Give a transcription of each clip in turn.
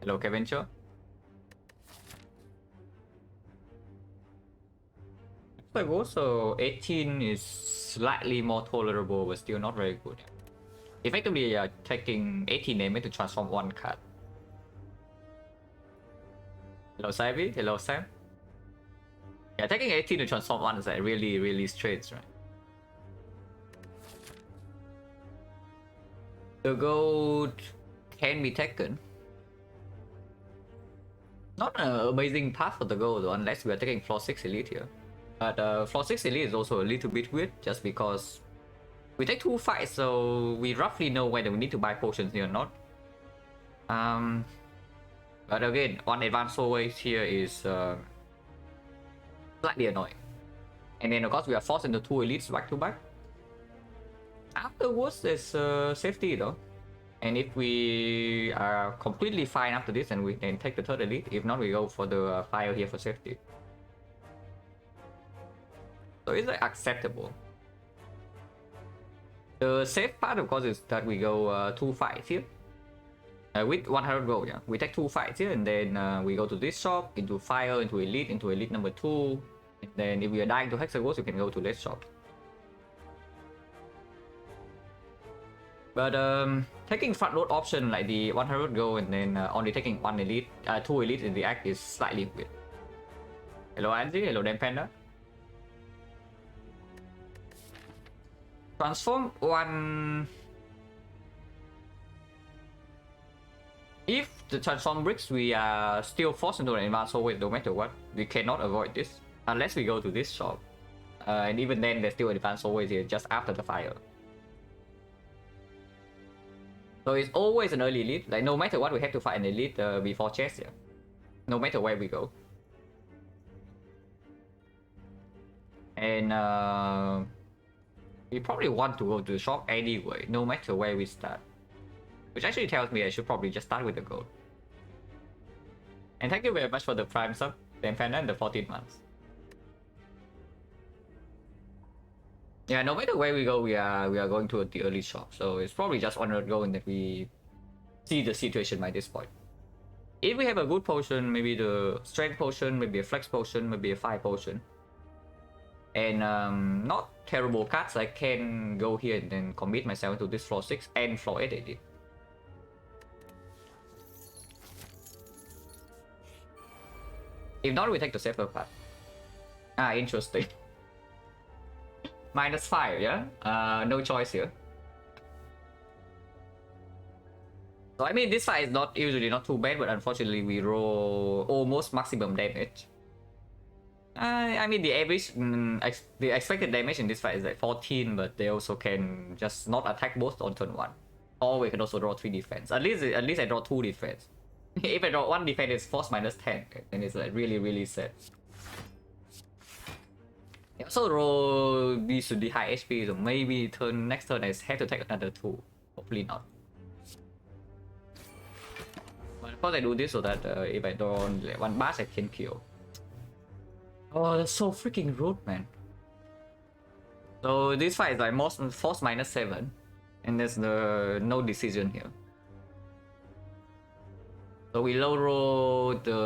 Hello, Kevin Cho. Like also 18 is slightly more tolerable, but still not very good. Effectively, taking 18 damage to transform one card. Hello, Savi. Hello, Sam. Yeah, taking 18 to transform one is like really strange, right? The gold can be taken. Not an amazing path for the gold though, unless we are taking floor 6 elite here. But floor 6 elite is also a little bit weird, just because we take 2 fights, so we roughly know whether we need to buy potions here or not. But again, one advanced always here is slightly annoying. And then of course we are forced into 2 elites back to back. Afterwards there's safety though. And if we are completely fine after this, then we can take the 3rd elite. If not, we go for the fire here for safety. So it's like acceptable. The safe part of course is that we go 2 fights here. With 100 gold, yeah. We take 2 fights here and then we go to this shop, into fire, into elite number 2. And then if we are dying to Hexagons, you can go to this shop. But taking front load option like the 100 gold and then only taking 1 elite, 2 elite in the act is slightly weird. Hello Angie, hello Dan Panda. Transform 1. If the transform bricks, we are still forced into an advanced always no matter what. We cannot avoid this unless we go to this shop. And even then, there's still advanced always here just after the fire. So it's always an early elite. Like no matter what, we have to fight an elite before chess here. No matter where we go. And we probably want to go to the shop anyway, no matter where we start. Which actually tells me I should probably just start with the gold. And thank you very much for the prime sub, Dan Panda, and the 14 months. Yeah, no matter where we go, we are going to the early shop. So it's probably just 100 gold and that we see the situation by this point. If we have a good potion, maybe the strength potion, maybe a flex potion, maybe a fire potion. And not terrible cards, I can go here and then commit myself to this floor 6 and floor 8 edit. If not, we take the safer path. Ah, interesting. -5, yeah? No choice here. So I mean, this fight is not usually not too bad, but unfortunately we roll almost maximum damage. I mean, the average, the expected damage in this fight is like 14, but they also can just not attack both on turn 1. Or we can also draw 3 defense. At least I draw 2 defense. If I draw 1 defense, it's force -10, and it's like really sad. I also roll these to the high HP, so maybe next turn I have to take another 2. Hopefully not. But of course I do this so that if I draw like 1 bash, I can kill. Oh, that's so freaking rude, man. So this fight is like force -7, and there's no decision here. So we low roll the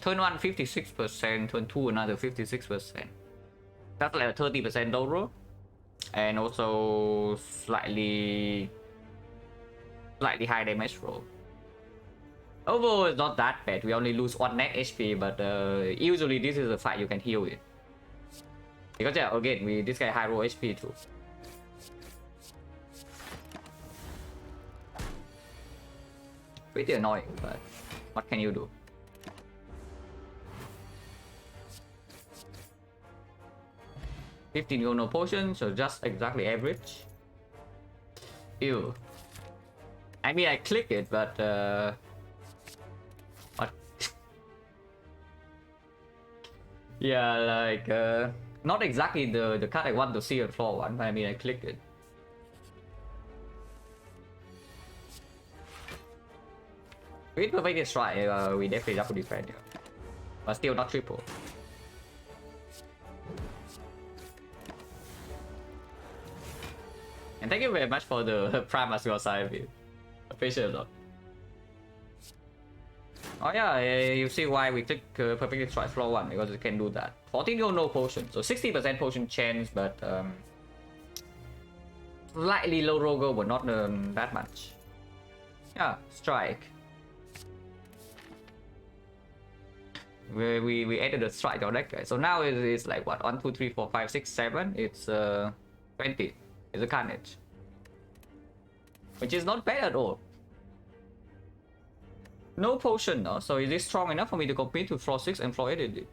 turn 1 56%, turn 2 another 56%. That's like a 30% low roll, and also slightly high damage roll. Overall, it's not that bad. We only lose 1 net HP, but usually this is a fight you can heal with. Because yeah, again, this guy high roll HP too. Pretty annoying, but what can you do? $15 no potion, so just exactly average. Ew. I mean, I click it, but what? Yeah, like not exactly the card I want to see on floor 1, but I mean, I clicked it. With perfect strike, we definitely double defend here, but still not triple. And thank you very much for the prime as well, side view. Appreciate it a lot. Oh yeah, you see why we click perfectly strike floor 1, because it can do that. 14 go no potion, so 60% potion chance, but slightly low roll go, but not that much. Yeah, strike. We added a strike to our deck, guys. So now it's like what, 1, 2, 3, 4, 5, 6, 7. It's 20. It's a carnage, which is not bad at all. No potion, no? So is it strong enough for me to compete with floor 6 and floor 8 indeed?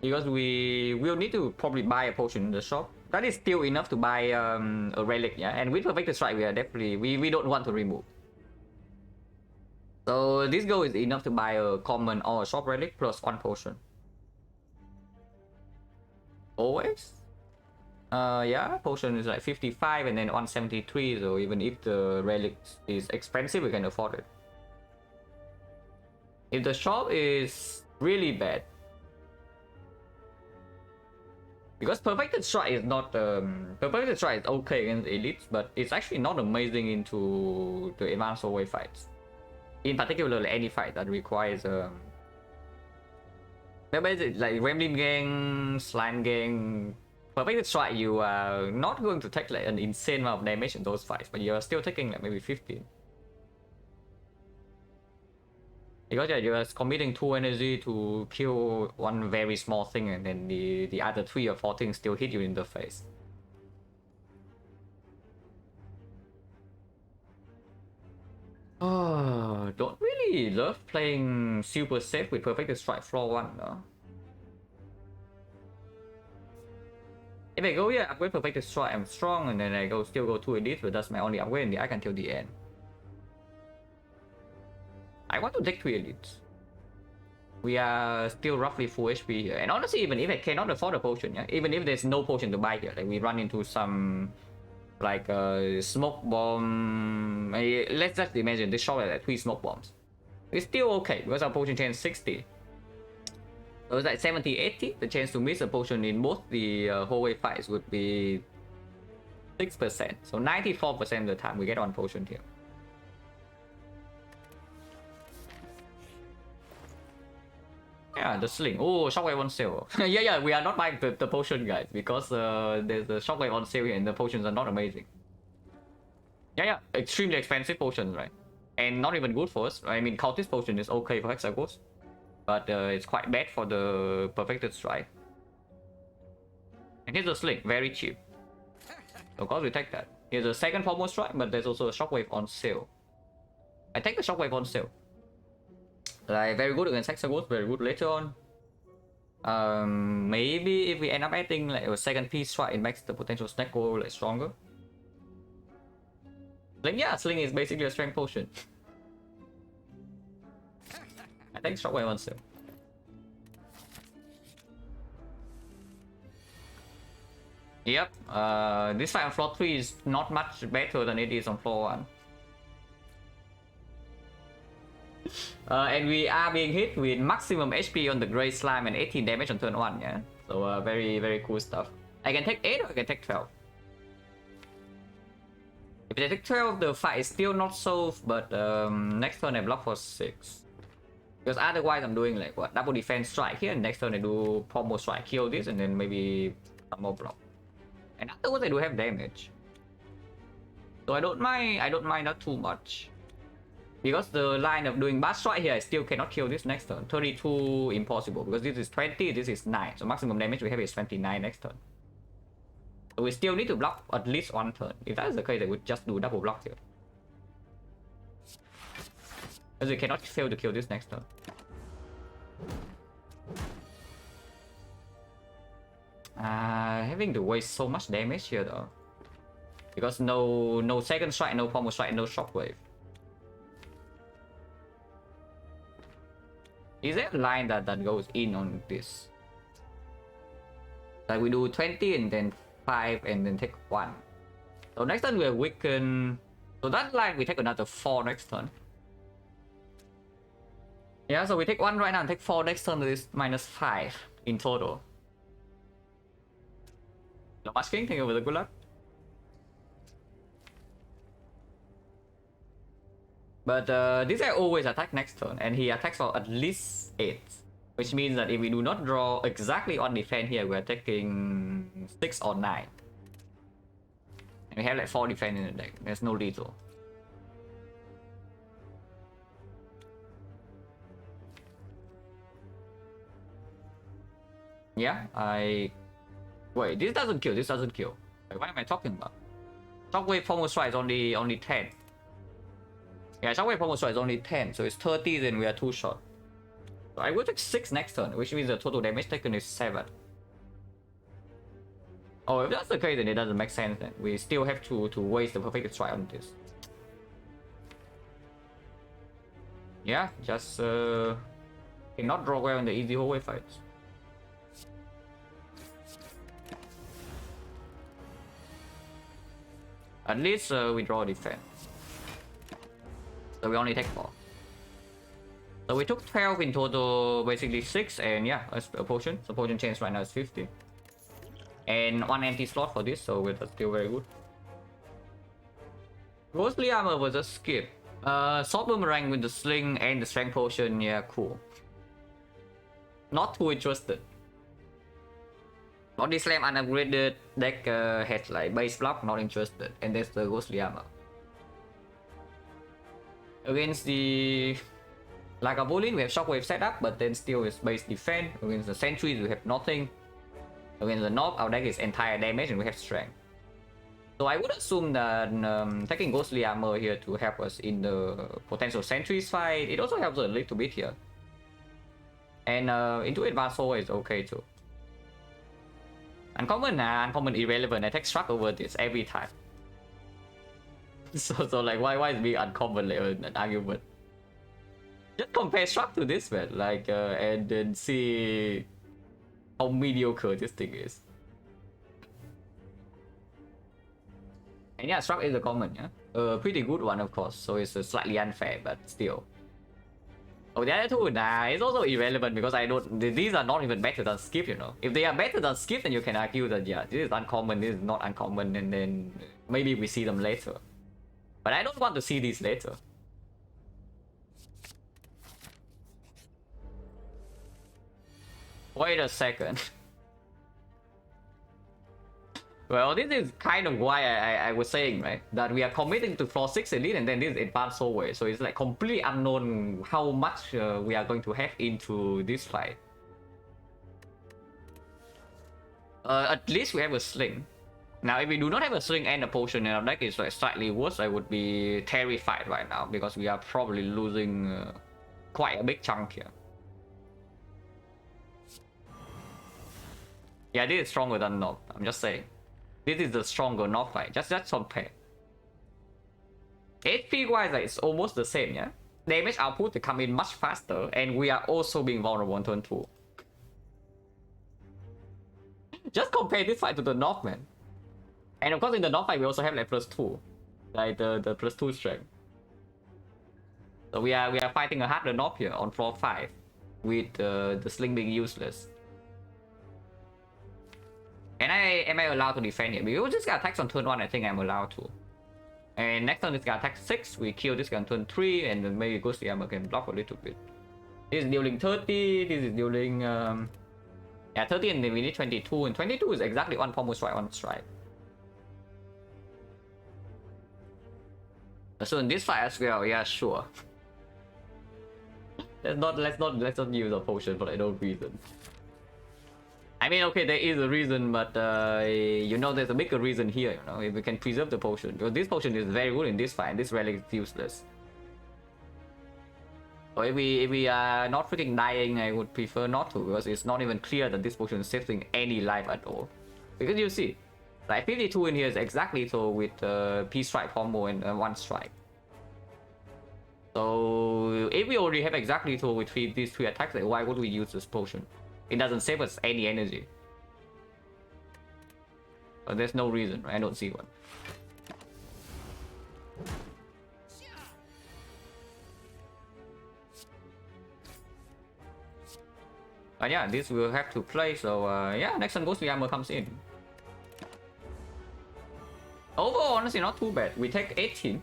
Because we will need to probably buy a potion in the shop. That is still enough to buy a relic, yeah? And with Perfected Strike, we are definitely... We don't want to remove. So this goal is enough to buy a common or a shop relic plus 1 potion. Always? Yeah, potion is like 55 and then 173, so even if the relic is expensive, we can afford it. If the shop is really bad, because Perfected Strike is not Perfected Strike is okay against elites, but it's actually not amazing into the advanced hallway fights. In particular, any fight that requires basically like Gremlin Gang, Slime Gang. Perfected Strike, you are not going to take like an insane amount of damage in those fights, but you are still taking like maybe 15. Because yeah, you're committing 2 energy to kill one very small thing, and then the other 3 or 4 things still hit you in the face. Oh, don't really love playing super safe with Perfected Strike floor 1, no? If I go here, upgrade Perfected Strike, I'm strong, and then I still go 2 elite, but that's my only upgrade in the icon until the end. I want to take 3 elites. We are still roughly full HP here, and honestly, even if I cannot afford a potion, yeah, even if there's no potion to buy here, like we run into some like a smoke bomb. Let's just imagine this shot at 3 smoke bombs. It's still okay because our potion chance 60. So it's like 70, 80. The chance to miss a potion in both the hallway fights would be 6%. So 94% of the time we get 1 potion here. Yeah, the sling. Oh, shockwave on sale. yeah, we are not buying the potion, guys, because there's the shockwave on sale here and the potions are not amazing. Yeah, extremely expensive potions, right? And not even good for us. I mean, cultist potion is okay for Hexaghost, but it's quite bad for the Perfected Strike. And here's the sling, very cheap. Of course, we take that. Here's a second formal strike, but there's also a shockwave on sale. I take the shockwave on sale. Like, very good against Hexaghost, very good later on. Maybe if we end up adding like a second piece strike, it makes the potential snack go like stronger. Sling, yeah, sling is basically a strength potion. I think shockwave on sale. Yep, this fight on floor 3 is not much better than it is on floor 1. And we are being hit with maximum HP on the Grey Slime and 18 damage on turn 1, yeah? So very, very cool stuff. I can take 8 or I can take 12. If I take 12, the fight is still not solved, but next turn I block for 6. Because otherwise I'm doing like what, double defense strike here, and next turn I do pommel strike, kill this, and then maybe some more block. And afterwards I do have damage. So I don't mind that too much. Because the line of doing Blast Strike here, I still cannot kill this next turn. 32 impossible, because this is 20, this is 9. So maximum damage we have is 29 next turn. So we still need to block at least 1 turn. If that is the case, I would just do double block here. Because we cannot fail to kill this next turn. Having to waste so much damage here though. Because no second strike, no pommel strike, no shockwave. Is there a line that goes in on this? Like we do 20 and then 5 and then take 1. So next turn we have weaken. So that line we take another 4 next turn. Yeah, so we take 1 right now and take 4 next turn, is -5 in total. No masking, thank you for the good luck. But this guy always attack next turn, and he attacks for at least 8. Which means that if we do not draw exactly on defense here, we are taking 6 or 9. And we have like 4 defense in the deck. There's no lethal. Yeah, wait, this doesn't kill, this doesn't kill. Wait, what am I talking about? Shockwave Pommel Strike is only 10. Yeah, Shockwave Pommel Strike is only 10, so it's 30, then we are 2 short. So I will take 6 next turn, which means the total damage taken is 7. Oh, if that's the case, then it doesn't make sense then. We still have to waste the perfect strike on this. Yeah, just cannot draw well in the easy hallway fights. At least we draw a defense. So we only take 4. So we took 12 in total, basically 6, and yeah, a potion. So potion change right now is 50. And 1 empty slot for this, so that's still very good. Ghostly Armor was a skip. Sword Boomerang with the sling and the strength potion, yeah, cool. Not too interested. Body Slam unupgraded deck has like base block, not interested. And that's the Ghostly Armor. Against the Lagavulin, we have Shockwave set up, but then still is base defense. Against the Sentries, we have nothing. Against the Knob, our deck is entire damage and we have strength. So I would assume that taking Ghostly Armor here to help us in the potential Sentries fight, it also helps a little bit here. And into Advanced Soul is okay too. Uncommon, uncommon irrelevant. I take Struck over this every time. So like why is being uncommon like an argument? Just compare Struck to this man, like and then see how mediocre this thing is. And yeah, Struck is a common, yeah. A pretty good one of course, so it's slightly unfair, but still. Oh, the other two, nah, it's also irrelevant because I don't. These are not even better than Skip, you know. If they are better than Skip, then you can argue that yeah, this is uncommon, this is not uncommon, and then maybe we see them later. But I don't want to see these later. Wait a second. Well, this is kind of why I was saying, right? That we are committing to floor 6 elite and then this is advanced soulway. So it's like completely unknown how much we are going to have into this fight. At least we have a sling. Now, if we do not have a sling and a potion and our deck is like slightly worse, I would be terrified right now because we are probably losing quite a big chunk here. Yeah, this is stronger than Knob, I'm just saying. This is the stronger Knob fight, just compare. HP wise, like, it's almost the same, yeah? Damage output to come in much faster, and we are also being vulnerable on turn 2. Just compare this fight to the Knob, man. And of course in the Knob fight we also have like +2. Like the +2 strength. So we are fighting a harder Knob here on floor 5. With the sling being useless. And am I allowed to defend here? Because this guy attacks on turn 1, I think I'm allowed to. And next turn this guy attacks 6, we kill this guy on turn 3, and then maybe Ghostly Armor can block a little bit. This is dealing 30, this is dealing yeah, 30 and then we need 22, and 22 is exactly one pommel strike, one strike. So in this fight as well, yeah, sure. let's not use a potion for no reason. I mean, okay, there is a reason, but you know, there's a bigger reason here. You know, if we can preserve the potion, because this potion is very good in this fight. This relic is useless. So if we are not freaking dying, I would prefer not to, because it's not even clear that this potion is saving any life at all. Because you see, like 52 in here is exactly so with P strike combo and 1 strike. So if we already have exactly so with these 3 attacks, like, why would we use this potion? It doesn't save us any energy. But there's no reason, right? I don't see one. But yeah, this will have to play, so yeah, next time Ghostly Armor comes in. Overall, honestly, not too bad. We take 18.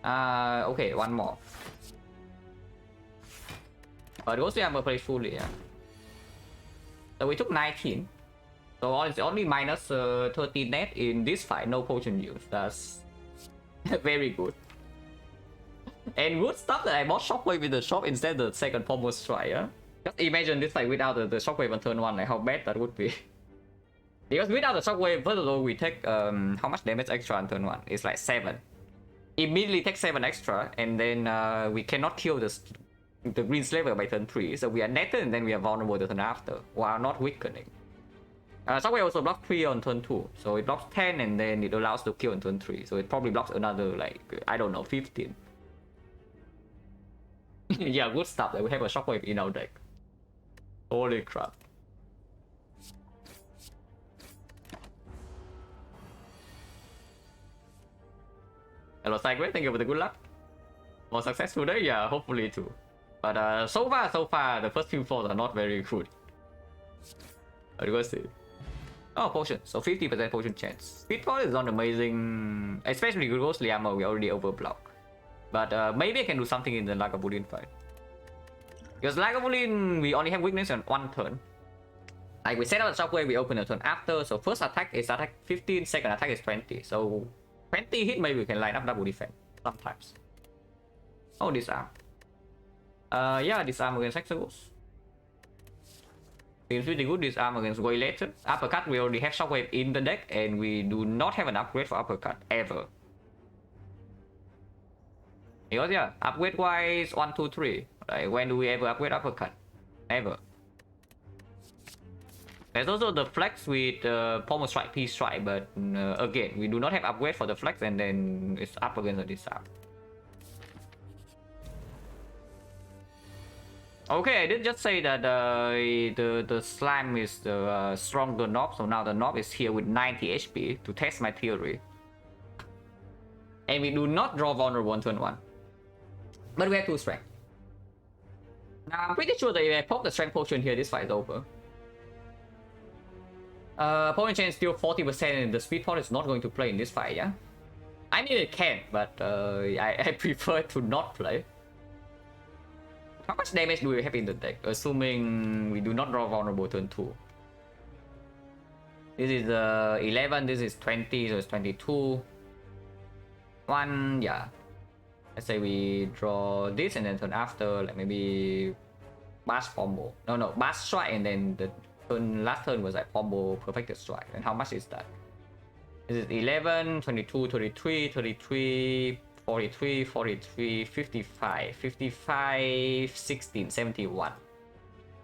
Okay, one more. But Ghostly Armor plays fully, yeah. So we took 19. So it's only minus 13 net in this fight, no potion use. That's very good. And good stuff that I bought Shockwave in the shop instead of the second Pommel Strike, yeah? Just imagine this fight without the Shockwave on turn 1, like how bad that would be. Because without the Shockwave, first of all, we take how much damage extra on turn 1? It's like 7. Immediately take 7 extra, and then we cannot kill the Green Slaver by turn 3. So we are netted and then we are vulnerable the turn after, while not weakening. Shockwave also blocks 3 on turn 2, so it blocks 10 and then it allows to kill on turn 3. So it probably blocks another, like, I don't know, 15. Yeah, good stuff that we have a Shockwave in our deck. Holy crap. Hello Cygrate, thank you for the good luck. More success today? Yeah, hopefully too. But so far, the first few falls are not very good. But we'll see. Oh, potion. So 50% potion chance. Speedfall is not amazing, especially with Ghostly Armor, we already overblock. But maybe I can do something in the Lagavulin fight. Because Lagavulin, we only have weakness on 1 turn. Like we set up a Shockwave, we open a turn after. So first attack is attack 15, second attack is 20. So 20 hit, maybe we can line up double defense sometimes. Oh, disarm. Yeah, disarm against Hexagons. Seems pretty good. Disarm against Waylater. Uppercut, we already have Shockwave in the deck, and we do not have an upgrade for Uppercut ever. Because yeah, upgrade wise 1, 2, 3. Like when do we ever upgrade Uppercut? Never. There's also the flex with Pommel Strike, Peace Strike, but again, we do not have upgrade for the flex, and then it's up against the disarm. Okay, I did just say that the slime is the stronger knob, so now the knob is here with 90 HP to test my theory. And we do not draw vulnerable on turn 1. But we have 2 strength. Now I'm pretty sure that if I pop the strength potion here, this fight is over. Potion chain is still 40% and the speed pot is not going to play in this fight, yeah? I mean it can, but I prefer to not play. How much damage do we have in the deck, assuming we do not draw vulnerable turn 2? This is 11, this is 20, so it's 22. 1, yeah. Let's say we draw this and then turn after, like maybe Bash Combo. No, Bash Strike, and then the last turn was like Combo Perfected Strike. And how much is that? This is 11, 22, 33, 33, 43, 43, 55, 55, 16, 71.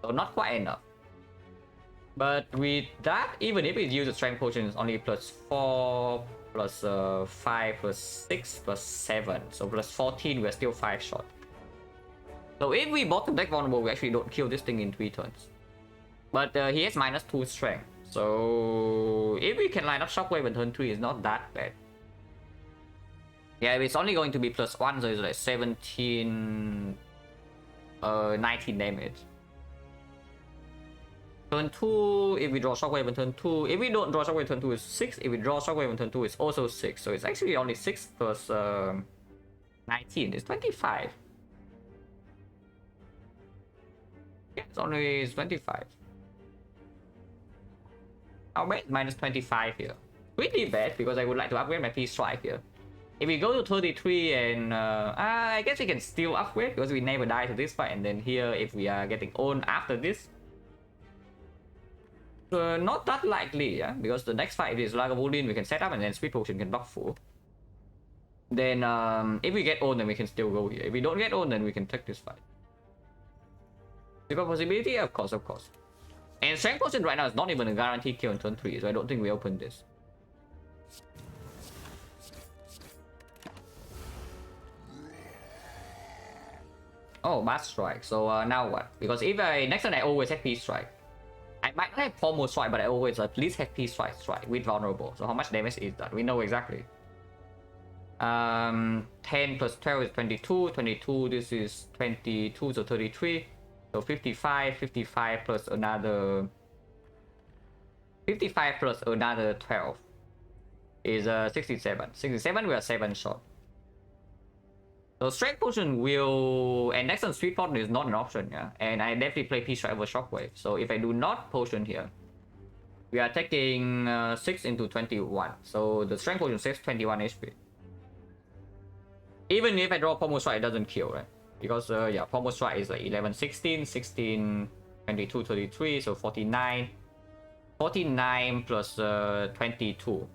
So not quite enough. But with that, even if it uses Strength Potion, it's only plus 4, plus 5, plus 6, plus 7. So plus 14, we're still 5 short. So if we bottom deck vulnerable, we actually don't kill this thing in 3 turns. But he has minus 2 strength. So if we can line up Shockwave in turn 3, it's not that bad. Yeah, it's only going to be plus 1, so it's like 17, 19 damage. Turn 2, if we draw Shockwave in turn 2, if we don't draw Shockwave in turn 2, it's 6. If we draw Shockwave in turn 2, it's also 6. So it's actually only 6 plus 19. It's 25. Yeah, it's 25. How bad? Minus 25 here. Pretty bad, because I would like to upgrade my Peace Strike here. If we go to 33 and I guess we can still upgrade because we never die to this fight, and then here if we are getting owned after this, not that likely, yeah, because the next fight is Lagavulin, we can set up and then Speed Potion can block full. Then if we get owned, then we can still go here. If we don't get owned, then we can take this fight. Super possibility? Of course. And Strength Potion right now is not even a guaranteed kill on turn 3, so I don't think we open this. Oh, Bash Strike. So now what? Because if next turn I always have Peace Strike. I might not have Pommel Strike, but I always at least have Peace Strike with vulnerable. So how much damage is that? We know exactly. 10 plus 12 is 22. 22, this is 22, so 33. So 55 plus another 55 plus another 12 is 67. 67, we are 7 short. So strength potion will, and next on speed potion is not an option, yeah. And I definitely play P-Strike over Shockwave. So if I do not potion here, we are taking 6 into 21. So the strength potion saves 21 HP. Even if I draw Pommel Strike, it doesn't kill, right? Because yeah, Pommel Strike is like 11, 16, 16, 22, 33, so 49. 49 plus 22.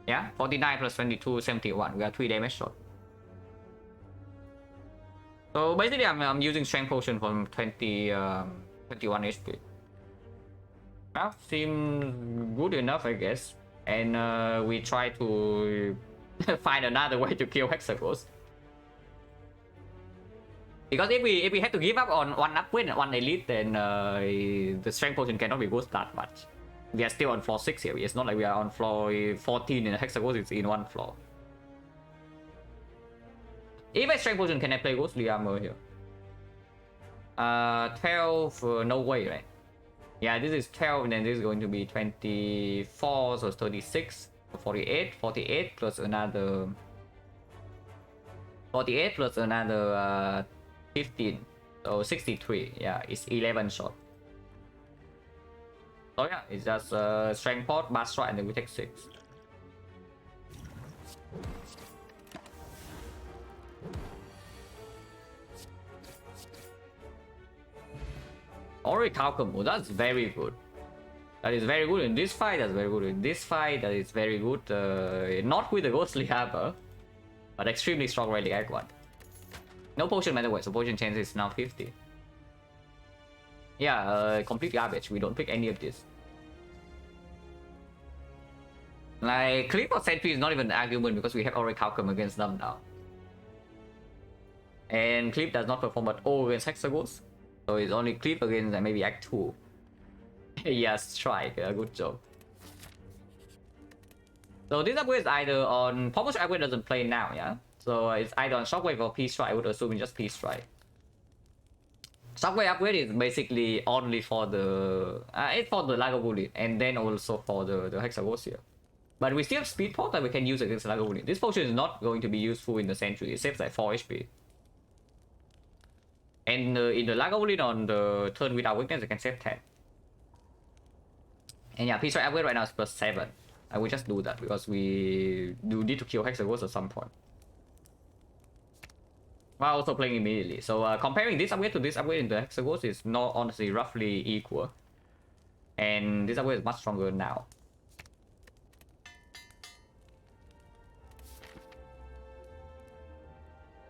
Yeah, 49 plus 22, 71. We are 3 damage short. So basically, I'm using strength potion from 21 HP. Well, seems good enough, I guess. And we try to find another way to kill Hexagons. Because if we have to give up on one upgrade and one elite, then the strength potion cannot be worth that much. We are still on floor 6 here. It's not like we are on floor 14 and Hexagons is in one floor. If I strength potion, can I play Ghostly Armor here? 12, no way, right? Yeah, this is 12 and then this is going to be 24, so it's 36, 48, 48 plus another 48 plus another 15, so 63. Yeah, it's 11 shot. So yeah, it's just strength pot, bass strike, and then we take 6. Already Calcum, oh, that's very good. That is very good in this fight, that's very good in this fight, that is very good. Not with the Ghostly Hammer, but extremely strong Relic Egg one. No potion by the way, so potion chance is now 50. Yeah, complete garbage. We don't pick any of this. Like, Clip or Sentry is not even an argument because we have already Calcum against them now. And Clip does not perform at all against Hexagons. So it's only Clip against maybe Act 2. Yes, strike. Good job. So this upgrade is either on... Pommel Strike upgrade doesn't play now, yeah? So it's either on Shockwave or P-Strike. I would assume it's just P-Strike. Shockwave upgrade is basically only for the... it's for the Lagavulin and then also for the Hexagons here. But we still have Speed Pot that we can use against Lagavulin. This potion is not going to be useful in the Sentry. It saves like 4 HP. And in the Lagavulin on the turn without weakness, it can save 10. And yeah, P-Strike upgrade right now is plus 7. I will just do that because we do need to kill Hexagons at some point. While also playing immediately. So comparing this upgrade to this upgrade in the Hexagons is not honestly roughly equal. And this upgrade is much stronger now.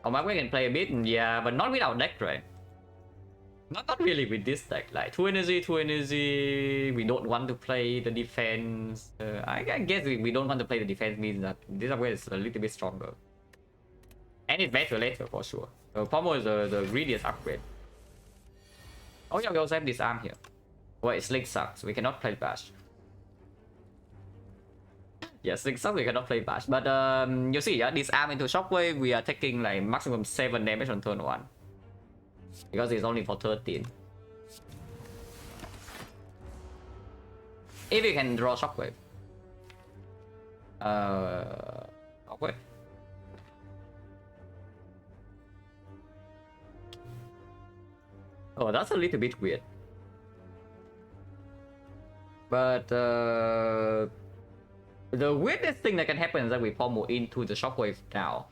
Oh, my way can play a bit, yeah, but not without deck, right? Not really with this deck. Like 2 energy, we don't want to play the defense. I guess we don't want to play the defense means that this upgrade is a little bit stronger. And it's better later for sure. So Pommel is the greediest upgrade. Oh yeah, we also have this arm here. Wait, Sling sucks. We cannot play Bash. Yeah, Sling sucks. We cannot play Bash. But you see, yeah, this arm into Shockwave, we are taking like maximum 7 damage on turn 1. Because it's only for 13. If you can draw Shockwave. Shockwave. Oh, that's a little bit weird. But the weirdest thing that can happen is that we pommel into the Shockwave now.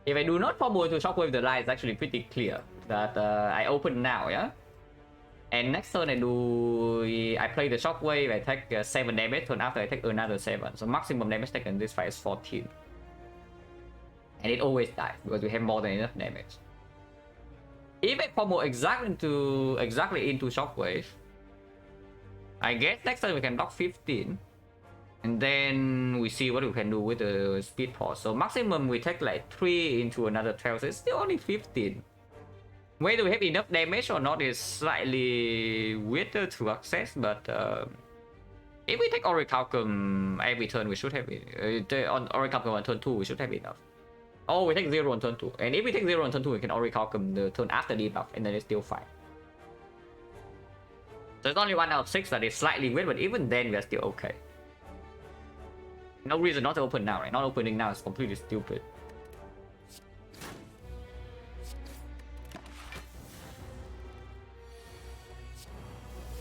If I do not pommel into Shockwave, the line is actually pretty clear. That I open now, yeah? And next turn I play the Shockwave, I take 7 damage, turn after I take another 7. So maximum damage taken in this fight is 14. And it always dies, because we have more than enough damage. If I pommel exactly into Shockwave, I guess next time we can block 15. And then we see what we can do with the speed pause. So maximum we take like 3 into another 12, so it's still only 15. Whether we have enough damage or not is slightly weirder to access, but if we take Orichalcum every turn, we should have it. On Orichalcum on turn 2, we should have enough. Oh, we take 0 on turn 2. And if we take 0 on turn 2, we can Orichalcum the turn after debuff, and then it's still fine. So it's only 1 out of 6 that is slightly weird, but even then we are still okay. No reason not to open now, right? Not opening now is completely stupid.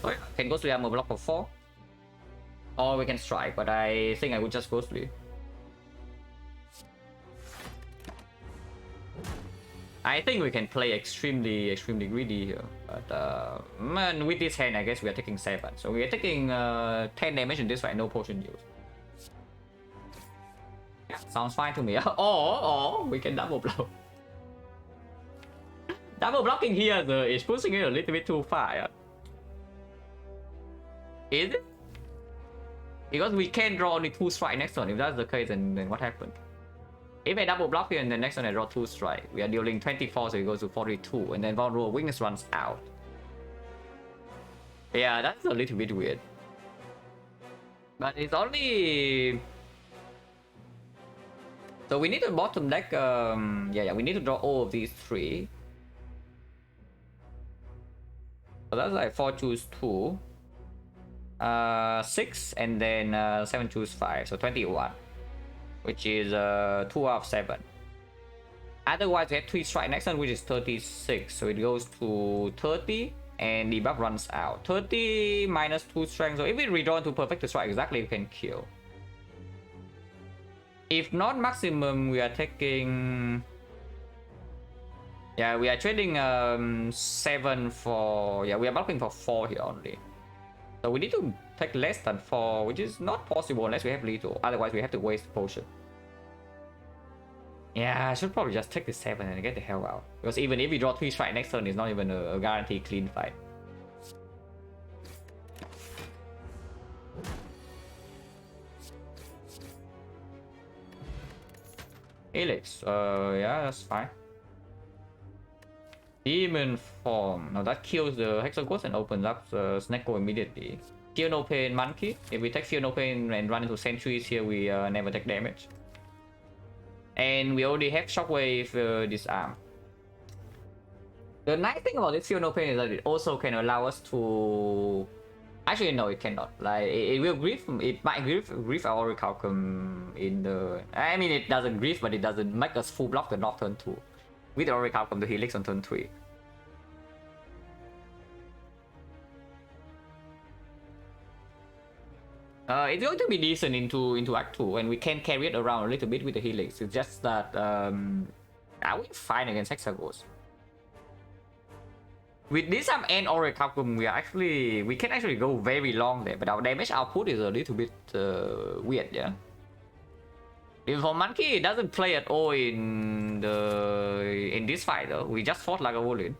Oh, can go sleep armor block for 4. Or we can strike, but I think I would just go sleep. I think we can play extremely greedy here. But man, with this hand, I guess we are taking 7. So we are taking 10 damage in this fight, no potion use. Yeah, sounds fine to me. or we can double block. Double blocking here is pushing it a little bit too far. Yeah? Is it? Because we can draw only 2 strike next turn. If that's the case, then what happened? If I double block here and the next turn I draw 2 strike, we are dealing 24, so it goes to 42, and then vulnerable weakness runs out. Yeah, that's a little bit weird. But it's only... So we need to bottom deck, yeah, we need to draw all of these 3. So that's like 4 choose 2. 6 and then 7 choose 5, so 21. Which is 2 out of 7. Otherwise, we have 3 strike next turn, which is 36. So it goes to 30, and the buff runs out. 30 minus 2 strength. So if we redraw into perfect strike exactly, we can kill. If not maximum, we are taking... Yeah, we are trading 7 for... Yeah, we are blocking for 4 here only. So we need to take less than 4, which is not possible unless we have lethal. Otherwise, we have to waste potion. Yeah, I should probably just take the 7 and get the hell out. Because even if we draw 3 strike next turn, it's not even a guaranteed clean fight. Helix, yeah, that's fine. Demon form. Now that kills the Hexaghost and opens up the XecnaR immediately. Fear no pain monkey. If we take fear no pain and run into sentries here, we never take damage. And we already have shockwave disarm. The nice thing about this fear no pain is that it also can allow us to... Actually, no, it cannot. Like it will grief. It might grief our Orichalcum in the... I mean, it doesn't grief, but it doesn't make us full block the knock turn 2. With the Orichalcum to Helix on turn 3. It's going to be decent into Act 2, and we can carry it around a little bit with the Helix. It's just that I will fine against Hexaghost. With this and Orichalcum, we can actually go very long there, but our damage output is a little bit weird, yeah. If for Monkey, it doesn't play at all in this fight though. We just fought like a Wolin.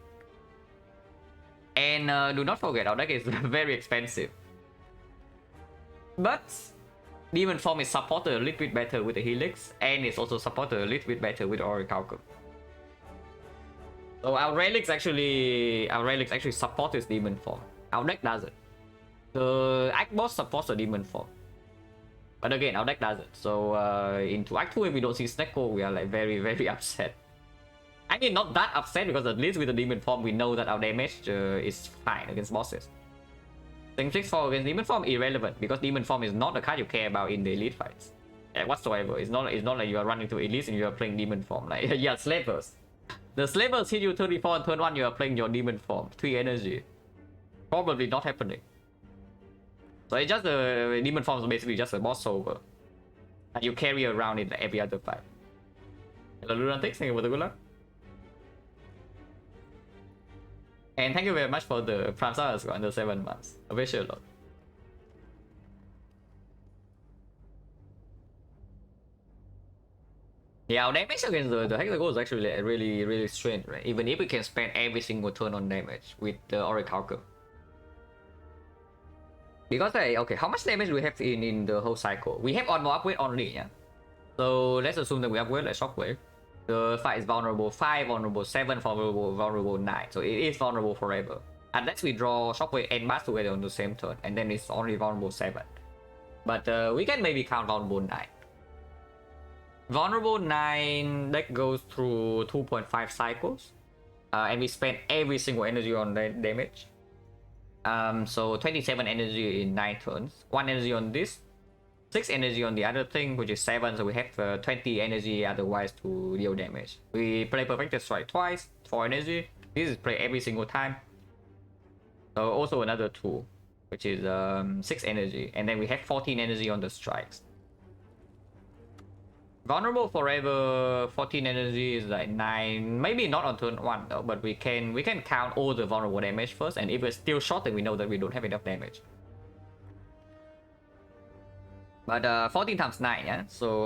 And do not forget, our deck is very expensive. But Demon Form is supported a little bit better with the Helix, and it's also supported a little bit better with Orichalcum. So our relics actually support this Demon Form. Our deck doesn't. The Act Boss supports the Demon Form. But again, our deck doesn't. So into Act 2, if we don't see XecnaR, we are like very upset. I mean, not that upset, because at least with the Demon Form, we know that our damage is fine against bosses. Thing 6-4 against Demon Form irrelevant, because Demon Form is not a card you care about in the elite fights. Whatsoever. It's not like you are running to elites and you are playing Demon Form. Like, yeah, Slavers. The Slavers hit you 34 on turn 1, you are playing your Demon Form. 3 energy. Probably not happening. So it's just the Demon Form is basically just a boss solver. And you carry around in every other fight. Hello Lunatics, thank you for the good luck. And thank you very much for the Prime Stars under 7 months. I wish you a lot. Yeah, our damage against the Hexaghost is actually really strange, right? Even if we can spend every single turn on damage with the Orichalcum. Because, okay, how much damage do we have in the whole cycle? We have on more upgrade only, yeah? So let's assume that we upgrade like Shockwave. The fight is vulnerable 5, vulnerable 7, vulnerable 9. So it is vulnerable forever. Unless we draw Shockwave and Mass together on the same turn, and then it's only vulnerable 7. But we can maybe count vulnerable 9. Vulnerable 9 deck goes through 2.5 cycles. And we spend every single energy on damage. So 27 energy in 9 turns. 1 energy on this. 6 energy on the other thing, which is 7, so we have 20 energy otherwise to deal damage. We play Perfected Strike twice, 4 energy. This is play every single time. So also another 2, which is 6 energy, and then we have 14 energy on the strikes. Vulnerable forever, 14 energy is like 9, maybe not on turn 1 though, but we can count all the vulnerable damage first, and if we're still short then we know that we don't have enough damage. But 14 times 9, yeah? So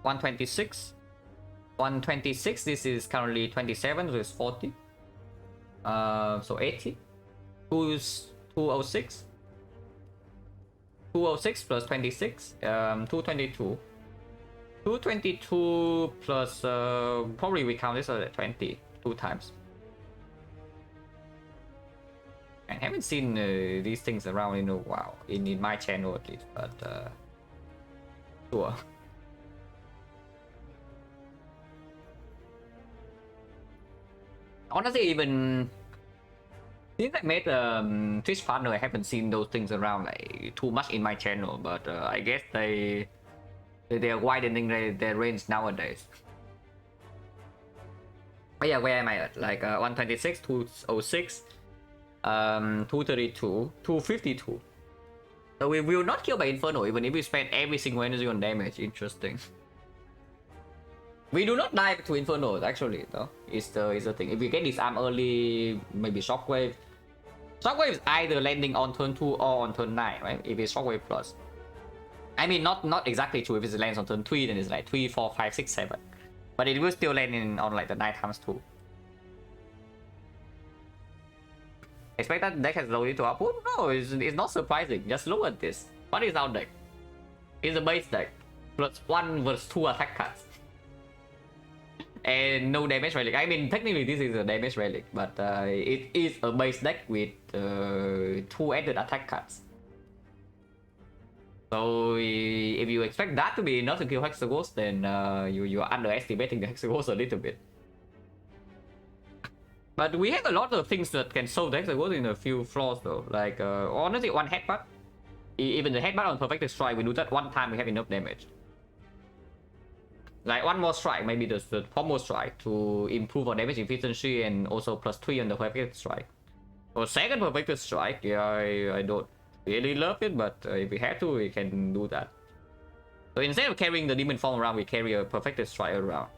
126. 126, this is currently 27, so it's 40. So 80. 206. 206 plus 26, 222. 222 plus, probably we count this as 20, 2 times. I haven't seen these things around in a while, in my channel at least, but sure. Honestly, even since I made Twitch partner, I haven't seen those things around like too much in my channel, but I guess they are widening their range nowadays. But yeah, where am I at? Like 126, 206, 232, 252. So we will not kill by Inferno even if we spend every single energy on damage. Interesting. We do not die to Inferno actually though. Is the thing. If we get disarm early, maybe Shockwave. Shockwave is either landing on turn 2 or on turn 9, right? If it's Shockwave plus. I mean, not exactly true. If it lands on turn 3, then it's like 3, 4, 5, 6, 7. But it will still land on like the 9 times 2. Expect that deck has loaded to output? No, it's not surprising. Just look at this. What is our deck? It's a base deck. Plus 1 versus 2 attack cards. And no damage relic. I mean, technically this is a damage relic, but it is a base deck with 2 added attack cards. So if you expect that to be enough to kill Hexaghost, then you are underestimating the Hexaghost a little bit. But we have a lot of things that can solve the Hexaghost in a few flaws though. Like honestly, one headbutt. Even the headbutt on Perfected Strike, we do that one time, we have enough damage. Like one more strike, maybe the combo strike to improve our damage efficiency and also plus 3 on the Perfected Strike. For second Perfected Strike, yeah, I don't really love it, but if we have to, we can do that. So instead of carrying the Demon Form around, we carry a Perfected Strike around.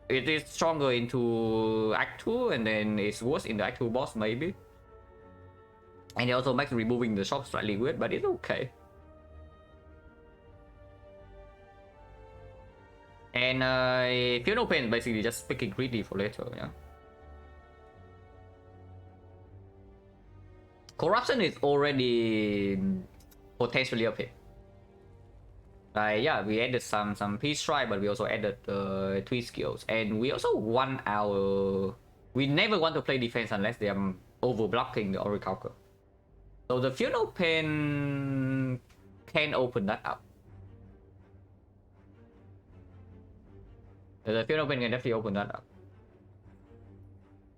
It is stronger into Act 2, and then it's worse in the Act 2 boss, maybe. And it also makes removing the shock slightly weird, but it's okay. And Feel No Pain is basically just picking greedy for later, yeah. Corruption is already potentially OP. Yeah, we added some Peace Strike, but we also added 3 skills. And we also won our... We never want to play defense unless they are over-blocking the Orichalcum. So the Feel No Pain can open that up. The Feel No Pain can definitely open that up.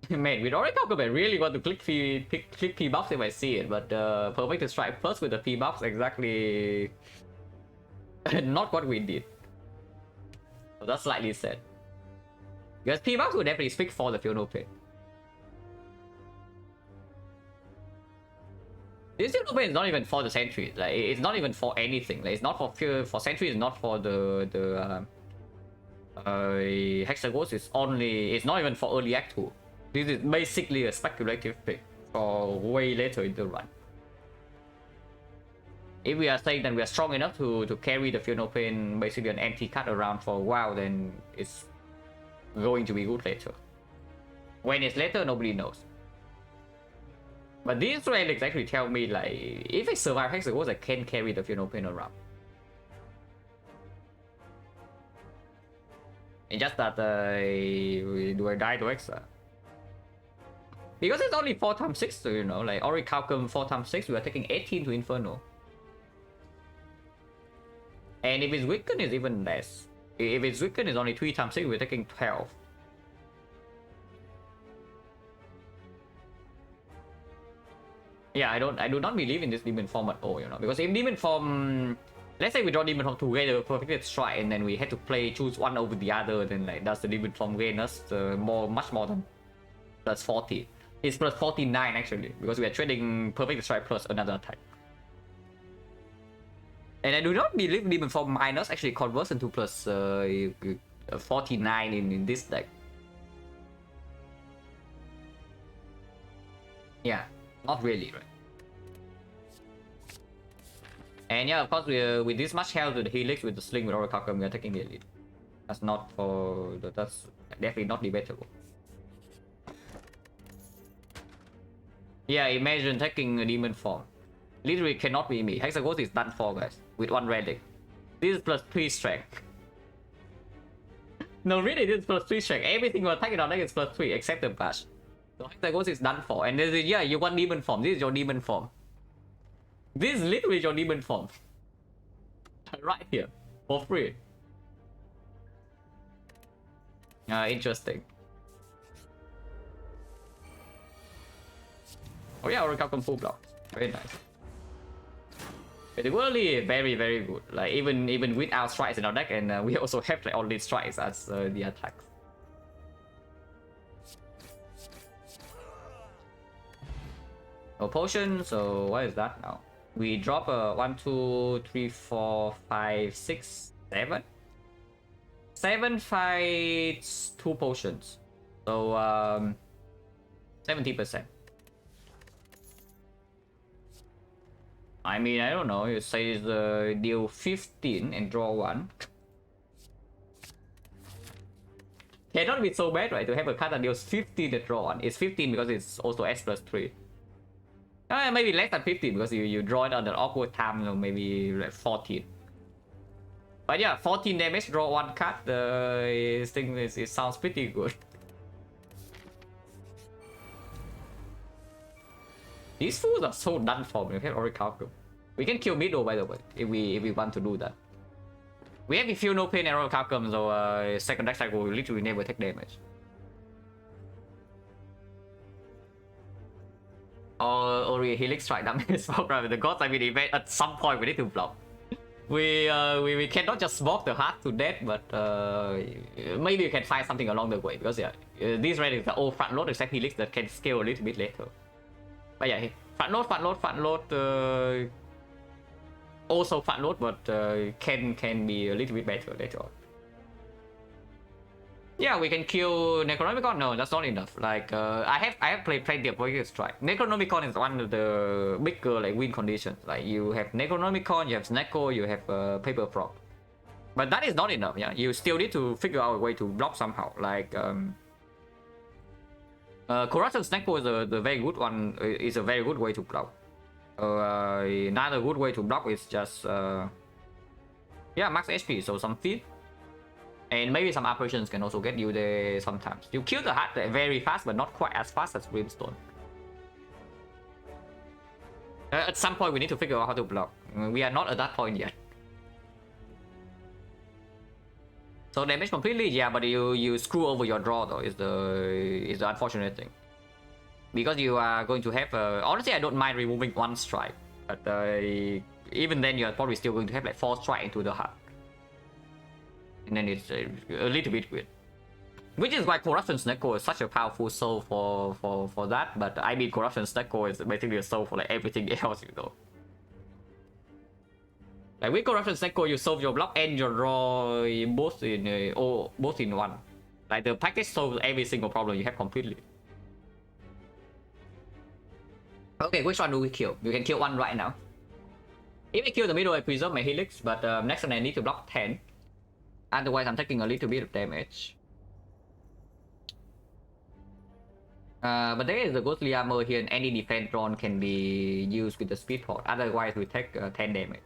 Man, with Orichalcum, I really want to click P buffs if I see it, but Perfected Strike plus with the P buffs exactly not what we did. So that's slightly sad. Because P buffs would definitely speak for the Feel No Pain. This Feel No Pain is not even for the sentries. Like it's not even for anything. Like it's not for sentries. It's not for the Hexaghost. It's not even for early Act 2. This is basically a speculative pick for way later in the run. If we are saying that we are strong enough to carry the Feel No Pain, basically an empty card around for a while, then it's going to be good later. When it's later, nobody knows. But these relics actually tell me, like, if I survive Hexaghost, I can carry the Feel No Pain around. It's just that, do I die to Hexa? Because it's only 4 times 6, so, you know, like Orichalcum 4 times 6, we are taking 18 to Inferno. And if it's weakened, it's even less. If it's weakened, it's only 3 times 6, we're taking 12. Yeah, I do not believe in this demon form at all, you know, because if demon form, let's say we draw demon form together, perfected strike, and then we had to choose one over the other, then like does the demon form gain us much more than plus 40? It's plus 49 actually, because we are trading perfect strike plus another attack. And I do not believe demon form minus actually converts into plus 49 in this deck. Yeah, not really, right? And yeah, of course, with this much health with the Helix, with the Sling, with Oracle, we are taking the Elite. That's not for... That's definitely not debatable. Yeah, imagine taking a demon form. Literally cannot be me. Hexaghost is done for, guys, with one relic. This is plus 3 strength. No, really, this is plus 3 strength. Everything we're attacking on deck is plus 3, except the bash. So Hexaghost is done for. And yeah, you want demon form. This is your demon form. This is literally your demon form. Right here. For free. Interesting. Oh yeah, Oracle full block. Very nice. It's really very, very good. Like even without strikes in our deck, and we also have like all these strikes as the attacks. No potion, so what is that now? We drop a 1, 2, 3, 4, 5, 6, 7. 7 fights, 2 potions. So 70%. I mean, I don't know. It says deal 15 and draw 1. Cannot be so bad, right? To have a card that deals 15 and draw 1. It's 15 because it's also S plus 3. Maybe less than 15 because you draw it on the awkward time, you know, maybe like 14. But yeah, 14 damage, draw 1 card. I think it sounds pretty good. These fools are so done for. We have Oracle. We can kill Mido, by the way, if we want to do that. We have Feel No Pain and Oracle, so second deck cycle will literally never take damage. Or a Helix strike damage smoke right with the gods. I mean, event at some point we need to block. We cannot just smoke the heart to death, but maybe you can find something along the way, because yeah, these relics are all front load except Helix that can scale a little bit later. But yeah, front load. Also front load, but can be a little bit better later on. Yeah, we can kill Necronomicon. No, that's not enough. Like I have played plenty of Voyager Strike. Necronomicon is one of the bigger like win conditions. Like you have Necronomicon, you have Snecko, you have Paper Frog. But that is not enough. Yeah, you still need to figure out a way to block somehow. Like Corruption Snecko is the very good one. Is a very good way to block. Another good way to block is just yeah, max HP. So some feet. And maybe some apparitions can also get you there sometimes. You kill the heart very fast, but not quite as fast as Brimstone. At some point, we need to figure out how to block. We are not at that point yet. So damage completely, yeah, but you screw over your draw though. Is the unfortunate thing. Because you are going to have honestly, I don't mind removing 1 strike, but even then you are probably still going to have like 4 strike into the heart. And then it's a little bit weird. Which is why Corruption Snecko is such a powerful soul for that. But I mean, Corruption Snecko is basically a soul for like everything else, you know. Like with Corruption Snecko, you solve your block and your draw both in one. Like the package solves every single problem you have completely. Okay, which one do we kill? We can kill 1 right now. If I kill the middle, I preserve my Helix, but next one I need to block 10. Otherwise, I'm taking a little bit of damage. But there is the Ghostly Armor here, and any defense drawn can be used with the Speed Port. Otherwise, we take 10 damage.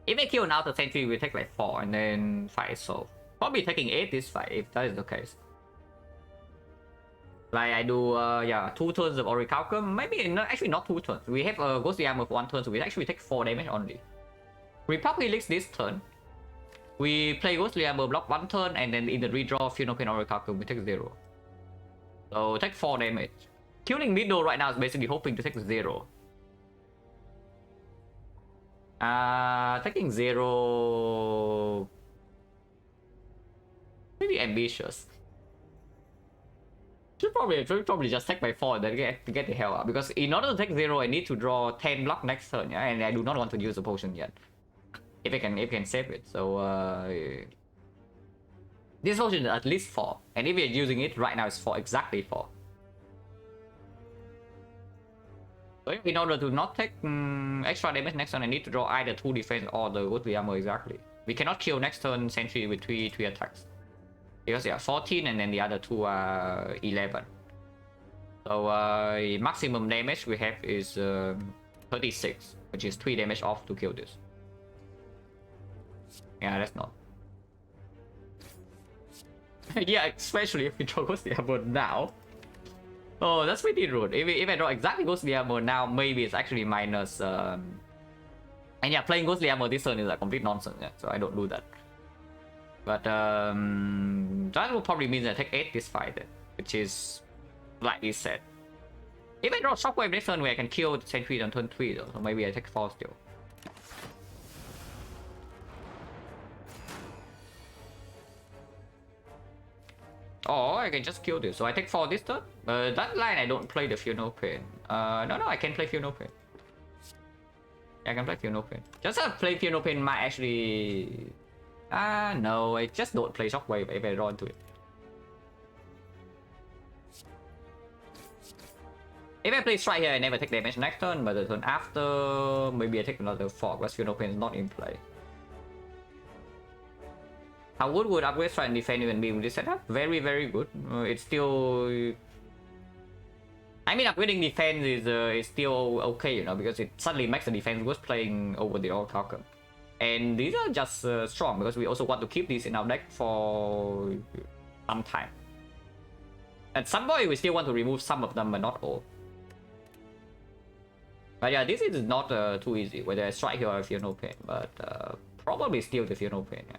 If I kill an Outer Sentry, we take like 4, and then fight is solved. Probably taking 8 this fight, if that is the case. Like I do, yeah, 2 turns of Orichalcum. Maybe actually not 2 turns. We have Ghostly Armor for 1 turn, so we actually take 4 damage only. We probably Helix this turn. We play Ghostly Armor, block 1 turn, and then in the redraw, Feel No Pain Orichalcum, we take 0. So take 4 damage. Killing middle right now is basically hoping to take 0. Taking 0... Pretty ambitious. Should probably just take by 4 and then get the hell out. Because in order to take 0, I need to draw 10 block next turn, yeah? And I do not want to use a potion yet. If I can save it. So, this potion is at least 4. And if you're using it right now, it's for exactly 4. So in order to not take extra damage next turn, I need to draw either 2 defense or the ghostly armor exactly. We cannot kill next turn sentry with 3 attacks. Because they are 14 and then the other 2 are 11. So maximum damage we have is 36, which is 3 damage off to kill this. Yeah, that's not. Yeah, especially if we draw ghostly armor now. Oh, that's pretty rude. If I draw exactly ghostly armor now, maybe it's actually minus. And yeah, playing ghostly armor this turn is like complete nonsense. Yeah, so I don't do that. But that will probably mean that I take 8 this fight, which is slightly sad. If I draw shockwave next turn, where I can kill the sentry on turn 3 though, so maybe I take 4 still. Or I can just kill this. So I take 4 this turn. That line I don't play the Feel No Pain. No, I can play Feel No Pain. Yeah, I can play Feel No Pain. Just play Feel No Pain might actually... no, I just don't play Shockwave if I draw into it. If I play Strike here, I never take damage next turn, but the turn after, maybe I take another Fog, because Feel No Pain is not in play. How good would upgrade Strike and Defend even be with this setup? Very, very good. It's still... I mean, upgrading defense is still okay, you know, because it suddenly makes the defense worth playing over the Oracle Alchemy. And these are just strong, because we also want to keep these in our deck for some time. At some point, we still want to remove some of them, but not all. But yeah, this is not too easy, whether I Strike here or I Feel No Pain, but probably still the Feel No Pain, yeah.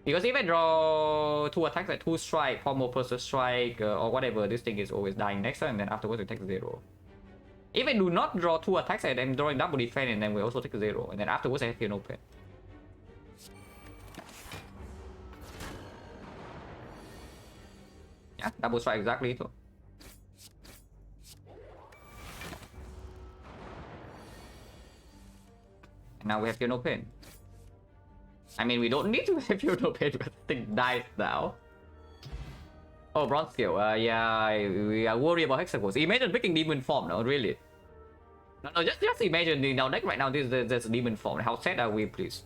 Because if I draw 2 attacks like 2 strike, Pommel plus a strike, or whatever, this thing is always dying next turn, and then afterwards it takes 0. If I do not draw 2 attacks, and I'm drawing double defense, and then we also take 0, and then afterwards I Feel No Pain. Yeah, double strike exactly too. And now we have Feel No Pain. I mean, we don't need to have Feel No Pain because the thing dies now. Oh, bronze scale. Yeah, we are worried about Hexagons. Imagine picking demon form, no, really. No, just imagine in our deck right now, there's a demon form. How sad are we, please?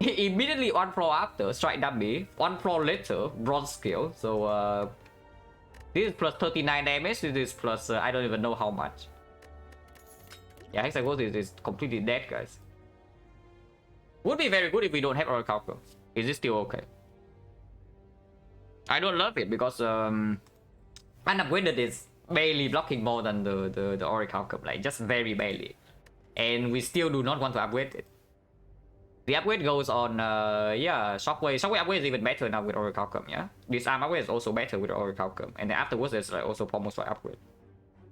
Immediately 1 pro after, strike dummy. 1 pro later, bronze scale. So, this is plus 39 damage. This is plus, I don't even know how much. Yeah, Hexagons is completely dead, guys. Would be very good if we don't have Oracle Alchemy. Is it still okay? I don't love it because unupgraded is barely blocking more than the Oracle Alchemy, like just very barely. And we still do not want to upgrade it. The upgrade goes on yeah, Shockwave. Shockwave upgrade is even better now with Oracle Alchemy, yeah? Disarm upgrade is also better with Oracle Alchemy. And then afterwards there's like also Pommel Strike upgrade.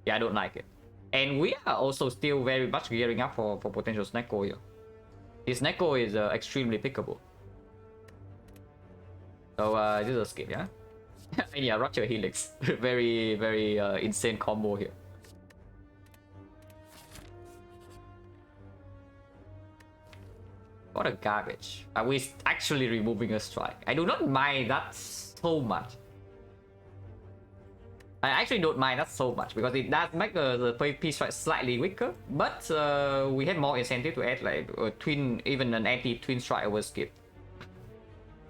Yeah, I don't like it. And we are also still very much gearing up for potential Snecko here. This Neko is extremely pickable. So this is a skip, yeah? And yeah, Rupture Helix. Very, very insane combo here. What a garbage. Are we actually removing a strike? I do not mind that so much. I actually don't mind that so much because it does make the PvP strike slightly weaker, but we have more incentive to add like a twin, even an anti-twin strike over skip.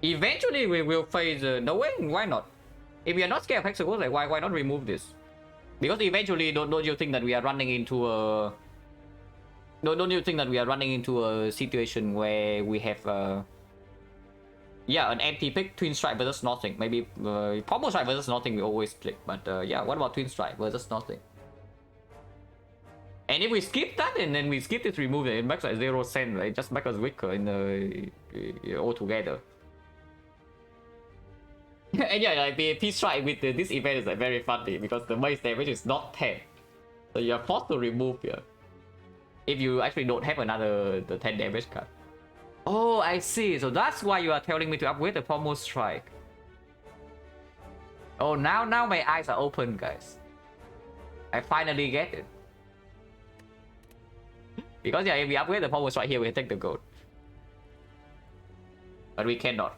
Eventually we will face no way, why not? If we are not scared of Hexagons, like why not remove this? Because eventually don't you think that we are running into a don't you think that we are running into a situation where we have yeah, an empty pick, Twin Strike versus nothing. Maybe Pommel Strike versus nothing we always click, but yeah, what about Twin Strike versus nothing? And if we skip that and then we skip this remove it makes like 0 cent, right? Just make us weaker in the altogether. And yeah, like PvP Strike with this event is like very funny because the base damage is not 10. So you're forced to remove here. if you actually don't have another the 10 damage card. Oh, I see. So that's why you are telling me to upgrade the Pommel Strike. Oh, now my eyes are open, guys. I finally get it. Because yeah, if we upgrade the Pommel Strike here, we can take the gold. But we cannot.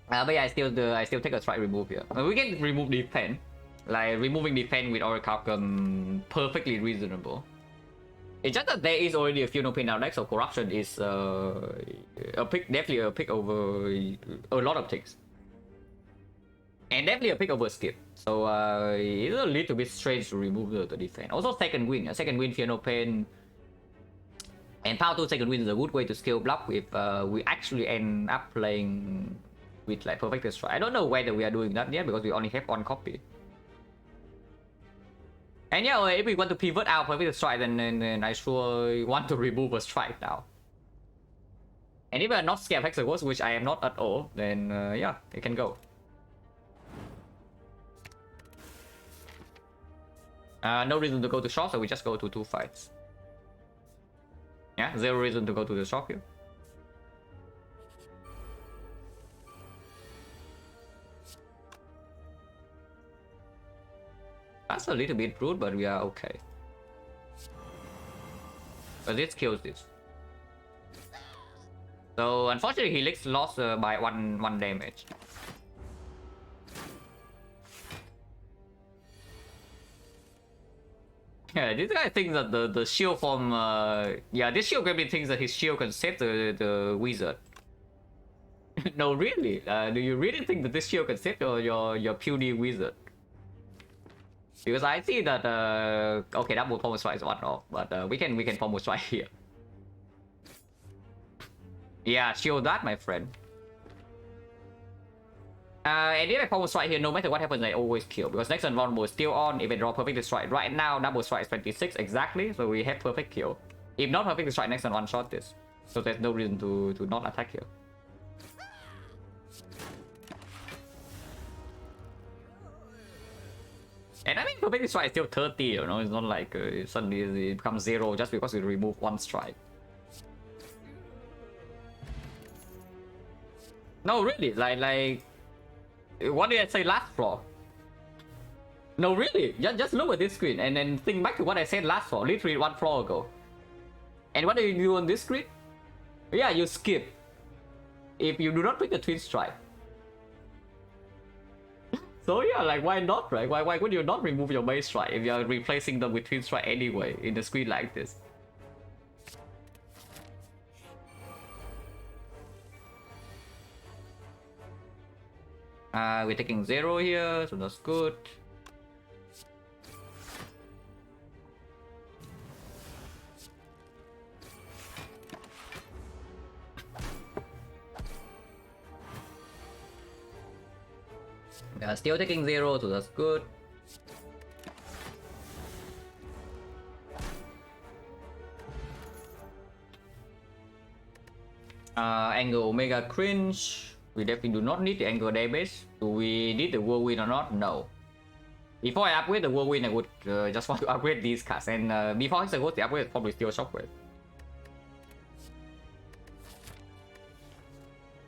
But yeah, I still take a strike remove here. We can remove defense. Like removing defense with Oracle perfectly reasonable. It's just that there is already a few no pain down deck, so corruption is a pick, definitely a pick over a lot of things. And definitely a pick over skip. So it's a little bit strange to remove the defense. Also second win. Second win, fear no pain. And power 2 second win is a good way to skill block if we actually end up playing with like perfect strike. I don't know whether we are doing that yet because we only have one copy. And yeah, if we want to pivot out perfect strike, then I sure want to remove a strike now. And if we are not scared of Hexaghost, which I am not at all, then yeah, it can go. No reason to go to shop, so we just go to 2 fights. Yeah, zero reason to go to the shop here. That's a little bit rude, but we are okay. But this kills this. So unfortunately, he lost by one damage. Yeah, this guy thinks that the shield from yeah, this shield gremlin thinks that his shield can save the wizard. No, really? Do you really think that this shield can save your puny wizard? Because I see that okay, double pommel strike is one off, but we can pommel strike here. Yeah, shield that, my friend. And if I pommel strike here, no matter what happens, I always kill because next turn vulnerable is still on. If I draw perfect strike right now, double strike is 26 exactly, so we have perfect kill. If not perfect strike, next turn one shot this, so there's no reason to not attack here. And I mean, perfect strike is still 30, you know, it's not like suddenly it becomes 0 just because we remove one strike. No, really, like, what did I say last floor? No, really, just look at this screen and then think back to what I said last floor, literally one floor ago. And what do you do on this screen? Yeah, you skip. If you do not pick the twin strike. So yeah, like why not, right? Why would you not remove your base strike if you're replacing them with twin strike anyway in the screen like this? We're taking 0 here, so that's good. Still taking 0, so that's good. Angle Omega cringe. We definitely do not need the angle damage. Do we need the whirlwind or not? No. Before I upgrade the whirlwind, I would just want to upgrade these cards. And before Hexaghost, the upgrade is probably still Shockwave.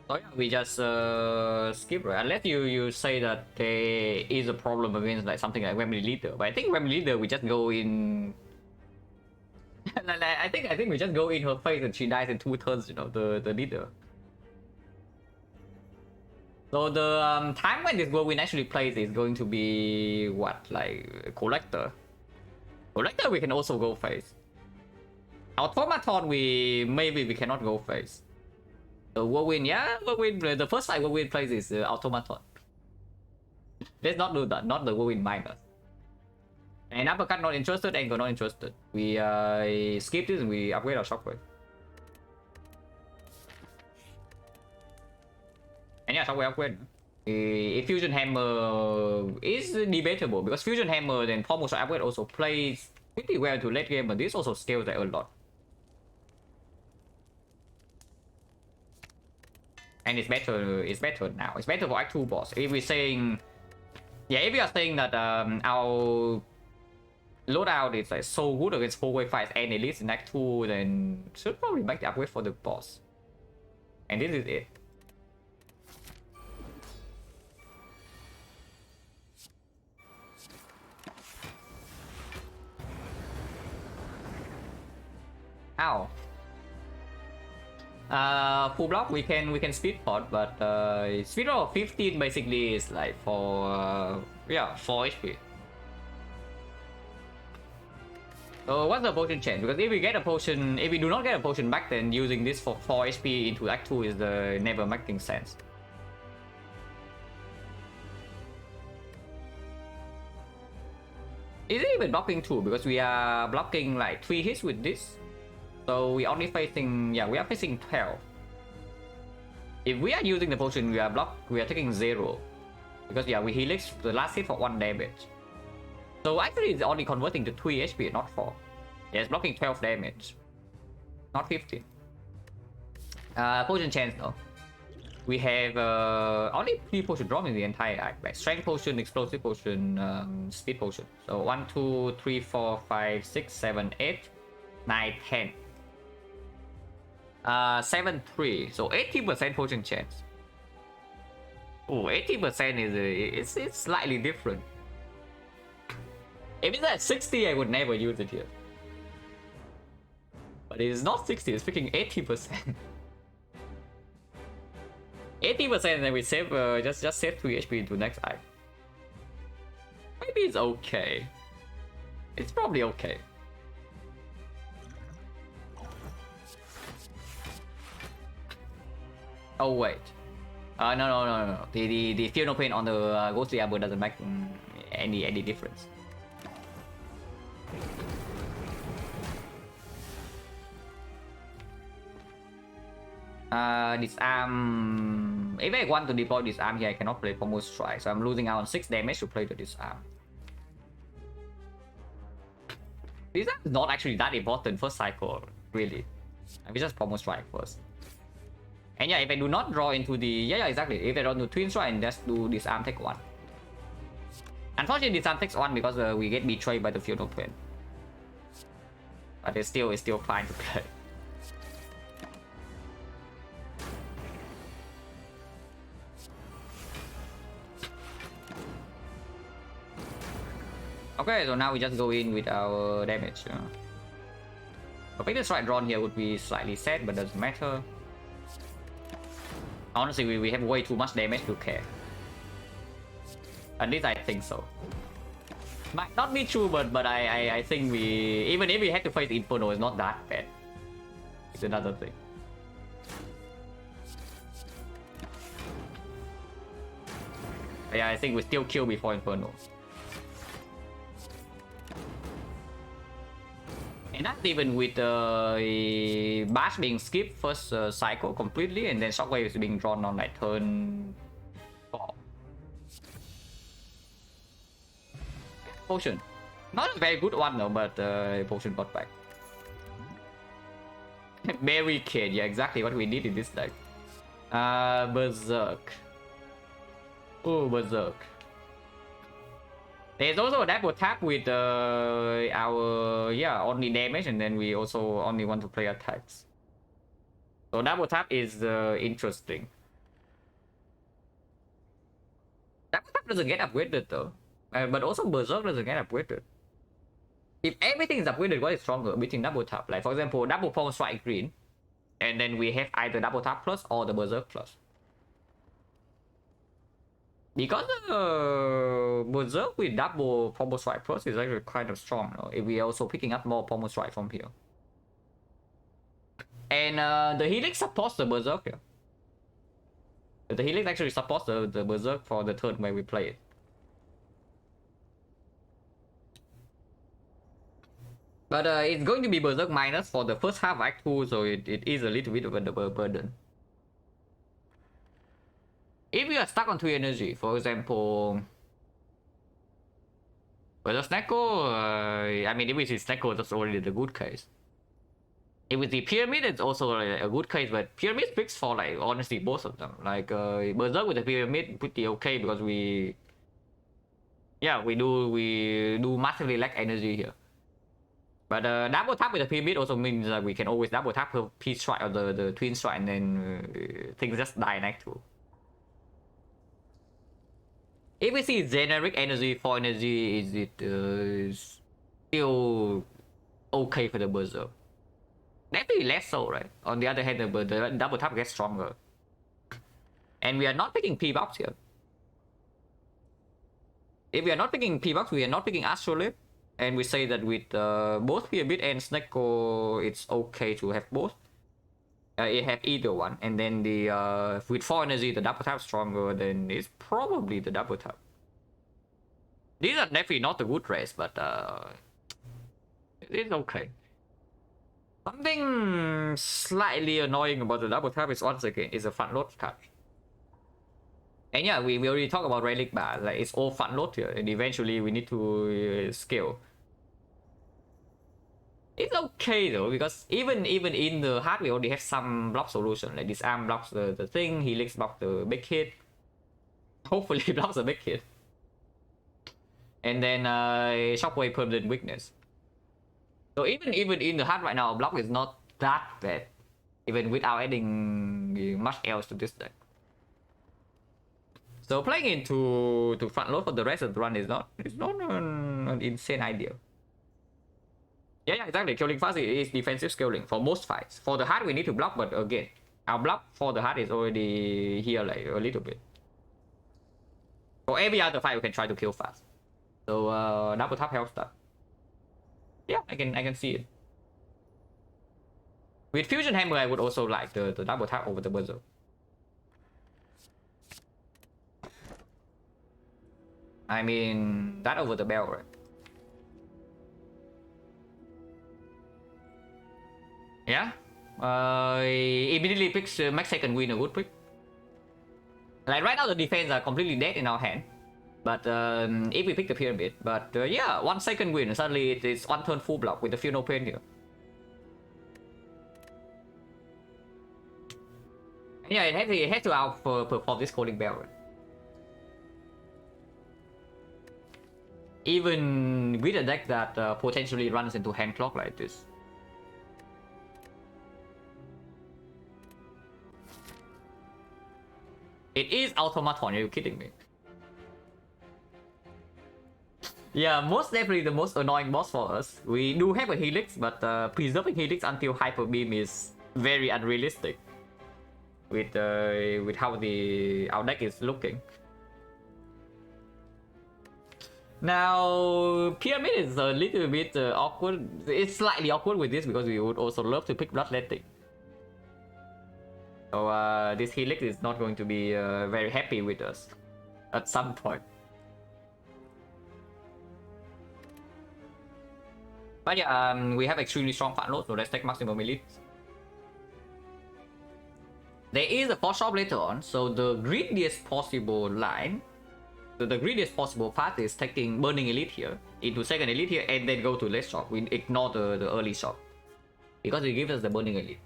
So yeah, we just skip, right? Unless you say that there is a problem against like something like Remedy Leader, but I think Remedy Leader we just go in. I think we just go in her face and she dies in 2 turns. You know, the leader. So the time when this whirlwind actually plays is going to be what, like Collector. Collector we can also go face. Automaton maybe we cannot go face. The whirlwind, yeah, whirlwind. The first time whirlwind plays is Automaton. Let's not do that. Not the whirlwind minus. And uppercut not interested. Angle not interested. We skip this and we upgrade our shockwave. And yeah, shockwave upgrade. If fusion hammer is debatable because fusion hammer then pommel strike upgrade also plays pretty well to late game, but this also scales that a lot. And it's better now. It's better for Act 2 boss. If we're saying, yeah, if we are saying that our loadout is like so good against 4-way fights and at least in Act 2, then should probably make the upgrade for the boss. And this is it. Ow. Full block we can speed pot, but speed of 15 basically is like for yeah, 4 HP. So what's the potion chance? Because if we get a potion, if we do not get a potion back, then using this for 4 HP into Act 2 is never making sense. Is it even blocking 2? Because we are blocking like 3 hits with this. So we only facing, yeah, we are facing 12. If we are using the potion, we are taking 0. Because yeah, we helix the last hit for 1 damage. So actually it's only converting to 3 HP, not 4. Yeah, it's blocking 12 damage. Not 15. Potion chance though. We have only 3 potion drops in the entire act. Like strength potion, explosive potion, speed potion. So 1, 2, 3, 4, 5, 6, 7, 8, 9, 10. 7, 3. So 80% potion chance. Oh, 80% is it's slightly different. If it's at 60, I would never use it here. But it is not 60, it's freaking 80%. 80%, then we save just save 3 HP into next act. Maybe it's okay. It's probably okay. Oh wait. No. The Fear No Pain on the Ghostly Arbor doesn't make any difference. Disarm. If I want to deploy disarm here, I cannot play combo strike, so I'm losing out on 6 damage to play the disarm. Disarm is not actually that important first cycle, really. We just combo strike first. And yeah, if I do not draw into the... Yeah, exactly. If I don't do Twin Strike and just do Disarm take 1. Unfortunately, Disarm takes 1 because we get betrayed by the Fear No Pain. But it's still fine to play. Okay, so now we just go in with our damage. I think the strike drawn here would be slightly sad, but doesn't matter. Honestly, we have way too much damage to care. At least I think so. Might not be true, but I think we... Even if we had to face Inferno, it's not that bad. It's another thing. Yeah, I think we still kill before Inferno. And that's even with Bash being skipped first cycle completely, and then Shockwave is being drawn on like turn 4. Potion. Not a very good one though, but potion got back. Barricade, yeah, exactly what we need in this deck. Berserk. Oh, Berserk. There's also a double tap with our only damage, and then we also only want to play attacks. So double tap is interesting. Double tap doesn't get upgraded though, but also Berserk doesn't get upgraded. If everything is upgraded, what is stronger between double tap? Like for example, double palm strike green, and then we have either double tap plus or the Berserk plus. Because Berserk with double Pommel Strike plus is actually kind of strong, no? If we are also picking up more Pommel Strike from here. And the Helix supports the Berserk here. The Helix actually supports the Berserk for the turn where we play it. But it's going to be Berserk minus for the first half Act 2, so it is a little bit of a double burden. If we are stuck on 3 energy, for example, well, the Snecko, I mean, if we see Snecko, that's already the good case. If we see Pyramid, it's also a good case, but Pyramid picks for, like, honestly, both of them. Like, Berserk with the Pyramid, pretty okay, because we Yeah, we do massively lack energy here. But double tap with the pyramid also means that we can always double tap her P strike or the twin strike, and then things just die next to. If we see generic energy for energy, is it still okay for the berserk? Definitely less so, right? On the other hand, the double tap gets stronger. And we are not picking P-box here. If we are not picking P-box, we are not picking Astrolabe. And we say that with both Pyramid and Snecko, it's okay to have both. It have either one. And then the with 4 energy, the double tap stronger, then it's probably the double tap. These are definitely not a good race, but it's okay. Something slightly annoying about the double tap is once again is a front load card. And yeah, we already talked about relic bar, like it's all front load here, and eventually we need to scale. It's okay though, because even in the hard we already have some block solution, like disarm blocks the thing, helix blocks the big hit. Hopefully blocks the big hit. And then shockwave permanent weakness. So even in the hard right now, block is not that bad, even without adding much else to this deck. So playing into front load for the rest of the run is not an insane idea. Yeah, exactly. Killing fast is defensive scaling for most fights. For the hard we need to block, but again, our block for the hard is already here like a little bit. For every other fight we can try to kill fast. So double tap helps that. Yeah, I can see it. With Fusion Hammer, I would also like the double tap over the Berserk. I mean, that over the bell, right? Yeah. Immediately picks max second win, a good pick. Like right now the defense are completely dead in our hand. But if we pick the pyramid, but yeah, 1 second win, suddenly it is 1 turn full block with the Feel No Pain here. Yeah, it has to outperform this Calling Bell, right? Even with a deck that potentially runs into hand clock like this. It is Automaton, are you kidding me? Yeah, most definitely the most annoying boss for us. We do have a Helix, but preserving Helix until Hyper Beam is very unrealistic. With how our deck is looking. Now, Pyramid is a little bit awkward. It's slightly awkward with this because we would also love to pick Bloodletting. So this Helix is not going to be very happy with us at some point. But yeah, we have extremely strong front load, so let's take maximum elite. There is a force shop later on, so the greediest possible line, so the greediest possible path is taking Burning Elite here, into second elite here, and then go to less shop. We ignore the early shop, because it gives us the Burning Elite.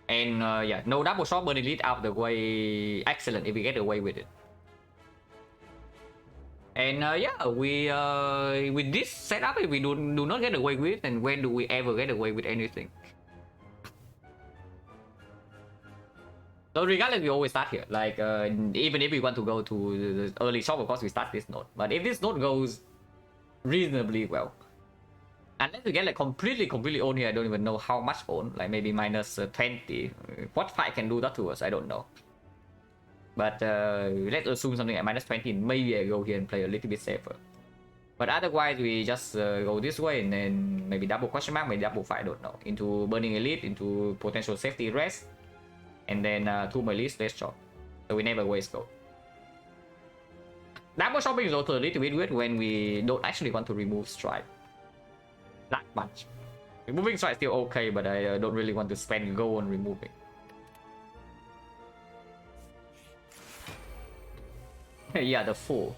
And yeah, no double shop, Burning Elite out of the way, excellent if we get away with it. And yeah, we with this setup, if we do not get away with it, then when do we ever get away with anything? So regardless, we always start here. Like even if we want to go to the early shop, of course we start this node. But if this node goes reasonably well, unless we get like completely own here, I don't even know how much own. Like maybe minus 20. What fight can do that to us? I don't know. But let's assume something at minus 20. Maybe I go here and play a little bit safer. But otherwise, we just go this way and then maybe double question mark, maybe double fight. I don't know. Into Burning Elite, into potential safety rest. And then 2 melee, let's chop. So we never waste gold. Double shopping is also a little bit weird when we don't actually want to remove strike that much. Removing strike is still okay, but I don't really want to spend gold on removing. Yeah, the 4.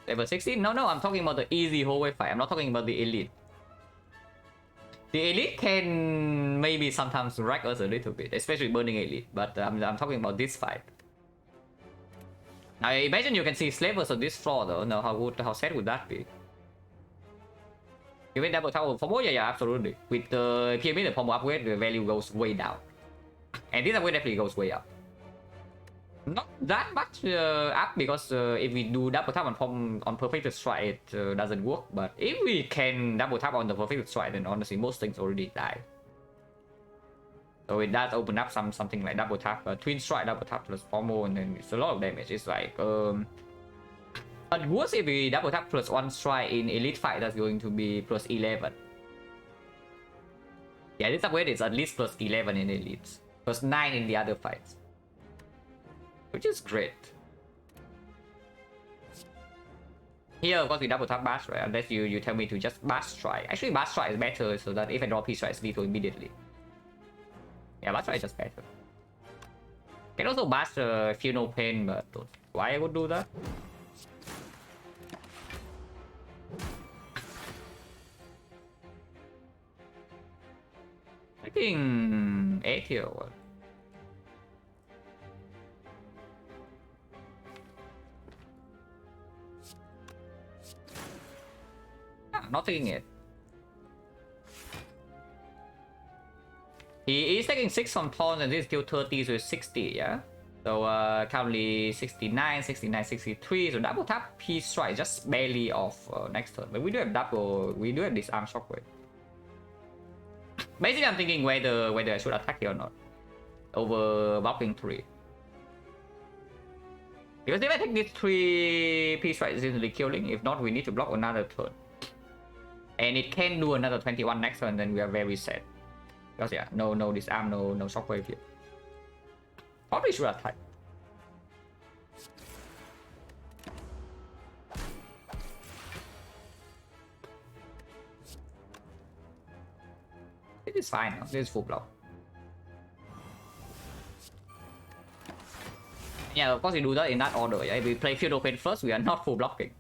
Level 16? No, I'm talking about the easy hallway fight. I'm not talking about the elite. The elite can maybe sometimes wreck us a little bit, especially burning elite, but I'm talking about this fight. Now imagine you can see slavers on this floor though. Now how sad would that be? Given double tower for more, yeah, absolutely. With the pyramid and pommel upgrade, the value goes way down. And this upgrade definitely goes way up. Not that much up because if we do double tap on perfect strike, it doesn't work. But if we can double tap on the perfect strike, then honestly most things already die. So it does open up something like double tap, twin strike, double tap plus pommel, and then it's a lot of damage. It's like but worse if we double tap plus one strike in elite fight, that's going to be plus 11. Yeah, this upgrade is at least plus 11 in elites, plus 9 in the other fights. Which is great. Here, of course, we double tap bash, right? Unless you tell me to just bash strike. Actually, bash strike is better, so that if I drop P strike, it's lethal immediately. Yeah, bash strike is just better. Can also bash feel no pain, but why I would do that? I think 8 here or what? Not taking it. He is taking 6 on pawns and this is still 30, so it's 60, yeah? So currently 69, 69, 63, so double tap P strike just barely off next turn. But we do have disarm shockwave. Basically I'm thinking whether I should attack here or not. Over blocking 3. Because if I take these 3 P strikes, it's instantly killing. If not, we need to block another turn. And it can do another 21 next turn, then we are very sad. Because yeah, no disarm, no shockwave here. Probably should attack. It is fine now. This is full block. Yeah, of course we do that in that order. Yeah? If we play field open first, we are not full blocking.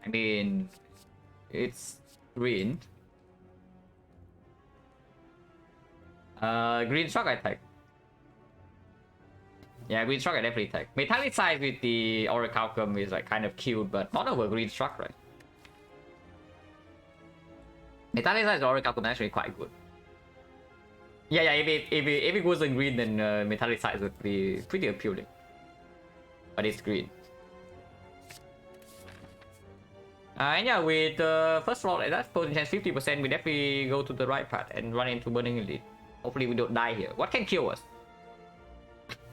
I mean, it's green. Green shock attack. Yeah, green shock I definitely take. Metallicize with the Orichalcum is like kind of cute, but not over green shock, right? Metallicize Orichalcum is actually quite good. Yeah, if it wasn't green, then Metallicize would be pretty appealing. But it's green. And yeah, with the first roll, that's potential 50%, we definitely go to the right path and run into Burning Elite. Hopefully we don't die here. What can kill us?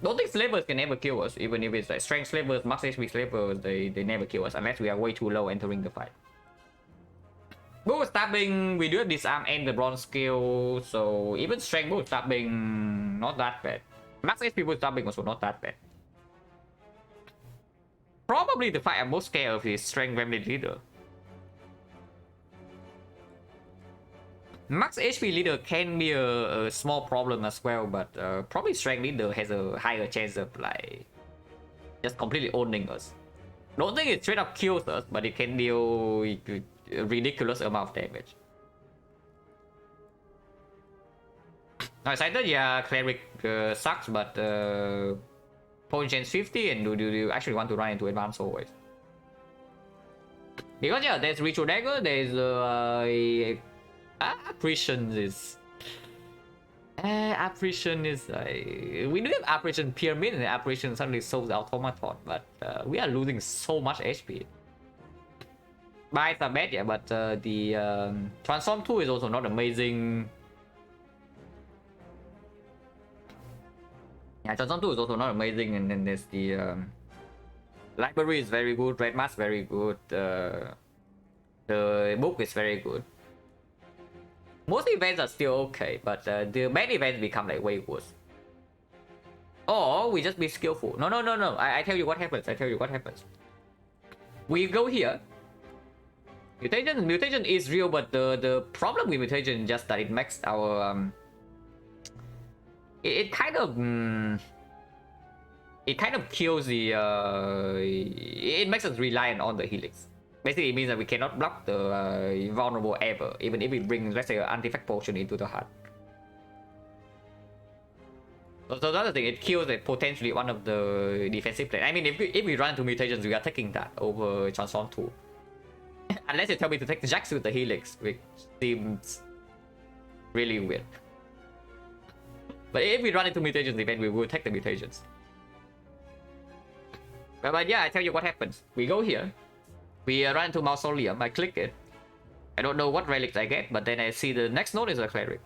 Don't think slavers can ever kill us, even if it's like strength slavers, max HP slavers, they never kill us unless we are way too low entering the fight. Bow stabbing, we do have disarm and the bronze skill, so even strength bow stabbing, not that bad. Max HP bow stabbing also not that bad. Probably the fight I'm most scared of is strength remnant leader. Max HP leader can be a small problem as well, but probably strength leader has a higher chance of like just completely owning us. Don't think it straight up kills us, but it can deal a ridiculous amount of damage. Now excited, yeah, cleric sucks, but point chance 50, and do you actually want to run into advanced always? Because yeah, there's ritual dagger, there's apparition is apparition is we do have apparition pyramid, and apparition suddenly solves the automaton, but we are losing so much HP. Buys are bad, yeah, but the transform 2 is also not amazing. Yeah, transform 2 is also not amazing, and then there's the library is very good, red mask very good, the book is very good. Most events are still okay, but the bad events become like way worse. Or we just be skillful. No. I tell you what happens. We go here. Mutation is real, but the problem with mutation is just that it makes our it kind of it kind of kills the it makes us reliant on the helix. Basically it means that we cannot block the vulnerable ever, even if we bring, let's say, an artifact potion into the hut. So that's the thing, it kills potentially one of the defensive plans. I mean, if we run into mutations, we are taking that over Transform 2. Unless you tell me to take Jax with the helix, which seems really weird. But if we run into mutations event, we will take the mutations. But yeah, I tell you what happens. We go here, we run into Mausoleum, I click it. I don't know what relics I get, but then I see the next node is a cleric.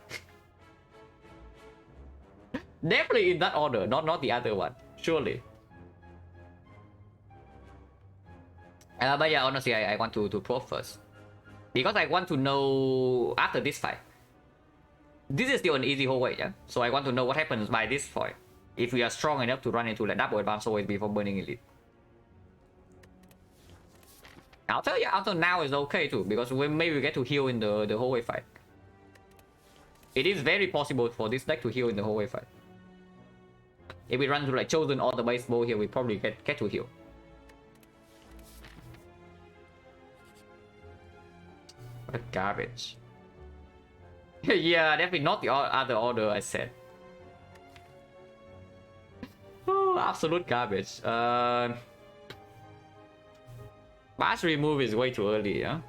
Definitely in that order, not the other one, surely. But yeah, honestly, I want to probe first. Because I want to know after this fight. This is still an easy hallway, yeah? So I want to know what happens by this point. If we are strong enough to run into like double advanced hallways before burning elite. I'll tell you, after now is okay too, because maybe we get to heal in the hallway fight. It is very possible for this deck to heal in the hallway fight. If we run to like Chosen or the base bow here, we probably get to heal. What a garbage. Yeah, definitely not the other order I said. Oh, absolute garbage. Bash remove is way too early, yeah?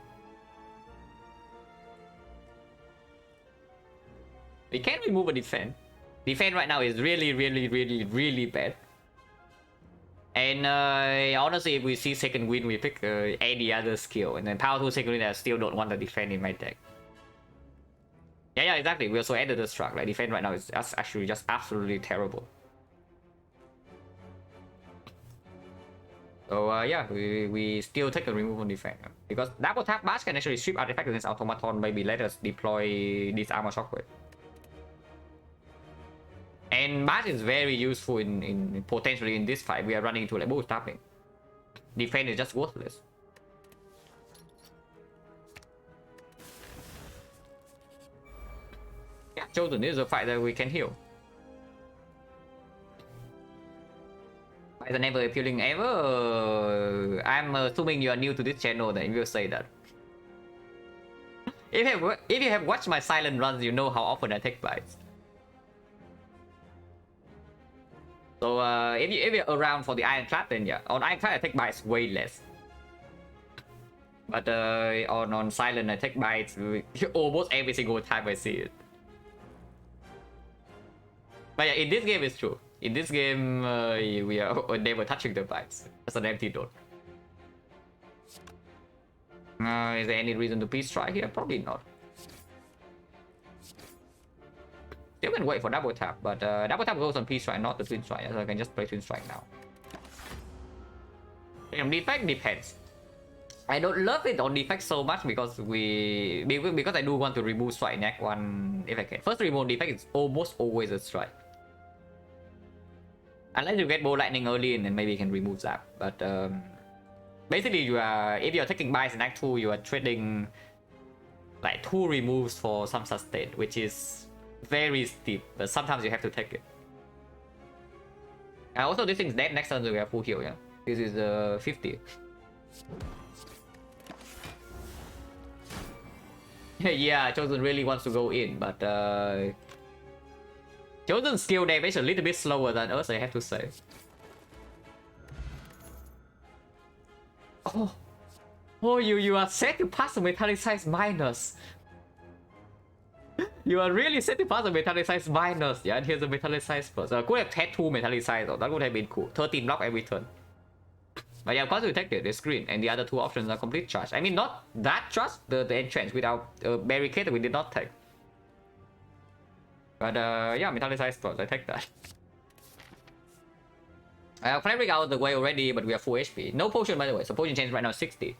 We can remove a defend. Defend right now is really bad. And honestly, if we see second wind, we pick any other skill. And then power 2 second wind, I still don't want the defend in my deck. Yeah, exactly. We also added the struck. Like defend right now is actually just absolutely terrible. So yeah, we still take a remove on defend. Because double tap bash can actually strip artifact against automaton, maybe let us deploy this armor shockwave. And bash is very useful in potentially in this fight. We are running into like both tapping. Defend is just worthless. Yeah, Chosen is a fight that we can heal. Fights are never appealing ever. I'm assuming you are new to this channel, then you will say that. If you have watched my silent runs, you know how often I take bites. So if you're around for the Ironclad, then yeah, on Ironclad I take bites way less. But on silent I take bites almost every single time I see it. But yeah, in this game it's true. In this game we are never touching the bites. That's an empty note. Is there any reason to peace strike here? Probably not. Still can wait for double tap, but double tap goes on peace strike, not the twin strike, so I can just play twin strike now. Defect depends. I don't love it on defect so much because I do want to remove strike neck one if I can. First remove defect is almost always a strike. Unless you get bow lightning early and then maybe you can remove that. But basically if you're taking buys in Act 2, you are trading like 2 removes for some sustain, which is very steep, but sometimes you have to take it. Also this thing's dead next turn, so we have full heal, yeah? This is 50. Yeah, Chosen really wants to go in, but Chosen's skill damage is a little bit slower than us, I have to say. Oh, you are set to pass the metallic size minus. You are really set to pass the metallic size minus. Yeah, and here's the metallic size plus. Could have had 2 metallic size, though. That would have been cool. 13 block every turn. But yeah, of course we take the screen, and the other 2 options are complete charge. I mean, not that charge, the entrench without barricade we did not take. But yeah, metallic size plus, I take that. Cleric out of the way already, but we are full HP. No potion, by the way, so potion change right now is 60.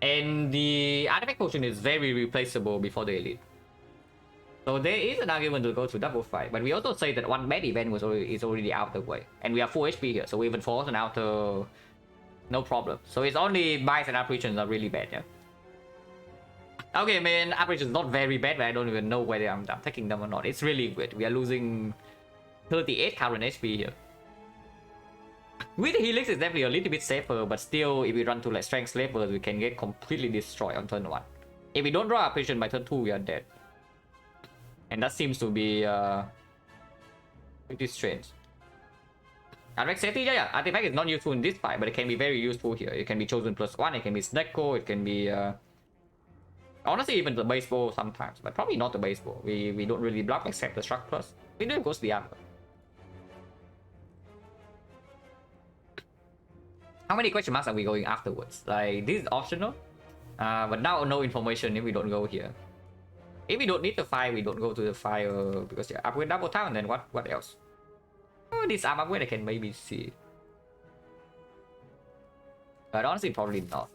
And the artifact potion is very replaceable before the elite. So there is an argument to go to double fight, but we also say that one bad event is already out of the way. And we are full HP here, so even force and outer, no problem. So it's only buys and apparitions are really bad, yeah? Okay, man, apparitions not very bad, but I don't even know whether I'm taking them or not. It's really weird. We are losing 38 current HP here. With Helix, it's definitely a little bit safer, but still, if we run to like Strength Slavers, we can get completely destroyed on turn 1. If we don't draw our patient by turn 2, we are dead. And that seems to be pretty strange. Artifact safety, yeah. Artifact is not useful in this fight, but it can be very useful here. It can be chosen +1, it can be Snecko, it can be honestly even the baseball sometimes, but probably not the baseball. We don't really block except the Struck Plus. We do Ghost the Armor. How many question marks are we going afterwards? Like, this is optional, but now no information if we don't go here. If we don't need the fire, we don't go to the fire because yeah, upgrade double town. And then what else? Oh, this arm upgrade I can maybe see, but honestly probably not.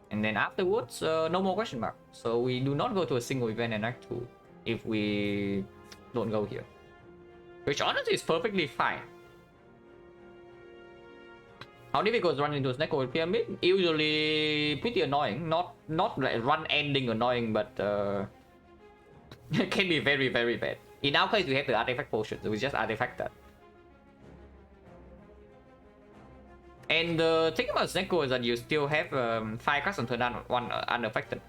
And then afterwards, no more question mark. So we do not go to a single event in Act 2 if we don't go here, which honestly is perfectly fine. How difficult is running into Snecko with Pyramid? Usually pretty annoying. Not like run ending annoying, but it can be very bad. In our case, we have the artifact potion, so we just artifact that. And the thing about Snecko is that you still have 5 cards on turn 1 unaffected.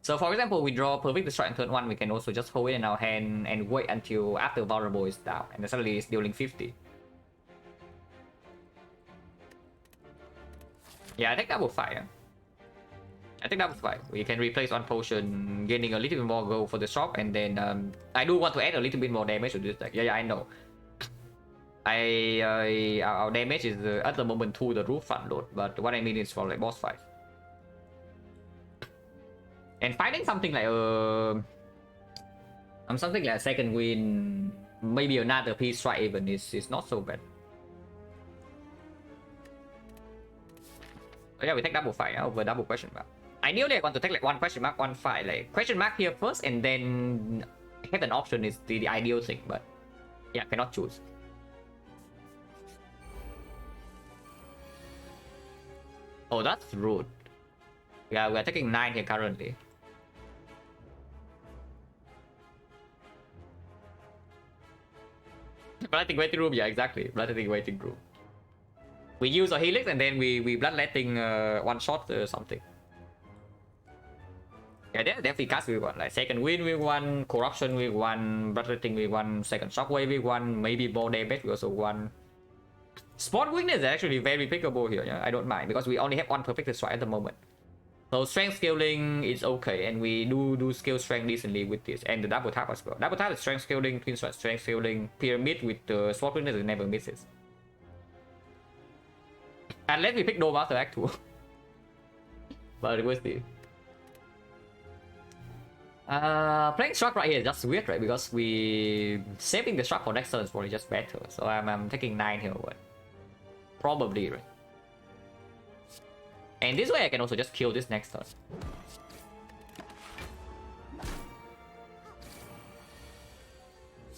So for example, we draw Perfect Destroy on turn 1, we can also just hold it in our hand and wait until after Vulnerable is down, and then suddenly it's dealing 50. Yeah, I think that will fire. I think that was fine. We can replace one potion, gaining a little bit more gold for the shop, and then I do want to add a little bit more damage to this deck. Yeah, I know. Our damage is at the moment to the roof front load, but what I mean is for like boss fight. And finding something like a second win, maybe another piece strike even is not so bad. Oh, yeah, we take double fight over double question mark. Ideally, I want to take like one question mark, one fight, like question mark here first, and then have an option is the ideal thing, but yeah, cannot choose. Oh, that's rude. Yeah, we are taking 9 here currently. Bloodletting waiting room, yeah, exactly. Bloodletting waiting room. We use a helix and then we bloodletting one shot or something. Yeah, definitely cast with one. Like second wind with one, corruption with one, bloodletting with one, second shockwave with one, maybe more damage with also one. Spot weakness is actually very pickable here. Yeah, I don't mind because we only have one perfect strike at the moment. So strength scaling is okay, and we do scale strength decently with this, and the double tap as well. Double tap is strength scaling, twin strike strength scaling, pyramid with the spot weakness it never misses. Unless we pick Dome after Act 2. But we'll see. Playing Struck right here is just weird, right? Because we saving the Struck for next turn is probably just better. So I'm taking 9 here. But probably, right? And this way I can also just kill this next turn.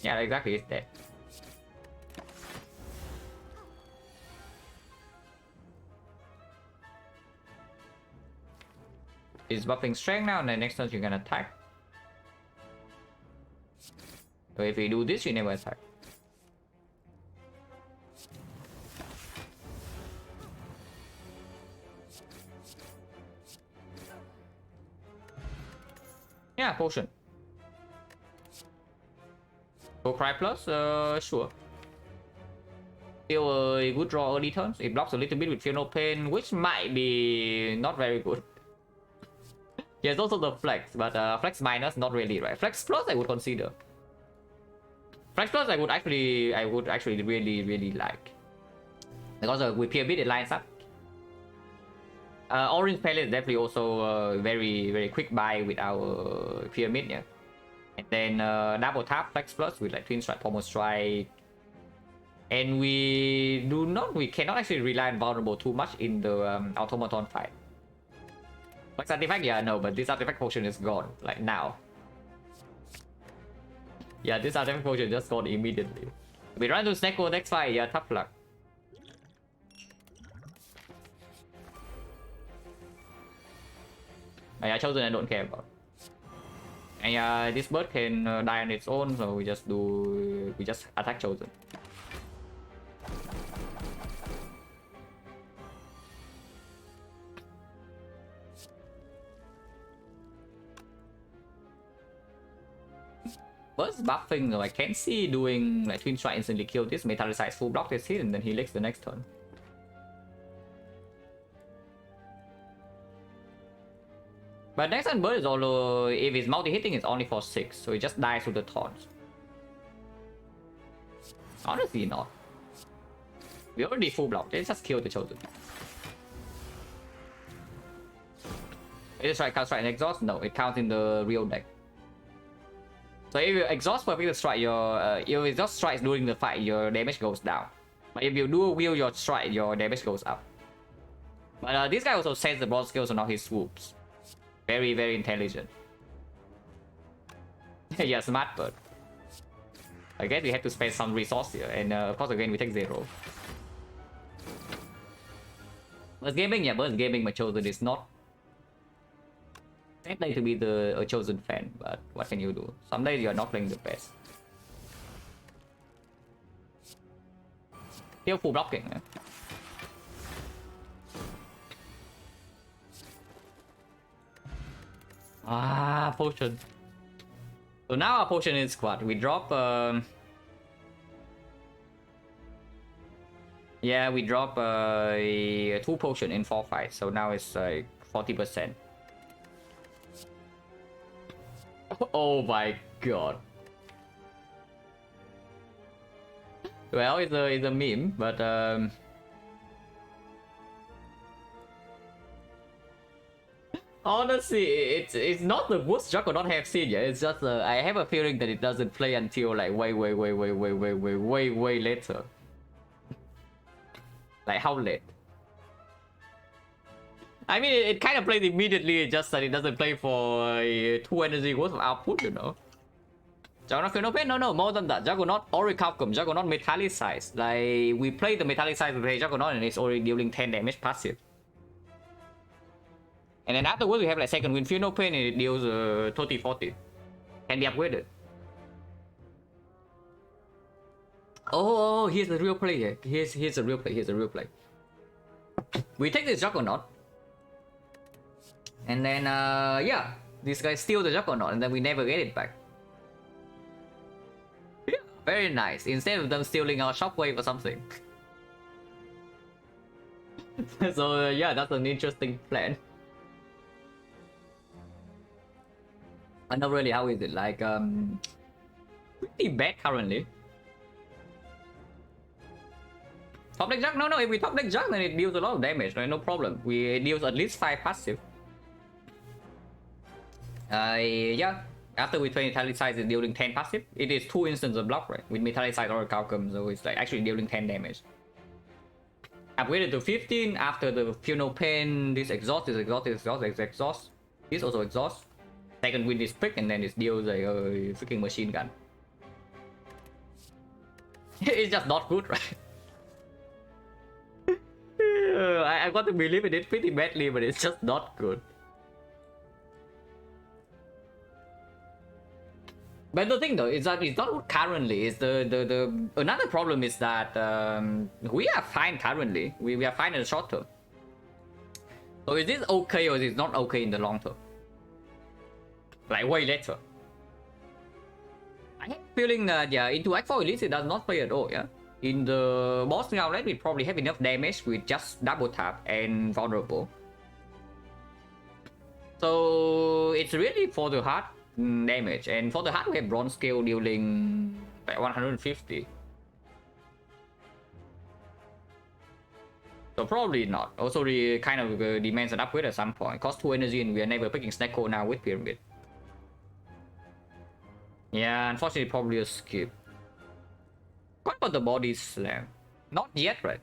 Yeah, exactly, it's dead. It's buffing strength now, and then next turn you can attack. So if we do this, you never attack. Yeah, potion. Go Cry Plus, sure. Still a good draw early turns. It blocks a little bit with Feel No Pain, which might be not very good. There's also the Flex, but Flex minus, not really, right? Flex Plus I would consider. Flex Plus I would actually really like. Because with Pyramid it lines up. Orange Palette is definitely also very quick buy with our Pyramid, yeah. And then double tap Flex Plus with like Twin Strike, Pommel Strike. And we cannot actually rely on Vulnerable too much in the Automaton fight. Flex Artifact, yeah, no, but this Artifact Potion is gone, like now. Yeah, this Artifact Potion just gone immediately. We run to Snecko next fight, yeah, tough luck. Yeah, Chosen I don't care about. And yeah, this bird can die on its own, so we just attack Chosen. Burst buffing though, I can see doing like Twin Strike instantly kill this, metallicize full block this hit, and then he licks the next turn. But next turn Burst is although if it's multi-hitting it's only for 6, so it just dies with the taunts. Honestly not. We already full block, let's just kill the Chosen. Is it strike, counter strike, and exhaust? No, it counts in the real deck. So if you exhaust perfect strike, your exhaust strikes during the fight, your damage goes down. But if you do wheel your strike, your damage goes up. But this guy also sends the bronze skills on all his swoops. Very, very intelligent. Yeah, smart bird. I guess we have to spend some resource here, and of course again we take 0. Burst gaming, yeah, burst gaming, but Chosen is not. It's like to be a Chosen fan, but what can you do? Some days you are not playing the best. Still full blocking. Eh? Potion. So now our potion is squad. We drop yeah, we drop 2 potion in 4 fights, so now it's like 40%. Oh my god. Well, it's a meme, but honestly, it's not the worst Juggernaut I have seen yet. It's just I have a feeling that it doesn't play until like way later. Like how late? I mean, it kind of plays immediately, it's just that it doesn't play for 2 energy worth of output, you know. Juggernaut feel no pain? No, more than that. Juggernaut Orichalcum, Juggernaut Metallicize. Like, we play the Metallicize with Juggernaut and it's already dealing 10 damage passive. And then afterwards we have like second wind, feel no pain, and it deals 30-40. Can be upgraded. Oh, here's the real play here. Here's the real play. We take this Juggernaut. And then, yeah, this guy steals the Juggernaut and then we never get it back. Yeah, very nice. Instead of them stealing our Shockwave or something. So, yeah, that's an interesting plan. I know really how is it, like, pretty bad currently. Top deck Jug? No, if we top deck Jug then it deals a lot of damage, right? No problem. It deals at least 5 passive. Yeah, after we play Metallicize, it's dealing 10 passive. It is 2 instants of block, right? With Metallicize or Calcum, so it's like actually dealing 10 damage. Upgraded to 15 after the Feel No Pain. This exhaust. This also exhaust. Second wind is prick, and then it deals a freaking machine gun. It's just not good, right? I got to believe in it pretty badly, but it's just not good. But the thing though is that it's not good currently. Is the another problem is that we are fine currently. We are fine in the short term. So is this okay or is it not okay in the long term? Like way later. I have a feeling that yeah, into Act 4 Elite it does not play at all. Yeah. In the boss outlet, we probably have enough damage with just double tap and vulnerable. So it's really for the hard damage, and for the hard we have bronze scale dealing like 150. So probably not. Also, the kind of demands an upgrade at some point. Cost 2 energy, and we are never picking Snecko now with Pyramid. Yeah, unfortunately, probably a skip. What about the body slam? Not yet, right?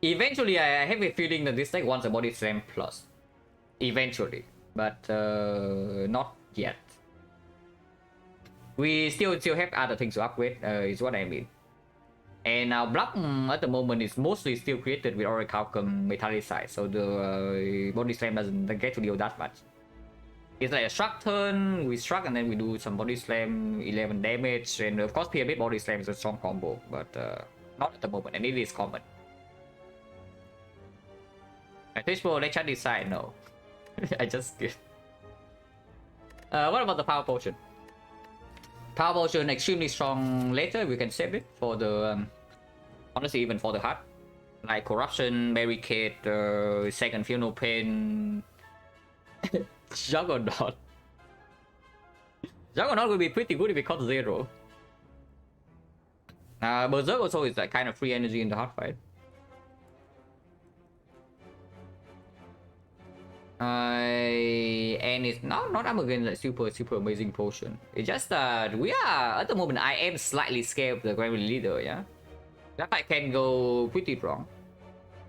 Eventually, I have a feeling that this deck wants a body slam plus. Eventually, but not yet. We still have other things to upgrade, is what I mean. And our block at the moment is mostly still created with Orichalcum Metallicize, so the body slam doesn't get to deal that much. It's like a struck turn, we struck and then we do some body slam, 11 damage, and of course pyramid body slam is a strong combo, but not at the moment, and it is common. Fishbowl, let's chat this side, no. I just skip. What about the power potion? Power potion extremely strong later. We can save it for the honestly even for the heart, like corruption, barricade, second feel no pain, juggernaut. Juggernaut will be pretty good if it costs 0. Berserk also is like kind of free energy in the hard fight. And it's not I'm against like super amazing potion. It's just that we are at the moment I am slightly scared of the Grand Leader, yeah. That fight can go pretty wrong.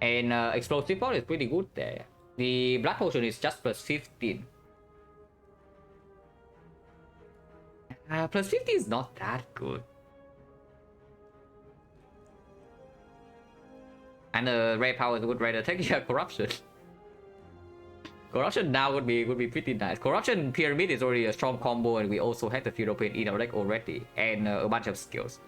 And explosive power is pretty good there. The blood potion is just plus 15. Plus 50 is not that good. And the rare power is a good rate attack. Yeah, corruption. Corruption now would be pretty nice. Corruption pyramid is already a strong combo, and we also have the Funeral Pain in our deck already, and a bunch of skills.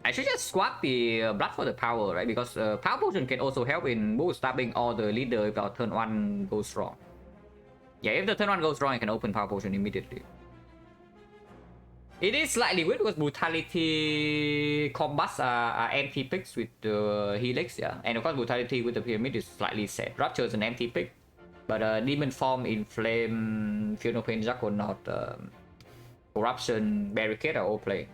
I should just swap the blood for the power, right? Because power potion can also help in boost stabbing all the leader if our turn 1 goes wrong. Yeah, if the turn 1 goes wrong, I can open power potion immediately. It is slightly weird because brutality combats are empty picks with the helix, yeah. And of course brutality with the pyramid is slightly sad. Rupture is an empty pick, but demon form, inflame, funeral pain, juggernaut, corruption, barricade are all playing.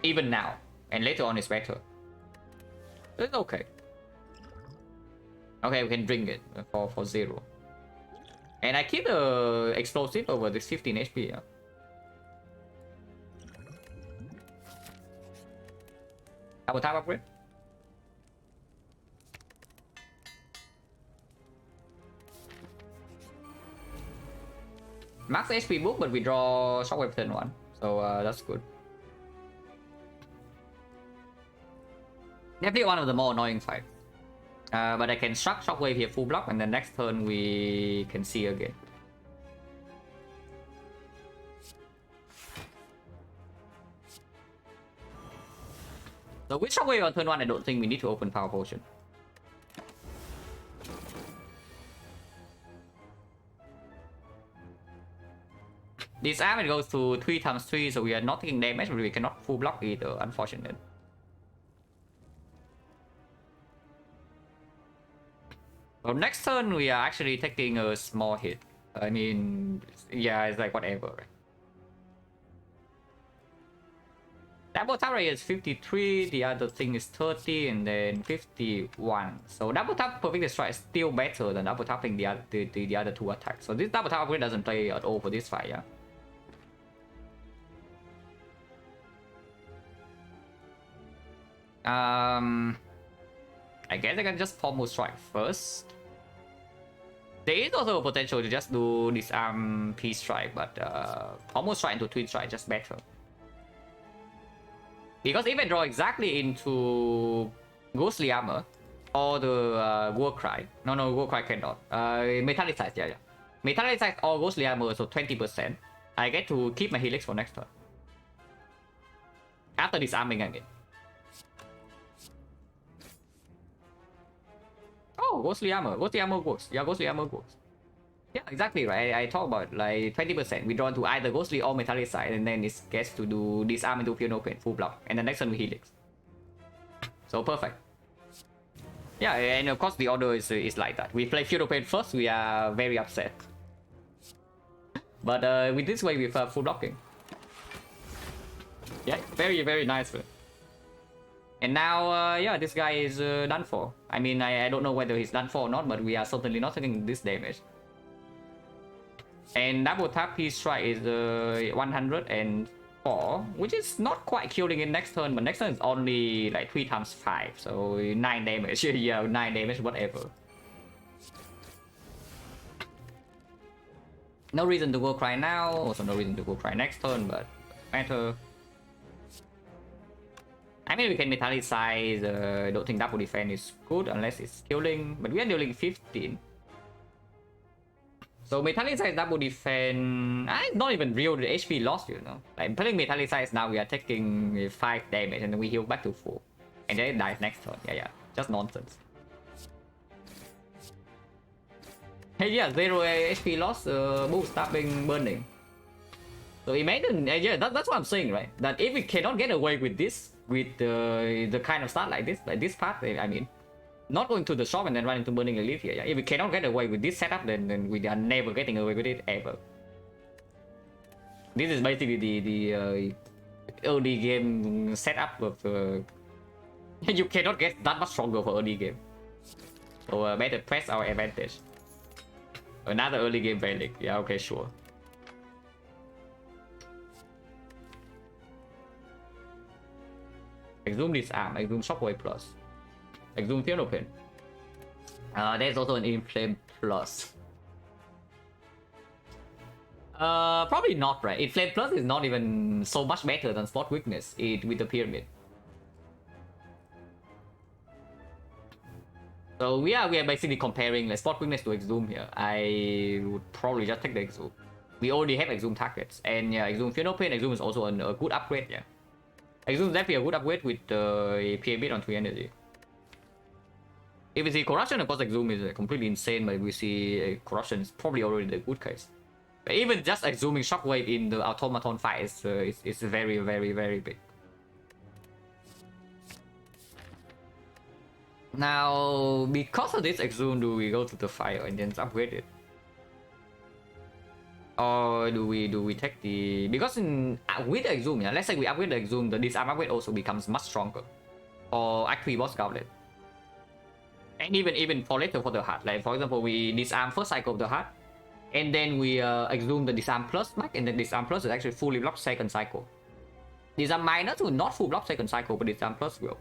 Even now, and later on is better. It's okay. Okay, we can drink it for 0. And I keep the explosive over this 15 HP, yeah. Double tap upgrade. Max HP book, but we draw shockwave turn 1. So that's good. Definitely one of the more annoying fights. But I can struck shockwave here full block, and then next turn we can see again. So with shockwave on turn 1, I don't think we need to open power potion. This arm it goes to 3 times 3, so we are not taking damage, but we cannot full block either, unfortunate. So next turn we are actually taking a small hit. I mean, yeah, it's like whatever. Double tap rate is 53, the other thing is 30, and then 51. So double tap perfect strike is still better than double tapping the other 2 attacks. So this double tap upgrade doesn't play at all for this fight, yeah. I guess I can just pommel strike first. There is also a potential to just do disarm P strike, but pommel strike into twin strike just better. Because if I draw exactly into ghostly armor or the war cry, no war cry cannot. Metallicize, yeah. Metallicize or ghostly armor, so 20%. I get to keep my helix for next turn. After disarming again. Oh, ghostly armor works. Yeah, ghostly armor works. Yeah, exactly right. I talk about like 20%. We draw into either ghostly or metallicize, and then it gets to do disarm into pure no pain, full block, and the next one we helix. So perfect. Yeah, and of course the order is like that. We play Funeral Pain first, we are very upset. But with this way we have full blocking. Yeah, very nice. And now, yeah, this guy is done for. I mean, I don't know whether he's done for or not, but we are certainly not taking this damage. And double tap his strike is 104, which is not quite killing in next turn, but next turn is only like 3 times 5, so 9 damage. Yeah, 9 damage, whatever. No reason to go cry now, also no reason to go cry next turn, but matter. I mean, we can metallicize. I don't think double defense is good unless it's killing, but we are dealing 15. So metallicize double defense, it's not even real the HP loss, you know. Like playing metallicize now, we are taking 5 damage and then we heal back to 4, and then it dies next turn. Yeah, just nonsense. Hey, yeah, 0 HP loss, boost, stabbing, burning. So imagine, yeah, that's what I'm saying, right? That if we cannot get away with this, with the kind of start like this part, I mean, not going to the shop and then running to burning elite here. Yeah, if we cannot get away with this setup, then we are never getting away with it ever. This is basically the early game setup of. You cannot get that much stronger for early game. So better press our advantage. Another early game relic. Yeah, okay, sure. Exhume disarm, exhume shockwave plus, exhume funeral pin. There's also an inflame plus. Probably not, right? Inflame plus is not even so much better than spot weakness with the pyramid. So we are basically comparing like spot weakness to exhume here. I would probably just take the exhume. We already have exhume targets, and yeah, exhume funeral pin. Exhume is also a good upgrade. Yeah, exhume is definitely a good upgrade with the pyramid on 3 energy. If we see corruption, of course, exhume is completely insane. But if we see corruption, is probably already the good case. But even just exhuming shockwave in the automaton fight is very, very, very big. Now, because of this exhume, do we go to the fire and then upgrade it? Or do we take the... Because with the exhume, yeah, let's say we upgrade the exhume, the disarm upgrade also becomes much stronger. Or Act 3 boss gauntlet. And even for later for the heart. Like for example, we disarm first cycle of the heart. And then we exhume the disarm plus back, and then disarm plus is actually fully blocked second cycle. Disarm minus will not full block second cycle, but disarm plus will.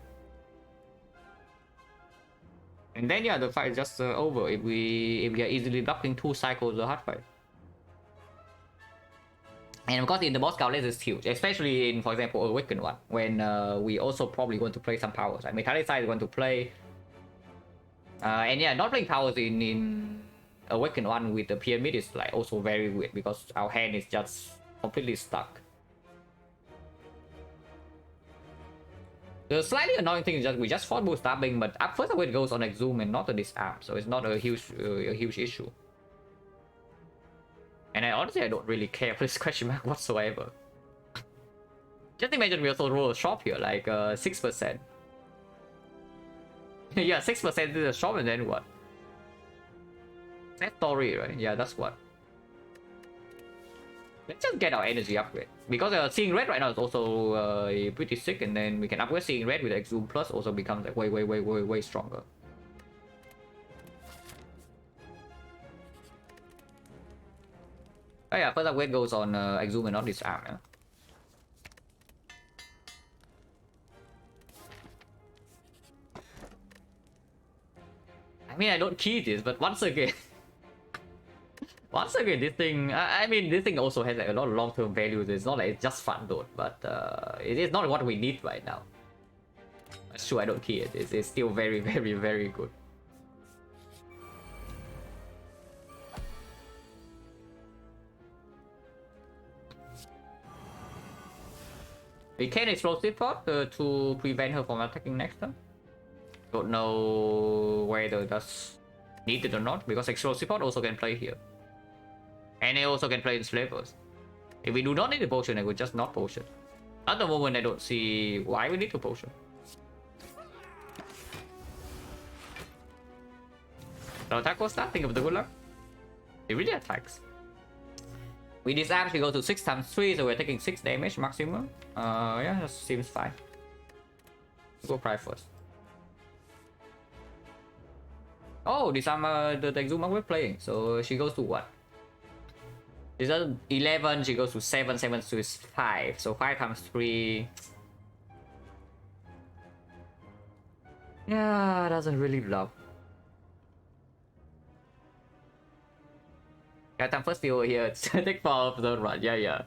And then yeah, the fight is just over if we are easily blocking 2 cycles of the hard fight. And of course, in the boss gauntlet is huge, especially in, for example, Awakened one, when we also probably going to play some powers. Like Metallicize is going to play, and yeah, not playing powers in Awakened one with the pyramid is like also very weird because our hand is just completely stuck. The slightly annoying thing is that we just fought boost stabbing, but at first it goes on exhume and not a disarm, so it's not a huge issue. And honestly, I don't really care for this question mark whatsoever. Just imagine we also roll a shop here, like 6%. Yeah, 6% is a shop, and then what? That story, right? Yeah, that's what. Let's just get our energy upgrade. Because seeing red right now is also pretty sick, and then we can upgrade seeing red with exhume plus, also becomes like way stronger. Oh yeah, first upgrade goes on exhume and not disarm. Yeah? I mean, I don't key this, but once again, this thing, I mean, this thing also has like a lot of long-term values. It's not like it's just fun though, but it is not what we need right now. That's true, I don't key it. It's still very good. We can explosive pot to prevent her from attacking next turn. Don't know whether that's needed or not, because explosive pot also can play here. And it also can play in slavers. If we do not need a potion, I would just not potion. At the moment, I don't see why we need to potion. So attack was that, think of the good luck. It really attacks. We disarm, we go to 6 times 3, so we're taking 6 damage maximum. Yeah, that seems fine. Go Pride first. Oh, disarm the Exuma we're playing, so she goes to what? This is 11, she goes to 7, 7 to 5, so 5 times 3. Yeah, doesn't really block. Got time first over here. Take fall of the run. Yeah.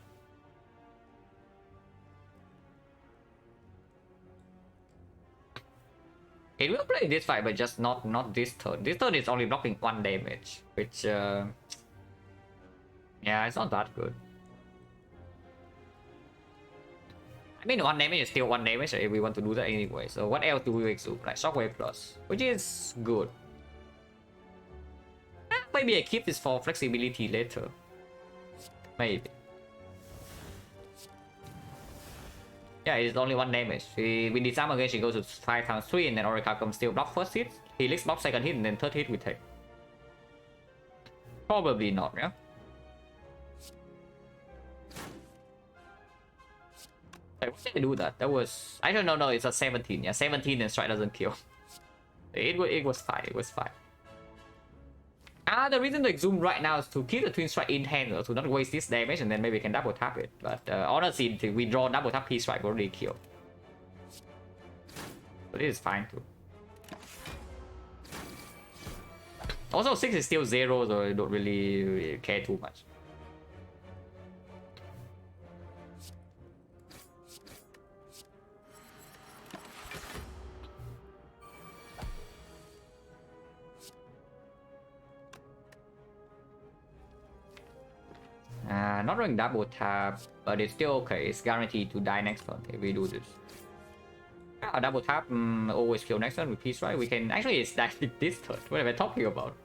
It will play this fight, but just not this turn. This turn is only blocking 1 damage, which yeah, it's not that good. I mean, 1 damage is still 1 damage if we want to do that anyway. So what else do we exude? Like Shockwave Plus, which is good. maybe I keep this for flexibility later. Maybe. Yeah, it's only 1 damage. We disarm again, she goes to 5 times 3, and then Oracle comes still block first hit. Helix block second hit, and then third hit we take. Probably not, yeah? Wait, why did I do that? That was... I don't know, no, it's a 17. Yeah, 17 and strike doesn't kill. It was fine, it was fine. The reason to exhume right now is to keep the twin strike in hand, to not waste this damage, and then maybe we can double tap it. But honestly, if we draw double tap, P strike already kill. But it is fine too. Also, 6 is still 0, so I don't really care too much. Not doing double tap, but it's still okay. It's guaranteed to die next turn if we do this. Double tap, always kill next turn with Peace, right? We can actually it's actually this turn. What am I talking about?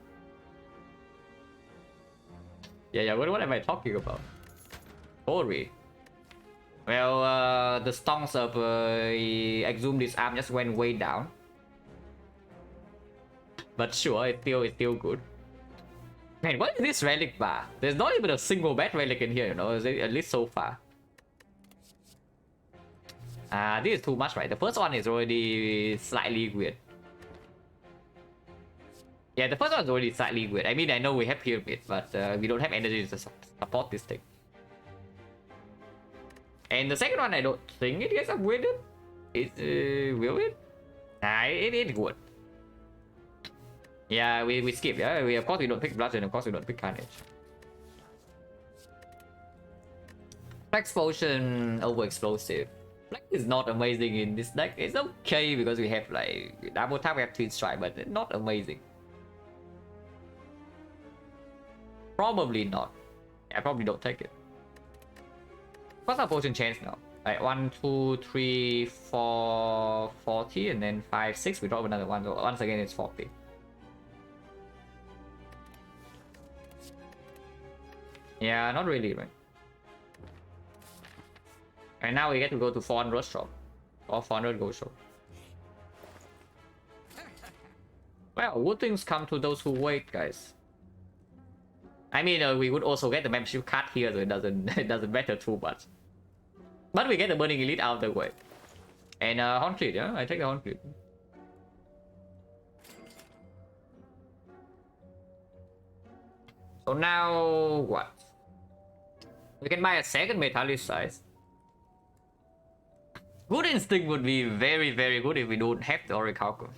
Yeah. What am I talking about? Sorry. Well, the stonks of exhume this arm just went way down. But sure, it's still good. Man, what is this relic bar? There's not even a single bad relic in here, you know, at least so far. This is too much, right? The first one is already slightly weird. Yeah, the first one is already slightly weird. I mean, I know we have Pyramid, but we don't have energy to support this thing. And the second one, I don't think it gets upgraded. Will it? Nah, it would. Yeah, we skip. Yeah, of course we don't pick Blood, and of course we don't pick Carnage. Flex Potion over Explosive. Flex is not amazing in this deck. It's okay because we have like double tap, we have Twin Strike, but it's not amazing. Probably not. Yeah, I probably don't take it. What's our potion change now? Like 1, 2, 3, 4, 40, and then 5, 6. We drop another one. So once again, it's 40. Yeah, not really, right? And now we get to go to 400 shop. Or 400 gold shop. Well, good things come to those who wait, guys. I mean, we would also get the membership card here, so it doesn't matter too much. But we get the Burning Elite out of the way. And Hauntlet, yeah? I take the Hauntlet. So now what? We can buy a second Metallicize. Good Instinct would be very, very good if we don't have the Orichalcum.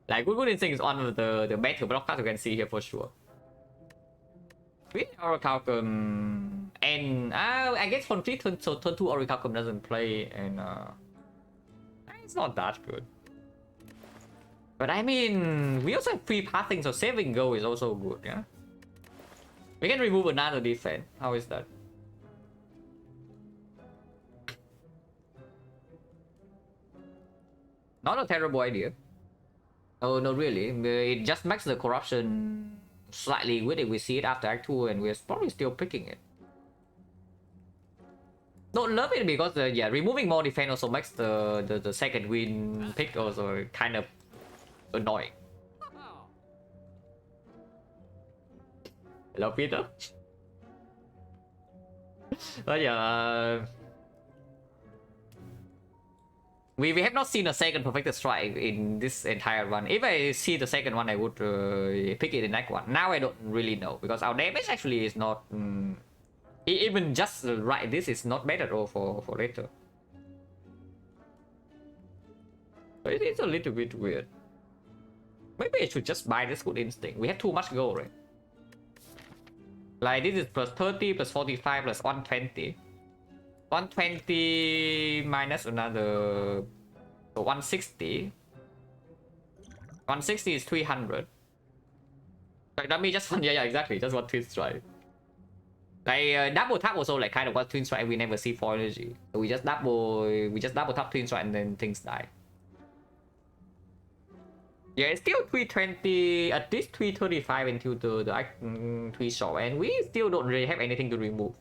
Like, Good Instinct is one of the better block cards you can see here for sure. With Orichalcum and I guess turn 3, turn 2 Orichalcum doesn't play, and it's not that good. But I mean, we also have free pathing, so saving go is also good, yeah? We can remove another defense. How is that? Not a terrible idea. Oh, no, really. It just makes the corruption slightly weird if we see it after Act 2, and we're probably still picking it. Don't love it because, yeah, removing more defense also makes the second win pick also kind of annoying. Hello, Peter. But yeah, we have not seen a second perfected strike in this entire run. If I see the second one, I would pick it in Act 1. Now I don't really know because our damage actually is not even just right. This is not bad at all for later. But it is a little bit weird. Maybe I should just buy this Good Instinct. We have too much gold, right? Like this is plus 30, plus 45, plus 120. 120 minus another, so 160. 160 is 300. Like that means just one, yeah, exactly, just one Twin Strike. Like double tap also like kind of what Twin Strike we never see for energy. So we just double tap Twin Strike and then things die. Yeah, it's still 320, at least 335 until the 3 shop, and we still don't really have anything to remove.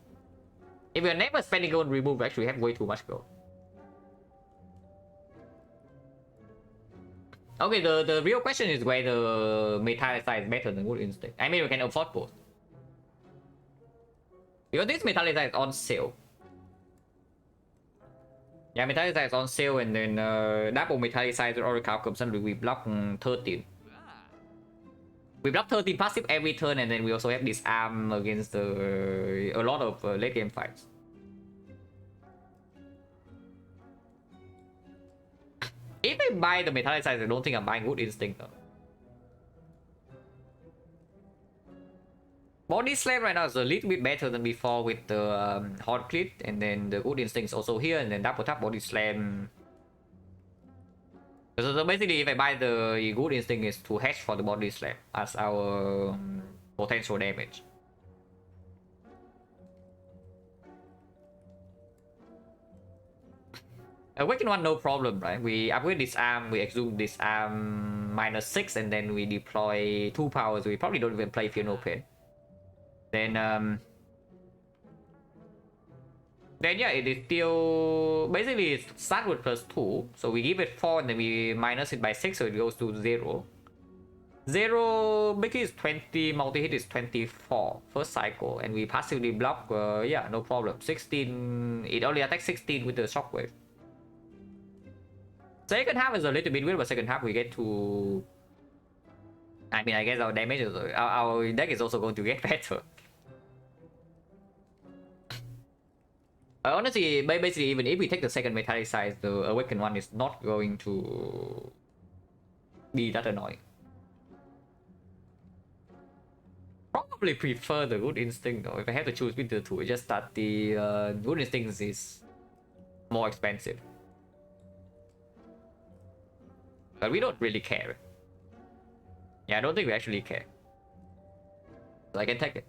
If we're never spending gold on remove, we actually have way too much gold. Okay, the real question is whether Metallicize is better than Good Instinct. I mean, we can afford both. Because this Metallicize is on sale. Yeah, Metallicize is on sale, and then double Metallicize with Oracle comes and we block 13. We block 13 passive every turn, and then we also have this arm against a lot of late game fights. If I buy the Metallicize, I don't think I'm buying Good Instinct though. Body Slam right now is a little bit better than before with the Hot Crit, and then the Good Instinct is also here, and then double tap Body Slam. So basically, if I buy the Good Instinct, is to hedge for the Body Slam as our potential damage. Awaken one, no problem, right? We upgrade this arm, we exhume this arm -6, and then we deploy 2 powers. We probably don't even play Fear No Pain. Then yeah, it is still basically it starts with +2, so we give it 4 and then we minus it by 6, so it goes to 0. 0 Mickey is 20, multi-hit is 24 first cycle, and we passively block. Yeah, no problem. 16, it only attacks 16 with the shockwave. Second half is a little bit weird, but second half we get to, I mean, I guess our damage is, our deck is also going to get better. Honestly, basically, even if we take the second Metallicize, the Awakened one is not going to be that annoying. Probably prefer the Good Instinct though. If I have to choose between the two, it's just that the Good Instinct is more expensive. But we don't really care. Yeah, I don't think we actually care. So I can take it.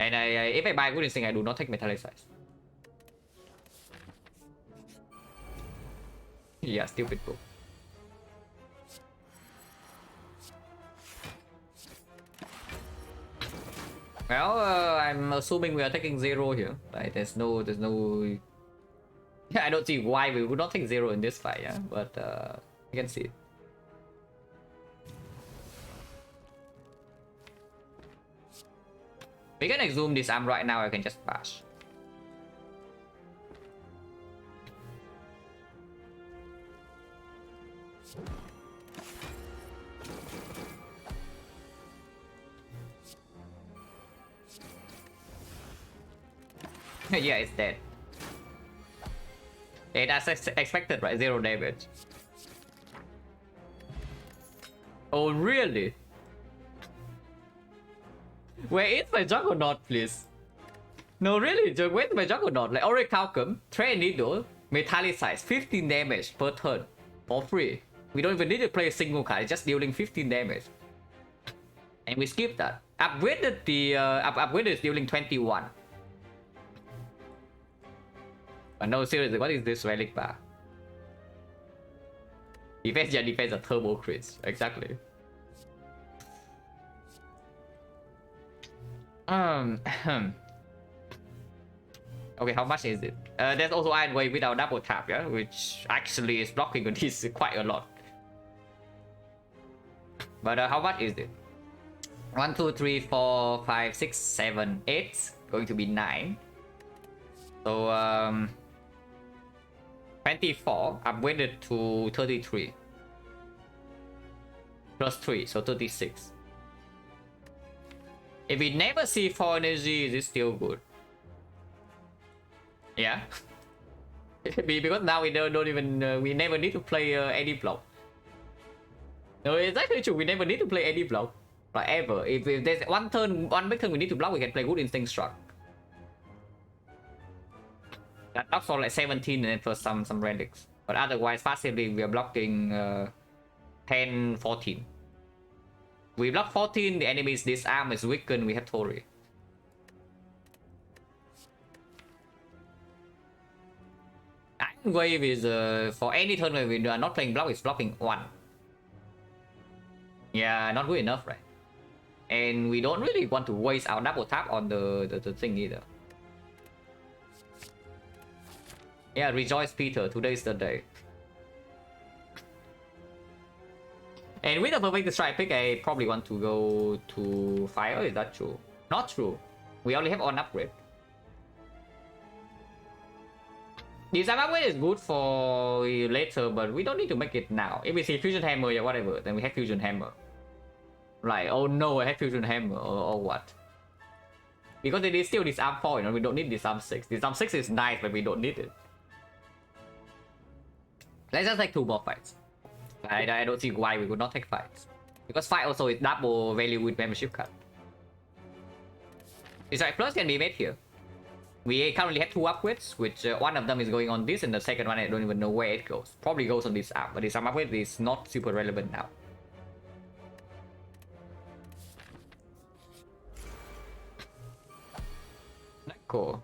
And if I buy Good Instinct, I do not take Metallicize. Yeah, stupid book. Well, I'm assuming we are taking 0 here, right? There's no. Yeah, I don't see why we would not take 0 in this fight, yeah. But you can see it. We can exhume this arm right now. I can just bash. Yeah, it's dead. That's expected, right? 0 damage. Oh, really? Where is my Juggernaut, please? No, really, where's my Juggernaut? Like, Orichalcum, Trade Needle, Metallicize, 15 damage per turn. For free. We don't even need to play a single card, it's just dealing 15 damage. And we skip that. Upgraded the, upgraded is dealing 21. But no, seriously, what is this relic bar? Defense, yeah, defense a turbo crits. Exactly. Okay, how much is it? There's also Iron Wave without double tap, yeah? Which actually is blocking on this quite a lot. But how much is it? 1, 2, 3, 4, 5, 6, 7, 8. Going to be 9. So, 24 upgraded to 33. Plus 3, so 36. If we never see 4 energy, is it still good? Yeah. Because now we don't even, we never need to play any block. No, it's actually true, we never need to play any block. Like ever. If there's one big turn we need to block, we can play Good Instinct Struck. That knocks for like 17 and then plus some relics. But otherwise, passively, we are blocking 10, 14. We block 14, the enemy's disarm is weakened, we have Tori. wave is for any turn wave we are not playing block, it's blocking 1. Yeah, not good enough, right? And we don't really want to waste our double tap on the thing either. Yeah, rejoice Peter, today is the day. And with a perfect strike pick, I probably want to go to fire. Is that true? Not true. We only have on upgrade. This upgrade is good for later, but we don't need to make it now. If we see fusion hammer or whatever, then we have fusion hammer. Right? Oh no, I have fusion hammer or what? Because it is still disarm 4, you know, we don't need disarm 6. Disarm 6 is nice, but we don't need it. Let's just take 2 more fights. I don't see why we would not take fights. Because fight also is double value with membership card. It's like plus can be made here. We currently have 2 upgrades, which one of them is going on this, and the second one I don't even know where it goes. Probably goes on this arm, but this arm upgrade is not super relevant now. Cool.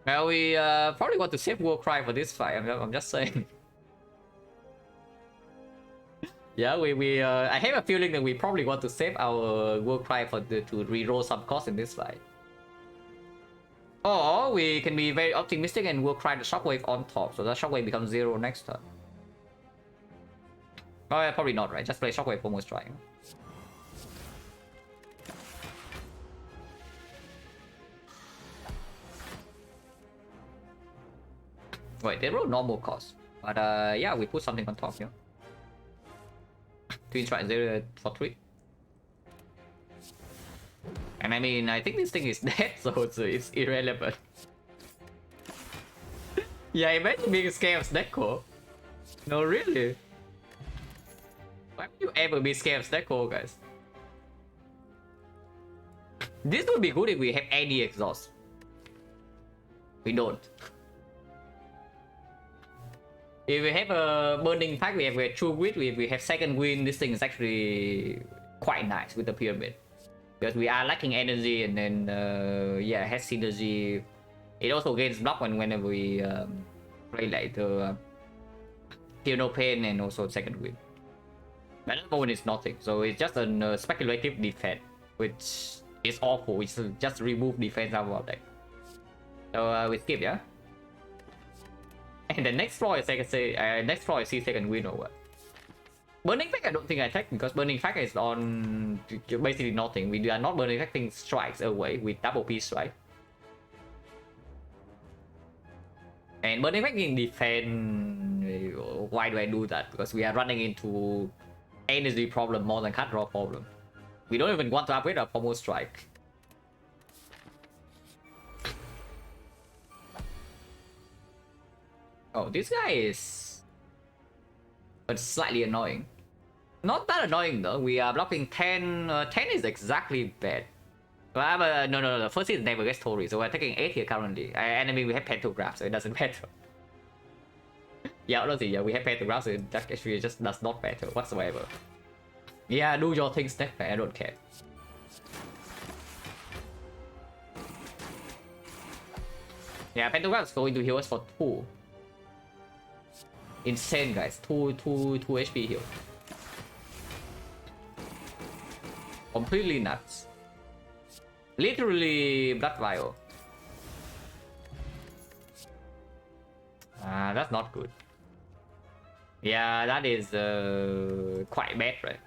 Well, we probably want to save War Cry for this fight. I'm just saying. Yeah, I have a feeling that we probably want to save our War Cry to reroll some cost in this fight. Or we can be very optimistic and War Cry the Shockwave on top, so that Shockwave becomes 0 next turn. Oh, yeah, probably not, right? Just play Shockwave for most trying. Wait, they roll normal cost. But yeah, we put something on top here. Twin strike 0 for 3. And I mean, I think this thing is dead, so it's irrelevant. Yeah, imagine being scared of Snecko. No, really. Why would you ever be scared of Snecko, guys? This would be good if we have any exhaust. We don't. If we have a burning pack, we have a true grid, we have second wind, this thing is actually quite nice with the pyramid. Because we are lacking energy and then yeah, it has synergy. It also gains block whenever we play like the Feel No Pain and also second wind. But at the moment it's nothing, so it's just a speculative defense, which is awful. We should just remove defense out of our deck. So we skip, yeah? And the next floor is, I can say, next floor is second win or what? Burning Fact I don't think I take, because Burning Fact is on basically nothing. We are not Burning Facting strikes away with double P strike. And Burning Facting defense, why do I do that? Because we are running into energy problem more than card draw problem. We don't even want to upgrade our Pommel Strike. Oh, this guy is... but slightly annoying. Not that annoying though. We are blocking 10. 10 is exactly bad. But no. First is never gets Tori, so we're taking 8 here currently. And I mean, we have Pantograph, so it doesn't matter. Yeah, honestly, yeah, we have Pantograph, so that actually just does not matter whatsoever. Yeah, do your thing, Steph, I don't care. Yeah, Pantograph is going to heal us for 2. Insane, guys. 2 HP heal. Completely nuts. Literally blood vial. That's not good. Yeah, that is quite bad, right?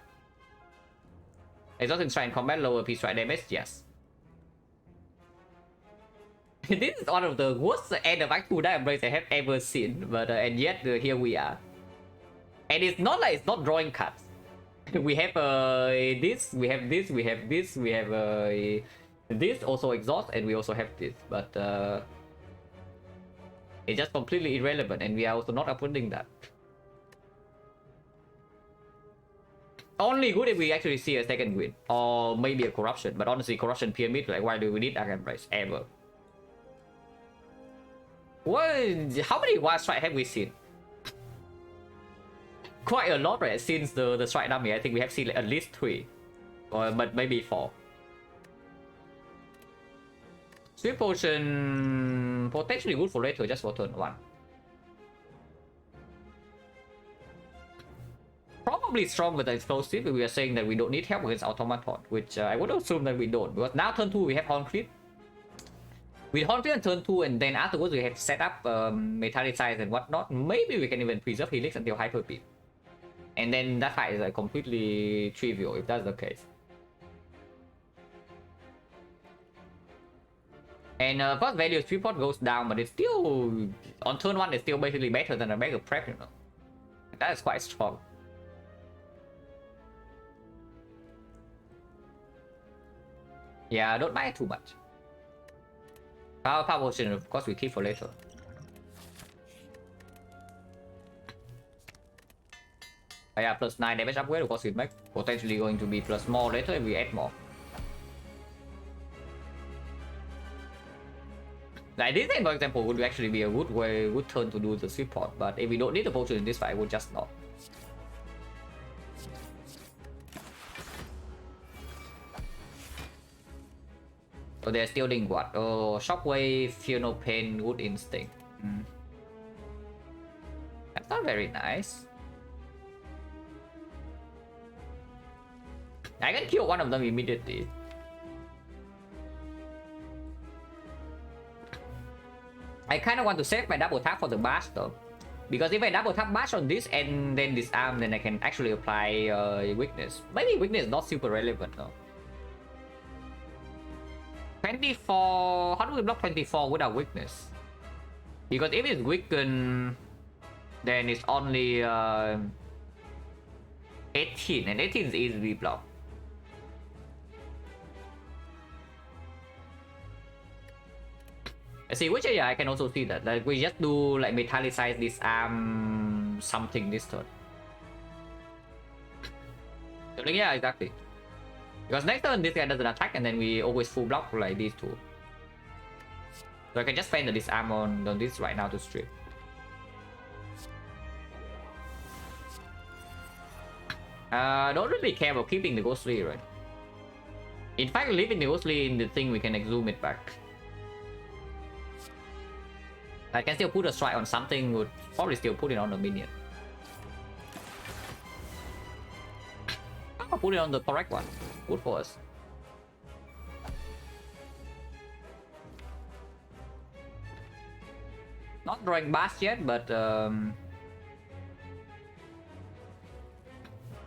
Exhausting strike in combat, lower P strike damage, yes. This is one of the worst end of Act 2 that Embrace I have ever seen, but and yet here we are. And it's not like it's not drawing cards. We have this, we have this, we have this, we have this also exhaust, and we also have this, but it's just completely irrelevant, and we are also not uploading that. Only good if we actually see a second win, or maybe a corruption, but honestly, corruption pyramid, like why do we need Arc Embrace ever? What? How many wild strike have we seen? Quite a lot, right? Since the strike dummy, I think we have seen like at least 3, or but maybe 4. Sweet potion. Potentially good for later, just for turn 1. Probably stronger than explosive if we are saying that we don't need help against automaton, which I would assume that we don't, because now turn 2 we have Hornclip. With Hornclip on turn 2 and then afterwards we have set up Metallicize and whatnot, maybe we can even preserve Helix until Hyper Beam. And then that fight is like completely trivial if that's the case. And first value of Freeport goes down, but it's still, on turn 1 it's still basically better than a Mega Prep, you know. That is quite strong. Yeah, don't buy too much. Power Potion, of course, we keep for later. Yeah, plus 9 damage upgrade, of course, it make potentially going to be plus more later if we add more. Like this thing, for example, would actually be a good turn to do the support, but if we don't need the potion in this fight, we'll just not. So they're still doing what? Oh, Shockwave, Fear No Pain, Good Instinct. That's not very nice. I can kill one of them immediately. I kind of want to save my double tap for the bash though. Because if I double tap bash on this and then disarm, then I can actually apply weakness. Maybe weakness is not super relevant though. 24, how do we block 24 without weakness? Because if it's weakened, then it's only 18, and 18 is easily blocked. See, which area I can also see that. Like we just do like Metallicize, disarm something this turn. So, like, yeah, exactly. Because next turn this guy doesn't attack and then we always full block like these two. So I can just spend the disarm on this right now to strip. Don't really care about keeping the ghostly, right? In fact, leaving the ghostly in the thing, we can exhume it back. I can still put a strike on something, would probably still put it on a minion. I'll put it on the correct one. Good for us. Not drawing bass yet, but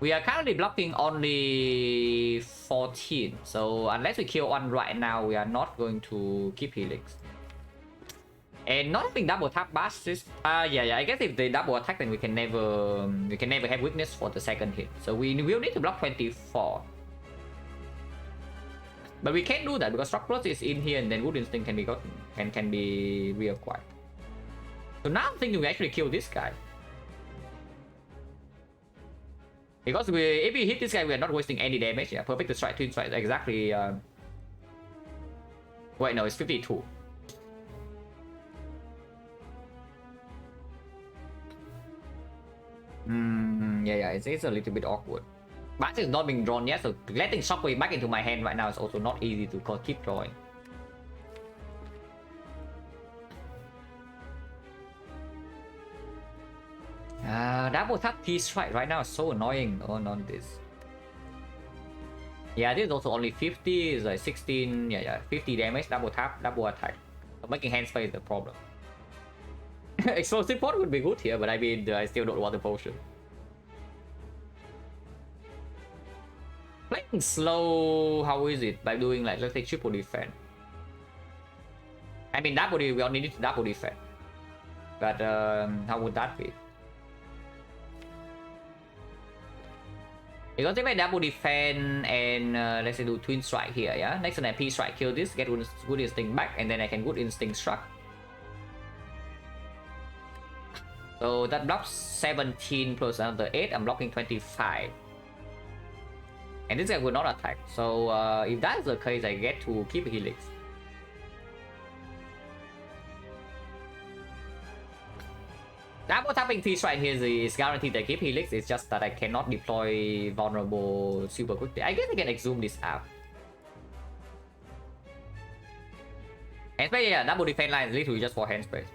we are currently blocking only 14. So unless we kill one right now, we are not going to keep Helix. And not having double tap bash is yeah, I guess if they double attack, then we can never have weakness for the second hit. So we will need to block 24. But we can't do that because Shock Plus is in here, and then Good Instinct can be gotten and can be reacquired. So now I'm thinking we actually kill this guy. Because if we hit this guy, we are not wasting any damage. Yeah, perfect strike, twin strike, exactly. Wait, no, it's 52. Yeah, it's a little bit awkward. Bash is not being drawn yet, so letting Shockwave back into my hand right now is also not easy to keep drawing. Double tap T-Strike right now is so annoying on this. Yeah, this is also only 50, is like 16, yeah, 50 damage, double tap, double attack. So making hand spell is the problem. Explosive pot would be good here, but I mean, I still don't want the potion. Playing slow, how is it? By doing like, let's say triple defense. I mean, double, we only need to double defense. But how would that be? Because if I double defend and let's say do twin strike here, yeah? Next turn I P strike, kill this, get good instinct back, and then I can good instinct struck. So that blocks 17 plus another 8, I'm blocking 25. And this guy will not attack. So if that's the case, I get to keep Helix. Double tapping T-Strike here is guaranteed to keep Helix, it's just that I cannot deploy vulnerable super quickly. I guess I can exhume this out. Hand space, yeah, double defense line is literally just for hand space.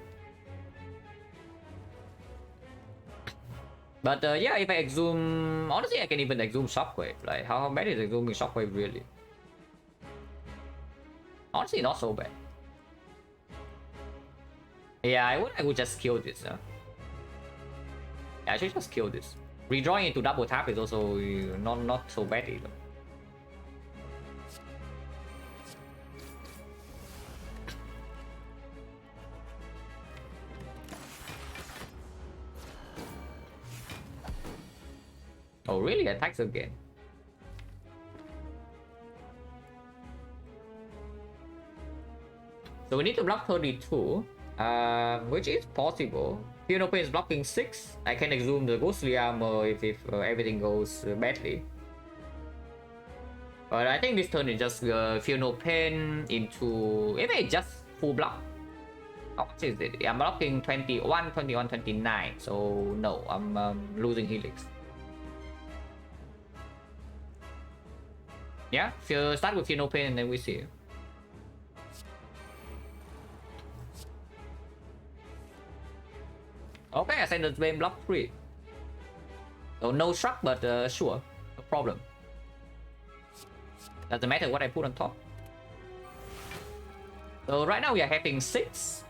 But yeah, if I exhume, honestly, I can even exhume shockwave. Like, how bad is exhuming shockwave really? Honestly, not so bad. Yeah, I would just kill this. Yeah, I should just kill this. Redrawing into double tap is also not so bad either. Oh, really? Attacks again. So we need to block 32, which is possible. Pain is blocking 6. I can exhume the ghostly armor if everything goes badly. But I think this turn is just Feel No Pain into... If I just full block. How much is it? I'm blocking 21, 21, 29. So no, I'm losing Helix. Yeah, start with Feel No Pain and then we see. Okay, Ascendant Flame block 3. So no struck, but sure, no problem. Doesn't matter what I put on top. So right now we are having 6.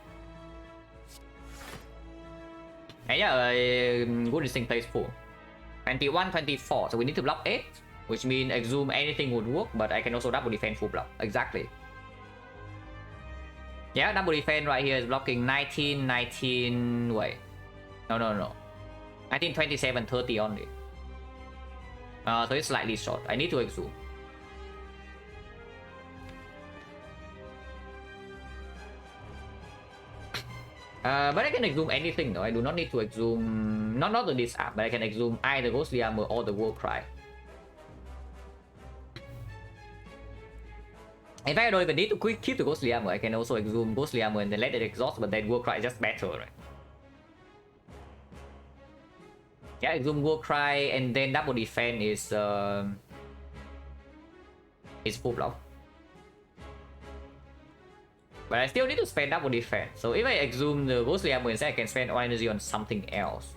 And yeah, Good Instinct plays 4. 21, 24. So we need to block 8, which means exhume anything would work, but I can also double defend full block. Exactly. Yeah, double defend right here is blocking 19, 19. Wait. No. 19, 27, 30 only. So it's slightly short. I need to exhume. But I can exhume anything though. I do not need to exhume... Not the this app, but I can exhume either Ghostly Armor or the War Cry. In fact, I don't even need to keep the Ghostly Armor. I can also exhume Ghostly Armor and then let it exhaust, but then War Cry is just better, right? Yeah, exhume War Cry and then double defense is full block. But I still need to spend double defense. So if I exhume the Ghostly Armor instead, I can spend all energy on something else.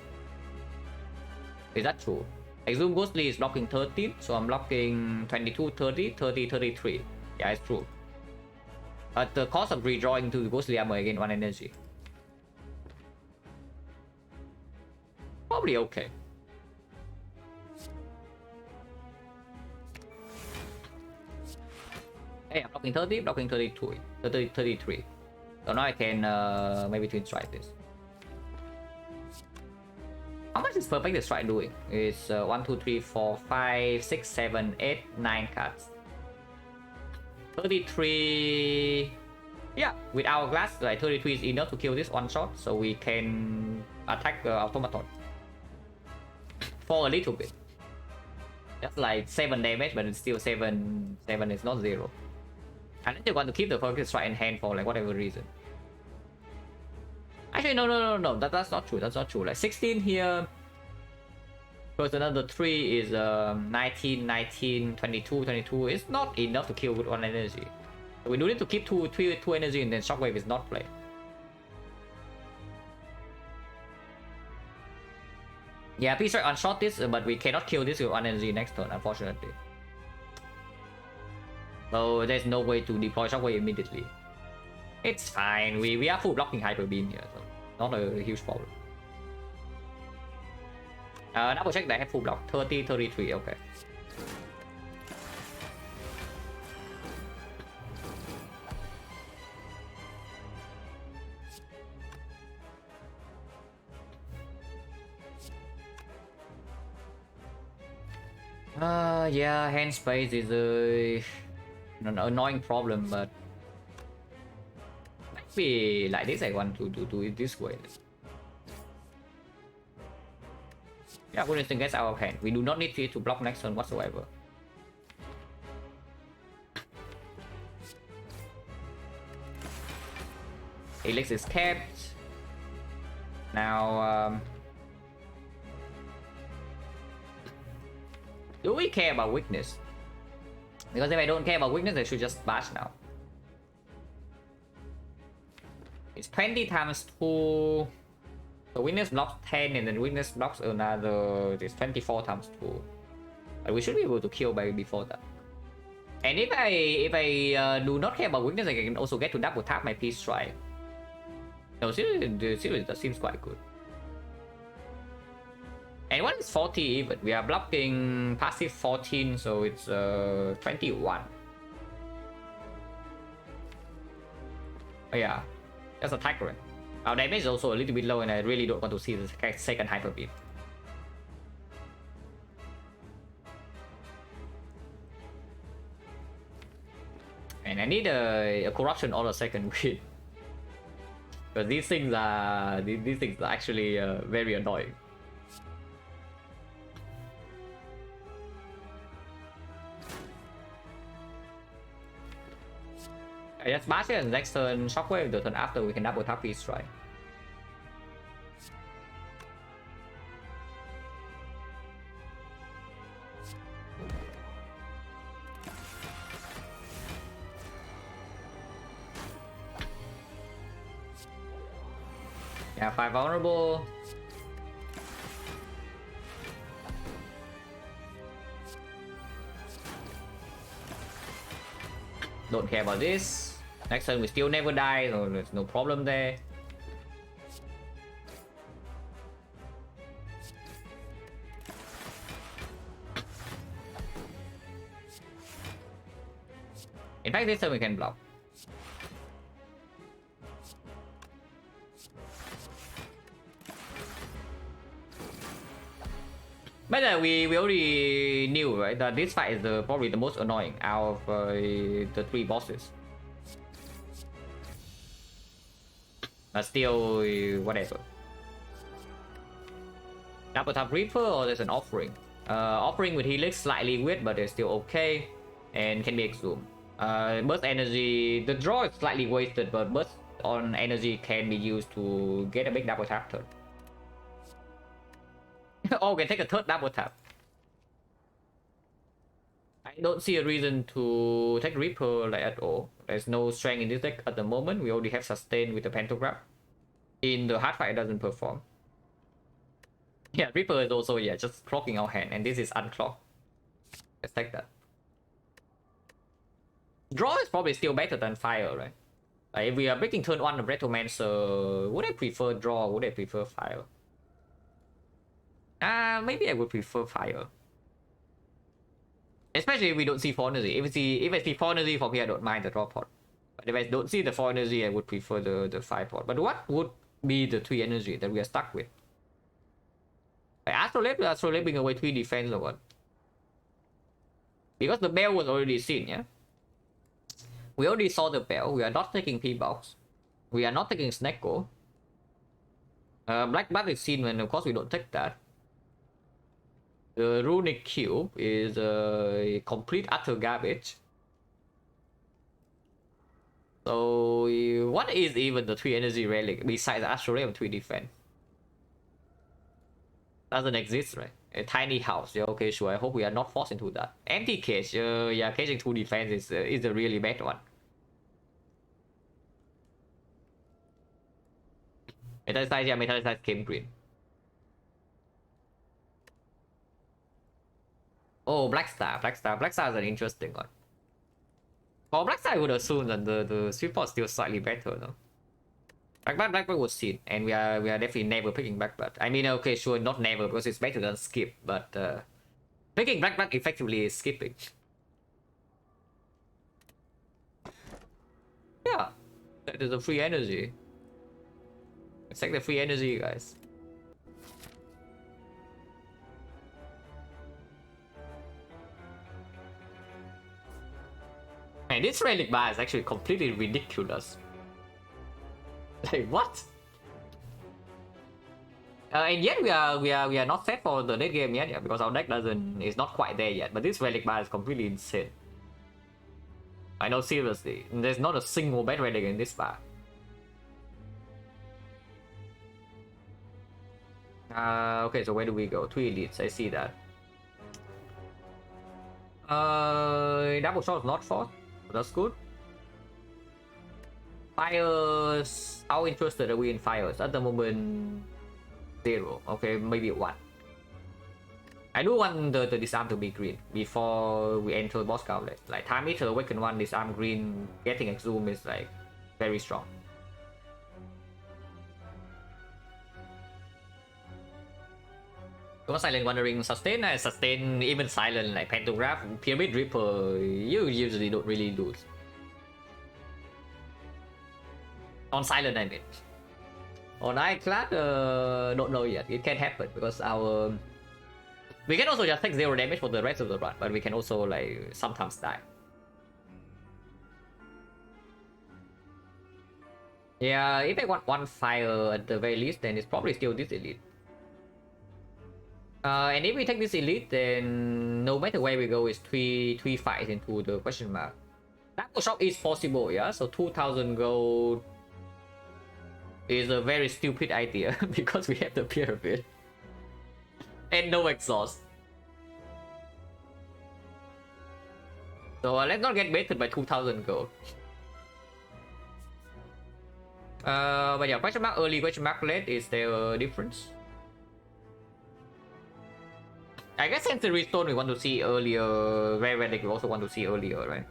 Is that true? Exhume Ghostly is blocking 13, so I'm blocking 22, 30, 30, 33. Yeah, it's true. At the cost of redrawing to the Ghostly Armor again, 1 energy. Probably okay. Hey, I'm blocking 30, blocking 32, 33. So now I can maybe twin strike this. How much is perfect strike doing? It's 1, 2, 3, 4, 5, 6, 7, 8, 9 cards. 33. Yeah, with Hourglass, like 33 is enough to kill this one shot, so we can attack Automaton for a little bit. That's like 7 damage, but it's still 7. 7 is not 0. Unless you want to keep the perfect strike in hand for like whatever reason. Actually, no. That's not true. That's not true. Like 16 here. Plus another 3 is 19, 19, 22, 22. It's not enough to kill with 1 energy. So we do need to keep 2 energy and then Shockwave is not played. Yeah, please try unshot this, but we cannot kill this with 1 energy next turn, unfortunately. So there's no way to deploy Shockwave immediately. It's fine. We are full blocking Hyper Beam here, so not a huge problem. Double check that I have full block. 30, 33, okay. Yeah, hand space is an annoying problem, but maybe like this I want to do it this way. Yeah, Good Instinct gets out of hand. We do not need to block next turn whatsoever. Helix is kept. Now, do we care about weakness? Because if I don't care about weakness, I should just bash now. It's 20 times 2. The weakness blocks 10 and then weakness blocks another. It's 24 times 2. But we should be able to kill by before that. And if I do not care about weakness, I can also get to double tap my Peace Strike. No, seriously, that seems quite good. And what is 40 even? We are blocking passive 14, so it's 21. Oh yeah, that's attack rate. Our damage is also a little bit low, and I really don't want to see the second hyper beam. And I need a corruption on a second win. But these things are actually very annoying. I just bash it and next turn shockwave, the turn after we can double tap Peace Strike. Yeah, 5 vulnerable. Don't care about this. Next turn we still never die, so there's no problem there. In fact, this turn we can block. But we already knew, right, that this fight is probably the most annoying out of the 3 bosses. But still, whatever. Double tap Reaper or there's an offering. Offering with Helix slightly weird, but it's still okay and can be exhumed. Burst energy, the draw is slightly wasted, but burst on energy can be used to get a big double tap turn. Oh, we can take a third double tap. I don't see a reason to take Reaper like at all. There's no strength in this deck at the moment. We already have sustain with the pentagram. In the hard fight, it doesn't perform. Yeah, Reaper is also just clocking our hand, and this is unclocked. Let's take that. Draw is probably still better than fire, right? Like if we are breaking turn 1 of Retromancer, would I prefer draw or would I prefer fire? Maybe I would prefer fire. Especially if we don't see 4 energy. If I see 4 energy from here, I don't mind the draw pot. But if I don't see the 4 energy, I would prefer the 5 pot. But what would be the 3 energy that we are stuck with? Like Astrolabe away 3 defense or what? Because the bell was already seen, yeah? We already saw the bell. We are not taking P-Box. We are not taking Snecko. Black Blood is seen when, of course, we don't take that. The Runic Cube is complete utter garbage. So, what is even the 3 energy relic besides Astrolabe and 3 defense? Doesn't exist, right? A tiny house, yeah, okay, sure. I hope we are not forced into that. Empty cage, yeah, caging 2 defense is a really bad one. Metallicize, yeah, Metallicize came green. Oh, Black Star is an interesting one. For Black Star, I would assume that the sweet spot is still slightly better, no? Black was seen, and we are definitely never picking Black Blood. I mean, okay, sure, not never because it's better than skip, but picking Black Blood effectively is skipping. Yeah, that is a free energy. Let's take the free energy, guys. Man, this relic bar is actually completely ridiculous. Like what? And yet we are not set for the late game yet, because our deck is not quite there yet. But this relic bar is completely insane. I know, seriously, there's not a single bad relic in this bar. Okay, so where do we go? 3 elites, I see that. Double shot is not forced. That's good. Fires. How interested are we in fires? At the moment, 0. Okay, maybe 1. I do want the disarm to be green before we enter boss gauntlet. Like time meter awaken 1, disarm green, getting exhume is like very strong. Because silent wandering sustain, sustain even silent like pantograph, pyramid ripper, you usually don't really lose. On silent I mean. On Ironclad, don't know yet. It can happen because our we can also just take 0 damage for the rest of the run, but we can also like sometimes die. Yeah, if I want 1 fire at the very least, then it's probably still this elite. And if we take this elite, then no matter where we go, it's three fights into the question mark. Double shop is possible, yeah. So 2,000 gold is a very stupid idea because we have the pyramid and no exhaust. So let's not get baited by 2,000 gold. But yeah, question mark early, question mark late, is there a difference? I guess Sensory Stone we want to see earlier, Rare Relic we also want to see earlier, right?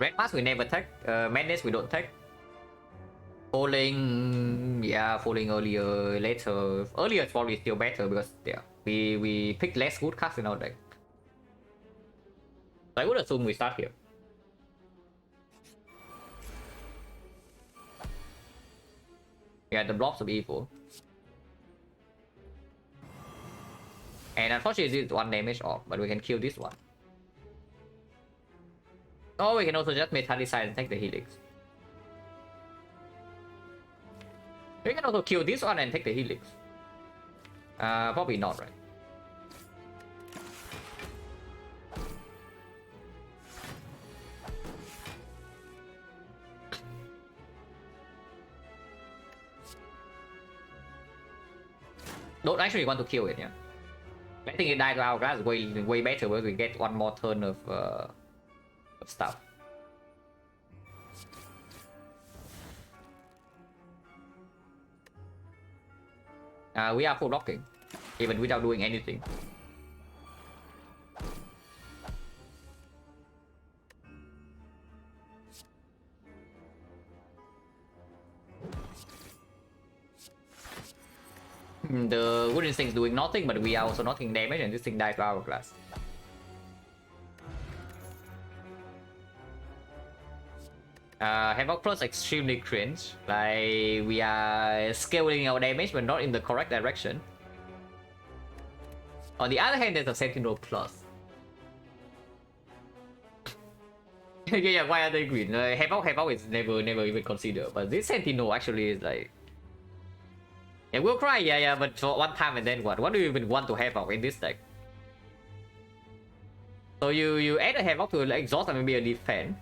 Red Mask we never take, Madness we don't take. Falling, yeah, falling earlier, later. Earlier is probably still better because yeah, we pick less good cards in our deck. So I would assume we start here. Yeah, the blobs of evil. And unfortunately it's 1 damage off, but we can kill this one. Oh, we can also just metallicize and take the helix. We can also kill this one and take the helix. Probably not, right? Don't actually want to kill it, yeah. Letting it die to our class is way better because we get 1 more turn of stuff. We are full blocking, even without doing anything. The wooden thing is doing nothing, but we are also not taking damage, and this thing dies to our class. Havoc Plus extremely cringe. Like we are scaling our damage, but not in the correct direction. On the other hand, there's a Sentinel Plus. Yeah, why are they green? Havoc is never even considered, but this Sentinel actually is like. Yeah, we'll cry, yeah, but for 1 time and then what? What do you even want to Havoc in this deck? So you add a Havoc to like, exhaust and maybe a defend.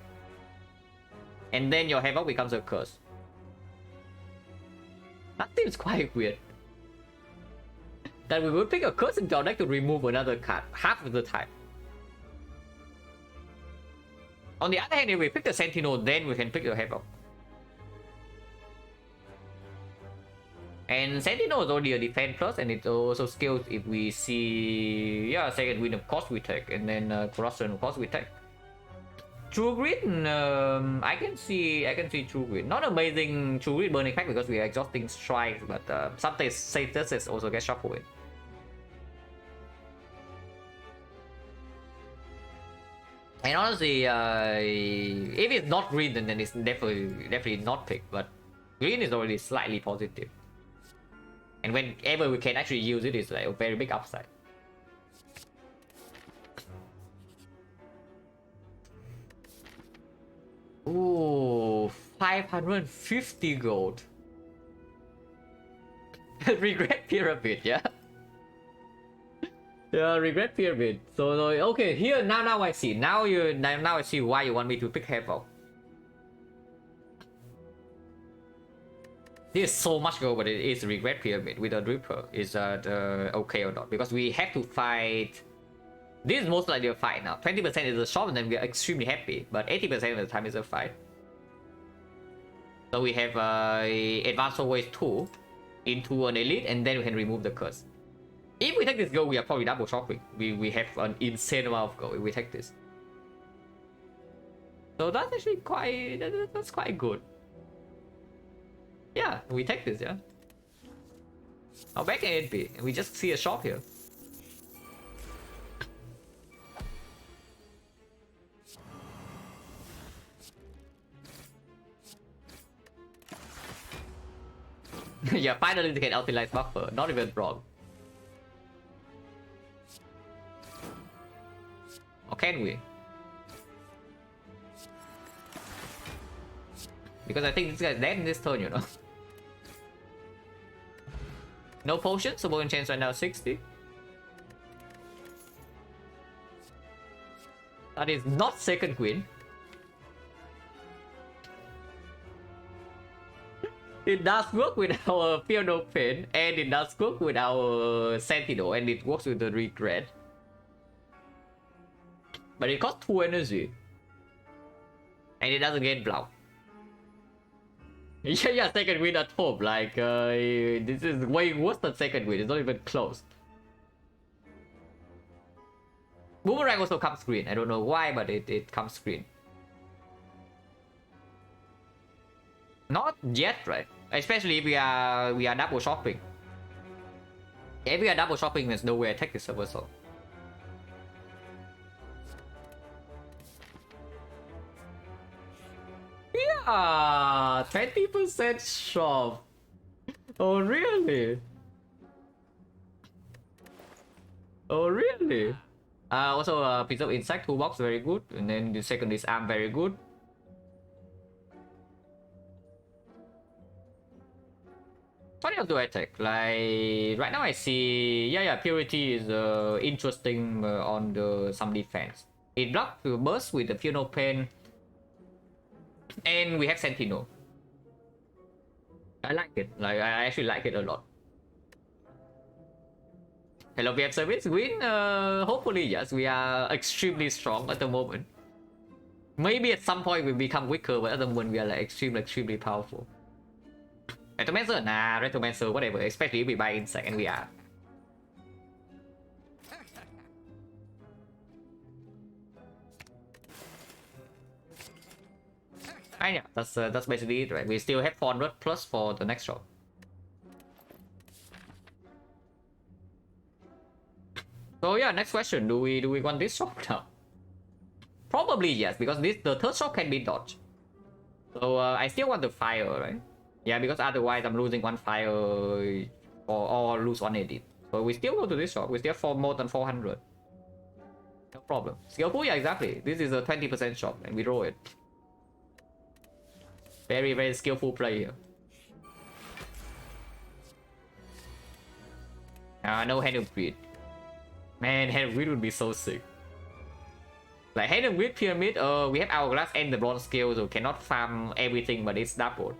And then your Havoc becomes a curse. That seems quite weird. That we would pick a curse into our deck to remove another card half of the time. On the other hand, if we pick the Sentinel, then we can pick the Havoc. And Sentinel is only a defense plus, and it also scales if we see, yeah, second wind of course we take, and then corruption of course we take. True Grit, I can see True Grit. Not amazing True Grit burning pack because we are exhausting strikes, but sometimes statuses also get shuffled in. And honestly, if it's not green, then it's definitely not picked. But green is already slightly positive. And whenever we can actually use it, it's like a very big upside. Ooh, 550 gold. Regret pyramid, yeah. Yeah, regret pyramid. So okay, here now I see. Now I see why you want me to pick Havoc. There's so much gold, but it is regret pyramid with a Ripper. Is that okay or not? Because we have to fight This is most likely a fight now. 20% is a shop and then we are extremely happy, but 80% of the time is a fight. So we have advanced always 2 into an elite, and then we can remove the curse. If we take this gold, we are probably double shopping. We have an insane amount of gold if we take this. So that's actually that's quite good. Yeah, we take this, yeah. Now back at 8B, and we just see a shop here. Yeah, finally to get utilize buffer. Not even wrong. Or can we? Because I think this guy's dead in this turn, you know. No potion, so bone chance right now 60. That is not second queen. It does work with our Fear No Pain, and it does work with our Sentinel, and it works with the Regret. But it costs 2 energy. And it doesn't get block. Yeah, second win at home. Like, this is way worse than second win. It's not even close. Boomerang also comes green. I don't know why, but it comes green. Not yet, right? Especially if we are double shopping. If we are double shopping, there's no way I take this reversal. Yeah, 20% shop. Oh really? Oh really? Also piece of insect toolbox very good, and then the second is arm very good. What else do I take? Like right now I see purity is interesting on the some defense. It blocks the burst with the Feel No Pain, and we have Sentinel. I like it. Like I actually like it a lot. Hello, we have service win. Hopefully yes, we are extremely strong at the moment. Maybe at some point we become weaker, but at the moment we are like extremely powerful. Retomancer, nah, Retomancer, whatever. Especially if we buy insect, and we are. Yeah, that's basically it, right? We still have 400 plus for the next shop. So yeah, next question: Do we want this shop now? Probably yes, because the third shop can be dodged. So I still want the fire, right? Yeah, because otherwise I'm losing 1 fire or lose 1 edit. So we still go to this shop. We still have more than 400. No problem. Skillful, yeah, exactly. This is a 20% shop, and we roll it. Very skillful player. No Hand of Greed. Man, Hand of Greed would be so sick. Like Hand of Greed Pyramid, we have Hourglass and the Bronze Scale, so cannot farm everything, but it's double.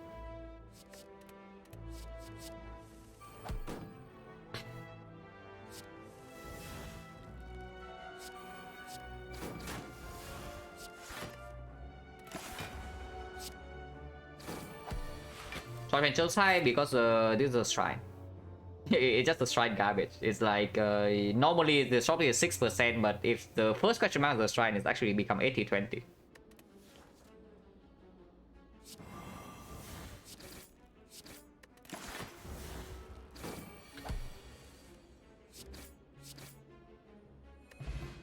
So I can just hide because this is a shrine. It's just a shrine garbage. It's like normally the shop is 6%, but if the first question mark is the shrine, it's actually become 80-20.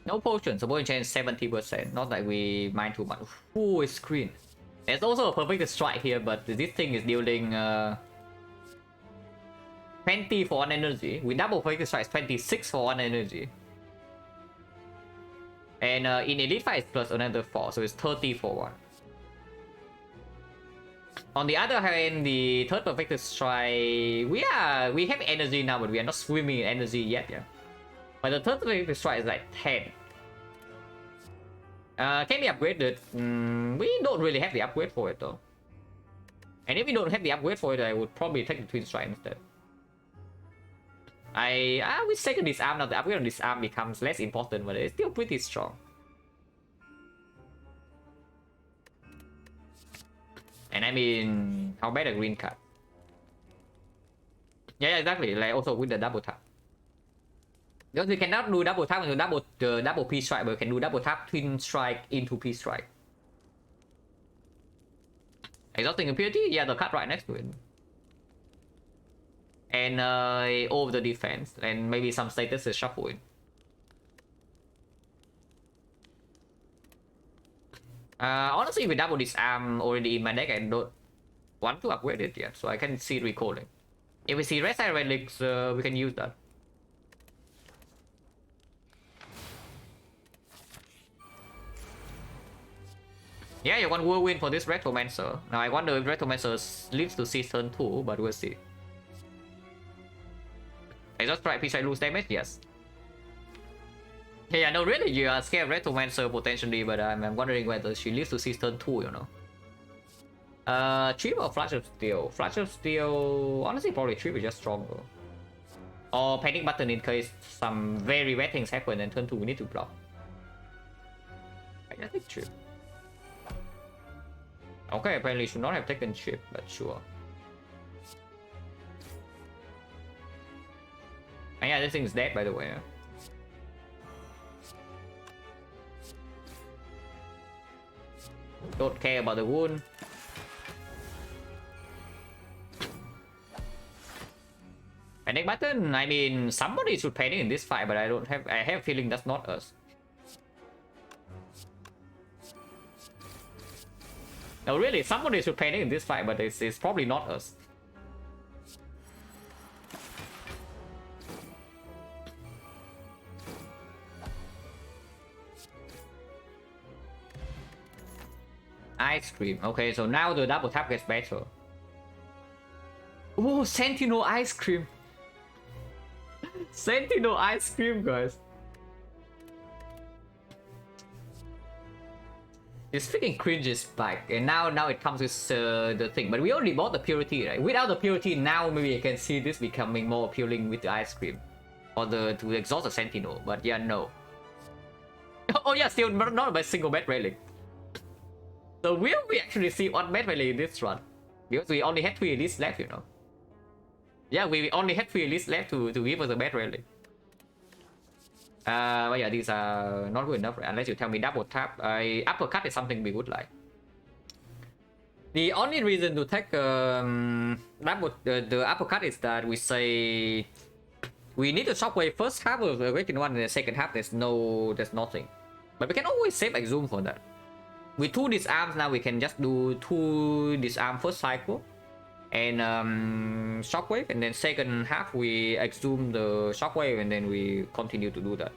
No potion, so potion change 70%. Not like we mine too much. Ooh, it's screen. There's also a perfect strike here, but this thing is dealing 20 for 1 energy. We double perfect strike, 26 for 1 energy. And in elite fight, it's plus another 4, so it's 30 for 1. On the other hand, the third perfect strike, we have energy now, but we are not swimming in energy yet, yeah. But the third perfect strike is like 10. Can be upgraded. We don't really have the upgrade for it though. And if we don't have the upgrade for it, I would probably take the Twin Strike instead. I with second disarm now, the upgrade on disarm becomes less important, but it's still pretty strong. And I mean, how bad a green card? Yeah, exactly. Like also with the double tap. Because we cannot do double tap into double P strike, but we can do double tap twin strike into P strike. Exhausting impurity, yeah, the card right next to it. And over the defense, and maybe some status is shuffled. Honestly, with double disarm already in my deck, I don't want to upgrade it yet, so I can see recalling. If we see red side relics, we can use that. Yeah, you want whirlwind for this Retromancer. Now I wonder if Retromancer lives to see turn 2, but we'll see. Exhaust strike, P-strike lose damage? Yes. Yeah, no, really, you are scared of Retromancer potentially, but I'm wondering whether she lives to see turn 2, you know. Trip or Flash of Steel? Flash of Steel, honestly, probably Trip is just stronger. Or Panic Button in case some very bad things happen and turn 2 we need to block. I think Trip. Okay, apparently should not have taken Trip, but sure. And yeah, this thing is dead, by the way. Don't care about the wound. Panic button. I mean, somebody should panic in this fight, but I don't have. I have a feeling that's not us. No, really, somebody should panic in this fight, but it's probably not us. Ice cream. Okay, so now the double tap gets better. Oh, Sentinel ice cream. Sentinel ice cream, guys. This freaking cringe is back, and now it comes with the thing. But we already bought the purity, right? Without the purity, now maybe I can see this becoming more appealing with the ice cream, or to exhaust the Sentinel. But yeah, no. Oh yeah, still not by single bad relic. So will we actually see one bad relic in this run? Because we only had 3 elites left, you know. Yeah, we only had 3 elites left to give us a bad relic. But yeah, these are not good enough unless you tell me double tap. Uppercut is something we would like. The only reason to take the uppercut is that we say we need to shockwave first half of the awakened one, and the second half there's nothing. But we can always save exhume for that. With 2 disarms now, we can just do 2 disarm first cycle and shockwave, and then second half we exhume the shockwave, and then we continue to do that.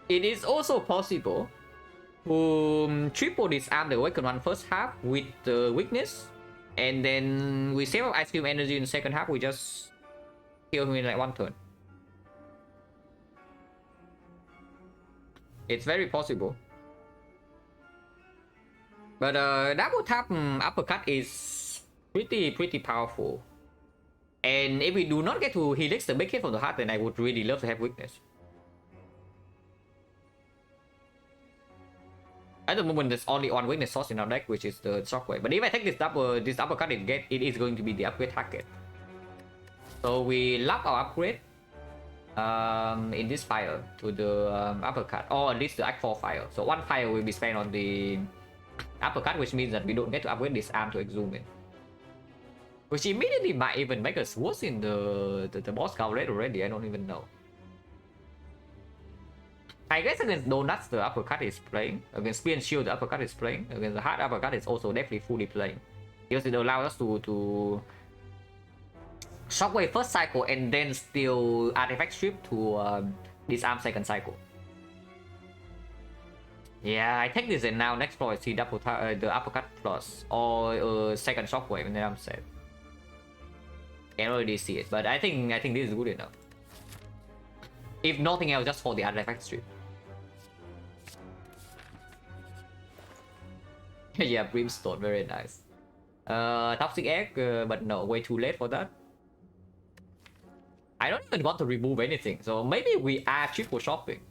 It is also possible to triple disarm the awakened one first half with the weakness, and then we save up ice cream energy in the second half. We just kill him in like 1 turn. It's very possible. But double tap uppercut is pretty powerful. And if we do not get to helix the big hit from the heart, then I would really love to have weakness. At the moment, there's only one weakness source in our deck, which is the shockwave. But if I take this uppercut, it is going to be the upgrade target. So we lock our upgrade in this fire to the uppercut, or at least the Act 4 fire. So 1 fire will be spent on the uppercut, which means that we don't get to upgrade this arm to exhume it. Which immediately might even make us worse in the boss count rate already, I don't even know. I guess against Donuts the uppercut is playing, against Spear and Shield the uppercut is playing, against the hard uppercut is also definitely fully playing. Because it allows us to shockwave first cycle and then still artifact strip to disarm second cycle. Yeah, I take this, and now next floor I see double the uppercut plus or second shockwave, and then I'm set. Can already see it, but I think this is good enough. If nothing else, just for the artifact strip. Yeah, Brimstone, very nice. Toxic egg, but no, way too late for that. I don't even want to remove anything, so maybe we are cheap for shopping.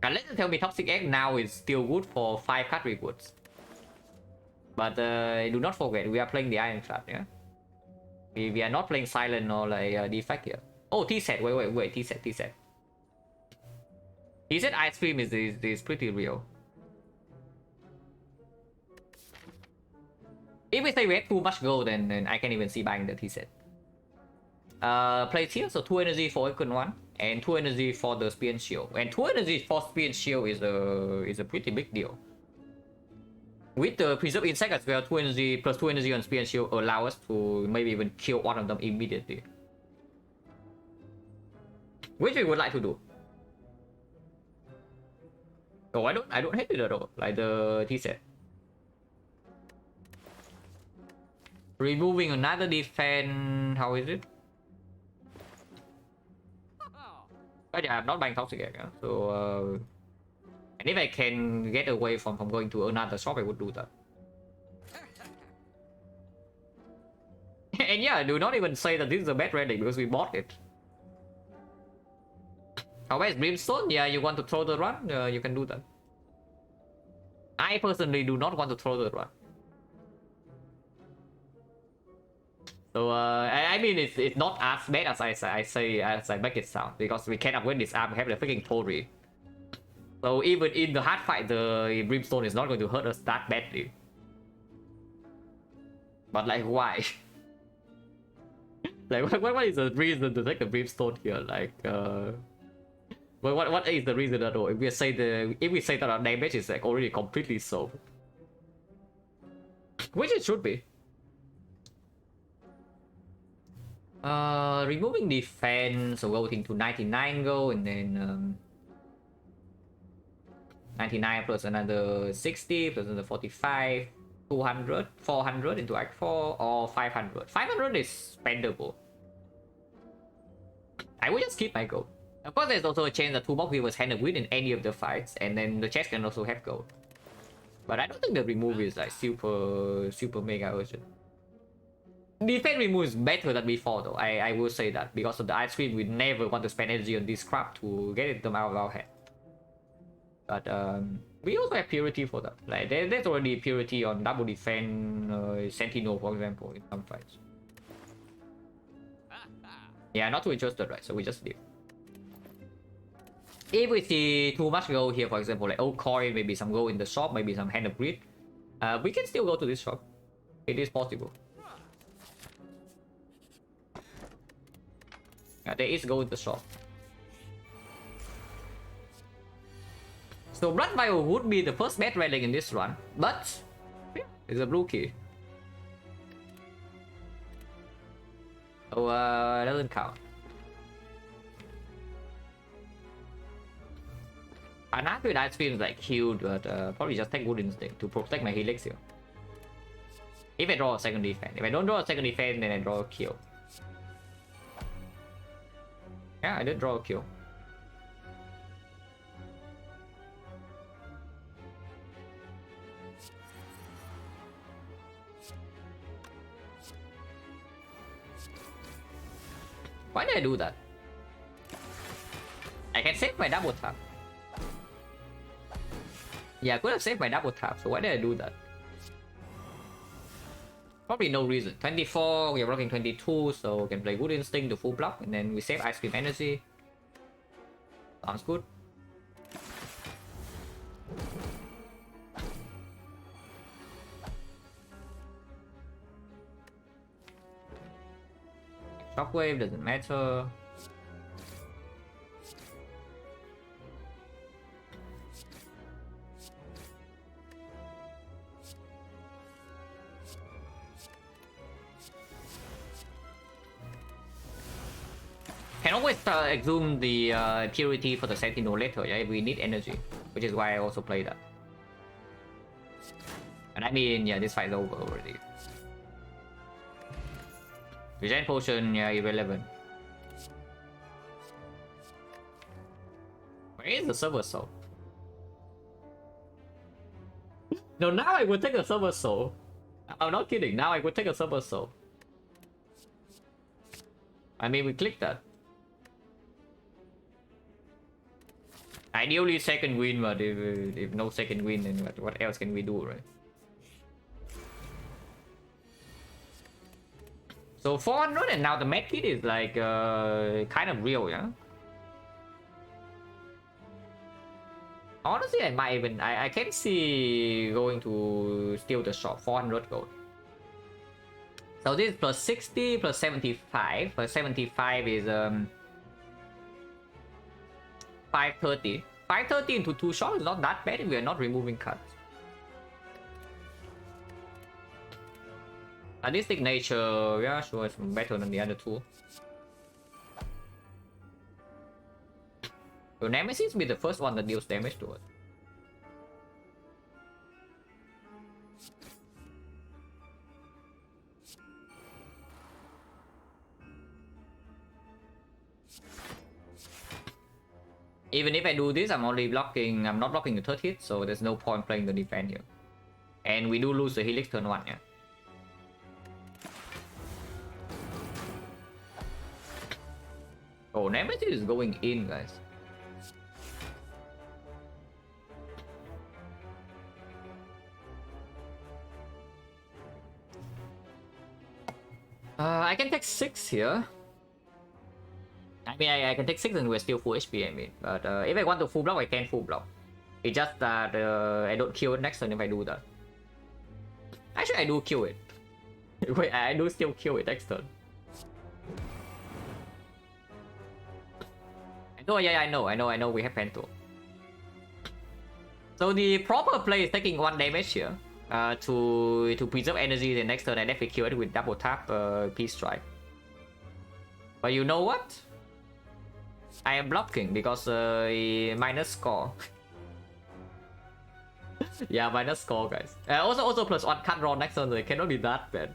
Unless you tell me toxic egg now is still good for 5 card rewards. But do not forget, we are playing the Ironclad, yeah? We are not playing silent or like defect here. Oh, T-set, wait, T-set. T-set ice cream is pretty real. If we say we have too much gold, then I can't even see buying the T-set. Place here, so 2 energy for icon 1 and 2 energy for the spear and shield. And 2 energy for spear and shield is a pretty big deal. With the preserve insect as well, 2 energy plus 2 energy on spear and shield allow us to maybe even kill one of them immediately, which we would like to do. Oh, I don't hate it at all, like the T-set. Removing another defense, how is it? But yeah, I'm not buying toxic egg, yeah? So and if I can get away from going to another shop, I would do that. And yeah, do not even say that this is a bad relic because we bought it. However, Brimstone, yeah, you want to throw the run, you can do that. I personally do not want to throw the run. So I mean, it's not as bad as I make it sound, because we cannot win this arm. We have the freaking Tori. So even in the hard fight, the Brimstone is not going to hurt us that badly. But like, why? Like, what is the reason to take the Brimstone here? Like, what is the reason at all? If we say that our damage is like already completely solved, which it should be. Removing defense, so going to 99 gold, and then 99 plus another 60 plus another 45, 200, 400 into Act 4, or 500. 500 is spendable. I will just keep my gold. Of course, there's also a chance that toolbox viewers handle win in any of the fights, and then the chest can also have gold. But I don't think the remove is like super mega urgent. Defense remove is better than before though, I will say that, because of the ice cream. We never want to spend energy on this crap to get them out of our head. But we also have purity for that. Like there's already purity on double defense, Sentinel for example, in some fights. Yeah, not too interested, right? So we just leave. If we see too much gold here, for example, like old coin, maybe some gold in the shop, maybe some hand of greed, we can still go to this shop. It is possible. Yeah, there is gold in the shop. So Blood Vial would be the first bad relic in this run, but yeah, it's a blue key. So doesn't count. Another with ice cream is like huge, but probably just take Good Instinct to protect my helix here. If I draw a second defense. If I don't draw a second defense, then I draw a kill. Yeah, I did draw a kill. Why did I do that? I can save my double tap. Yeah, I could have saved my double tap, so why did I do that? Probably no reason. 24, we are blocking 22, so we can play Good Instinct to full block, and then we save Ice Cream Energy. Sounds good. Shockwave doesn't matter. Can always exhume the purity for the Sentinel later, yeah, if we need energy, which is why I also play that. And I mean, yeah, this fight is over already. Regen potion, yeah, irrelevant. Where is the Silver Soul? No, now I would take the Silver Soul. I'm not kidding. Now I would take a somersault. I mean, we click that. Ideally second win, but if no second win, then what else can we do, right? So 400, and now the medkit is like kind of real, yeah. Honestly, I might even I can see going to steal the shop. 400 gold. So this is plus 60 plus 75. Plus 75 is 530. 530 into 2 shots is not that bad if we are not removing cards. This signature, yeah, sure, it's better than the other two. So Nemesis will be the first one that deals damage to us. Even if I do this, I'm only blocking, I'm not blocking the third hit, so there's no point playing the defense here. And we do lose the Helix turn 1, yeah. Oh, Nemesis is going in, guys. I can take 6 here. I mean, I can take 6 and we're still full HP, I mean. But if I want to full block, I can full block. It's just that I don't kill it next turn if I do that. Actually, I do kill it. Wait, I do still kill it next turn. Oh yeah, I know, we have Pento. So the proper play is taking 1 damage here. To preserve energy the next turn and definitely kill it with double tap Peace Strike. But you know what? I am blocking because minus score. Yeah, minus score, guys. Also plus 1 card draw next turn, so it cannot be that bad.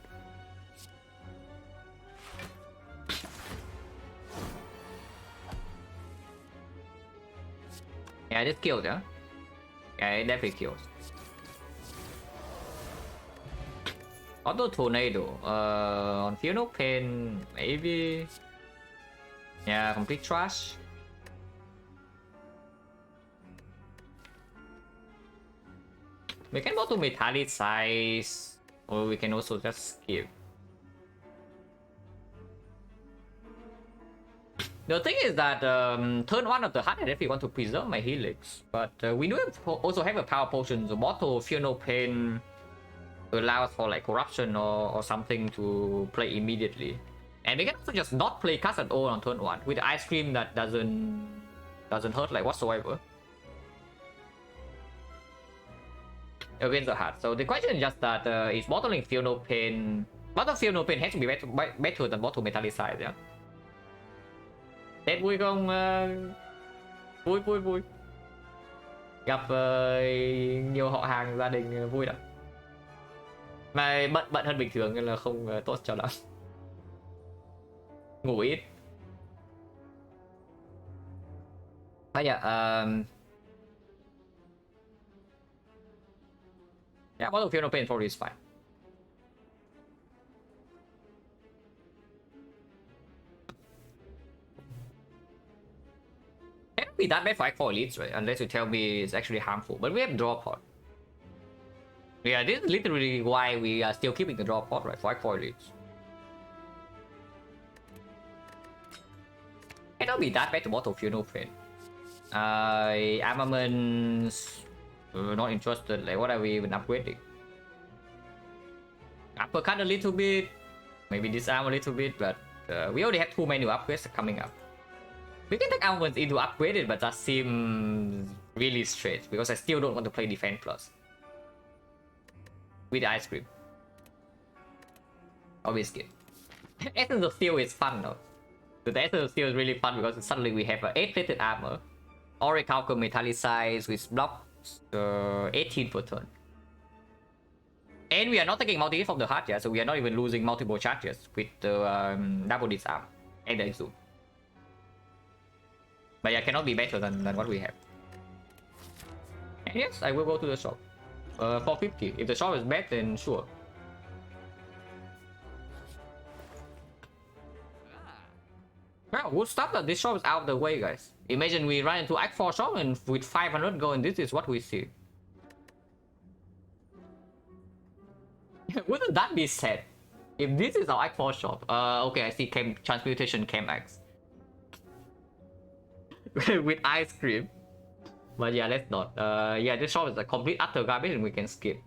Yeah, it killed, yeah? Yeah, it definitely kills. Auto Tornado. On Feel No Pain, maybe. Yeah, complete trash. We can go to Metallic Size, or we can also just skip. The thing is that turn 1 of the heart, I definitely want to preserve my Helix, but we do also have a power potion. The bottle Feel No Pain allows for like corruption or something to play immediately, and we can also just not play cards at all on turn 1 with the ice cream that doesn't hurt like whatsoever against the heart. So the question is just that is bottling Feel No Pain. Bottle Feel No Pain has to be better than bottle Metallicize, yeah. Tết vui không? Vui. Gặp nhiều họ hàng gia đình vui lắm. Mà bận hơn bình thường nên là không tốt cho lắm. Ngủ ít. Yeah, yeah, bottle Feel No Pain probably is fine. Can't be that bad for Act 4 elites, right? Unless you tell me it's actually harmful. But we have draw pod. Yeah, this is literally why we are still keeping the draw pod, right? For Act 4 elites. Cannot be that bad to bottle Feel No Pain. Armaments, not interested. Like, what are we even upgrading? Uppercut a little bit, maybe disarm a little bit, but we already have 2 menu upgrades coming up. We can take armaments into upgraded, but that seems really straight because I still don't want to play defense plus with the ice cream. Obviously, Essence of Steel is fun though. So the Essence of Steel is really fun because suddenly we have 8 plated armor, Oracle Metallicize with blocks 18 per turn. And we are not taking multi-hit from the heart yet, so we are not even losing multiple charges with the double disarm and the exude. But yeah, cannot be better than what we have. And yes, I will go to the shop. 450. If the shop is bad, then sure. Well, good stuff that this shop is out of the way, guys. Imagine we run into Act 4 shop and with 500 going, this is what we see. Wouldn't that be sad? If this is our Act 4 shop. Okay, I see Transmutation Chemex. With ice cream. But yeah, let's not. Yeah, this shop is a complete utter garbage and we can skip.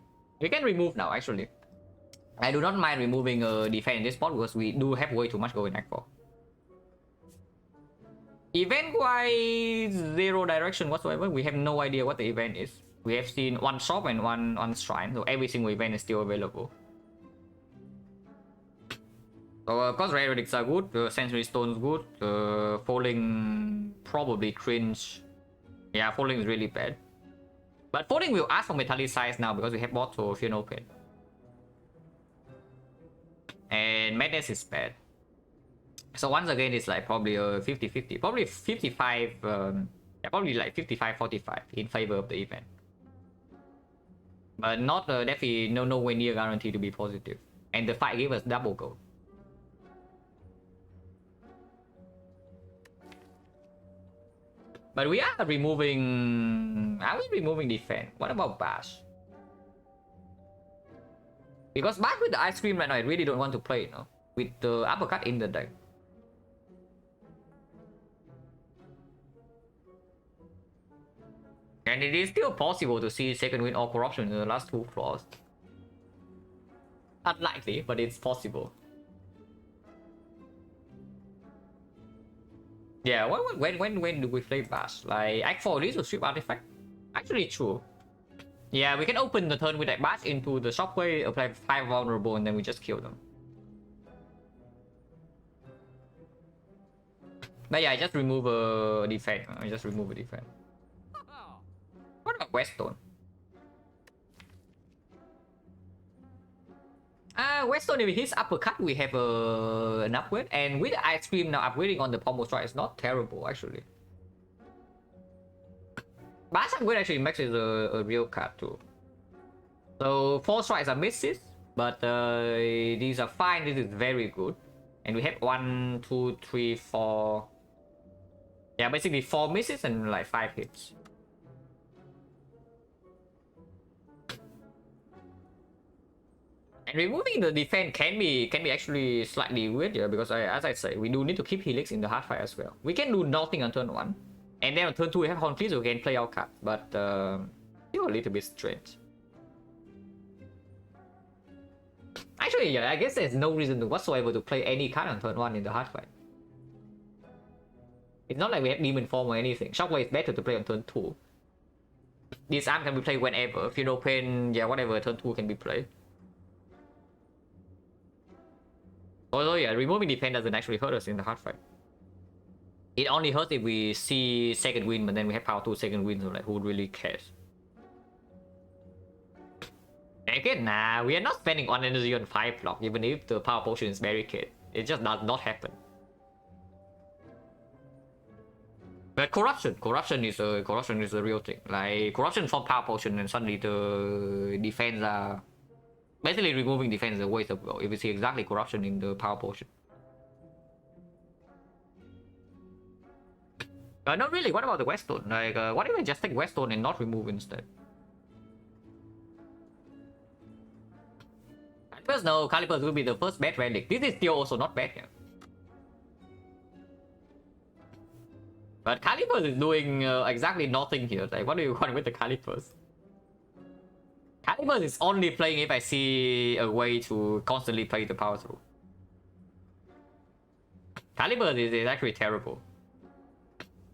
We can remove now, actually. I do not mind removing defense in this spot because we do have way too much going Act 4. Event wise, zero direction whatsoever. We have no idea what the event is. We have seen one shop and one shrine, so every single event is still available. So of course rare relics are good, sensory stones good, falling probably cringe. Yeah, falling is really bad. But falling will ask for metallicize now because we have bought to Fear No Pain. And madness is bad. So once again, it's like probably a 50-50, probably 55, yeah, probably like 55-45 in favor of the event. But not definitely nowhere near guaranteed to be positive. And the fight gave us double gold. But we are removing... Are we removing defense? What about Bash? Because Bash with the ice cream right now, I really don't want to play, you know, with the uppercut in the deck. And it is still possible to see second win or corruption in the last two floors. Unlikely, but it's possible. Yeah, when do we play Bash? Like Act 4 needs to strip artifact? Actually true. Yeah, we can open the turn with that Bash into the shockwave, apply 5 vulnerable, and then we just kill them. But yeah, I just remove a defense. I just remove a defense. What about Weststone? Weststone, with his uppercut, we have an upgrade. And with the ice cream now upgrading on the pommel strike is not terrible, actually. Bash upgrade actually makes it a real card too. So 4 strikes are misses, but these are fine. This is very good. And we have 1, 2, 3, 4. Yeah, basically 4 misses and like 5 hits. And removing the defense can be actually slightly weird here because as I say, we do need to keep Helix in the hard fight as well. We can do nothing on turn 1. And then on turn 2 we have Conflict, so we can play our card. But still a little bit strange. Actually, yeah, I guess there's no reason whatsoever to play any card on turn 1 in the hard fight. It's not like we have Demon Form or anything. Shockwave is better to play on turn 2. This arm can be played whenever. Fear No Pain, yeah, whatever, turn 2 can be played. Although, yeah, removing defense doesn't actually hurt us in the hard fight. It only hurts if we see second win, but then we have power 2 second win, so like, who really cares? Again, nah, we are not spending 1 energy on 5 block, even if the power potion is barricade. It just does not happen. But corruption is a real thing. Like corruption from power potion, and suddenly the defense are basically removing defense is a waste of goal. If you see exactly corruption in the power potion. Not really. What about the Weststone? Like, what if I just take Weststone and not remove instead? At first, no, Calipers will be the first bad relic. This is still also not bad here. But Calipers is doing exactly nothing here. Like, what do you want with the Calipers? Calipers is only playing if I see a way to constantly play the power through. Calipers is actually terrible.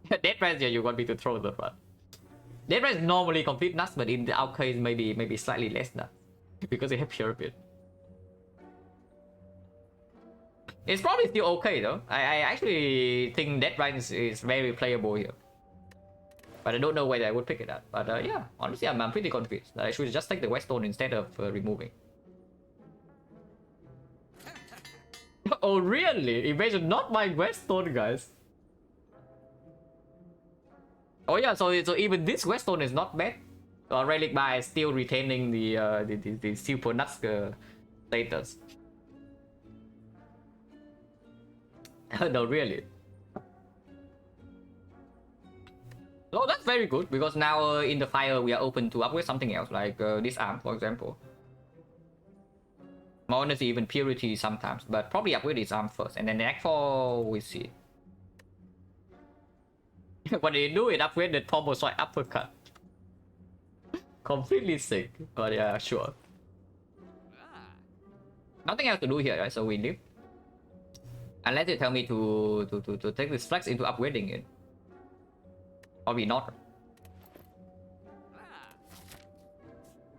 Dead Rise, yeah, you want me to throw the front. Dead Rise is normally complete nuts, but in our case, maybe slightly less nuts. Because they have Pyramid. It's probably still okay though. I actually think Dead Rise is very playable here. But I don't know whether I would pick it up. But yeah, honestly, I'm pretty convinced that I should just take the Weststone instead of removing. Oh really? Imagine not my Weststone, guys. Oh yeah, so even this Weststone is not bad. Relic Bar is still retaining the super nuts status. No, really. Oh, that's very good, because now in the fire we are open to upgrade something else, like this arm, for example. Or honestly, even purity sometimes, but probably upgrade this arm first, and then the Act 4 we see. What they do is upgrade the combo side uppercut. Completely sick, but yeah, sure. Nothing else to do here, right? So we leave. Unless you tell me to take this flex into upgrading it. Probably not.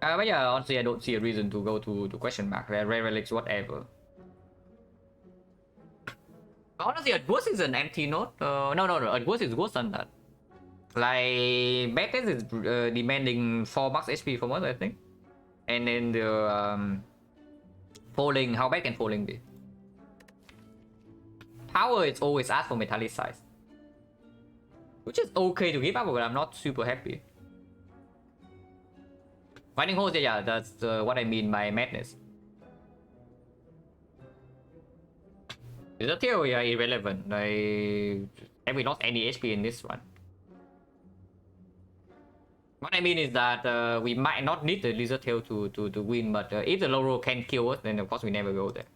But yeah, honestly, I don't see a reason to go to question mark. Rare relics, whatever. Honestly, at worst is an empty note. No. At worst is worse than that. Like, Betis is demanding 4 max HP from us, I think. And then the falling, how bad can falling be? Power is always asked for metallicize, which is okay to give up, but I'm not super happy. Finding holes, yeah, that's what I mean by madness. The theory are irrelevant. Have we lost any HP in this one? What I mean is that we might not need the lizard tail to win, but if the low roll can kill us, then of course we never go there.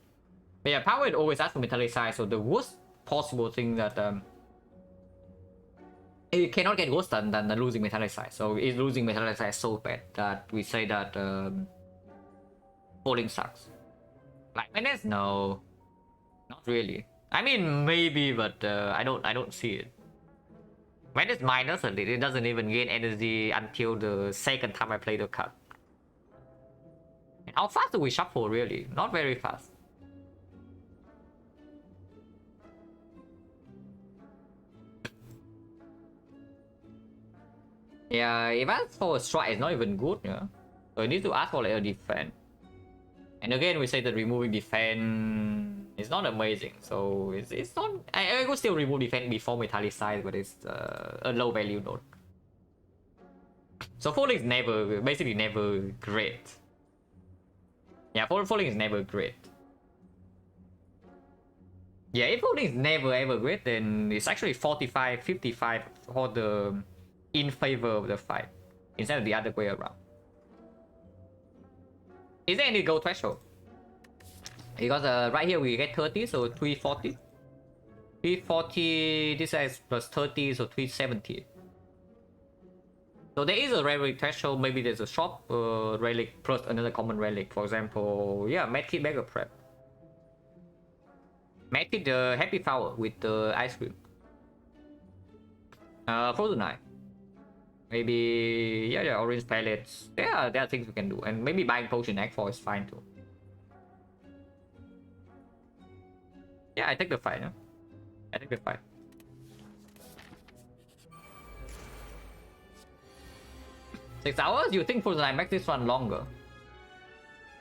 But yeah, power is always asked for metallicize, so the worst possible thing that it cannot get worse than losing metallicize. So it's losing metallicize so bad that we say that falling sucks. Like menace, no, not really. I mean maybe, but I don't see it. When it's minus, it doesn't even gain energy until the second time I play the card. And how fast do we shuffle, really? Not very fast. Yeah, if I ask for a strike, it's not even good, yeah. So I need to ask for like a defense. And again, we say that removing defense is not amazing, so it's not. I would still remove defense before metallicize, but it's a low value node. So falling is basically never great. Yeah, falling is never great. Yeah, if falling is never ever great, then it's actually 45-55 for the in favor of the fight instead of the other way around. Is there any gold threshold? Because right here we get 30, so 340. 340, this is plus 30, so 370. So there is a relic threshold, maybe there's a shop relic plus another common relic. For example, yeah, Medkit Mega Prep. Medkit the Happy Flower with the ice cream. Frozen Eye. Maybe, yeah, orange pellets. Yeah, there are things we can do. And maybe buying potion Act 4 is fine too. Yeah, I take the fight, huh? I take the fight. Six hours? You think Frozen Eye makes this one longer?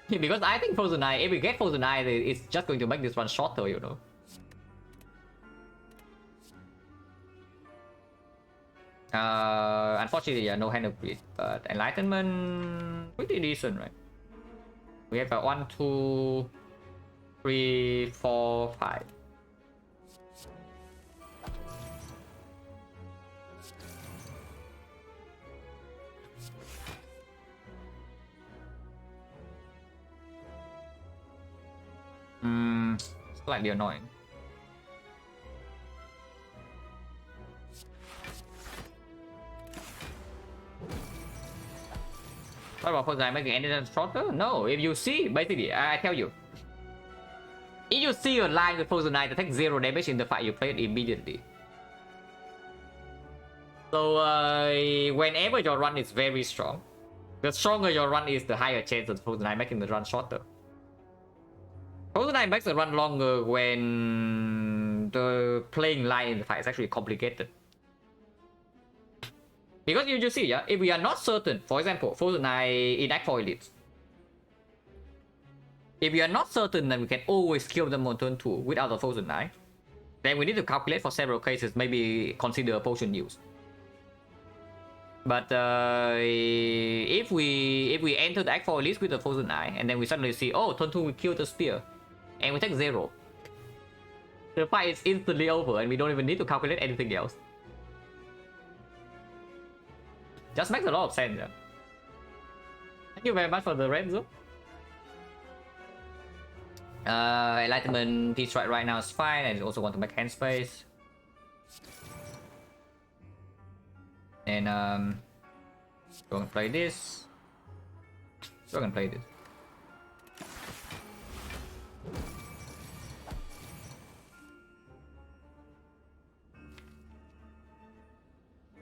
Because I think Frozen Eye, if we get Frozen Eye, it's just going to make this one shorter, you know. Unfortunately, yeah, no hand of greed, but enlightenment pretty decent, right? We have a 1, 2, 3, 4, 5. Slightly annoying. What about Frozen Eye making anything shorter? No, if you see, basically, I tell you. If you see a line with Frozen Eye that takes 0 damage in the fight, you play it immediately. So, whenever your run is very strong, the stronger your run is, the higher chance of Frozen Eye making the run shorter. Frozen Eye makes the run longer when the playing line in the fight is actually complicated. Because you just see, yeah, if we are not certain, for example, Frozen Eye in Act 4 Elite. If we are not certain that we can always kill them on turn 2 without the Frozen Eye, then we need to calculate for several cases, maybe consider a potion use. But if we enter the Act 4 Elite with the Frozen Eye, and then we suddenly see, oh, turn 2 we kill the spear, and we take 0. The fight is instantly over, and we don't even need to calculate anything else. Just makes a lot of sense. Yeah. Thank you very much for the red zone. Enlightenment P-Strike right now is fine. I also want to make hand space. And go and play this. Go and play this.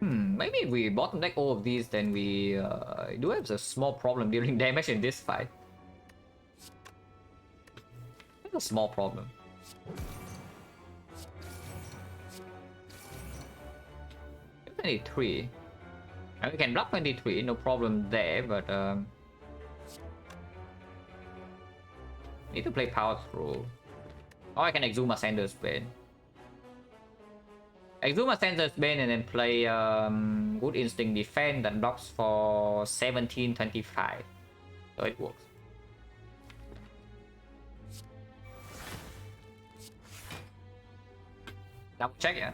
Maybe if we bottom deck all of these, then we do have a small problem dealing damage in this fight. It's a small problem. 23. We can block 23, no problem there, but need to play power through. Or I can Exuma Sanders Bane. Exuma Sanders Bane and then play Good Instinct Defense that blocks for 17-25. So it works. Double check, yeah.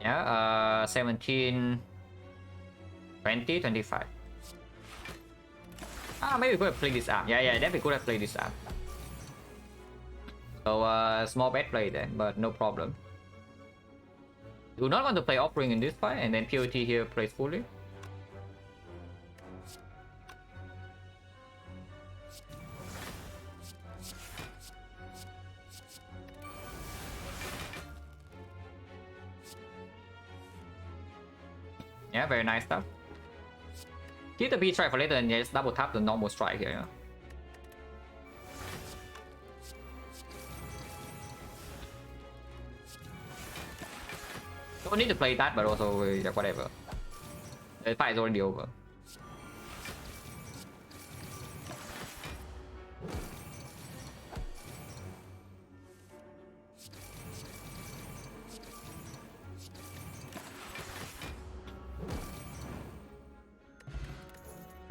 Yeah, 17, 20, 25. Maybe we could have played this up. Yeah, definitely could have played this up. So, small bet play then, but no problem. Do not want to play Offering in this fight, and then POT here plays fully. Yeah, very nice stuff. Keep the B strike for later and just double tap the normal strike here. Yeah. Don't need to play that, but also yeah, whatever. The fight is already over.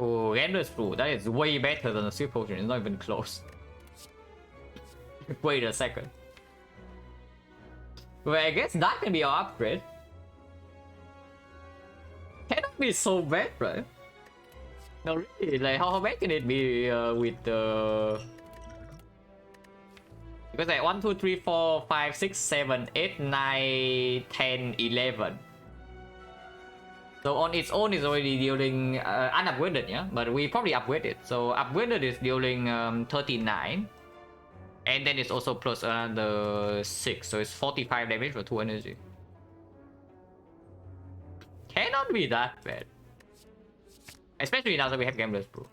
Oh, Endless Brew, that is way better than the Swift Potion, it's not even close. Wait a second. Well, I guess that can be our upgrade. Cannot be so bad, right? No, really, like how bad can it be with the... Because like 1, 2, 3, 4, 5, 6, 7, 8, 9, 10, 11. So on its own is already dealing unupgraded, yeah? But we probably upgrade it. So upgraded is dealing 39. And then it's also plus another 6. So it's 45 damage for 2 energy. Cannot be that bad. Especially now that we have Gambler's Brew.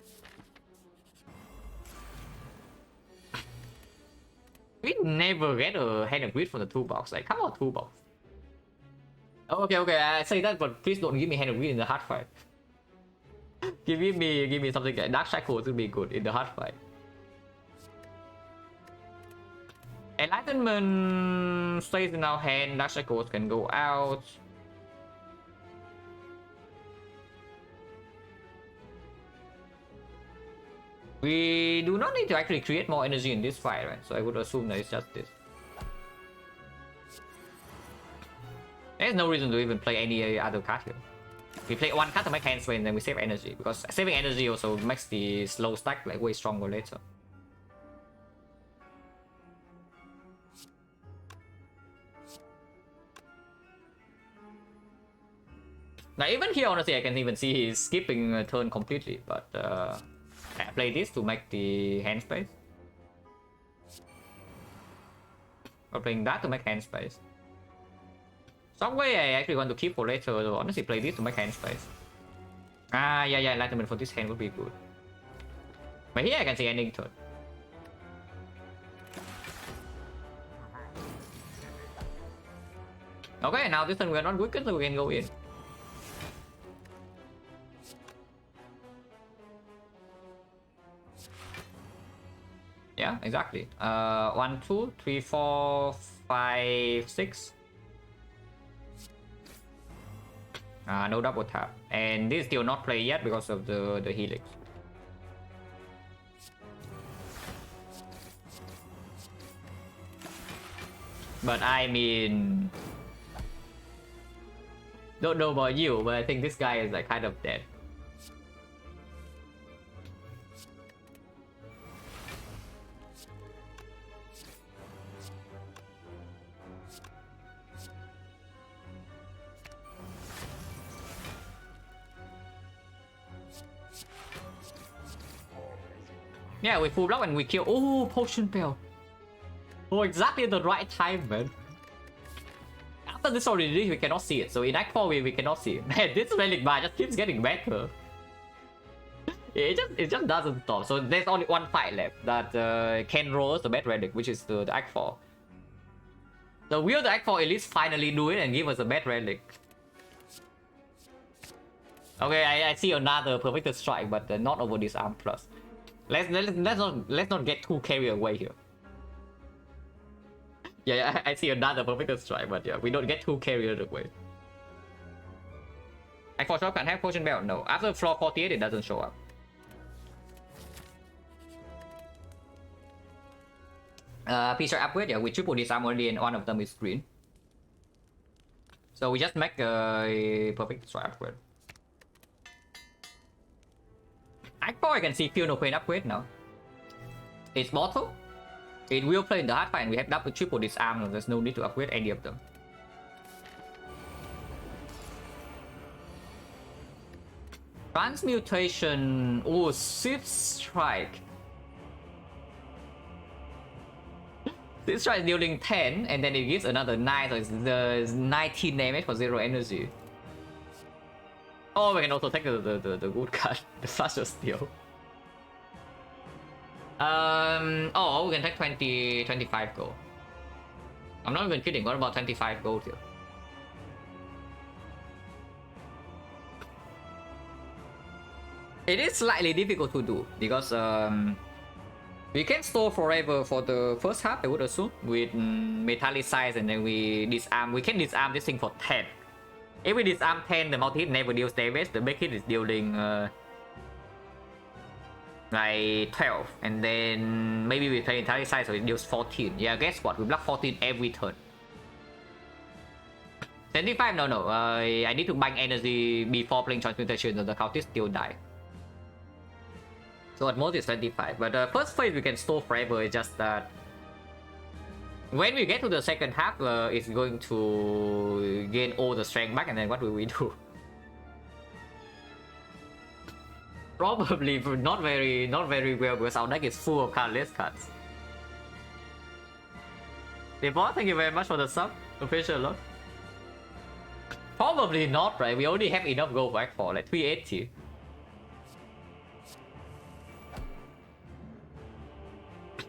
We never get a Hand of Greed from the toolbox. Like, come on, toolbox. Oh, okay, I say that, but please don't give me Hand of Greed in the hard fight. give me something like Dark Shackles would be good in the hard fight. Enlightenment stays in our hand. Dark Shackles can go out. We do not need to actually create more energy in this fight, right? So I would assume that it's just this. There's no reason to even play any other card here. We play one card to make hand swing, then we save energy, because saving energy also makes the slow stack like way stronger later. Now even here, honestly, I can even see he's skipping a turn completely, but I play this to make the hand space. Or playing that to make hand space. Some way I actually want to keep for later, so honestly play this to make hand space. Yeah, Enlightenment for this hand would be good. But here I can see ending turn. Okay, now this turn we're not weakened, so we can go in. Yeah, exactly. 1, 2, 3, 4, 5, 6. No double tap. And this still not play yet because of the helix. But I mean... Don't know about you, but I think this guy is like kind of dead. Yeah, we full block and we kill. Oh, potion bell. Oh, exactly the right time, man. After this already, we cannot see it. So in Act 4, we cannot see it. Man, this relic bar just keeps getting better. It just doesn't stop. So there's only one fight left that can roll the bad relic, which is the Act 4. So will the Act 4 at least finally do it and give us a bad relic? Okay, I see another perfect strike, but not over this arm plus. Let's not get too carried away here. Yeah, I see another perfect strike, but yeah, we don't get too carried away. Act 4 shop can have potion belt? No. After floor 48, it doesn't show up. Piece upgrade, yeah, we triple disarm already and one of them is green. So we just make a perfect strike upgrade. Act 4 I can see Feel No Pain upgrade now. It's mortal. It will play in the hard fight and we have double triple disarm, so there's no need to upgrade any of them. Transmutation. Oh, Sith Strike. Sith Strike is dealing 10 and then it gives another 9, so it's the 19 damage for 0 energy. Oh, we can also take the good card, the Flash of Steel. Oh, we can take 25 gold. I'm not even kidding, what about 25 gold here? It is slightly difficult to do because we can store forever for the first half, I would assume, with metallicize and then we disarm. We can disarm this thing for 10. If we disarm 10, the multi-hit never deals damage, the big hit is dealing like 12. And then maybe we play metallicize so it deals 14. Yeah, guess what? We block 14 every turn. 25? No. I need to bank energy before playing transmutation so the cultist still die. So at most it's 25, but the first phase we can store forever. It's just that when we get to the second half, it's going to gain all the strength back, and then what will we do? Probably not very well because our deck is full of cardless cards. Debot, thank you very much for the sub. Appreciate a lot. Probably not, right? We only have enough gold back for like 380.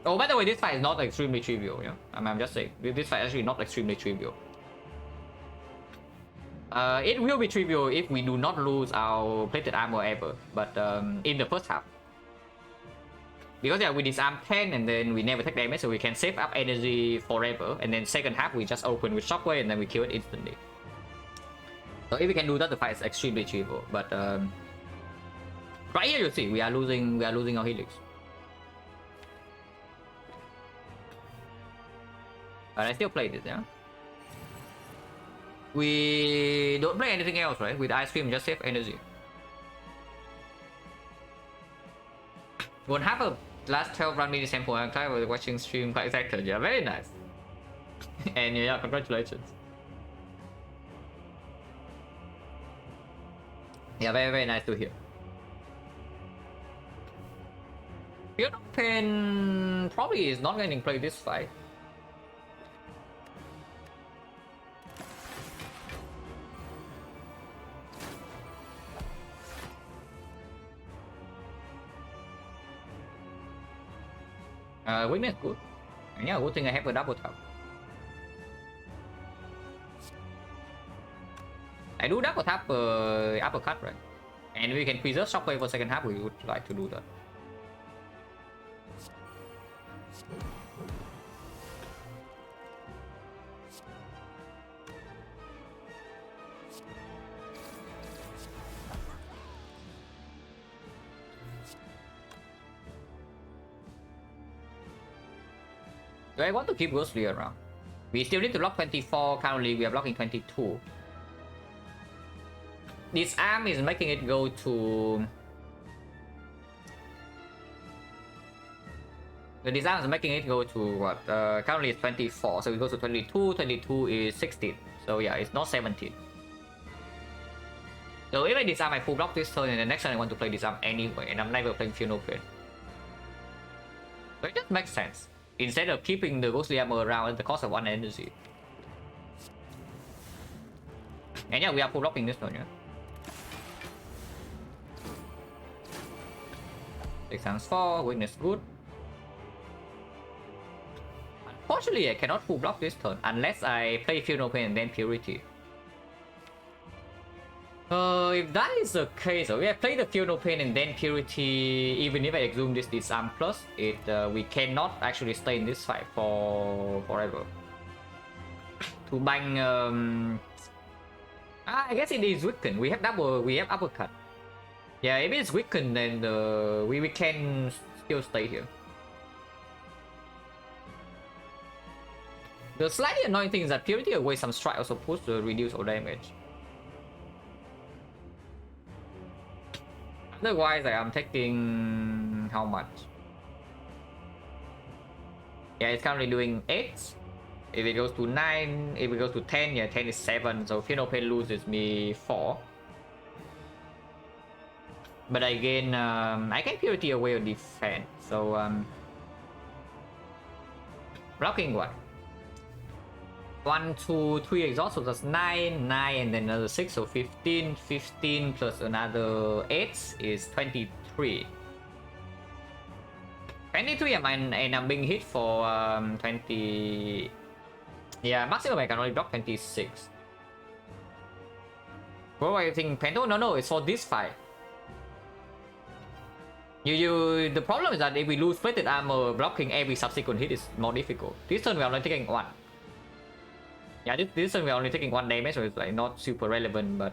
Oh, by the way, this fight is not extremely trivial, yeah? I'm just saying, this fight is actually not extremely trivial. It will be trivial if we do not lose our plated armor ever, but in the first half. Because yeah, we disarm 10 and then we never take damage, so we can save up energy forever, and then second half we just open with shockwave and then we kill it instantly. So if we can do that, the fight is extremely trivial, but right here you see, we are losing our helix. But I still play this, yeah? We don't play anything else, right? With Ice Cream, just save energy. Won't have a last 12 run mini sample and I was watching stream quite excited. Yeah, very nice. And yeah, congratulations. Yeah, very nice to hear. Pen probably is not going to play this fight. Weakness good. Yeah, good thing I have a double tap. I do double tap uppercut, right? And we can preserve shockwave for second half. We would like to do that. Do I want to keep Ghostly around? We still need to block 24. Currently, we are blocking 22. This arm is making it go to... The disarm is making it go to what? Currently it's 24, so it goes to 22, 22 is 16. So yeah, it's not 17. So if I disarm, I full block this turn, and the next turn I want to play disarm anyway, and I'm never playing Feel No Pain. So it just makes sense. Instead of keeping the ghostly armor around at the cost of 1 energy. And yeah, we are full blocking this turn, yeah. 6 times 4, weakness good. Unfortunately, I cannot full block this turn unless I play Feel No Pain and then Purity. If that is the case, if I play the Feel No Pain and then Purity, even if I exhume this disarm plus, we cannot actually stay in this fight for forever. To bang, I guess it is weakened. We have uppercut. Yeah, if it's weakened, then we can still stay here. The slightly annoying thing is that Purity away some strike also push to reduce all damage. Otherwise, I'm taking how much? Yeah, it's currently doing 8. If it goes to 9, if it goes to 10, yeah, 10 is 7. So Feel No Pain loses me 4. But again, I can Purity away or defend. So blocking what? 1, 2, 3 exhaust, so that's 9, 9, and then another 6, so 15, 15 plus another 8 is 23. 23, and I'm being hit for 20. Yeah, maximum I can only block 26. What are you thinking, Pento? No, it's for this fight. The problem is that if we lose plated armor, blocking every subsequent hit is more difficult. This turn we are only taking 1. Yeah, this turn we are only taking 1 damage, so it's like not super relevant, but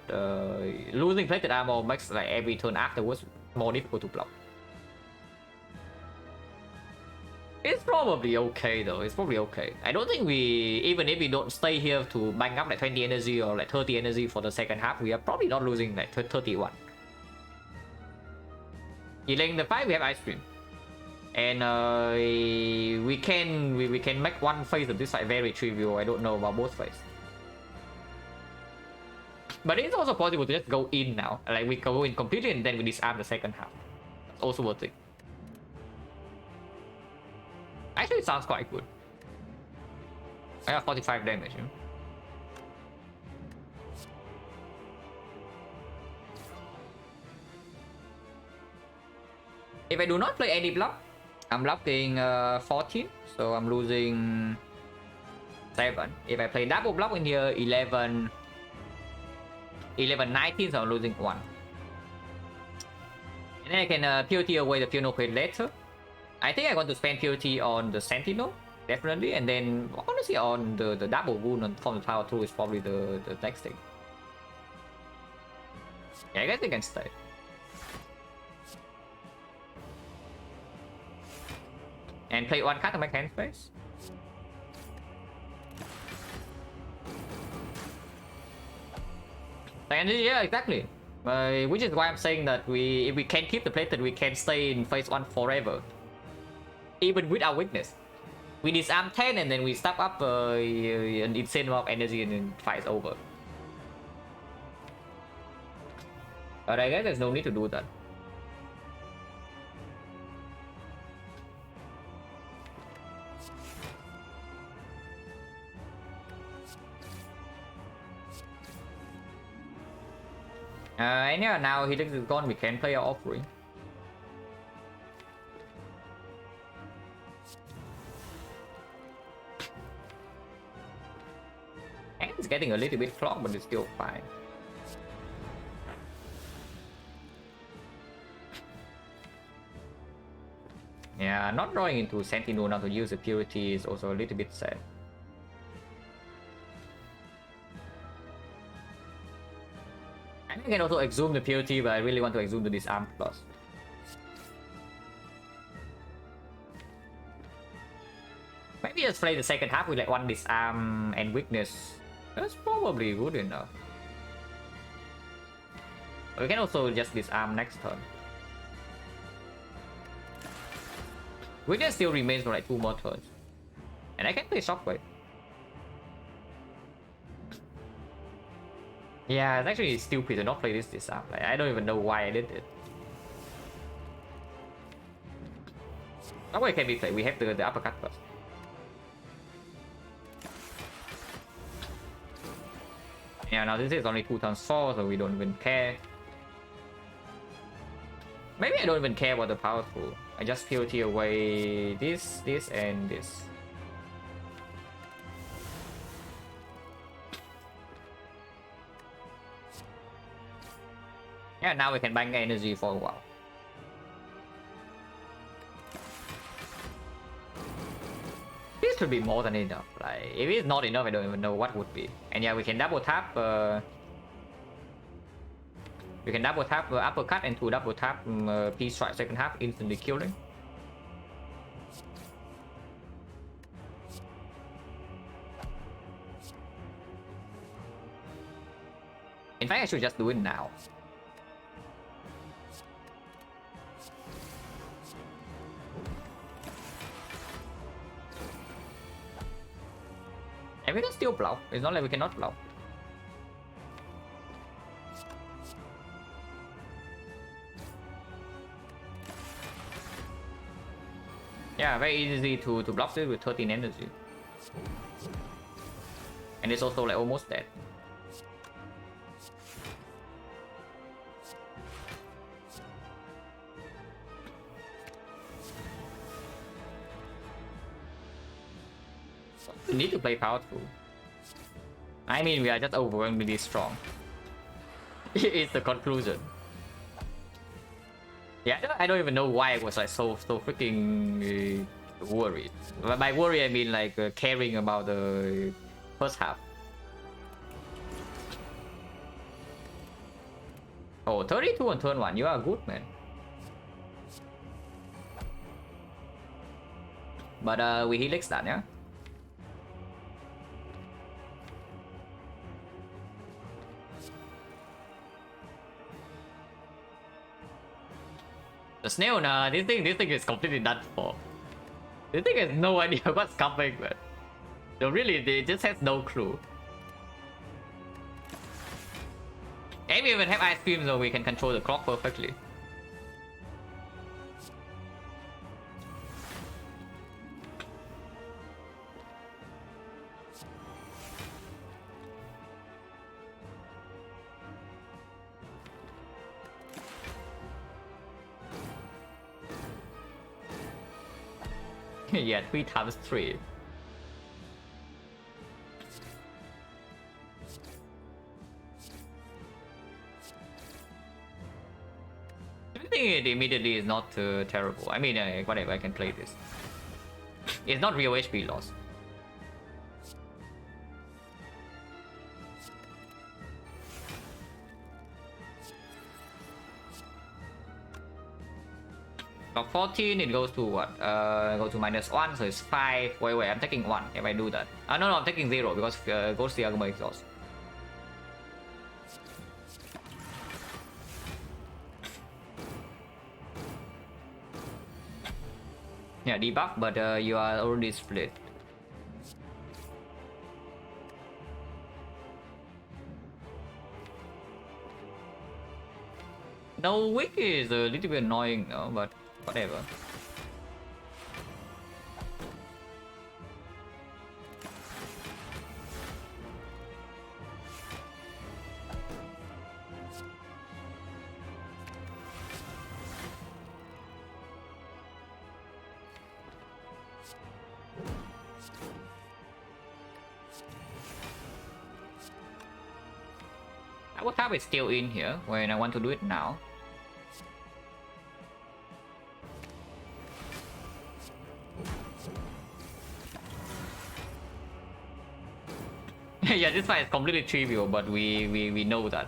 losing plated armor makes like every turn afterwards more difficult to block. It's probably okay though, it's probably okay. I don't think even if we don't stay here to bang up like 20 energy or like 30 energy for the second half, we are probably not losing like 31. Delaying the fight, we have Ice Cream. And we can make one phase of this fight very trivial. I don't know about both phases. But it's also possible to just go in now. Like we go in completely and then we disarm the second half. It's also worth it. Actually, it sounds quite good. I got 45 damage. You know? If I do not play any block, I'm blocking 14, so I'm losing 7. If I play double block in here, 11, 19, so I'm losing 1. And then I can purity away the Feel No Pain later. I think I want to spend purity on the Sentinel, definitely, and then honestly on the double wound from the Power 2 is probably the next thing. Yeah, I guess they can stay. And play 1 card to make hand space. And yeah, exactly. Which is why I'm saying that if we can keep the plated, we can stay in phase 1 forever. Even with our weakness. We disarm 10 and then we stack up an insane amount of energy and then fight's over. But I guess there's no need to do that. And yeah, now Helix is gone, we can play our offering. And it's getting a little bit clogged, but it's still fine. Yeah, not drawing into Sentinel now to use the purity is also a little bit sad. I can also exhume the purity, but I really want to exhume the disarm plus. Maybe just play the second half with like 1 disarm and weakness. That's probably good enough. We can also just disarm next turn. Weakness still remains for like 2 more turns. And I can play Shockwave. Yeah, it's actually stupid to not play this disarm. Like, I don't even know why I did it. Shockwave can be played. We have the uppercut first. Yeah, now this is only 2 turns 4, so we don't even care. Maybe I don't even care about the powerful. I just POT away this, and this. Yeah, now we can bank energy for a while. This should be more than enough. Like, if it's not enough, I don't even know what would be. And yeah, we can double tap. We can double tap uppercut and to double tap P strike second half, instantly killing. In fact, I should just do it now. And we can still blow. It's not like we cannot blow. Yeah, very easy to block this with 13 energy. And it's also like almost dead. We need to play powerful. I mean, we are just overwhelmingly strong. It's the conclusion. Yeah, I don't even know why I was like so freaking worried. By worry, I mean like caring about the first half. Oh, 32 on turn 1. You are good, man. But we helix that, yeah. The snail, nah, this thing is completely done for. This thing has no idea what's coming, man. So really, they just has no clue. And we even have ice cream, so we can control the clock perfectly. Yeah, 3 times 3. I think it immediately is not terrible. I mean, whatever, I can play this. It's not real HP loss. Got 14, it goes to what? Go to -1, so it's 5. Wait, I'm taking 1 if I do that. No, I'm taking 0 because Ghost Diagama exhaust. Yeah, debuff, but you are already split. No, Wick is a little bit annoying now, but whatever. Our tap is still in here when I want to do it now. Yeah, this fight is completely trivial, but we know that.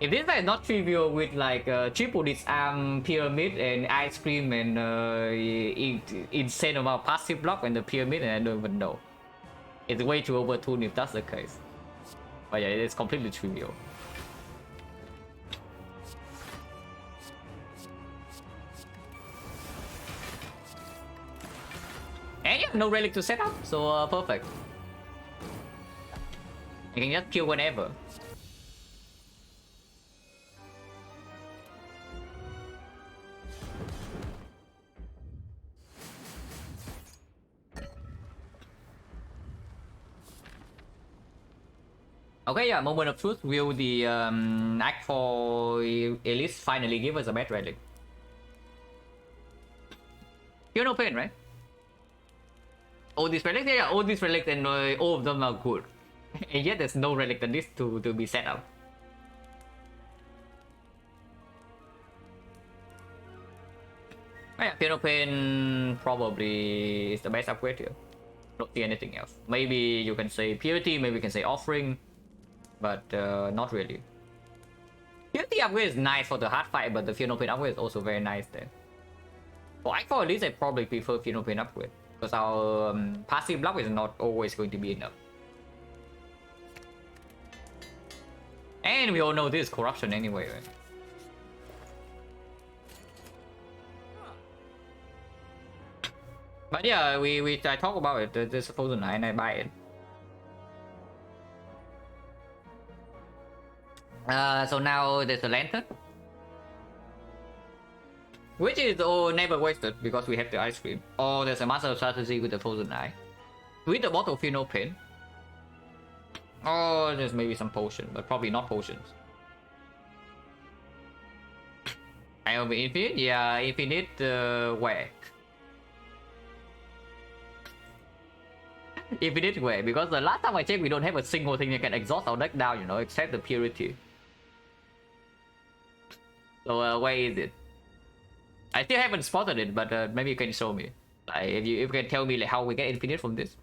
If this fight is not trivial with like triple disarm, pyramid, and ice cream, and insane amount of passive block and the pyramid, and I don't even know. It's way too overtuned if that's the case. But yeah, it is completely trivial. And yeah, no relic to set up, so perfect. You can just kill whenever. Okay, yeah, moment of truth. Will the Act for Elise finally give us a bad relic? You no pain, right? All these relics, yeah, all these relics, and all of them are good. And yet there's no relic that needs to be set up. Yeah, Piano Pain probably is the best upgrade here. Don't see anything else. Maybe you can say Purity, maybe you can say Offering, but not really. Purity upgrade is nice for the hard fight, but the Piano Pain upgrade is also very nice there. For Act for Elise, I probably prefer Piano Pain upgrade, because our passive block is not always going to be enough. And we all know this is corruption anyway, right? But yeah, I talk about it. There's a Frozen Eye and I buy it. So now there's a Lantern, which is never wasted because we have the ice cream. Or there's a Master Strategy with the Frozen Eye, with the bottle feel no pain. Or there's maybe some potion, but probably not potions. I will be infinite. Yeah, infinite. Where? Infinite way, because the last time I checked we don't have a single thing that can exhaust our deck down, you know, except the Purity. So where is it? I still haven't spotted it, but maybe you can show me. Like, if you can tell me like how we get infinite from this,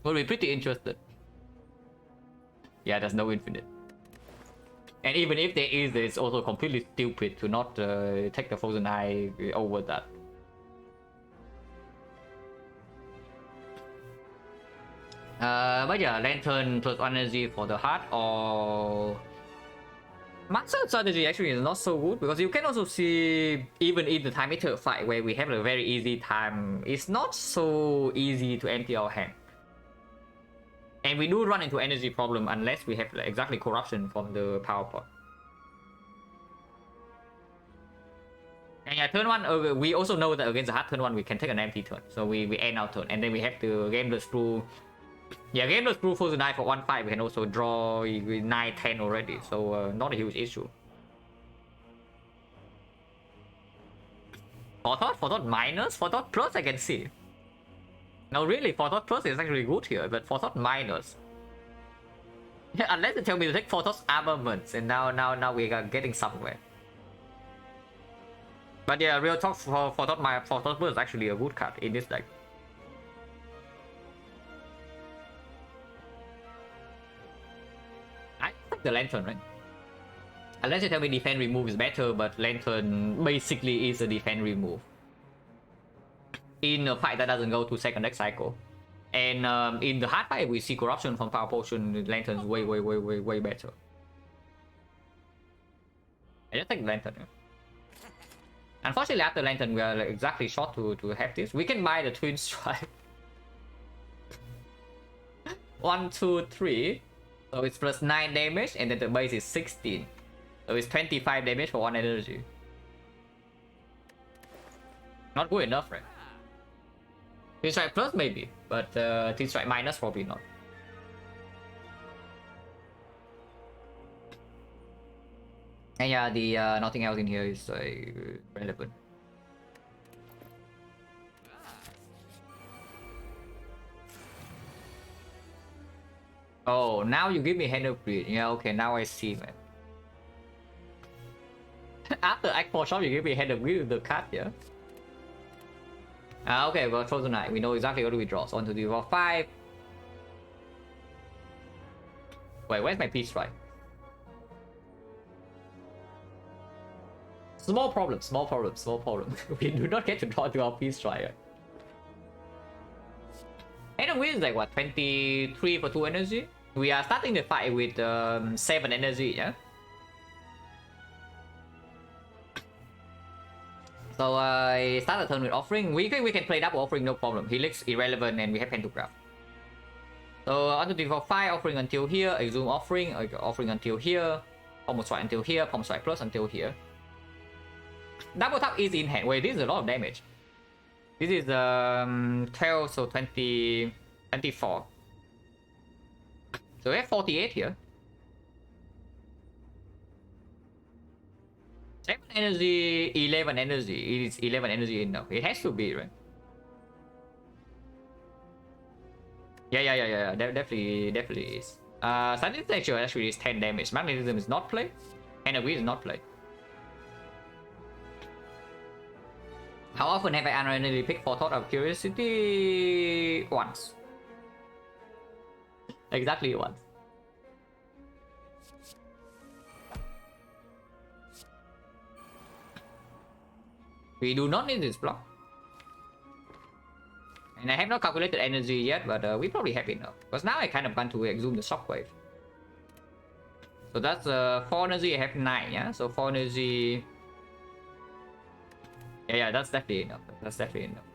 we'll be pretty interested. Yeah, there's no infinite. And even if there is, it's also completely stupid to not take the Frozen Eye over that. But yeah, Lantern plus energy for the heart, or Master Strategy actually is not so good, because you can also see even in the time meter fight where we have a very easy time, it's not so easy to empty our hand. And we do run into energy problem unless we have like, exactly corruption from the power pot. And yeah, turn 1, we also know that against the hard turn 1 we can take an empty turn, so we end our turn, and then we have to game the screw. Yeah, game the screw Frozen Eye for 1-5, we can also draw 9-10 already, so not a huge issue. Forethought minus? Forethought plus I can see. No, really, Forethought plus is actually good here, but Forethought minus. Yeah, unless they tell me to take Forethought armaments, and now we are getting somewhere. But yeah, real talk, Forethought plus is actually a good card in this deck. I think the Lantern, right? Unless you tell me defense remove is better, but Lantern basically is a defense remove in a fight that doesn't go to second deck cycle. And in the hard fight, we see corruption from Power Potion. Lantern's way better. I just take Lantern. Unfortunately, after Lantern, we are like exactly short to have this. We can buy the Twin Strike. 1, 2, 3. So it's plus 9 damage, and then the base is 16. So it's 25 damage for 1 energy. Not good enough, right? Twin Strike plus maybe, but Twin Strike minus probably not. And yeah, the nothing else in here is relevant. Oh, now you give me Hand of Greed. Yeah, okay, now I see, man. After Act 4 shop, you give me Hand of Greed with the card, yeah? Okay, well, Frozen Eye. We know exactly what we draw. So 1, 2, 3, 4, 5. Wait, where's my Peace Strike? Small problem. We do not get to draw to our Peace Strike. Anyway, it's like what, 23 for 2 energy? We are starting the fight with 7 energy, yeah? So I start the turn with offering. We can play double offering, no problem. He looks irrelevant and we have pentagram. So on to default 5, offering until here, exhume offering, offering until here, pommel strike until here, pommel strike plus until here. Double tap is in hand. Wait, this is a lot of damage. This is 12, so 20, 24. So we have 48 here. 7 energy, 11 energy. It is 11 energy enough. It has to be, right? Yeah. Definitely is. Scientific nature actually is 10 damage. Magnetism is not play. Energy is not play. How often have I randomly picked for Thought of Curiosity? Once. Exactly once. We do not need this block. And I have not calculated energy yet, but we probably have enough. Because now I kind of want to exhume the shockwave. So that's 4 energy, I have 9, yeah? So 4 energy... Yeah, that's definitely enough. That's definitely enough.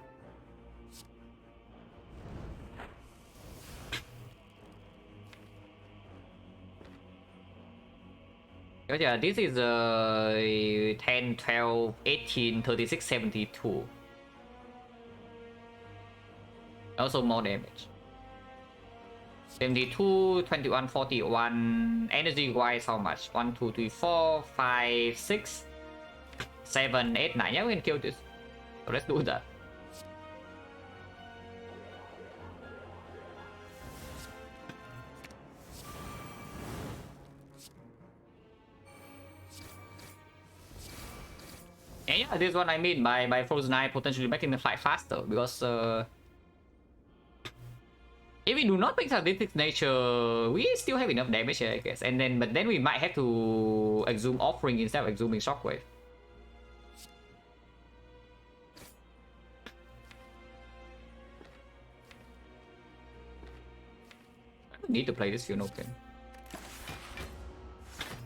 Yeah, this is 10, 12, 18, 36, 72. Also more damage. 72, 21, 41. Energy wise, how much? 1, 2, 3, 4, 5, 6, 7, 8, 9. Yeah, we can kill this. So let's do that. And yeah, this is what I mean by Frozen Eye potentially making the fight faster, because if we do not pick Scientific Nature, we still have enough damage here, I guess. And then, but then we might have to exhume Offering instead of exhuming Shockwave. I don't need to play this, you know, okay.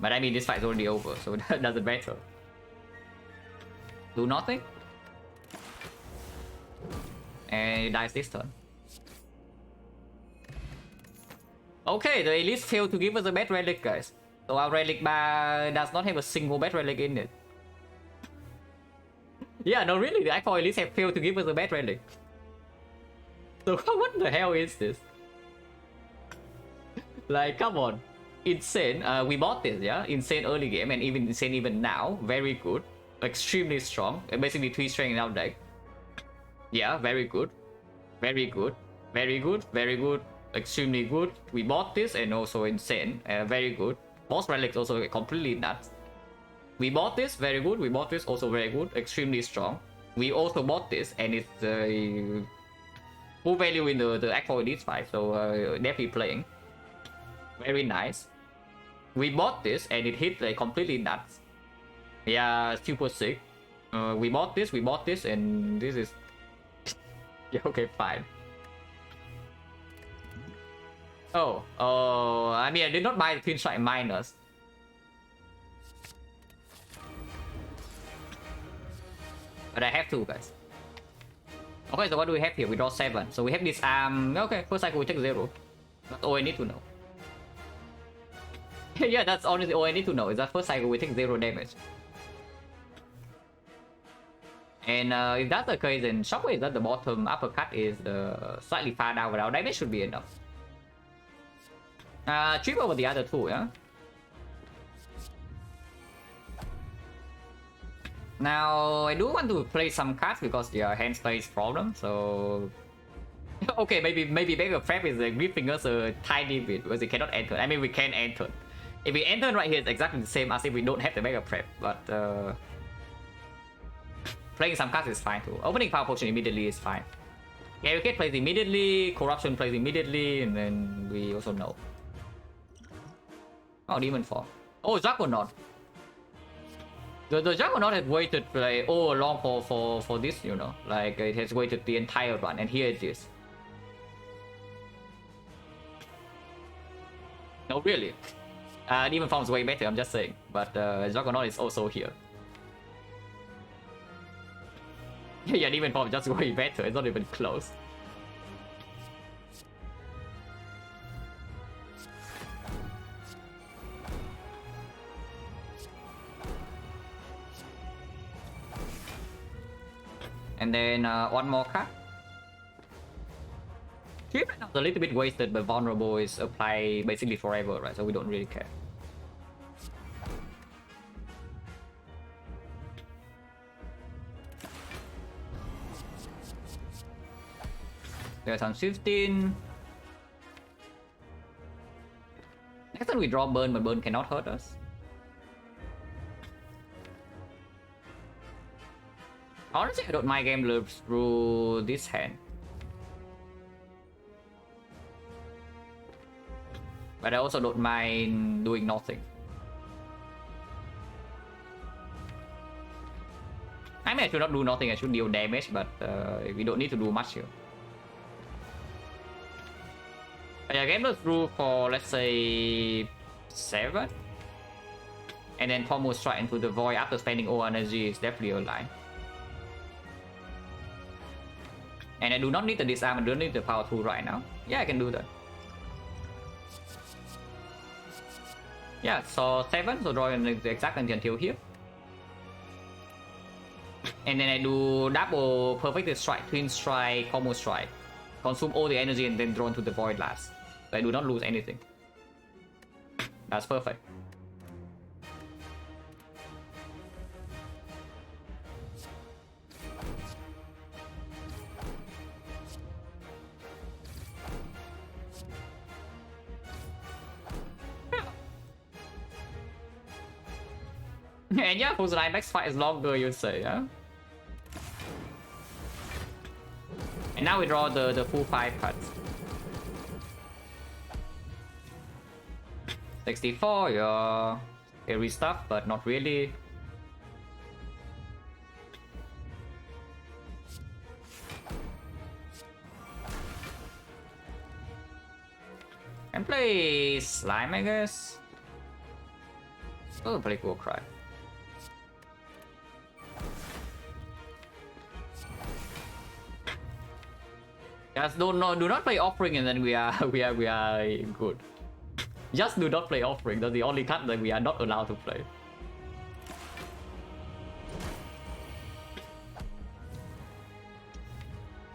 But I mean, this fight is already over, so that doesn't matter. Do nothing. And it dies this turn. Okay, the Elite failed to give us a bad relic, guys. So our relic bar does not have a single bad relic in it. Yeah, no, really, the I4 Elite have failed to give us a bad relic. So what the hell is this? Like, come on. Insane. We bought this, yeah? Insane early game, and even Insane even now. Very good. Extremely strong. Basically 3 strength in our deck. Yeah, very good. Very good. Very good. Very good. Extremely good. We bought this and also Insane. Very good. Boss relics also completely nuts. We bought this. Very good. We bought this. Also very good. Extremely strong. We also bought this and it's full value in the X4 Elite 5. So definitely playing. Very nice. We bought this and it hit like completely nuts. Yeah, super sick. We bought this, and this is... Yeah, okay, fine. Oh, I mean, I did not buy the Twin Strike Miners. But I have to, guys. Okay, so what do we have here? We draw 7. So we have this okay, first cycle we take 0. That's all I need to know. Yeah, that's honestly all I need to know. Is that first cycle we take 0 damage. And if that's the case, then Shockwave is at the bottom, uppercut is slightly far down, but our damage should be enough. Trip over the other 2, yeah? Now, I do want to play some cards because the hand plays problem, so... Okay, maybe Beggar Prep is giving us a tiny bit because it cannot enter. I mean, we can enter. If we enter right here, it's exactly the same as if we don't have the Beggar Prep, but... Playing some cards is fine too. Opening Power Potion immediately is fine. Barricade plays immediately, Corruption plays immediately, and then we also know. Oh, Demon Form. Oh, Juggernaut. The Juggernaut has waited like all along for this, you know. Like it has waited the entire run, and here it is. No, really. Demon Form is way better, I'm just saying. But Juggernaut is also here. Yeah, even from just way better. It's not even close. And then one more card. Chip right now is a little bit wasted, but vulnerable is apply basically forever, right? So we don't really care. There's on 15. Next time we draw burn, but burn cannot hurt us. Honestly, I don't mind game loops through this hand. But I also don't mind doing nothing. I mean, I should not do nothing, I should deal damage, but we don't need to do much here. But yeah, game loops through for, let's say, 7. And then combo strike into the void after spending all energy is definitely a line. And I do not need the disarm, I don't need the power tool right now. Yeah, I can do that. Yeah, so 7, so drawing the exact until here. And then I do double perfect strike, twin strike, combo strike. Consume all the energy and then draw into the void last. So I do not lose anything. That's perfect. And yeah, whose next fight is longer, you say, yeah? And now we draw the full 5 cards. 64, yeah. Scary stuff, but not really. Can play Slime, I guess. Oh, pretty cool cry. Just do not play offering, and then we are good. Just do not play offering. That's the only card that we are not allowed to play.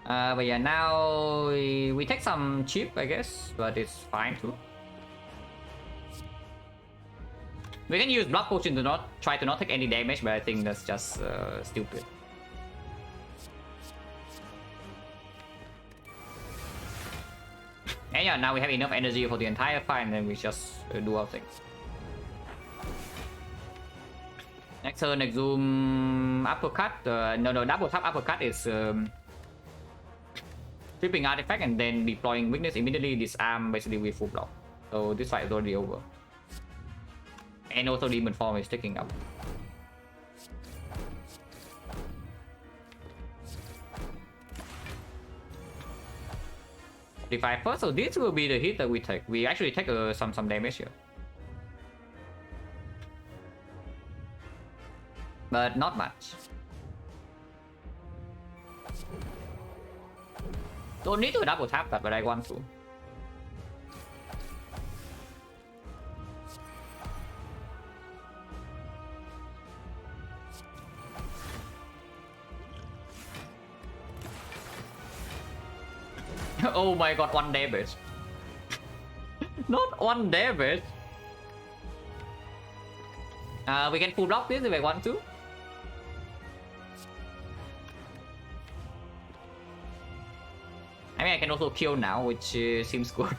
But yeah, now we take some chip, I guess, but it's fine too. We can use block potion to try to not take any damage, but I think that's just stupid. And yeah, now we have enough energy for the entire fight, and then we just do our things. Next turn, Exhume uppercut. No, double tap uppercut is tripping artifact and then deploying weakness immediately. Disarm basically with full block. So this fight is already over. And also demon form is taking up. First, so this will be the hit that we take. We actually take some damage here, but not much. Don't need to double tap that, but I want to. Oh my god, 1 damage. Not 1 damage. We can full block this if I want to. I mean, I can also kill now, which seems good.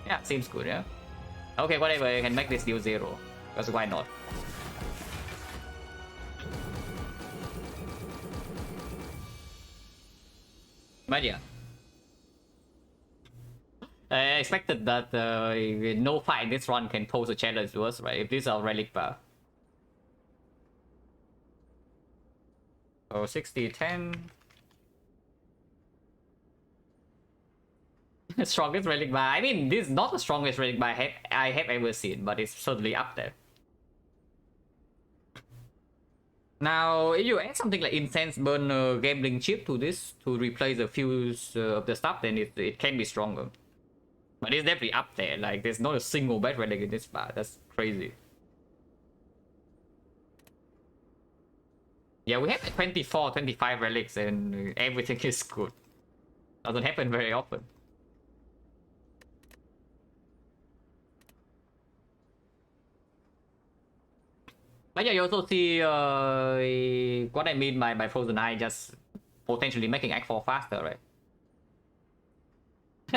Yeah, seems good, yeah. Okay, whatever, I can make this deal 0. Because why not? But yeah, I expected that no fight in this run can pose a challenge to us, right? If this is our relic bar. So 60, 10. Strongest relic bar. I mean, this is not the strongest relic bar I have ever seen, but it's certainly up there. Now, if you add something like intense burner gambling chip to this to replace the fuse of the stuff, then it can be stronger. But it's definitely up there. Like, there's not a single bad relic in this bar. That's crazy. Yeah, we have 24, 25 relics and everything is good. Doesn't happen very often. But yeah, you also see what I mean by Frozen Eye just potentially making Act 4 faster, right?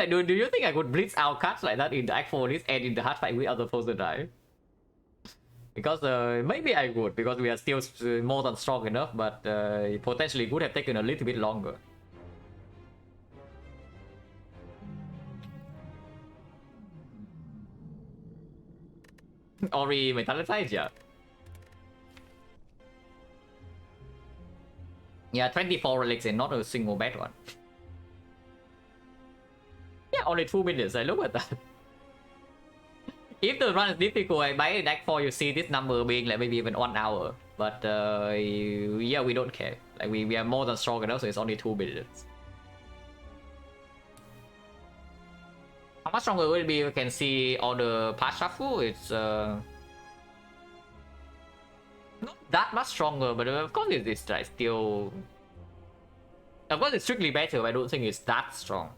Do you think I could blitz out cards like that in the Act 4 list and in the hard fight with other Frozen Eye? Because maybe I would, because we are still more than strong enough, but it potentially would have taken a little bit longer. Ori Metallicize, yeah. Yeah, 24 relics and not a single bad one. Yeah, only 2 minutes, I look at that. If the run is difficult, by Act 4 you see this number being like maybe even 1 hour. But yeah, we don't care. Like we are more than strong enough, so it's only 2 minutes. How much stronger will it be? You can see all the past shuffle. It's not that much stronger, but of course it's like still. Of course, it's strictly better, but I don't think it's that strong.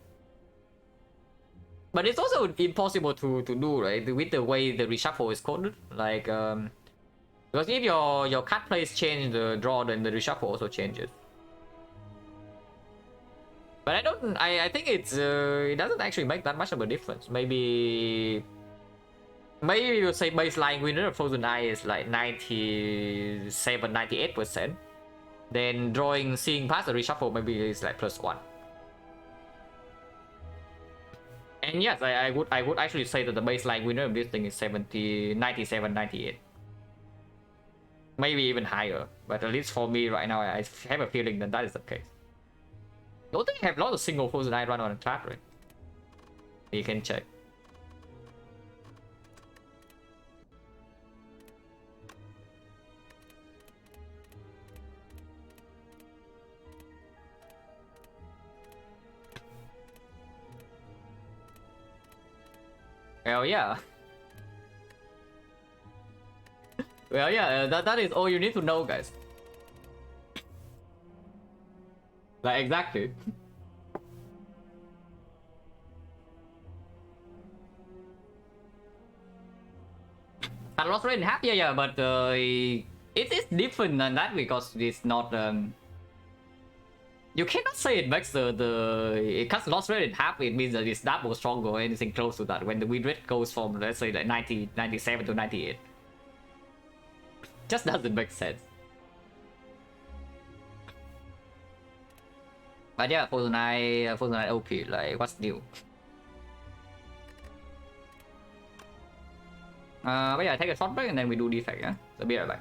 But it's also impossible to do, right? With the way the reshuffle is coded, like because if your card plays change the draw, then the reshuffle also changes. But I think it doesn't actually make that much of a difference. Maybe you say baseline winner of Frozen Eye is like 97, 98%. Then drawing, seeing past the reshuffle maybe is like +1. And yes, I would actually say that the baseline winner of this thing is 70, 97, 98. Maybe even higher. But at least for me right now, I have a feeling that that is the case. Don't think I have lots of single Frozen Eye run on a chart, right? You can check. Well, yeah. Well, yeah, that is all you need to know, guys. Like, exactly. And lost rate in half, yeah, but it is different than that because it's not. You cannot say it makes it cuts loss rate in half. It means that it's double stronger or anything close to that. When the win rate goes from, let's say, like 90, 97 to 98, just doesn't make sense. But yeah, Frozen Eye OP. Like, what's new? But yeah, take a short break and then we do defect. Yeah, so be right back.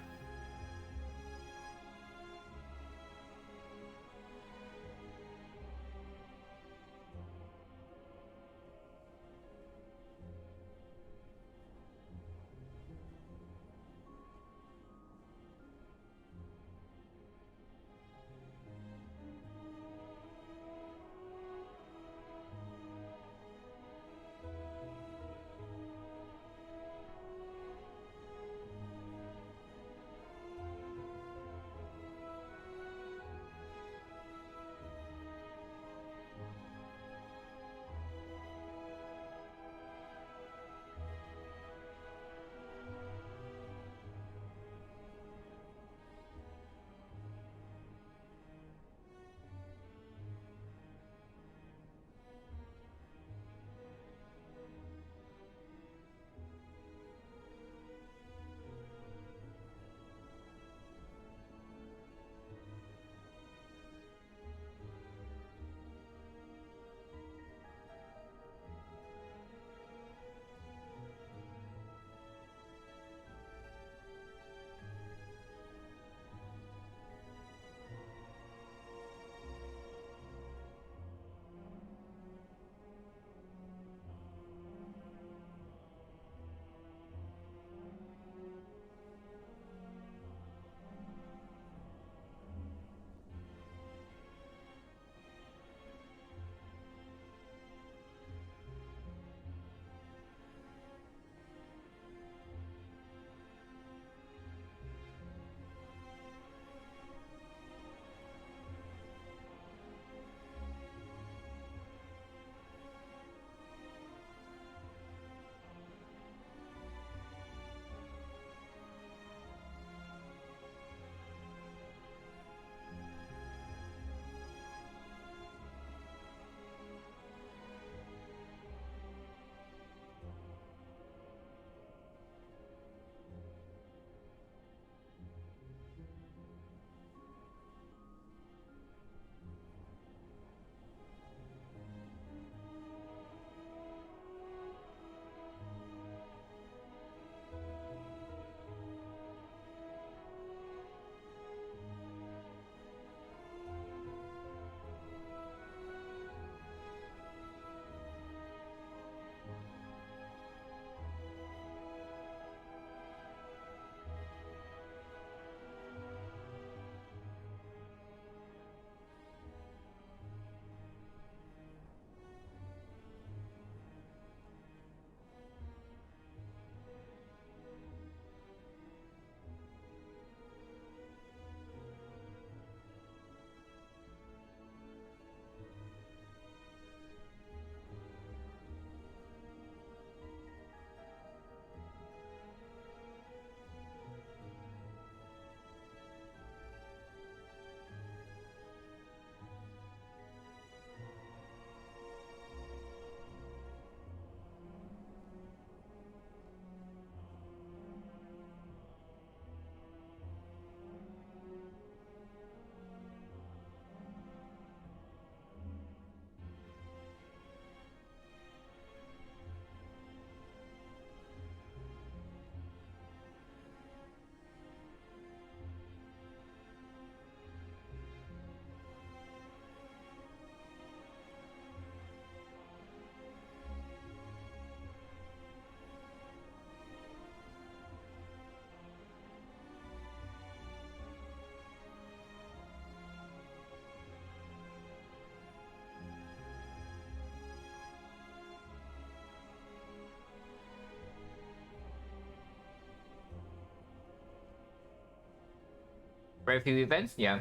Very few events, yeah.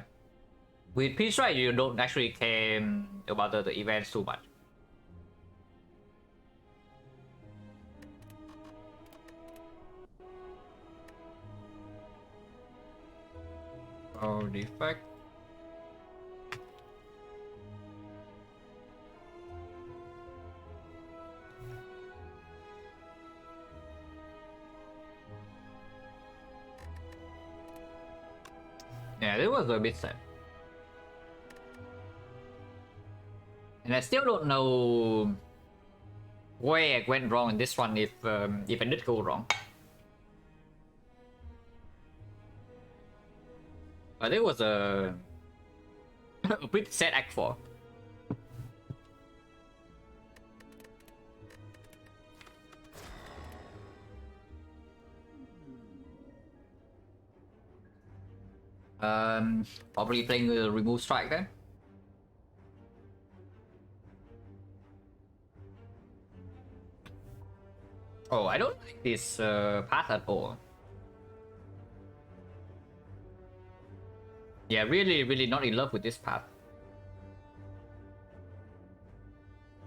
With Peace Strike, you don't actually care about the events too much. Oh, defect. Yeah, this was a bit sad. And I still don't know where I went wrong in this one if I did go wrong. But it was a bit sad act 4. Probably playing the remove strike then. Oh, I don't like this path at all. Yeah, really not in love with this path.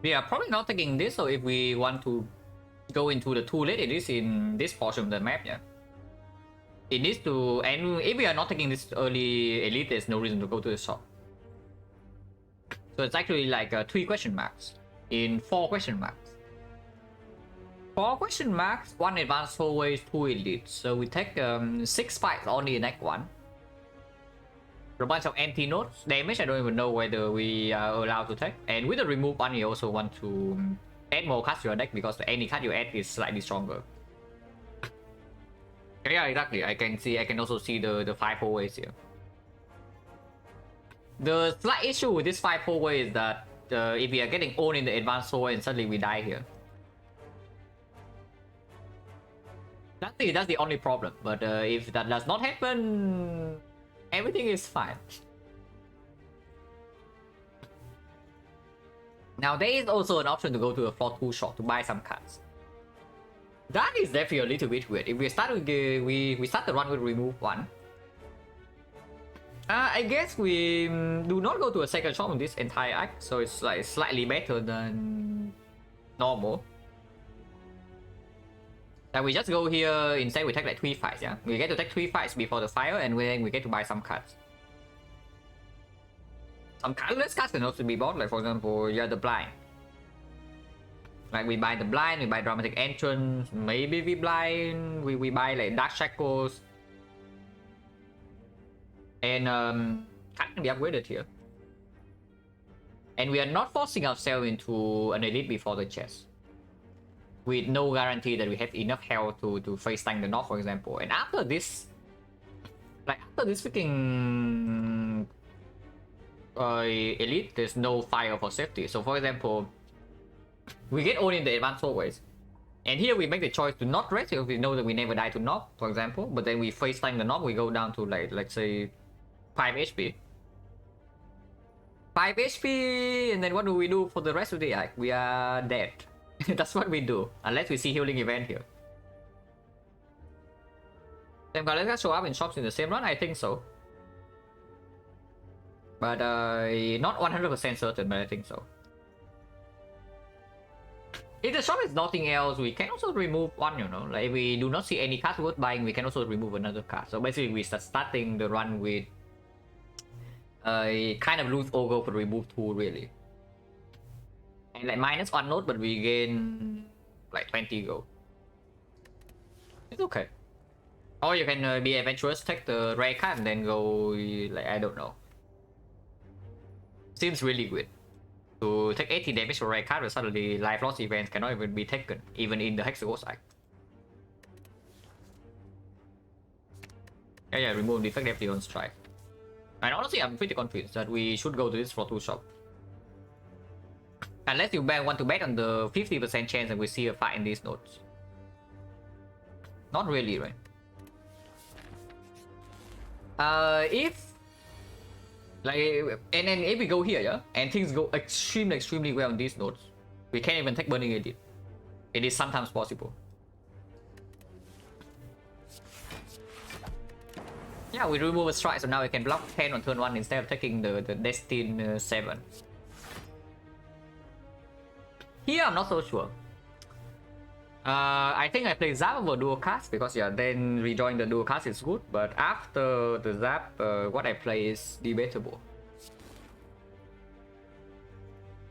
We are probably not taking this, so if we want to go into the 2 late elite in this portion of the map, yeah. It needs to, and if we are not taking this early elite, there's no reason to go to the shop. So it's actually like 3 question marks in 4 question marks. 4 question marks, 1 advanced hallways, 2 elite. So we take 6 fights only in Act 1. A bunch of anti-nodes. Damage, I don't even know whether we are allowed to take. And with the remove one, you also want to add more cards to your deck because any card you add is slightly stronger. Yeah, exactly. I can also see the 5 hallways here. The slight issue with this 5 hallway is that if we are getting owned in the advanced hallway and suddenly we die here. That's the only problem. But if that does not happen, everything is fine. Now there is also an option to go to a floor 2 shop to buy some cards. That is definitely a little bit weird. If we start with we start the run with remove 1. I guess we do not go to a second shop in this entire act, so it's like slightly better than normal. That we just go here, instead we take like 3 fights, yeah? We get to take 3 fights before the fire, and then we get to buy some cards. Some cardless cards can also be bought, like for example, yeah, the blind. Like we buy the blind, we buy dramatic entrance, maybe we buy like dark shackles. And cards can be upgraded here. And we are not forcing ourselves into an elite before the chest, with no guarantee that we have enough health to face tank the knock, for example. And after this freaking elite, there's no fire for safety. So for example, we get owned in the advanced hallways, and here we make the choice to not rest if we know that we never die to knock, for example. But then we face tank the knock, we go down to like, let's say 5 HP. 5 HP, and then what do we do for the rest of the act? We are dead. That's what we do, unless we see healing event here. Same colors show up in shops in the same run? I think so. But not 100% certain, but I think so. If the shop is nothing else, we can also remove 1, you know. Like if we do not see any cards worth buying, we can also remove another card. So basically we start starting the run with kind of lose all go for remove 2 really. And like -1 node, but we gain like 20 go. It's okay. Or you can be adventurous, take the rare card and then go like, I don't know. Seems really good to take 80 damage for rare card, but suddenly life loss events cannot even be taken, even in the Hexaghost act. Yeah, remove defect definitely on strike. And honestly, I'm pretty confident that we should go to this floor 2 shop. Unless you want to bet on the 50% chance that we see a fight in these nodes. Not really, right? If like, and then if we go here, yeah, and things go extremely well on these nodes, we can't even take burning edit. It is sometimes possible. Yeah, we remove a strike, so now we can block 10 on turn 1 instead of taking the Destin 7. Here, I'm not so sure. I think I play Zap over dual cast because yeah, then rejoin the dual cast is good. But after the Zap, what I play is debatable.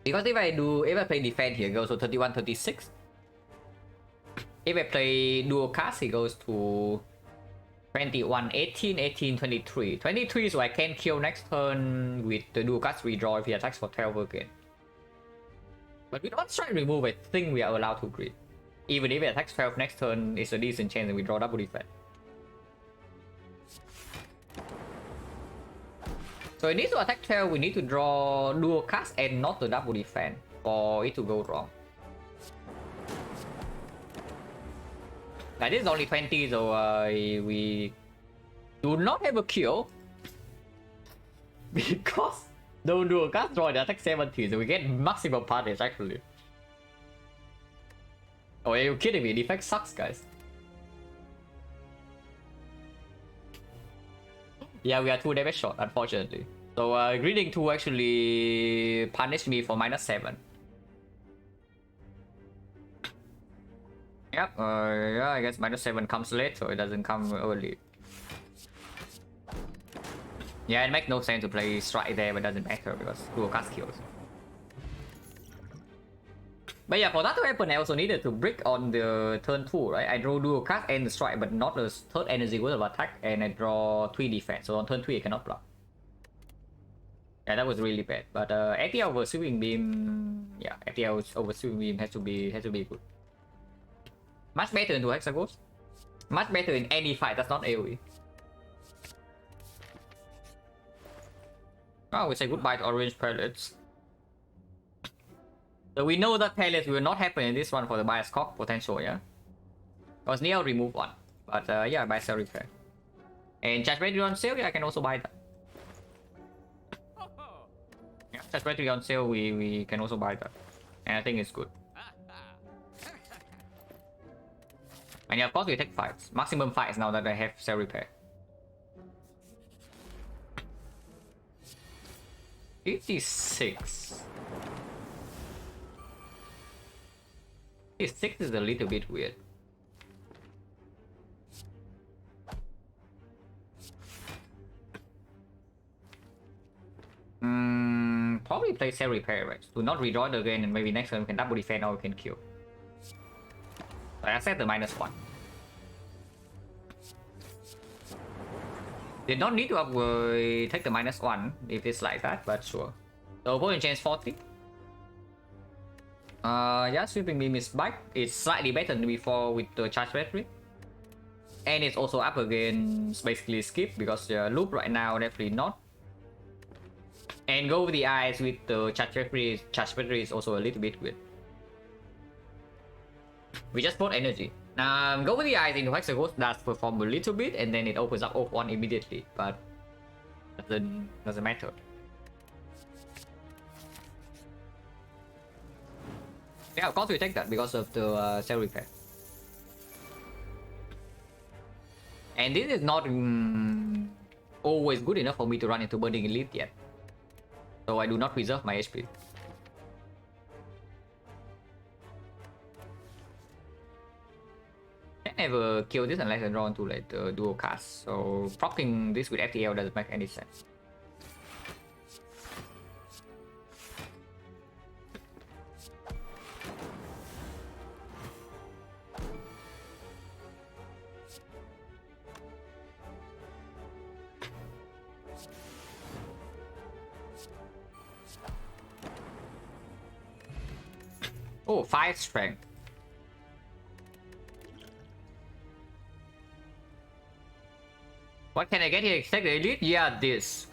Because if I play defense here, it goes to 31, 36. If I play dual cast, it goes to 21, 18, 18, 23. 23, so I can kill next turn with the dual cast redraw if he attacks for 12 again. But with one strike remove, I think we are allowed to grid. Even if it attacks 12 next turn, it's a decent chance that we draw double defense. So it needs to attack 12, we need to draw dual cast and not the double defense for it to go wrong. Now this is only 20, so we do not have a kill. Because the dual cast draw the attack 70, so we get maximum parties actually. Oh, are you kidding me? Defect sucks, guys. Yeah, we are 2 damage short, unfortunately. So, Greeting 2 actually punished me for -7. Yep, yeah, I guess -7 comes late, so it doesn't come early. Yeah, it makes no sense to play strike there, but it doesn't matter because dual cast kills. But yeah, for that to happen, I also needed to brick on the turn 2, right? I draw dual cast and the strike, but not the third energy wave of attack, and I draw 3 defense. So on turn 3, I cannot block. Yeah, that was really bad. But FTL over sweeping beam, yeah, FTL over sweeping beam has to be good. Much better into Hexagons. Much better in any fight that's not AoE. Oh, we say goodbye to orange pellets. So we know that pellets will not happen in this one for the bias cock potential, yeah? Because Neo remove one. But yeah, buy sell repair. And Charge Battery on sale, yeah, I can also buy that. Yeah, Charge Battery on sale, we can also buy that. And I think it's good. And yeah, of course we take fights. Maximum fights now that I have sell repair. 56. 6 is a little bit weird. Probably play Cell Repair, right? Do not redraw it again, and maybe next turn we can double defend or we can kill. So I set the -1. Did not need to take the -1 if it's like that, but sure. So opponent change 40. Yeah, sweeping beam is back. It's slightly better than before with the charge battery. And it's also up against basically skip because loop right now definitely not. And go with the eyes with the charge battery is also a little bit weird. We just put energy. Go with the eyes into Hexagons does perform a little bit and then it opens up off 1 immediately, but doesn't matter. Yeah, of course we take that because of the cell repair. And this is not always good enough for me to run into Burning Elite yet. So I do not preserve my HP. Can never kill this unless I draw into like the dual cast. So proccing this with FTL doesn't make any sense. Oh, 5 strength. What can I get here? Except the elite? Yeah, this.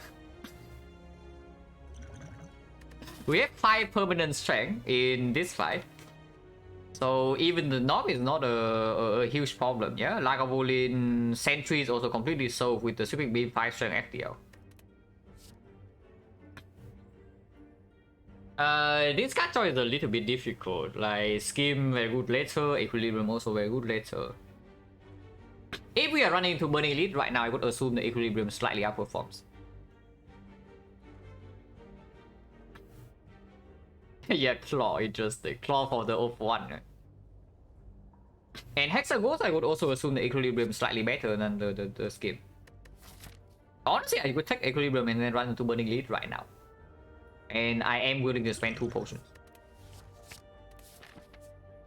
We have 5 permanent strength in this fight. So even the knob is not a huge problem, yeah? Lagavulin Sentry is also completely solved with the Sweeping Beam 5 strength FTL. This card choice is a little bit difficult. Like Scheme very good later, Equilibrium also very good later. If we are running into Burning Elite right now, I would assume the Equilibrium slightly outperforms. Yeah, Claw, interesting. Claw for the off one. Right? And Hexaghost, I would also assume the Equilibrium slightly better than the skin. Honestly, I would take Equilibrium and then run into Burning Elite right now. And I am willing to spend 2 potions.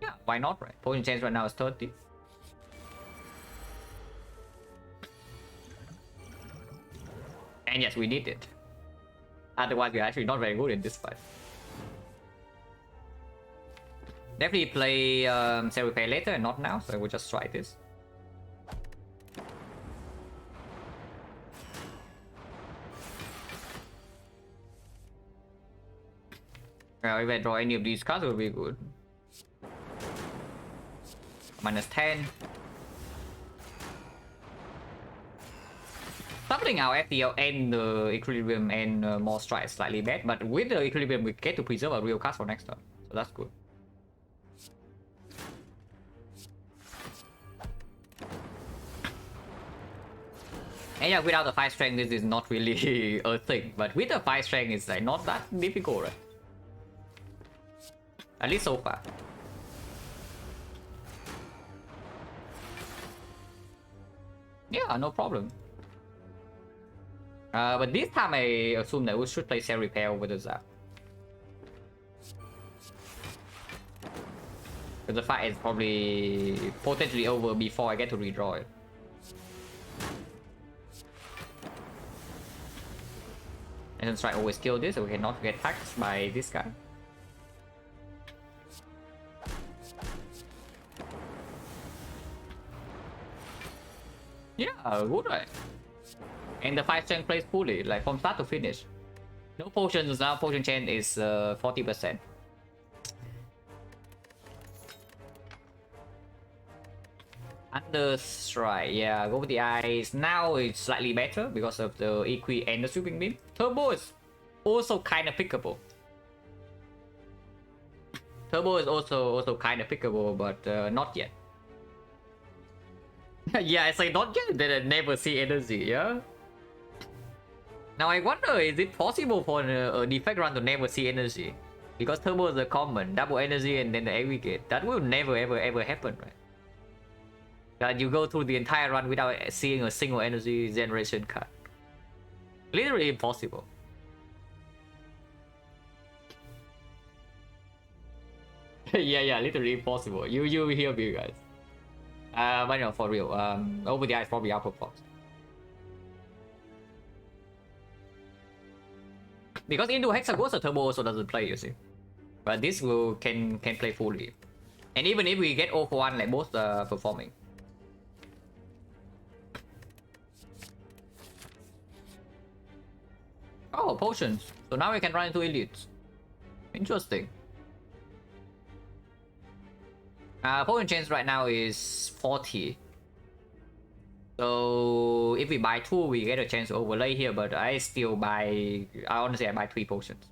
Yeah, why not, right? Potion chance right now is 30. And yes, we did it. Otherwise, we're actually not very good in this fight. Definitely play Cell Repair later and not now, so we'll just try this. If I draw any of these cards, it will be good. -10. Something our FTL and the Equilibrium and more strike slightly bad, but with the Equilibrium we get to preserve a real card for next turn, so that's good. And yeah, without the 5 strength this is not really a thing, but with the 5 strength it's like not that difficult, right? At least so far. Yeah, no problem. But this time I assume that we should play Cell Repair over the Zap. Because the fight is probably potentially over before I get to redraw it. And then try always kill this so we cannot get attacked by this guy. Yeah, good, right? And the 5 strength plays fully, like from start to finish. No potions now, potion chain is 40%. Understrike, yeah, go with the eyes. Now it's slightly better because of the Equi and the sweeping beam. Turbo is also kind of pickable. Turbo is also kind of pickable, but not yet. Yeah, it's like not yet, then I never see energy, yeah? Now I wonder, is it possible for a defect run to never see energy? Because Turbo is a common, double energy and then the aggregate. That will never ever happen, right? That you go through the entire run without seeing a single energy generation card. Literally impossible. Yeah, literally impossible. You hear me, guys. But no, for real. Over the eyes probably outperforms. Because into Hexaghost, Turbo also doesn't play, you see. But this can play fully. And even if we get 0 for 1, like both are performing. Oh, potions. So now we can run into elites. Interesting. Potion chance right now is 40. So if we buy 2, we get a chance to overlay here, but I still buy... honestly, I buy 3 potions.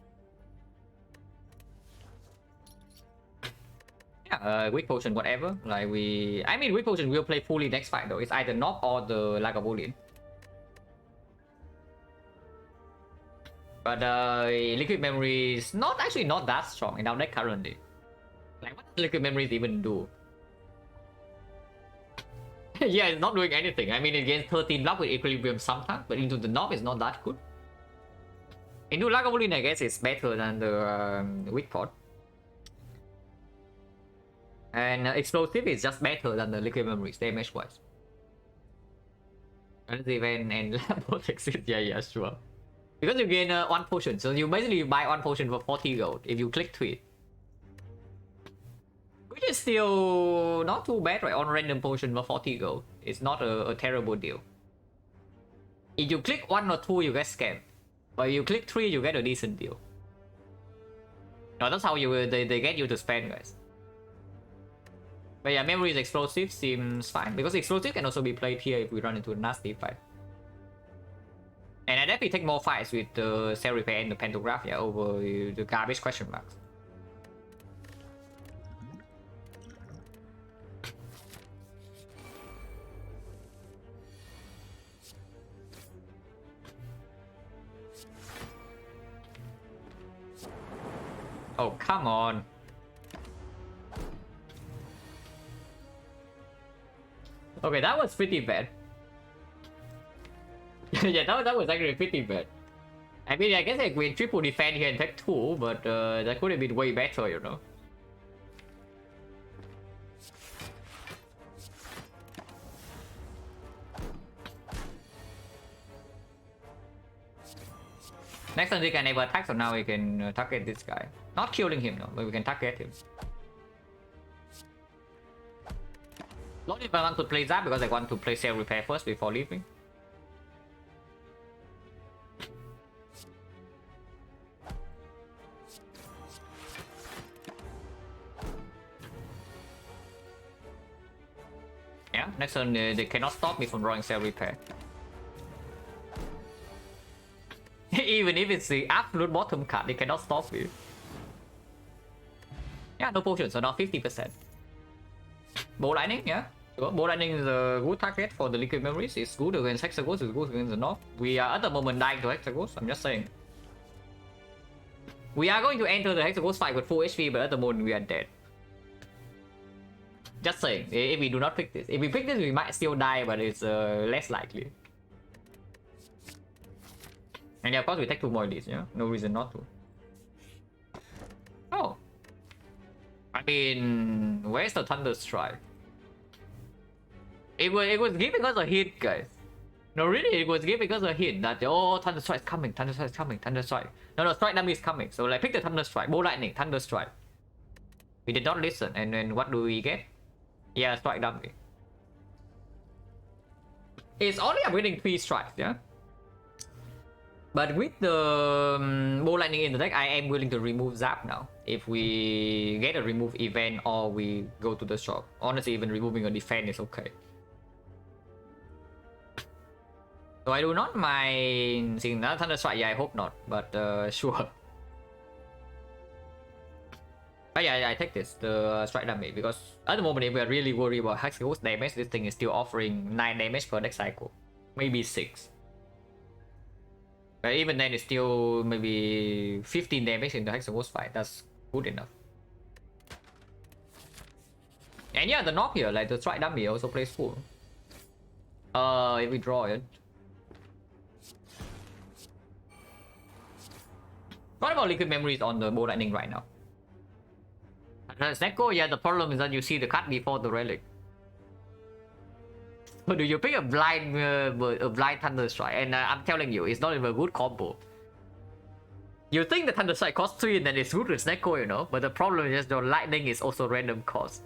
Yeah, weak potion, whatever. Like I mean, weak potion will play fully next fight though. It's either Knock or the Lagavulin. But Liquid Memory is actually not that strong in our deck currently. Like, what does Liquid Memories even do? Yeah, it's not doing anything. I mean, it gains 13 block with Equilibrium sometimes, but into the Knock is not that good. Into Lagavulin, I guess it's better than the weak pot. And Explosive is just better than the Liquid Memories, damage-wise. Energy Event and both exist, yeah, sure. Because you gain 1 potion, so you basically buy 1 potion for 40 gold if you click to it. Which is still not too bad, right? On random potion for 40 gold. It's not a terrible deal. If you click 1 or 2, you get scammed. But if you click 3, you get a decent deal. No, that's how they get you to spend, guys. But yeah, Memory's Explosive seems fine. Because Explosive can also be played here if we run into a nasty fight. And I definitely take more fights with the Cell Repair and the Pantograph, yeah, over the garbage question marks. Oh, come on. Okay, that was pretty bad. Yeah, that was actually pretty bad. I mean, I guess I win triple defense here and take 2, but that could have been way better, you know. Next turn we can enable attack, so now we can target this guy. Not killing him, no, but we can target him. Not if I want to play that because I want to play Cell Repair first before leaving. Yeah, next turn they cannot stop me from drawing Cell Repair. Even if it's the absolute bottom card, they cannot stop me. Yeah, no potion, so now 50%. Bow Lightning, yeah. Bow Lightning is a good target for the Liquid Memories. It's good against Hexagons, it's good against the North. We are at the moment dying to Hexagons, I'm just saying. We are going to enter the Hexagons fight with full HP, but at the moment we are dead. Just saying, if we do not pick this. If we pick this, we might still die, but it's less likely. And yeah, of course we take 2 more of these, yeah? No reason not to. Oh. I mean, where's the Thunder Strike? It was giving us a hint, guys. No, really, it was giving us a hint that, oh, Thunder Strike is coming, Thunder Strike is coming, Thunder Strike. No, Strike Dummy is coming. So like, pick the Thunder Strike, Bow Lightning, Thunder Strike. We did not listen, and then what do we get? Yeah, Strike Dummy. It's only upgrading 3 strikes, yeah? But with the Bow Lightning in the deck, I am willing to remove Zap now. If we get a remove event or we go to the shop. Honestly, even removing a defense is okay. So I do not mind seeing another Thunder Strike. Yeah, I hope not, but sure. But yeah, I take this, the Strike Damage, because at the moment, if we are really worried about Hexagons damage, this thing is still offering 9 damage per deck cycle. Maybe 6. But even then, it's still maybe 15 damage in the Hexagons fight. That's good enough. And yeah, the knock here, like the Strike Dummy also plays full. If we draw it. What about Liquid Memories on the Bow Lightning right now? Snecko, yeah, the problem is that you see the card before the relic. But do you pick a blind Thunder Strike? And I'm telling you, it's not even a good combo. You think the Thunder Strike costs 3 and then it's good with Snecko, you know? But the problem is just your Lightning is also random cost.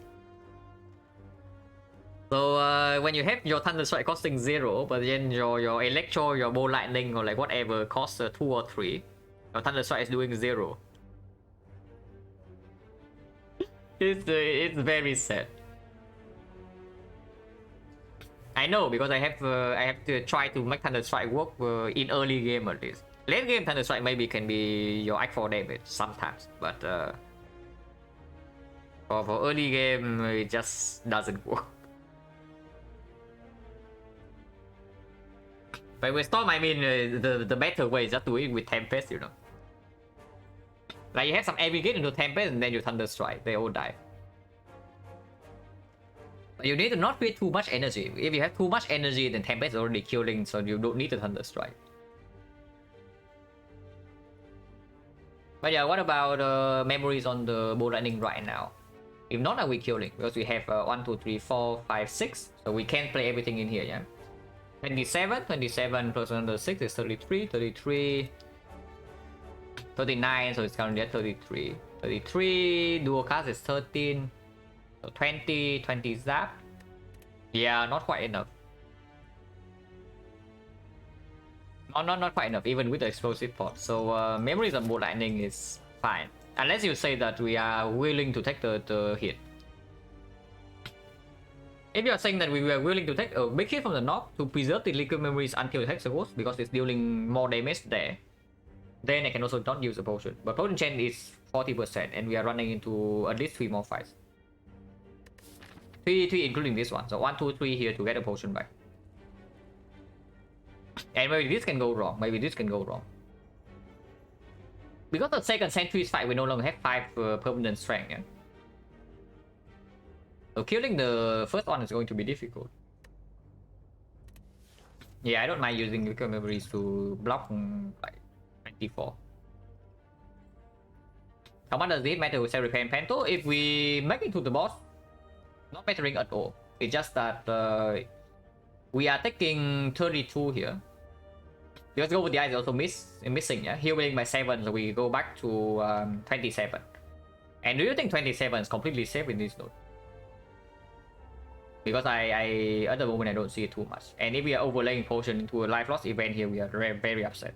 So when you have your Thunder Strike costing 0, but then your Electro, your Bow Lightning or like whatever costs 2 or 3, your Thunder Strike is doing 0. It's very sad. I know, because I have to try to make Thunder Strike work in early game at least. Late game Thunder Strike maybe can be your X4 damage sometimes, but for early game it just doesn't work. But with Storm, I mean the better way is just to do it with Tempest, you know. Like you have some aggregate into Tempest and then you Thunder Strike, they all die. But you need to not create too much energy. If you have too much energy, then Tempest is already killing, so you don't need to Thunder Strike. But yeah, what about memories on the Bow Lightning right now? If not, are we killing? Because we have 1, 2, 3, 4, 5, 6. So we can play everything in here, yeah? 27 plus another 6 is 33, 33, 39, so it's currently at 33. 33, dual cast is 13. So 20 zap. Yeah, not quite enough. Not quite enough, even with the explosive pot. So memories on Bow Lightning is fine. Unless you say that we are willing to take the hit. If you are saying that we were willing to take a big hit from the north to preserve the Liquid Memories until it Hexagons because it's dealing more damage there, then I can also not use a potion. But potion chain is 40% and we are running into at least 3 more fights. 3 including this one. So 1, 2, 3 here to get a potion back. And maybe this can go wrong. Maybe this can go wrong. Because the second sentry's fight, we no longer have 5 permanent strength. Yeah? So killing the first one is going to be difficult. Yeah, I don't mind using weaker memories to block like 24. How much does this matter with self-repair and Panto? If we make it to the boss, not mattering at all. It's just that we are taking 32 here. Because go with the eyes is also missing, yeah? Healing by 7, so we go back to 27. And do you think 27 is completely safe in this node? Because I at the moment I don't see it too much. And if we are overlaying potion into a life loss event here, we are very upset.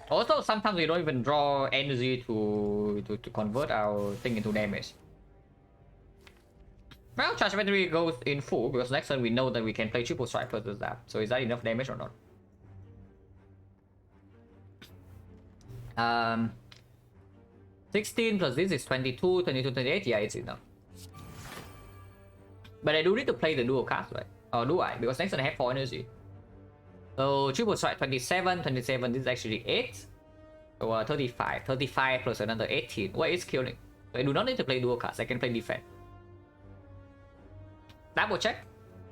Also, sometimes we don't even draw energy to convert our thing into damage. Well, charge battery goes in full because next turn we know that we can play triple strike versus that. So is that enough damage or not? 16 plus this is 22, 22, 28. Yeah, it's enough. But I do need to play the dual cast, right? Or do I? Because next turn I have 4 energy. So triple strike 27, 27. This is actually 8. So 35, 35 plus another 18. What is killing? So I do not need to play dual cast. I can play defect. Double check.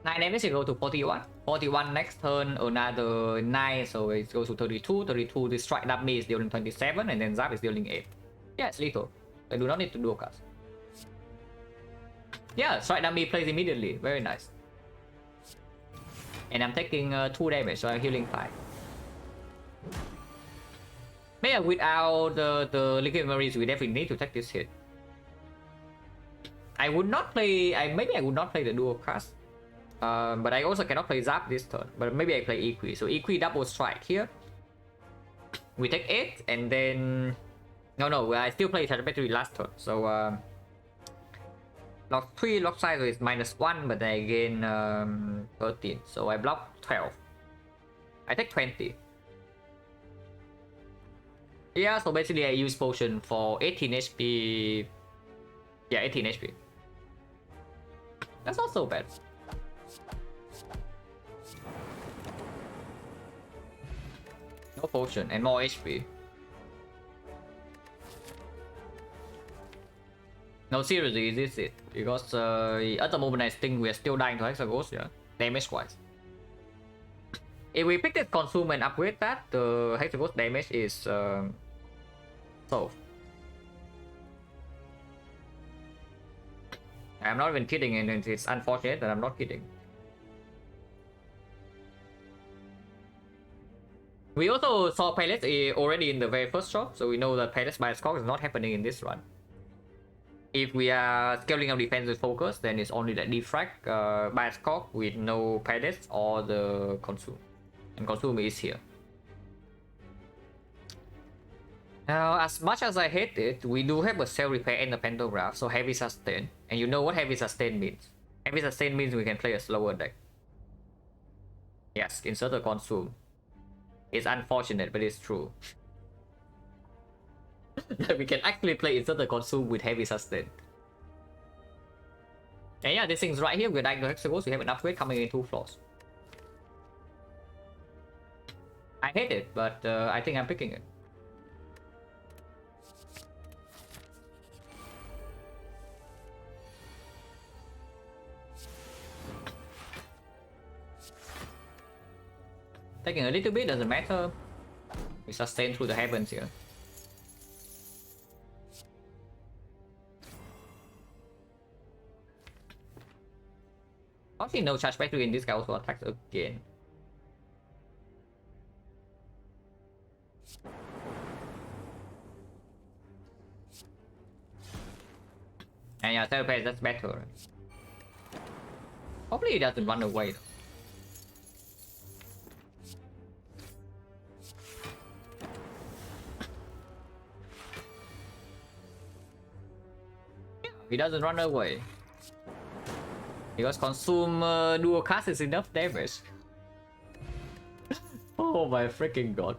9 damage will go to 41. 41 next turn, another 9, so it goes to 32. 32, the strike dummy is dealing 27, and then Zap is dealing 8. Yeah, it's lethal. I do not need to dual cast. Yeah, strike dummy plays immediately. Very nice. And I'm taking 2 damage, so I'm healing 5. But yeah, without the liquid memories, we definitely need to take this hit. I would not play. Maybe I would not play the dual cast. But I also cannot play Zap this turn. But maybe I play Equi. So Equi double strike here. We take 8 and then... No, I still play charge battery last turn. So lock 3, lock size is -1, but then I gain 13. So I block 12. I take 20. Yeah, so basically I use potion for 18 HP. Yeah, 18 HP. That's not so bad. No potion and more HP. No, seriously, this is it. Because at the moment I think we are still dying to Hexaghost, yeah, damage wise. If we pick this consume and upgrade that, the Hexaghost damage is solved. I'm not even kidding, and it's unfortunate that I'm not kidding. We also saw pellets already in the very first shot, so we know that pellets by Skog is not happening in this run. If we are scaling our defense with focus, then it's only the defect by Skog with no pellets or the consume. And consume is here. Now, as much as I hate it, we do have a self repair and a pantograph, so heavy sustain. And you know what heavy sustain means? Heavy sustain means we can play a slower deck. Yes, insert a consume. It's unfortunate, but it's true. That we can actually play insert a consume with heavy sustain. And yeah, this thing's right here. We're dying to Hexaghost. We have an upgrade coming in 2 floors. I hate it, but I think I'm picking it. Taking a little bit doesn't matter. We sustain through the heavens here. Obviously no charge battery in this guy also attacks again. And yeah, therapy that's better. Hopefully it doesn't run away though. He doesn't run away. Because consume dual cast is enough damage. Oh my freaking god.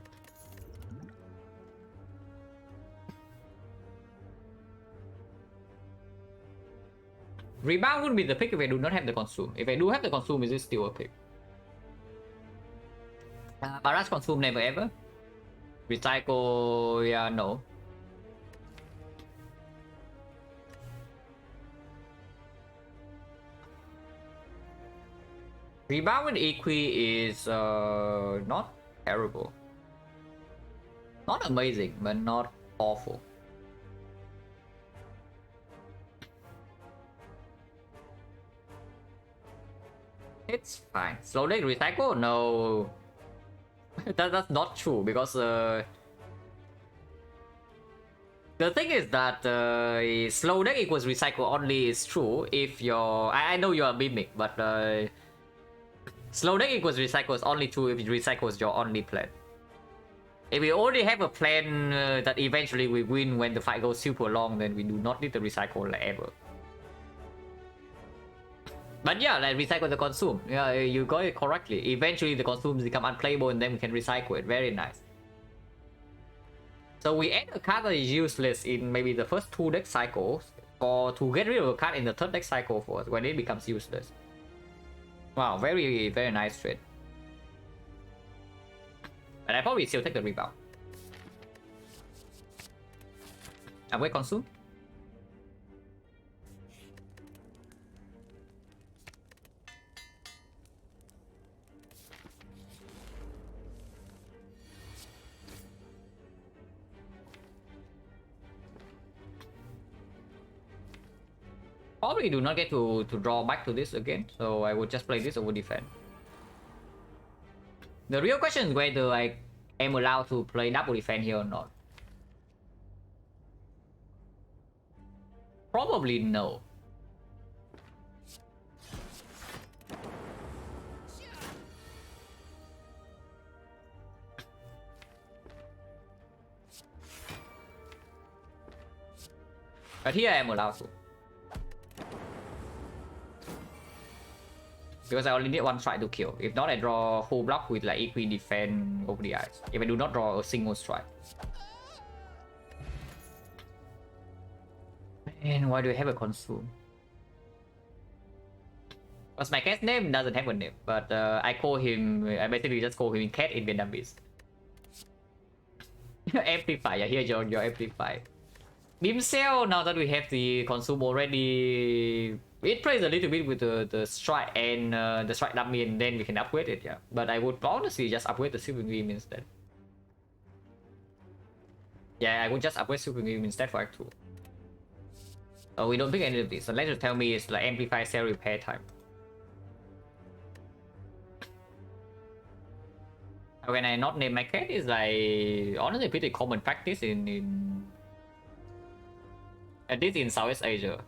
Rebound would be the pick if I do not have the consume. If I do have the consume, is it still a pick? Barrage consume never ever. Recycle, yeah, no. Rebound with Equi is not terrible. Not amazing, but not awful. It's fine. Slow deck recycle? No. That's not true because the thing is that slow deck equals recycle only is true if your I know you're a mimic, but slow deck equals recycle is only true if it recycles your only plan. If we already have a plan that eventually we win when the fight goes super long, then we do not need to recycle like ever. But yeah, like recycle the consume. Yeah, you got it correctly. Eventually the consumes become unplayable and then we can recycle it. Very nice. So we add a card that is useless in maybe the first 2 deck cycles, or to get rid of a card in the 3rd deck cycle for us when it becomes useless. Wow, very, very nice trade. But I probably still take the rebound. Wait, consume? Probably do not get to draw back to this again, so I would just play this over defend. The real question is whether I am allowed to play double defend here or not. Probably no. But here I am allowed to. Because I only need 1 strike to kill. If not, I draw full block with like equi defend over the eyes. If I do not draw a single strike. And why do I have a consume? Because my cat's name doesn't have a name, but I call him. I basically just call him cat in Vietnamese. Amplify, yeah, here's your amplify. Beam cell, now that we have the consume already, it plays a little bit with the strike and the strike dummy, and then we can upgrade it, yeah. But I would honestly just upgrade the super beam instead. Yeah, I would just upgrade super beam instead for Act 2. Oh, we don't pick any of these, unless you tell me it's like amplify cell repair time. When I not name my cat is like honestly pretty common practice in at least in Southeast Asia.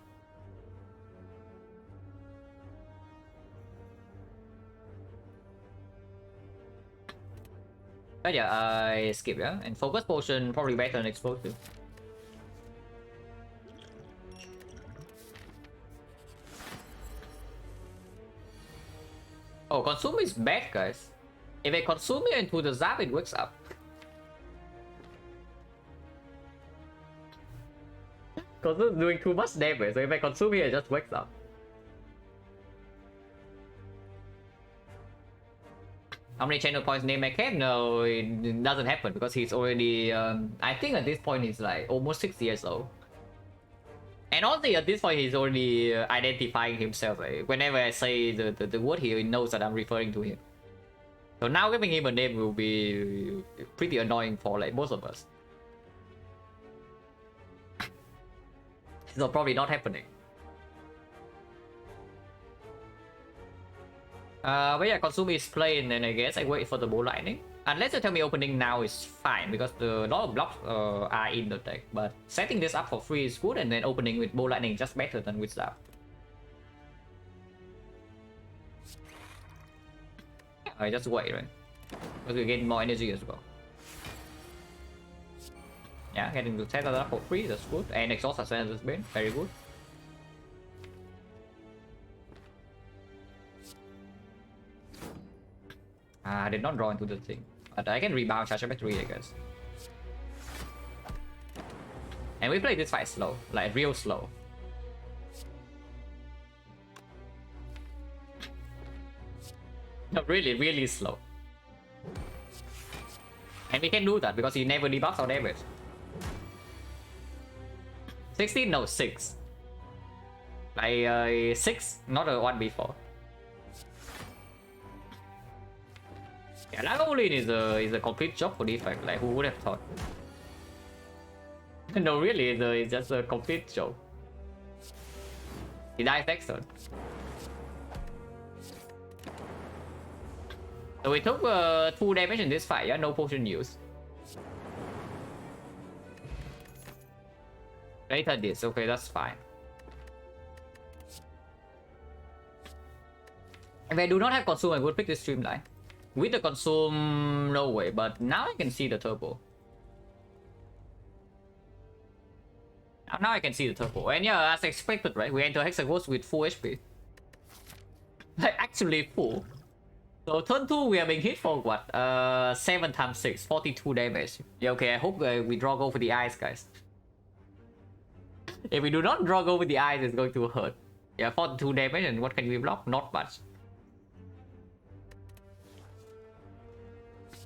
But yeah, I skip, yeah, and focus potion probably better than explosive. Oh, consume is bad, guys. If I consume it into the zap, it wakes up. Consume doing too much damage, so if I consume it, it just wakes up. How many channel points name I can? No, it doesn't happen because he's already, I think at this point he's like almost 6 years old. And also at this point he's already identifying himself. Like, whenever I say the word here, he knows that I'm referring to him. So now giving him a name will be pretty annoying for like most of us. So probably not happening. But yeah, consume is plain, and I guess I wait for the ball lightning. Unless you tell me opening now is fine, because the lot of blocks are in the deck. But setting this up for free is good, and then opening with ball lightning just better than with zap. I just wait, right? Because we get more energy as well. Yeah, getting to set that up for free, that's good. And exhaust as well has been very good. I did not draw into the thing, but I can rebound charge by 3, I guess. And we play this fight slow, like real slow. Really, really slow. And we can do that because he never debuffs our damage. 16? No, 6. Like 6, not a 1 before. Yeah, Lagavulin is a complete job for defect. Like, who would have thought? No, really, it's just a complete joke. He dies next turn. So we took 2 damage in this fight, yeah? No potion use. Later this, okay, that's fine. If I do not have consume, I would pick this streamline. With the consume, no way, but now I can see the turbo. Now I can see the turbo. And yeah, as expected, right? We enter Hexaghost with full HP. Like, actually full. So turn 2, we are being hit for what? 7 times 6, 42 damage. Yeah, okay, I hope we draw go for the eyes, guys. If we do not draw go with the eyes, it's going to hurt. Yeah, 42 damage, and what can we block? Not much.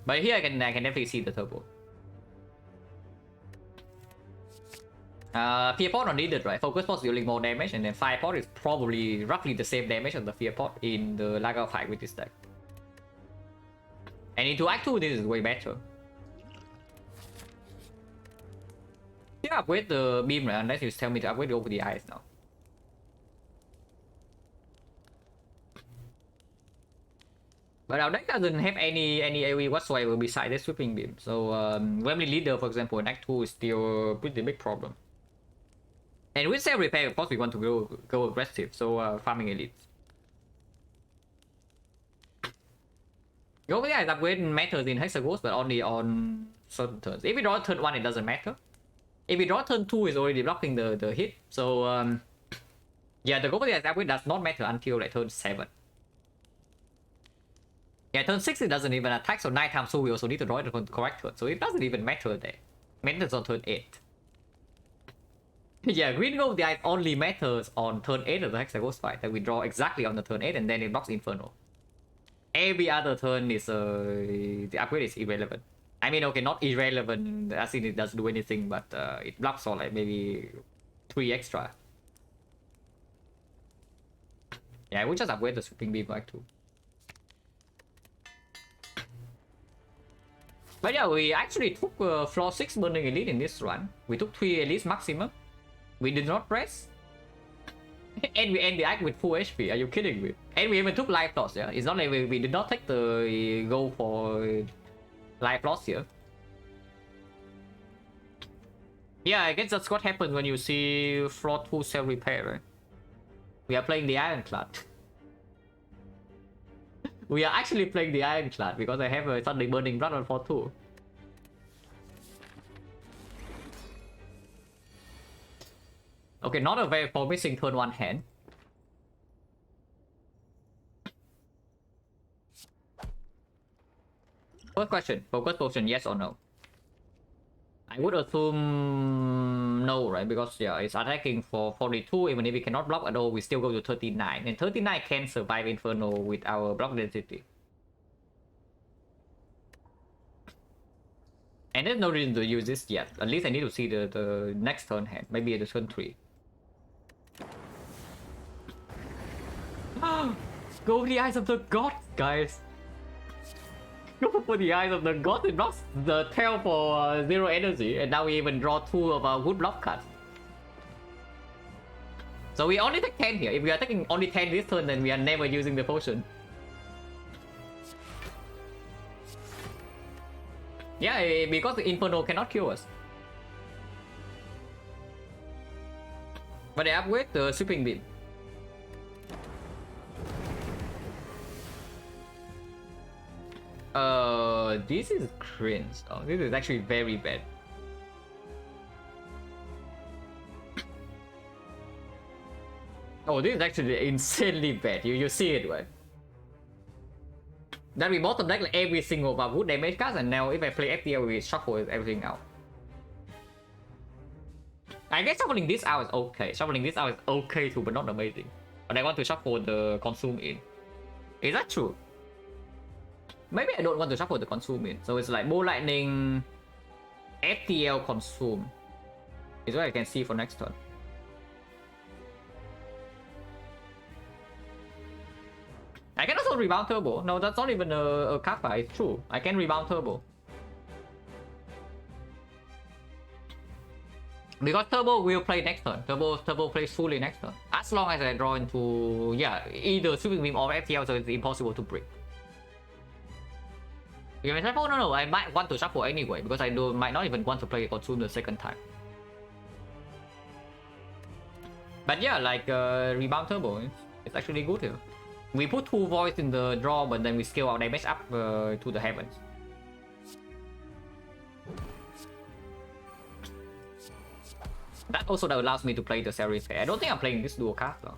But here I can definitely see the turbo. Fear pot not needed, right? Focus pot dealing more damage, and then fire pot is probably roughly the same damage as the fear pot in the Lager fight with this deck. And into Act 2, this is way better. Yeah, upgrade the beam, right? Unless you tell me to upgrade over the eyes now. But our deck doesn't have any AoE whatsoever besides the sweeping beam. So Wembley Leader, for example, in Act 2 is still a pretty big problem. And with Self Repair, of course, we want to go aggressive, so farming elites. Go with the eyes upgrade matters in Hexaghost, but only on certain turns. If we draw turn 1, it doesn't matter. If we draw turn 2, it's already blocking the hit. So yeah, the go with the eyes upgrade does not matter until like turn 7. Yeah, turn 6 it doesn't even attack, so 9 times 2 we also need to draw it on the correct turn, so it doesn't even matter there. Matters on turn 8. Yeah, green go with the eyes only matters on turn 8 of the Hexaghost fight, that we draw exactly on the turn 8 and then it blocks Inferno. Every other turn is the upgrade is irrelevant. I mean, okay, not irrelevant as in it doesn't do anything, but it blocks for like maybe 3 extra. Yeah, we just upgrade the sweeping beam back too. But yeah, we actually took floor 6 burning elite in this run. We took 3 elites maximum. We did not press. And we end the act with full HP. Are you kidding me? And we even took life loss, yeah? It's not like we did not take the go for life loss here. Yeah, I guess that's what happens when you see floor 2 self repair, right? We are playing the Ironclad. We are actually playing the Ironclad because I have a suddenly burning blood on 4-2. Okay, not a very promising turn 1 hand. First question, focus potion, yes or no? I would assume no, right? Because yeah, it's attacking for 42, even if we cannot block at all, we still go to 39. And 39 can survive Inferno with our block density. And there's no reason to use this yet. At least I need to see the next turn hand, maybe at the turn 3. Go for the Eyes of the God, guys! Go for the Eyes of the God, it blocks the tail for 0 energy, and now we even draw 2 of our wood block cards. So we only take 10 here. If we are taking only 10 this turn, then we are never using the potion. Yeah, because the Inferno cannot kill us. But they upgrade the sweeping beam. This is cringe. Oh, this is actually very bad. Oh, this is actually insanely bad. You see it, right? That we bottom deck like every single of our wood damage cards, and now if I play FTL, we shuffle everything out. I guess shuffling this out is okay. Shuffling this out is okay too, but not amazing. But I want to shuffle the consume in. Is that true? maybe I don't want to shuffle to consume it. So it's like Ball Lightning, FTL consume is what I can see for next turn. I can also rebound turbo. No, that's not even a kappa. It's true. I can rebound turbo. Because turbo will play next turn. Turbo plays fully next turn. As long as I draw into either sweeping beam or FTL, so it's impossible to break. You can shuffle? No, I might want to shuffle anyway because I might not even want to play consume the second time. But yeah, like rebound turbo, it's actually good here. We put 2 voids in the draw, but then we scale our damage up to the heavens. That also allows me to play the series. I don't think I'm playing this dual card though.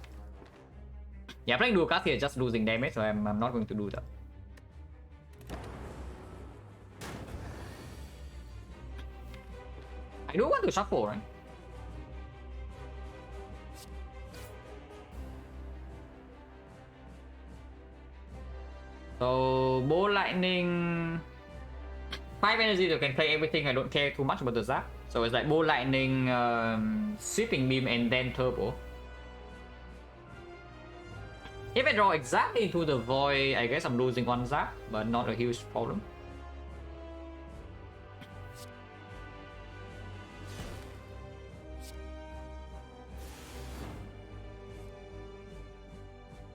Yeah, playing dual card here is just losing damage, so I'm not going to do that. I do want to shuffle, right? So Ball Lightning, 5 energy, you can play everything. I don't care too much about the zap. So it's like Ball Lightning, sweeping beam, and then turbo. If I draw exactly into the void, I guess I'm losing 1 zap, but not a huge problem.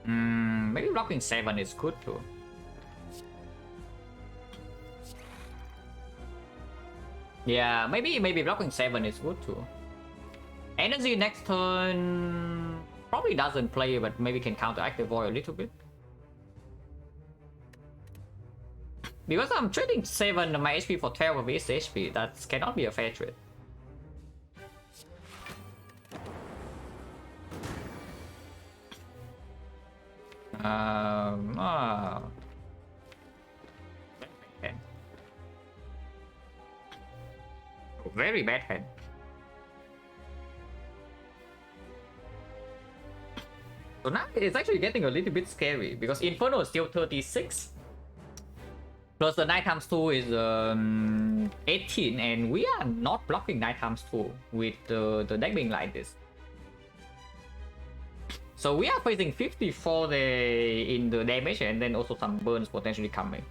Maybe blocking 7 is good too. Yeah, maybe blocking 7 is good too. Energy next turn probably doesn't play, but maybe can counteract the void a little bit. Because I'm trading 7 my HP for 12 of his HP, that cannot be a fair trade. Very bad hand. So now it's actually getting a little bit scary because Inferno is still 36. Plus the 9 times 2 is 18, and we are not blocking 9 times 2 with the deck being like this. So we are facing 54 there in the damage, and then also some burns potentially coming.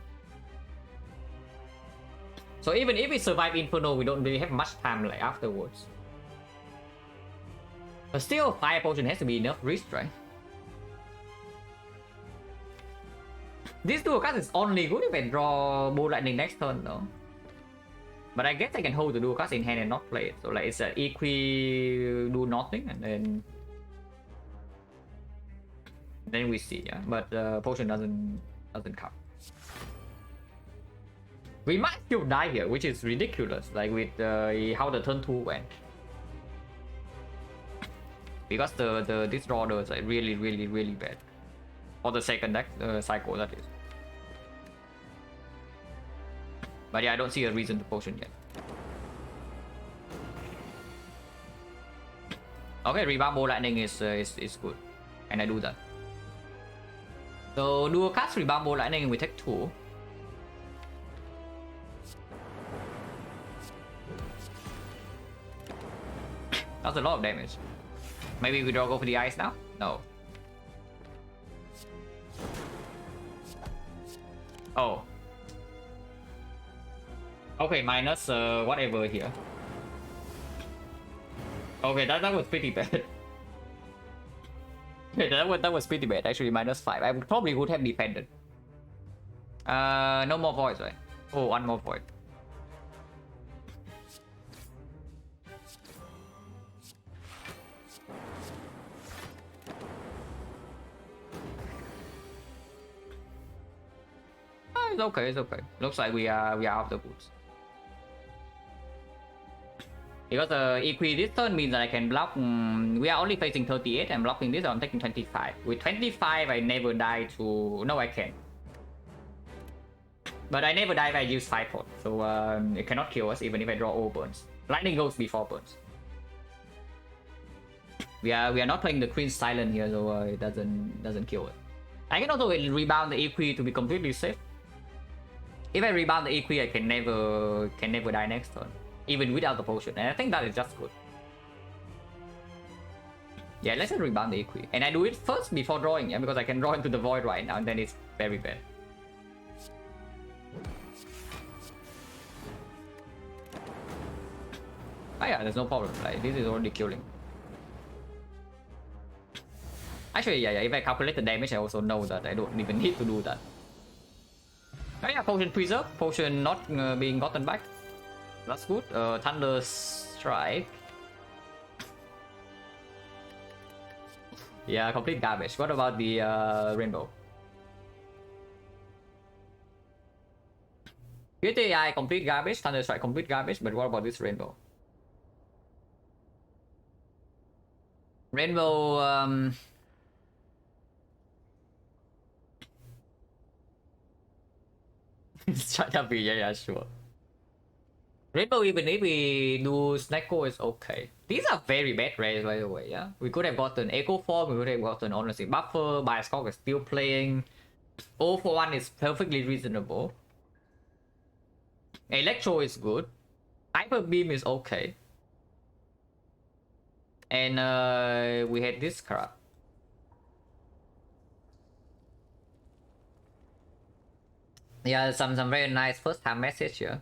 So even if we survive Inferno, we don't really have much time like afterwards. But still, Fire Potion has to be enough risk, right? This dual card is only good if I draw Ball Lightning next turn though. But I guess I can hold the dual cards in hand and not play it. So like it's an do nothing, and then we see, yeah. But potion doesn't count. We might still die here, which is ridiculous, like with how the turn 2 went. Because this draw is like really bad. For the second deck cycle, that is. But yeah, I don't see a reason to potion yet. Okay, rebound Ball Lightning is good, and I do that. So dual cast rebound Ball Lightning, we take 2. That's a lot of damage. Maybe we go for the ice now? No. Oh. Okay, minus whatever here. Okay, that was pretty bad. that was pretty bad. Actually, -5. I probably would have defended. No more voids, right? Oh, 1 more void. It's okay, it's okay. Looks like we are out of the woods. Because equi this turn means that I can block. We are only facing 38. I'm blocking this, so I'm taking 25. With 25, I never die to. No, I can. But I never die if I use 5 pot. So it cannot kill us even if I draw all burns. Lightning goes before burns. We are not playing the Queen's Silent here, so it doesn't kill it. I can also rebound the equi to be completely safe. If I rebound the EQ, I can never die next turn, even without the potion, and I think that is just good. Yeah, let's just rebound the EQ, and I do it first before drawing, yeah, because I can draw into the void right now, and then it's very bad. Oh yeah, there's no problem. Like this is already killing. Actually, yeah, if I calculate the damage, I also know that I don't even need to do that. Oh yeah, potion preserve, potion not being gotten back. That's good. Thunder strike. Yeah, complete garbage. What about the rainbow? GTA complete garbage, Thunder strike complete garbage, but what about this rainbow? Rainbow, strike up, yeah, sure. Rainbow, even if we do Snecko, is okay. These are very bad rares, by the way, yeah? We could have gotten Echo Form, we could have gotten Honestly Buffer, Bioscope is still playing. 0 for 1 is perfectly reasonable. Electro is good. Hyper Beam is okay. And we had this card. Yeah, some very nice first time message here.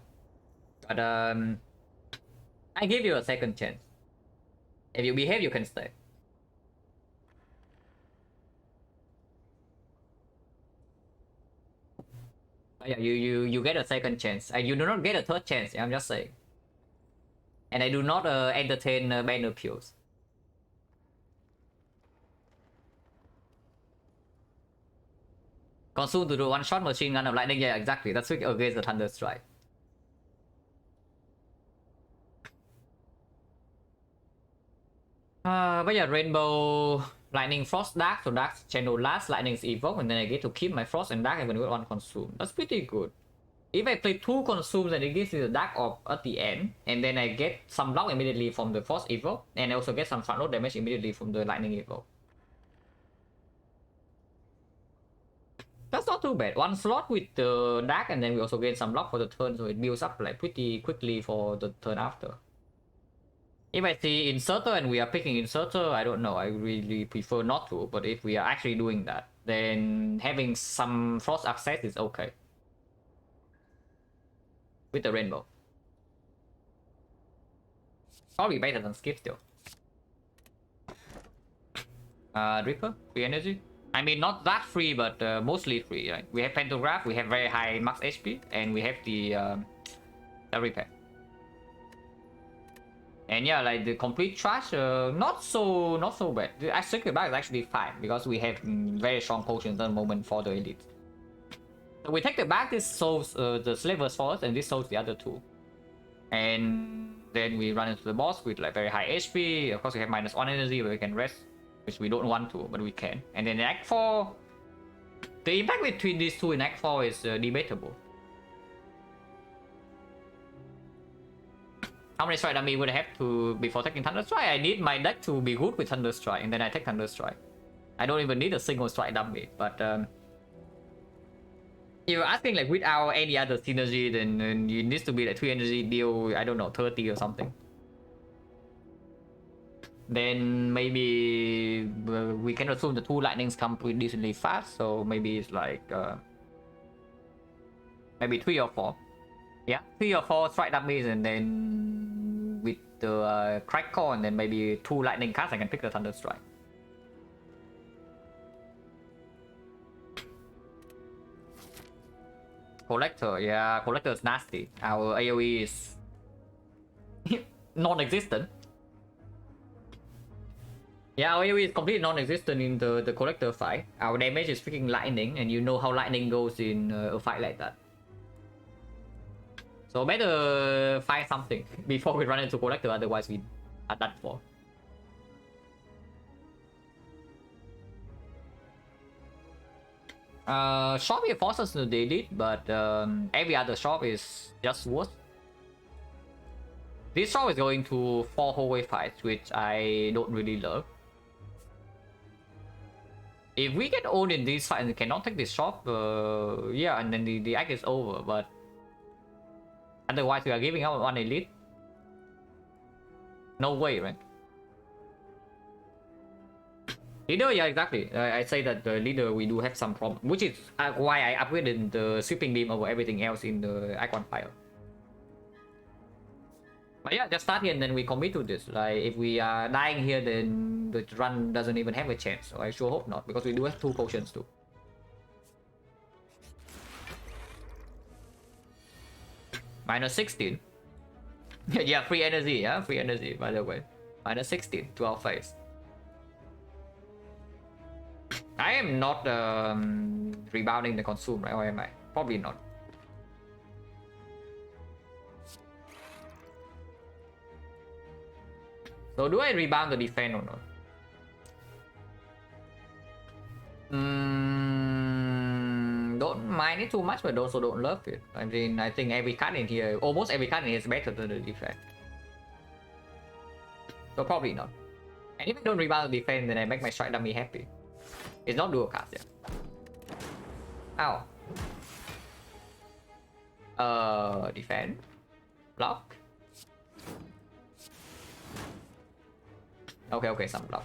But I give you a second chance. If you behave, you can stay. Yeah, you get a second chance. You do not get a third chance. I'm just saying. And I do not entertain banner pills. Consume to do one shot machine gun of lightning. Yeah, exactly. That's against the Thunder Strike. But yeah, Rainbow, Lightning, Frost, Dark. So Dark channel last, Lightning is evoked, and then I get to keep my Frost and Dark even with one consume. That's pretty good. If I play 2 consumes and it gives me the Dark Orb at the end, and then I get some block immediately from the Frost evoke, and I also get some front load damage immediately from the Lightning evoke. That's not too bad. One slot with the Dark, and then we also gain some block for the turn, so it builds up like pretty quickly for the turn after. If I see Inserter and we are picking Inserter, I don't know, I really prefer not to, but if we are actually doing that, then having some Frost access is okay. With the Rainbow. Probably better than Skip still. Reaper, free energy. I mean, not that free, but mostly free, right? We have Pantograph, we have very high max HP, and we have the repair. And yeah, like the complete trash, not so bad. The ExecnaR back is actually fine because we have very strong potions at the moment for the elite. So we take the back. This solves the slavers first, and this solves the other two. And then we run into the boss with like very high HP. Of course, we have -1 energy, but we can rest, which we don't want to, but we can. And then in Act 4, the impact between these two in Act 4 is debatable. How many strike dummy would I have to before taking Thunder Strike? I need my deck to be good with Thunder Strike, and then I take Thunder Strike. I don't even need a single strike dummy, but if you're asking like without any other synergy, then it needs to be like 3 energy deal, I don't know, 30 or something. Then maybe we can assume the 2 lightnings come pretty decently fast, so maybe it's like maybe 3 or 4. Yeah, 3 or 4 strike dummies, and then with the crack core, and then maybe 2 lightning cards, I can pick the Thunder Strike. Collector, yeah, Collector is nasty. Our AoE is non-existent. Yeah, our AoE is completely non-existent in the Collector fight. Our damage is freaking lightning, and you know how lightning goes in a fight like that. So better find something before we run into Collector, otherwise we are done for. Shop here forces us to delete, but every other shop is just worse. This shop is going to 4 hallway fights, which I don't really love. If we get owned in this fight and cannot take this shop, yeah, and then the act is over, but Otherwise, we are giving up one elite. No way, right? Leader, yeah, exactly. I say that the leader we do have some problem, which is why I upgraded the sweeping beam over everything else in the icon file. But yeah, just start here and then we commit to this. Like if we are dying here, then the run doesn't even have a chance. So I sure hope not, because we do have 2 potions too. Minus 16. Yeah, free energy. Yeah, free energy. By the way, minus 16 to our face. I am not rebounding the consume, right? Or am I? Probably not. So do I rebound the defense or not? Don't mind it too much, but also don't love it. I mean, I think every card in here, almost every card in here is better than the defense. So probably not. And if I don't rebound the defense, then I make my strike dummy happy. It's not dual card yet. Ow. Defend. Block. Okay, some block.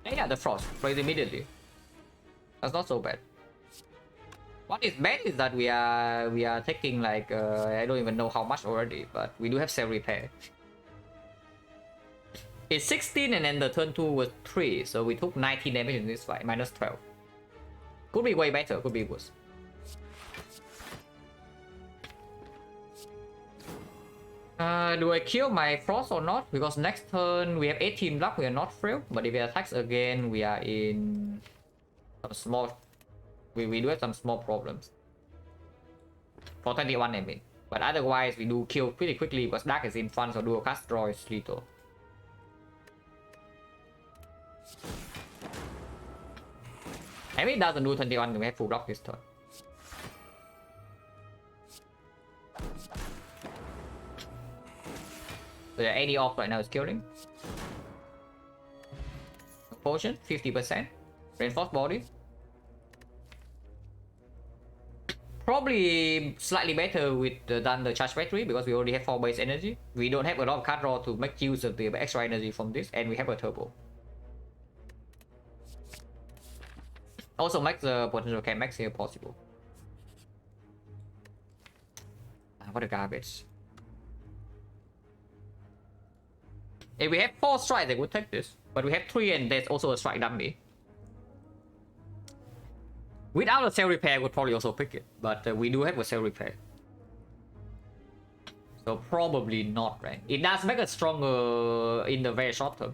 Yeah, the frost plays immediately. That's not so bad. What is bad is that we are taking like I don't even know how much already, but we do have cell repair. It's 16 and then the turn 2 was 3, so we took 19 damage in this fight, minus 12. Could be way better, could be worse. Do I kill my frost or not? Because next turn we have 18 block, we are not frail. But if he attacks again, we are in some small. We do have some small problems. For 21, I mean. But otherwise, we do kill pretty quickly because Dark is in front, so dual cast draw is lethal. I mean, it doesn't do 21, we have full block this turn. So yeah, 80 off right now is killing. Potion, 50%. Reinforced body. Probably slightly better with than the charge battery because we already have 4 base energy. We don't have a lot of card draw to make use of the extra energy from this, and we have a turbo. Also makes the potential can max here possible. What a garbage. If we have 4 strikes, they would take this. But we have 3 and there's also a strike dummy. Without a cell repair, I would probably also pick it. But we do have a cell repair. So probably not, right? It does make us stronger in the very short term.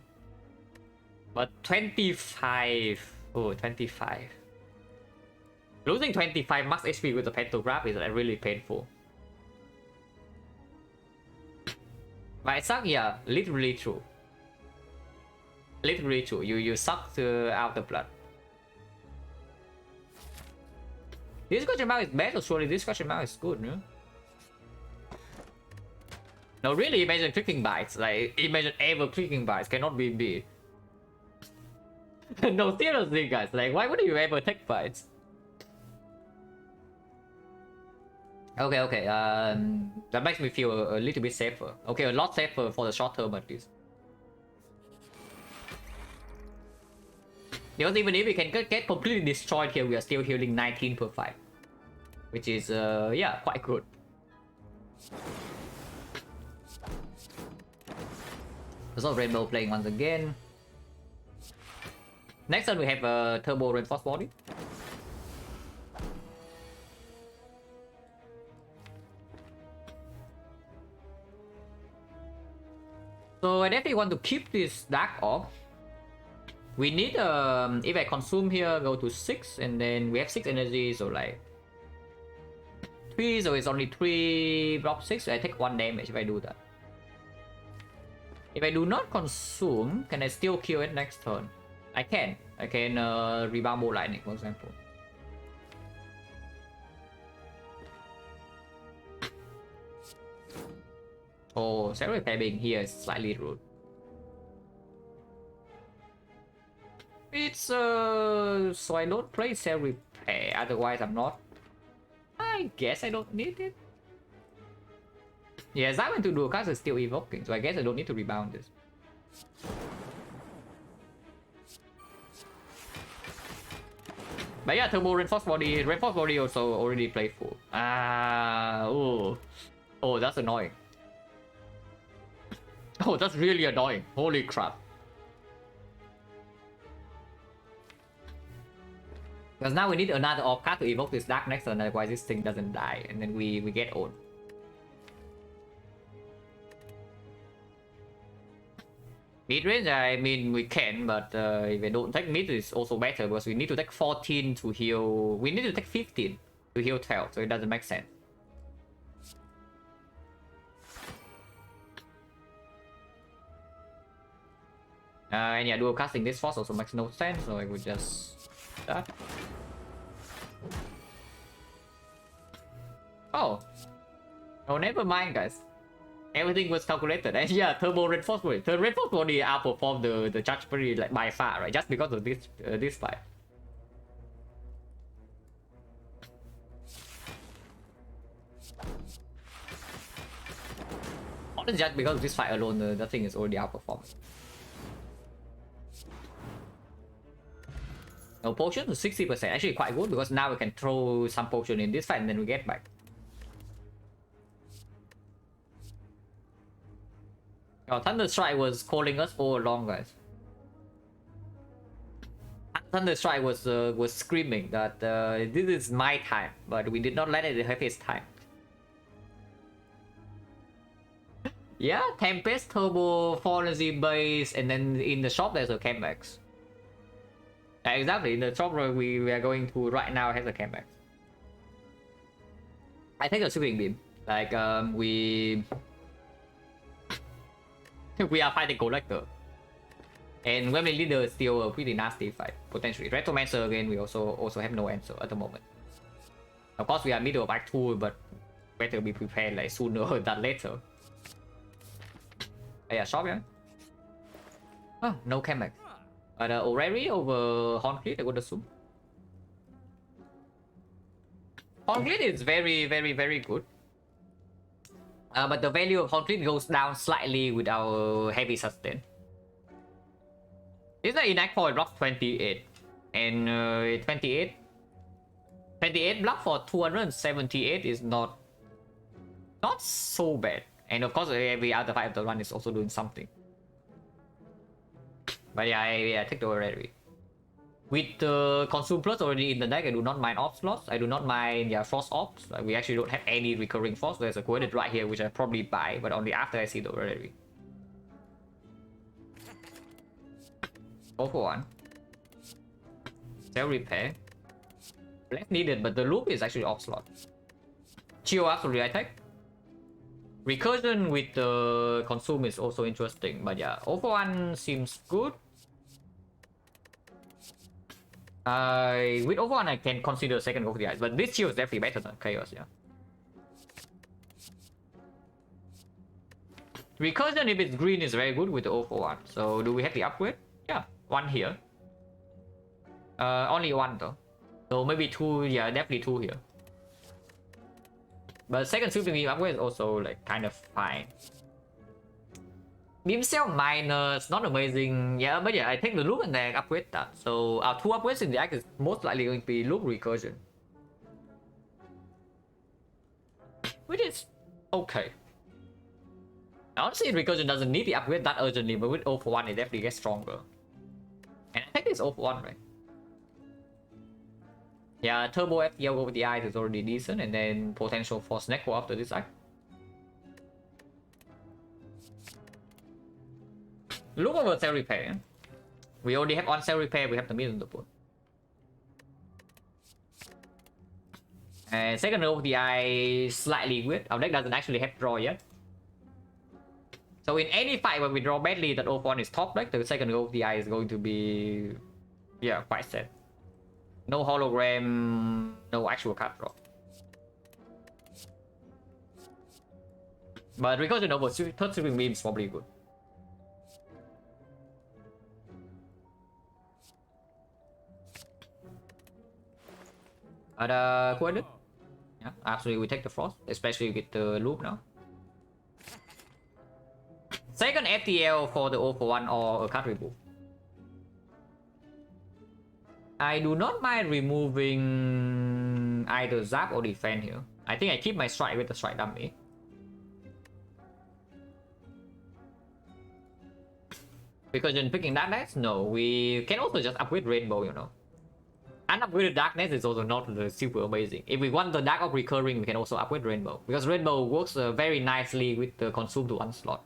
But 25... Oh, 25. Losing 25 max HP with the pantograph is like really painful. But it sucks, yeah, literally true. Literally true. You suck out the blood. This question mark is better, surely this question mark is good, no? No, really, imagine clicking bites. Like, imagine ever clicking bites cannot be beat. No, seriously, guys. Like, why would you ever take bites? Okay. That makes me feel a little bit safer. Okay, a lot safer for the short term at least. Because even if we can get completely destroyed here, we are still healing 19 per fight. Which is, yeah, quite good. So Rainbow playing once again. Next turn we have a Turbo Reinforced Body. So I definitely want to keep this Dark off. We need, if I consume here, go to 6, and then we have 6 energy, so like 3, so it's only 3 block 6, so I take 1 damage if I do that. If I do not consume, can I still kill it next turn? I can rebound Bolt Lightning, for example. Oh, Cell Repair being here is slightly rude. It's so I don't play Cell Repair, otherwise I'm not I guess I don't need it. Yes, I went to dual cast is still evoking, so I guess I don't need to rebound this. But yeah, turbo reinforced body also already playful. Oh, that's annoying. Oh, that's really annoying. Holy crap. Because now we need another orb card to evoke this dark next turn, otherwise this thing doesn't die, and then we get old. Mid range, I mean, we can, but if we don't take mid, it's also better because we need to take 14 to heal. We need to take 15 to heal 12, so it doesn't make sense. And yeah, dual casting this force also makes no sense, so I would just that. Oh, never mind, guys. Everything was calculated. And yeah, turbo reinforced body. The reinforced body outperformed the judge pretty like by far, right? Just because of this fight. Not just because of this fight alone, the thing is already outperformed. No potion to 60%, actually quite good because now we can throw some potion in this fight and then we get back. Oh, Thunder Strike was calling us all along, guys. Thunder Strike was screaming that this is my time, but we did not let it have his time. Yeah, Tempest, Turbo, Pharmacy base, and then in the shop there's a Chemex. Yeah, exactly, in the shop we are going to right now has a Chemex. I take a Sweeping Beam. Like, we are fighting Collector. And Gremlin Leader is still a pretty nasty fight, potentially. Retromancer again, we also have no answer at the moment. Of course, we are middle of Act 2, but better be prepared like sooner than later. Yeah, shop, yeah. Oh, no Chemex. But Orrery over Horncleave, I would assume. Horncleave is very, very, very good. But the value of Horncleave goes down slightly with our heavy sustain. It's like in Act 4 it blocks 28. And 28 block for 278 is not so bad. And of course every other fight of the run is also doing something. But yeah, I take the Orrery. With the Consume Plus already in the deck, I do not mind Ops slots. I do not mind Frost Ops. We actually don't have any recurring force. There's a Coordinate right here, which I probably buy, but only after I see the Orrery. Go for one. Cell Repair. Less needed, but the loop is actually Ops slot. Chill absolutely I take. Recursion with the Consume is also interesting, but yeah, over one seems good. With over one I can consider second over the eyes, but this shield is definitely better than Chaos, yeah. Recursion if it's green is very good with the over one. So do we have the upgrade? Yeah, one here. Only one though. So maybe two, yeah, definitely two here. But second Sweeping Beam upgrade is also like kind of fine. Beam Cell minus, not amazing. Yeah, but yeah, I take the loop and then upgrade that. So our two upgrades in the act is most likely going to be loop recursion. Which is okay. Honestly, recursion doesn't need the upgrade that urgently, but with 0 for 1 it definitely gets stronger. And I think it's 0 for 1, right? Yeah, Turbo FTL over the eyes is already decent, and then potential for Snecko after this act. Look over Cell Repair. We already have on Cell Repair, we have the middle of the board. And second over the eye, slightly weird. Our deck doesn't actually have draw yet. So in any fight when we draw badly that 0 for 1 is top deck, the second over the eye is going to be, yeah, quite sad. No hologram, no actual card draw. But recursion over third Sweeping Beam is probably good. But coordinate? Yeah, absolutely, we take the frost, especially with the loop now. Second FTL for the 0 for 1 or a card remove. I do not mind removing either zap or defend here. I think I keep my strike with the strike dummy. Because in picking darkness, no, we can also just upgrade rainbow, you know. And upgraded darkness is also not super amazing. If we want the dark of recurring, we can also upgrade rainbow, because rainbow works very nicely with the consume to 1 slot.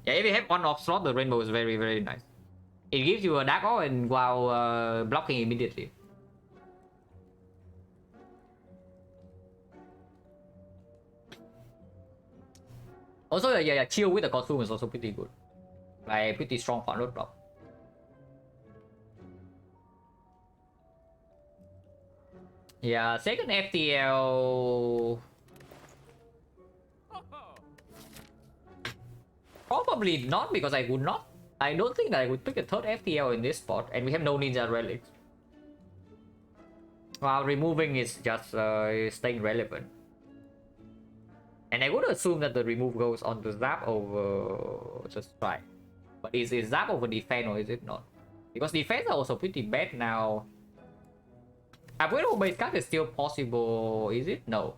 Yeah, if you have 1 off slot, the rainbow is very nice. It gives you a dark off and while blocking immediately. Also, yeah, chill with the consume is also pretty good. Like pretty strong for load block. Yeah, second FTL. Probably not, because I would not. I don't think that I would pick a third FTL in this spot, and we have no ninja relics. While removing is just staying relevant. And I would assume that the remove goes on to zap over just strike. But is it zap over defense or is it not? Because defense are also pretty bad now. Avoidable base card is still possible, is it? No.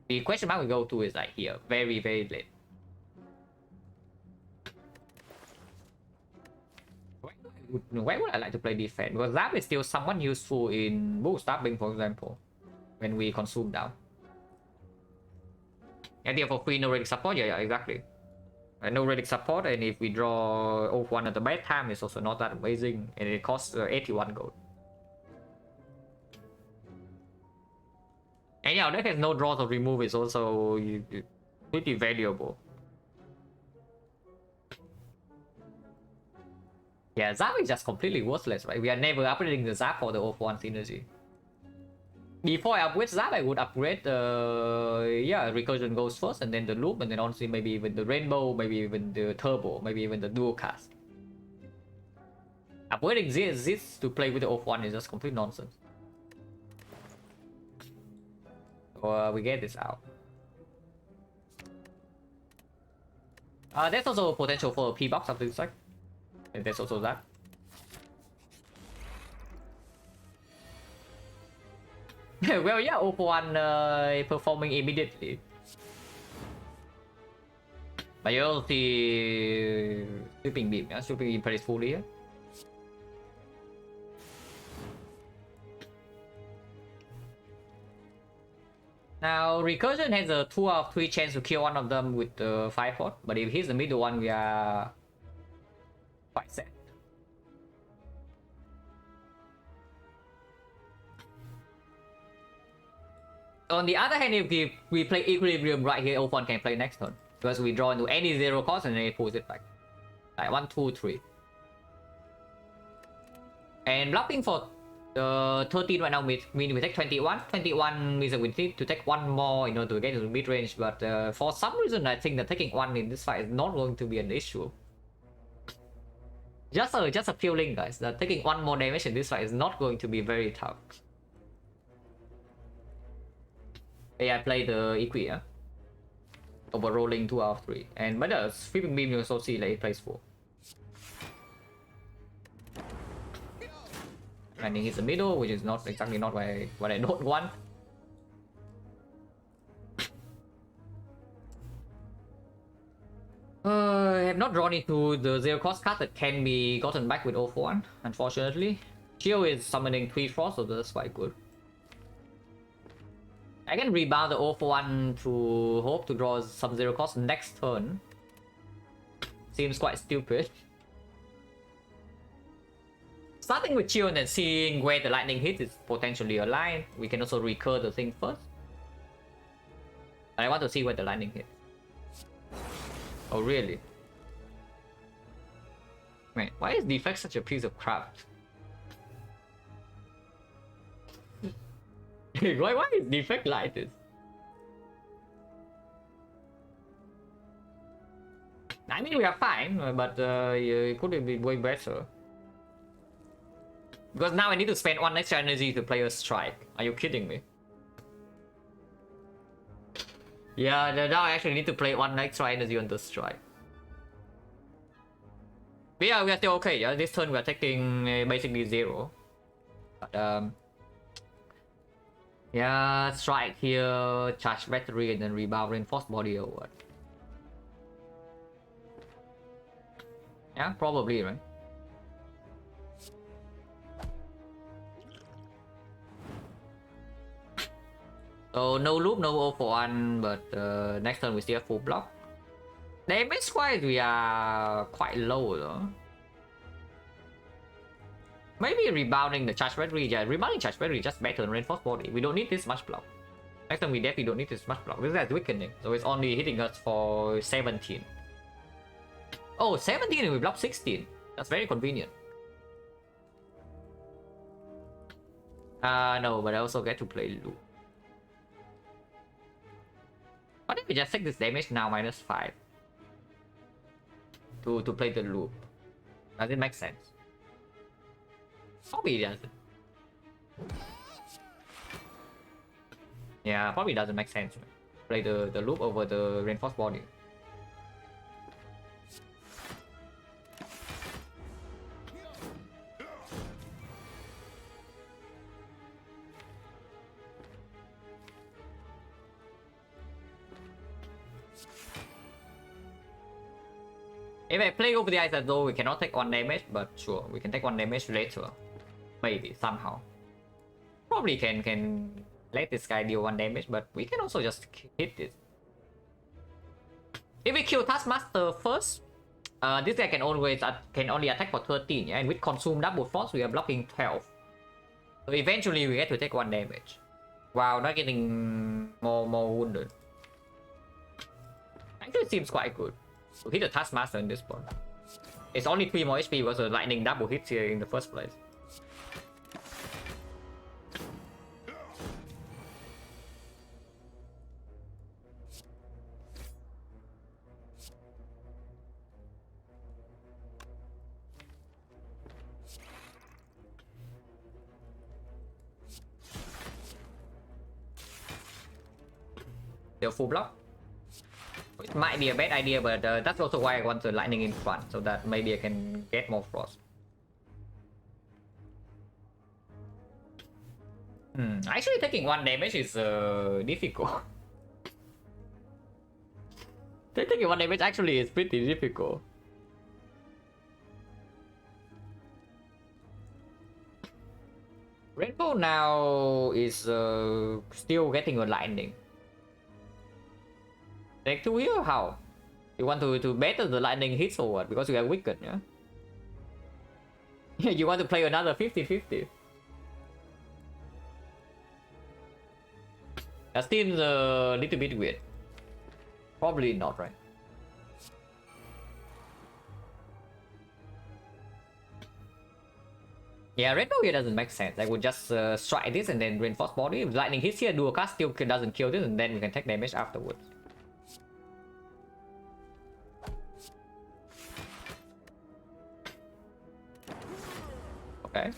The question mark we go to is like here, very late. Why would I like to play defense? Because zap is still somewhat useful in bull stabbing, for example, when we consume down. And for free no relic support, yeah, exactly. And no relic support, and if we draw 0-1 at the bad time, it's also not that amazing, and it costs 81 gold. And yeah, that has no draws or remove is also pretty valuable. Yeah, zap is just completely worthless, right? We are never upgrading the zap for the 0-1 synergy. Before I upgrade zap, I would upgrade yeah, recursion goes first, and then the loop, and then honestly maybe even the rainbow, maybe even the turbo, maybe even the dual cast. Upgrading this to play with the 0-1 is just complete nonsense. So we get this out. There's also potential for a P-box after this side. And there's also that. Well, yeah, 0-1 performing immediately. But you also see sweeping beam, yeah? Sweeping beam plays fully here. Now, recursion has a 2 out of 3 chance to kill one of them with the 5-4, but if he's the middle one, we are quite sad. On the other hand, if we play Equilibrium right here, 0-1 can play next turn, because we draw into any 0 cost and then it pulls it back. Like 1, 2, 3. And blocking for 13 right now means we take 21. 21 means that we need to take 1 more in order to get to the mid range, but for some reason I think that taking 1 in this fight is not going to be an issue. Just a feeling, guys, that taking 1 more damage in this fight is not going to be very tough. Yeah, I play the Equi, yeah? Over rolling 2 out of 3. And but the sweeping beam you also see like it plays 4. And he hits the middle, which is not exactly not what I don't want. I have not drawn into the 0 cost card that can be gotten back with 0-1, unfortunately. Chill is summoning 3 frost, so that's quite good. I can rebound the 0-1 to hope to draw some 0 cost next turn. Seems quite stupid. Starting with chill and then seeing where the lightning hits is potentially a line. We can also recur the thing first. But I want to see where the lightning hits. Oh really? Man, why is defect such a piece of crap? why is defect like this? I mean we are fine, but it could be way better. Because now I need to spend 1 extra energy to play a strike. Are you kidding me? Yeah, now I actually need to play 1 extra energy on the strike. But yeah, we are still okay. Yeah, this turn we are taking basically 0. But yeah, strike here, charge battery, and then rebound reinforced body or what? Yeah, probably, right? So no loop, no 0 for 1, but next turn we still have full block. Damage wise, we are quite low though. Maybe rebounding the charge battery. Yeah, rebounding charge battery just better than reinforced body. We don't need this much block. Next time we definitely don't need this much block because that's weakening. So it's only hitting us for 17. Oh, 17 and we block 16. That's very convenient. No, but I also get to play loop. What if we just take this damage now -5 to play the loop? Does it make sense? Probably doesn't. Yeah, probably doesn't make sense. Play the loop over the reinforced body. If I play over the ice as though we cannot take 1 damage, but sure, we can take 1 damage later. Maybe, somehow. Probably can let this guy deal 1 damage, but we can also just hit this. If we kill Taskmaster first, this guy can only attack for 13, yeah? And with consume double force, we are blocking 12. So eventually we get to take 1 damage. While not getting more wounded. Actually seems quite good. To hit the Taskmaster in this point. It's only 3 more HP because the lightning double hits here in the first place. They're full block. It might be a bad idea, but that's also why I want the lightning in front, so that maybe I can get more frost. Actually taking 1 damage is difficult. Taking 1 damage actually is pretty difficult. Rainbow now is still getting a lightning. Take 2 here? How? You want to better the lightning hits or what? Because you are weakened, yeah? Yeah, you want to play another 50-50. That seems a little bit weird. Probably not, right? Yeah, Rainbow here doesn't make sense. I would just strike this and then reinforce body. If lightning hits here, dual cast still doesn't kill this, and then we can take damage afterwards. Okay.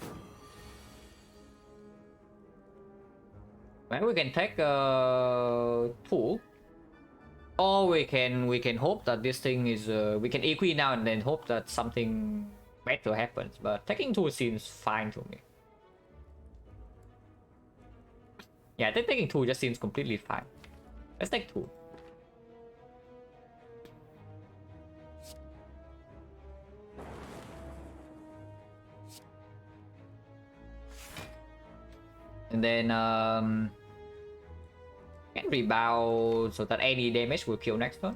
Well, we can take 2. Or we can hope that this thing is we can equi now and then hope that something better happens. But taking 2 seems fine to me. Yeah, I think taking 2 just seems completely fine. Let's take 2. And then can rebound so that any damage will kill next turn.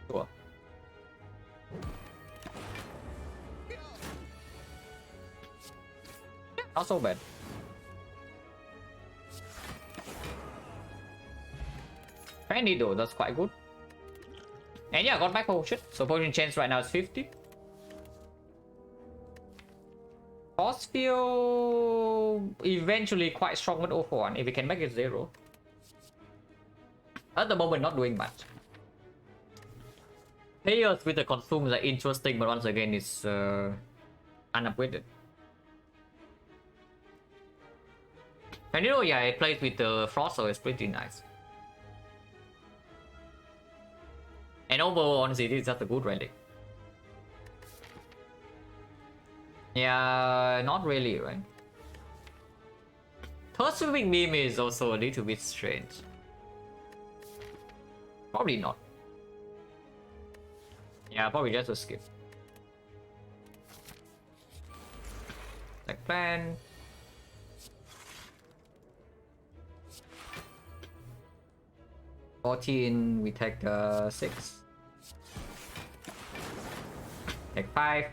Sure. Not so bad. Handy though, that's quite good. And yeah, I got back potion. So potion chance right now is 50. Force field eventually quite strong with 0-1 if we can make it 0. At the moment, not doing much. Players with the consumes are interesting, but once again, it's unupgraded. And you know, yeah, it plays with the Frost, so it's pretty nice. And overall, honestly, this is just a good relic. Yeah, not really, right? Third swimming beam is also a little bit strange. Probably not. Yeah, probably just a skip. Like plan. We take 6. Take 5.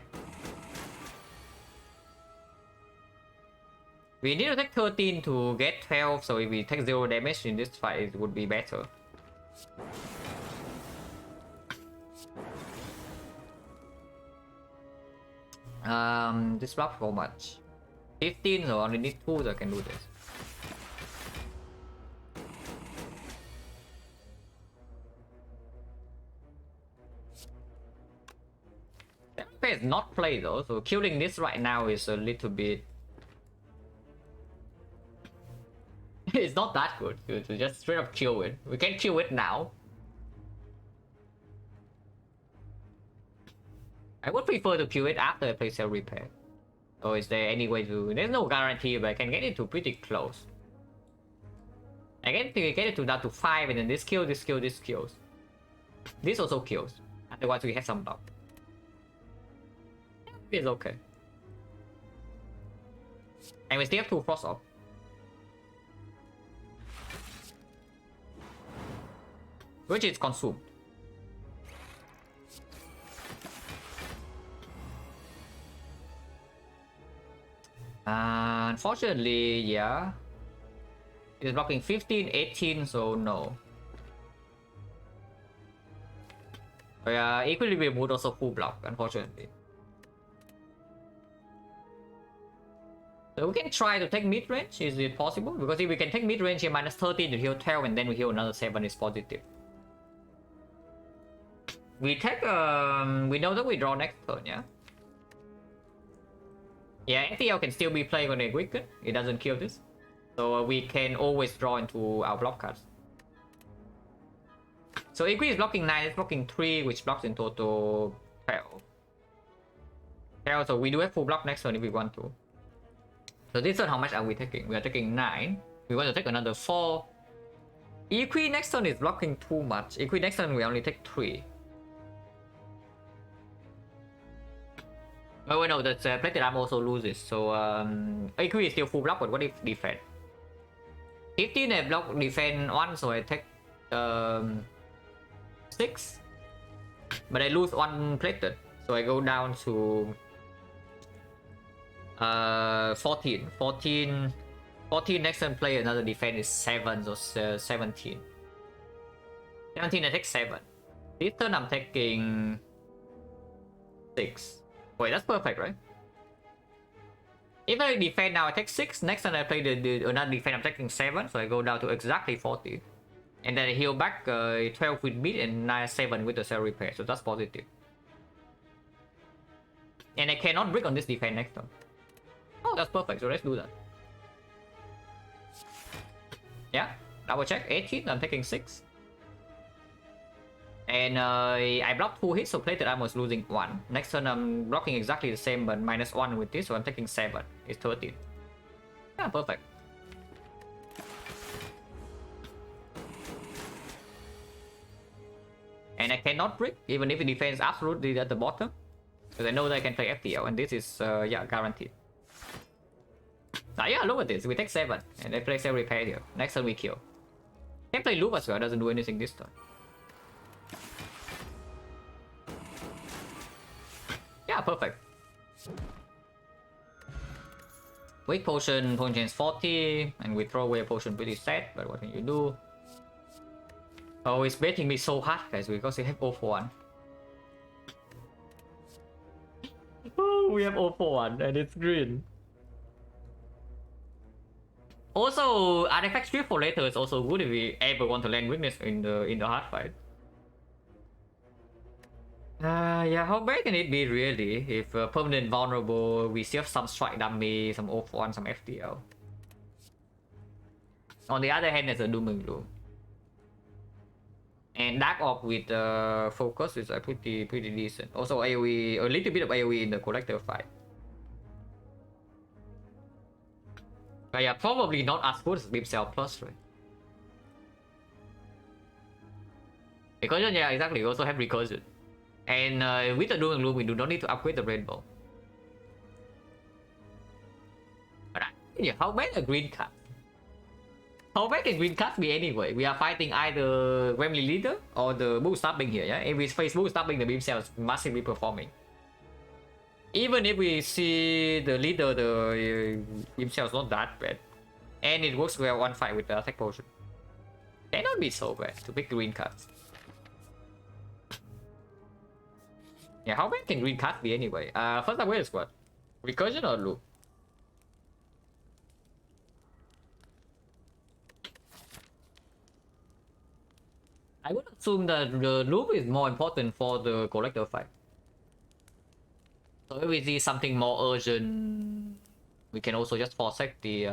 We need to take 13 to get 12, so if we take 0 damage in this fight, it would be better. This block how much? 15, so I only need 2, so I can do this. Is not play though, so killing this right now is a little bit. It's not that good to just straight up kill it. We can kill it now. I would prefer to kill it after I play Cell Repair. Or is there any way to? There's no guarantee, but I can get it to pretty close. I can get it to down to 5, and then this kill, this kill, this kills. This also kills. Otherwise, we have some block. It's okay. And we still have 2 Frost off. Which is consumed. Unfortunately, yeah. It's blocking 15, 18, so no. But yeah, Equilibrium would also full block, unfortunately. So we can try to take mid-range, is it possible? Because if we can take mid-range here, minus 13 to heal 12, and then we heal another 7 is positive. We take, we know that we draw next turn, yeah? Yeah, FTL can still be playing on a Wicked, it doesn't kill this. So we can always draw into our block cards. So Equi is blocking 9, it's blocking 3, which blocks in total 12. So we do have full block next turn if we want to. So this turn, how much are we taking? We are taking 9. We want to take another 4. Equi next turn is blocking too much. Equi next turn we only take 3. Oh no, that Plated Armor also loses. So Equi is still full block, but what if defend? 15 I block defend 1, so I take 6. But I lose 1 plated. So I go down to 14 next turn play another defense is 7, so 17 I take 7. This turn I'm taking 6. Wait, that's perfect, right? If I defend now I take 6, next turn I play the another defense I'm taking 7, so I go down to exactly 40. And then I heal back 12 with mid and 7 with the Cell Repair, so that's positive. And I cannot break on this defense next turn. Oh, that's perfect, so let's do that. Yeah, double check, 18, I'm taking 6. And I blocked 2 hits, so Plated Armor is losing 1. Next turn I'm blocking exactly the same, but minus 1 with this, so I'm taking 7. It's 13. Yeah, perfect. And I cannot break, even if it defends absolutely at the bottom. Because I know that I can play FTL, and this is, yeah, guaranteed. Yeah, look at this. We take 7 and I play Cell Repair here. Next turn we kill. Can play Loop as well, doesn't do anything this turn. Yeah, perfect. Weak potion is 40, and we throw away a potion pretty sad, but what can you do? Oh, it's baiting me so hard, guys, because we have 0 for 1. Oh, we have 0 for 1, and it's green. Also, artifact strip for later is also good if we ever want to land weakness in the hard fight. Yeah, how bad can it be really? If permanent vulnerable, we still have some strike dummy, some off-1, some FTL. On the other hand, there's a doom and gloom. And Dark Orb with focus is pretty decent. Also AoE, a little bit of AoE in the collector fight. But yeah, probably not as good as Beam Cell Plus, right? Recursion, yeah, exactly. We also have recursion. And with the Doom and Gloom, we do not need to upgrade the Rainbow. But yeah, how bad a green card? How bad can green card be anyway? We are fighting either Gremlin Leader or the Bootstrapping here, yeah? If we face Bootstrapping, the Beam Cell is massively performing. Even if we see the leader, the Beam Cell is not that bad. And it works well one fight with the attack potion. Cannot be so bad to pick green cards. Yeah, how bad can green cards be anyway? First upgrade is what? Recursion or loop? I would assume that the loop is more important for the collector fight. So if we see something more urgent, we can also just forsake the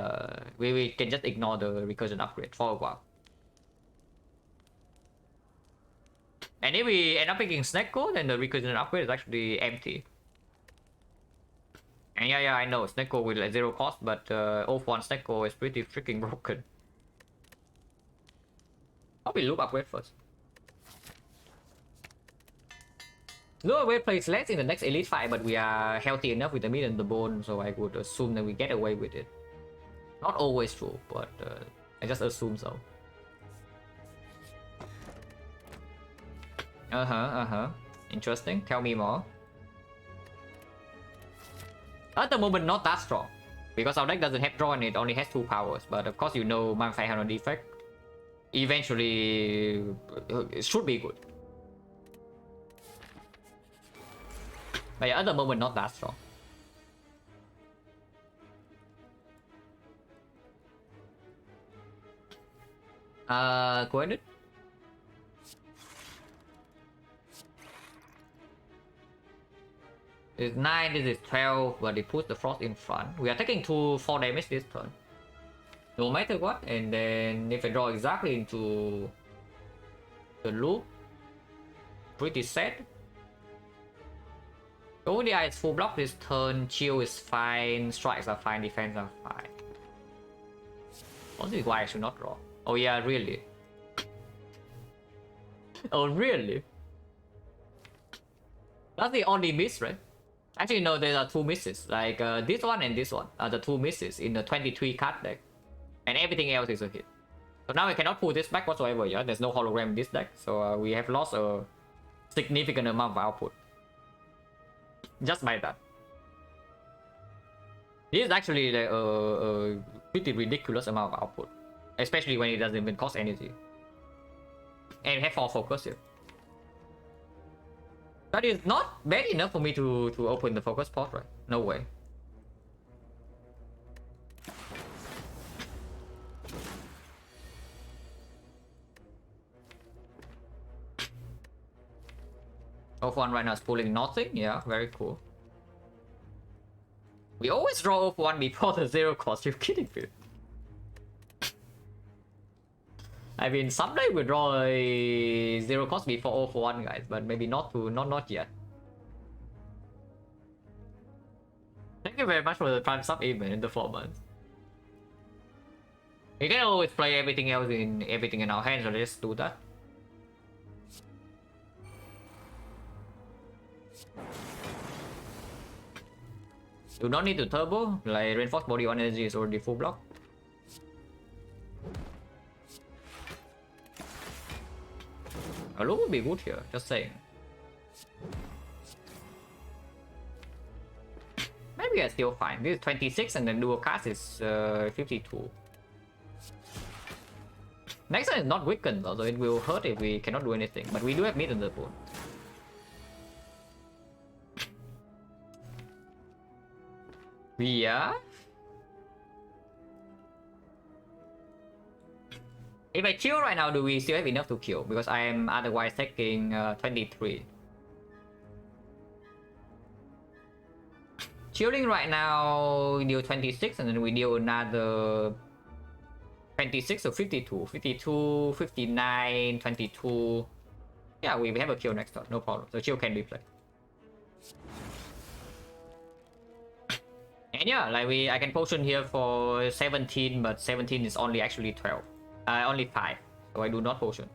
we can just ignore the recursion upgrade for a while. And if we end up picking XecnaR, then the recursion upgrade is actually empty. And yeah, I know XecnaR with like 0 cost, but off-1 XecnaR is pretty freaking broken. Probably loop upgrade first. Loop upgrade plays less in the next elite fight, but we are healthy enough with the meat and the bone, so I would assume that we get away with it. Not always true, but I just assume so. Interesting. Tell me more. At the moment, not that strong. Because our deck doesn't have draw and it only has 2 powers. But of course, you know, Manfai has no defect. Eventually, it should be good. But yeah, at the moment, not that strong. Coordinate? This is 9, this is 12, but they put the frost in front. We are taking 4 damage this turn. No matter what, and then if I draw exactly into the loop, pretty sad. ODI is full block this turn, chill is fine, strikes are fine, defense are fine. This is why I should not draw. Oh yeah, really? Oh really? That's the only miss, right? Actually no, there are 2 misses. Like this one and this one are the 2 misses in the 23 card deck. And everything else is a hit. So now we cannot pull this back whatsoever, yeah? There's no hologram in this deck, so we have lost a significant amount of output. Just by that. This is actually like a pretty ridiculous amount of output. Especially when it doesn't even cost energy. And we have 4 focus here. That is not bad enough for me to open the focus pot, right? No way. Off-1 right now is pulling nothing. Yeah, very cool. We always draw off-1 before the 0 cost. You're kidding me. I mean, someday we'll draw a 0 cost before off-1, guys, but maybe not yet. Thank you very much for the prime sub even in the 4 months. We can always play everything else in our hands, so let's do that. Do not need to turbo, like reinforced body on energy is already full block. A loop would be good here, just saying. Maybe I still fine. This is 26 and then dual cast is 52. Next one is not weakened, although it will hurt if we cannot do anything. But we do have meat in the pool. Yeah. If I kill right now, do we still have enough to kill? Because I am otherwise taking 23. Chilling right now, we deal 26 and then we deal another 26 or 52, 52, 59, 22. Yeah, we have a kill next turn, no problem. So chill can be played. And yeah, like I can potion here for 17, but 17 is only actually 12. Only 5, so I do not potion.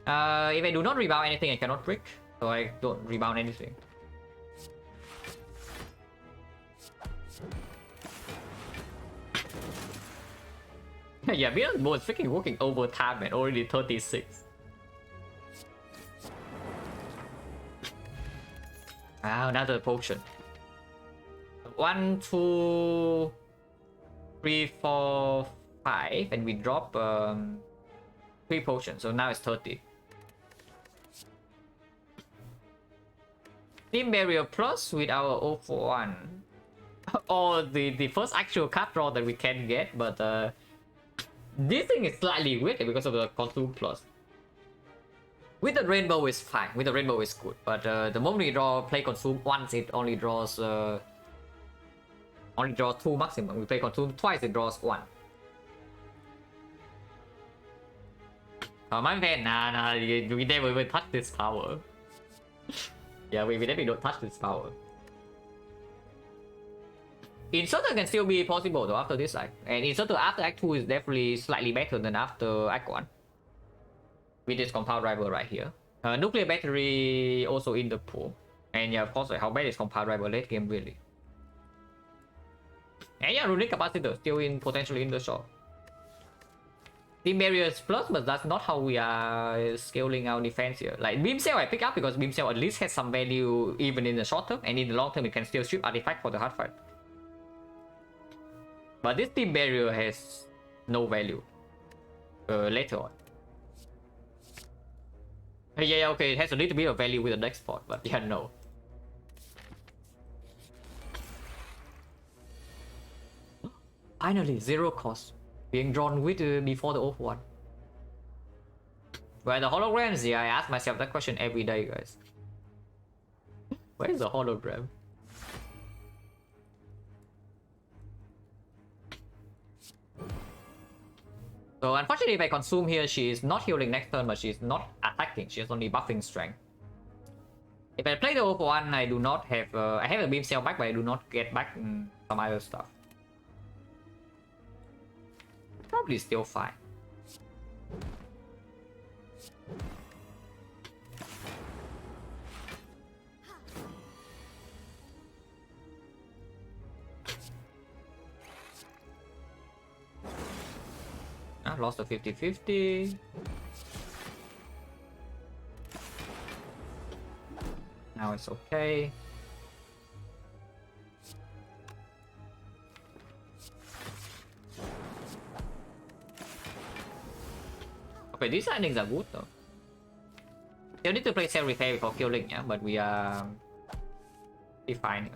If I do not rebound anything, I cannot brick, so I don't rebound anything. Yeah, Beyond was freaking working overtime, man. Already 36. Ah, another potion. 1, 2, 3, 4, 5, and we drop 3 potions, so now it's 30. Team Barrier Plus with our 041. Or the first actual card draw that we can get, but this thing is slightly weird because of the Consume Plus. With the Rainbow is fine, with the Rainbow is good, but the moment we play Consume once, it only draws 2 maximum. We play Consume twice, it draws 1. Oh, my man, nah, we never even touch this power. Yeah, we definitely don't touch this power. Inserter can still be possible though after this act. And Inserter after Act 2 is definitely slightly better than after Act 1. With this Compound Rival right here. Nuclear Battery also in the pool. And yeah, of course, how bad is Compound Rival late game really? And yeah, Runic Capacitor still potentially in the shop. Team Barrier is plus, but that's not how we are scaling our defense here. Like Beam Cell I pick up because Beam Cell at least has some value even in the short term, and in the long term it can still strip artifact for the hard fight. But this Team Barrier has no value later on. Yeah, okay, it has a little bit of value with the next spot, but yeah, no. Finally, 0 cost. Being drawn with before the off-one. Where the holograms? Yeah, I ask myself that question every day, guys. Where is the hologram? So unfortunately, if I consume here, she is not healing next turn, but she is not attacking. She is only buffing strength. If I play the off-one, I do not have... I have a beam cell back, but I do not get back some other stuff. Probably still fine. I lost a 50-50. Now it's okay. Okay, these endings are good though. Still need to play Cell Repair before killing, yeah, but we are fine.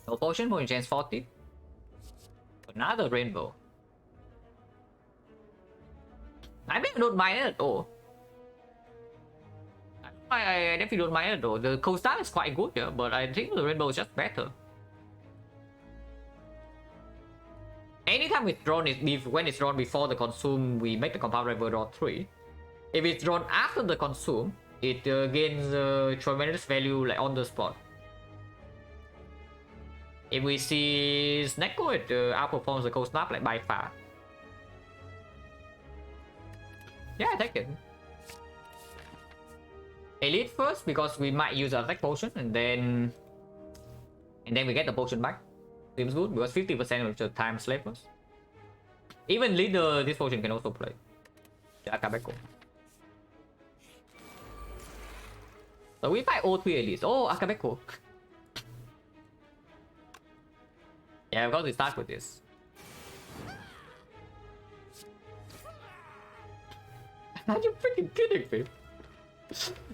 No potion for chance 40. Another rainbow. I mean, I don't mind it at all. I definitely don't mind it at all. The cold start is quite good, yeah, but I think the rainbow is just better. Anytime it's drawn, when it's drawn before the consume, we make the compound rival draw 3. If it's drawn after the consume, it gains tremendous value like on the spot. If we see Snecko, it outperforms the cold snap like by far. Yeah, I take it. Elite first because we might use an attack potion and then we get the potion back. Seems good because 50% of the time slavers. Even leader, this potion can also play. The Akabeko. So we fight all 3 elites. Oh, Akabeko. Yeah, because we start with this. Are you freaking kidding me?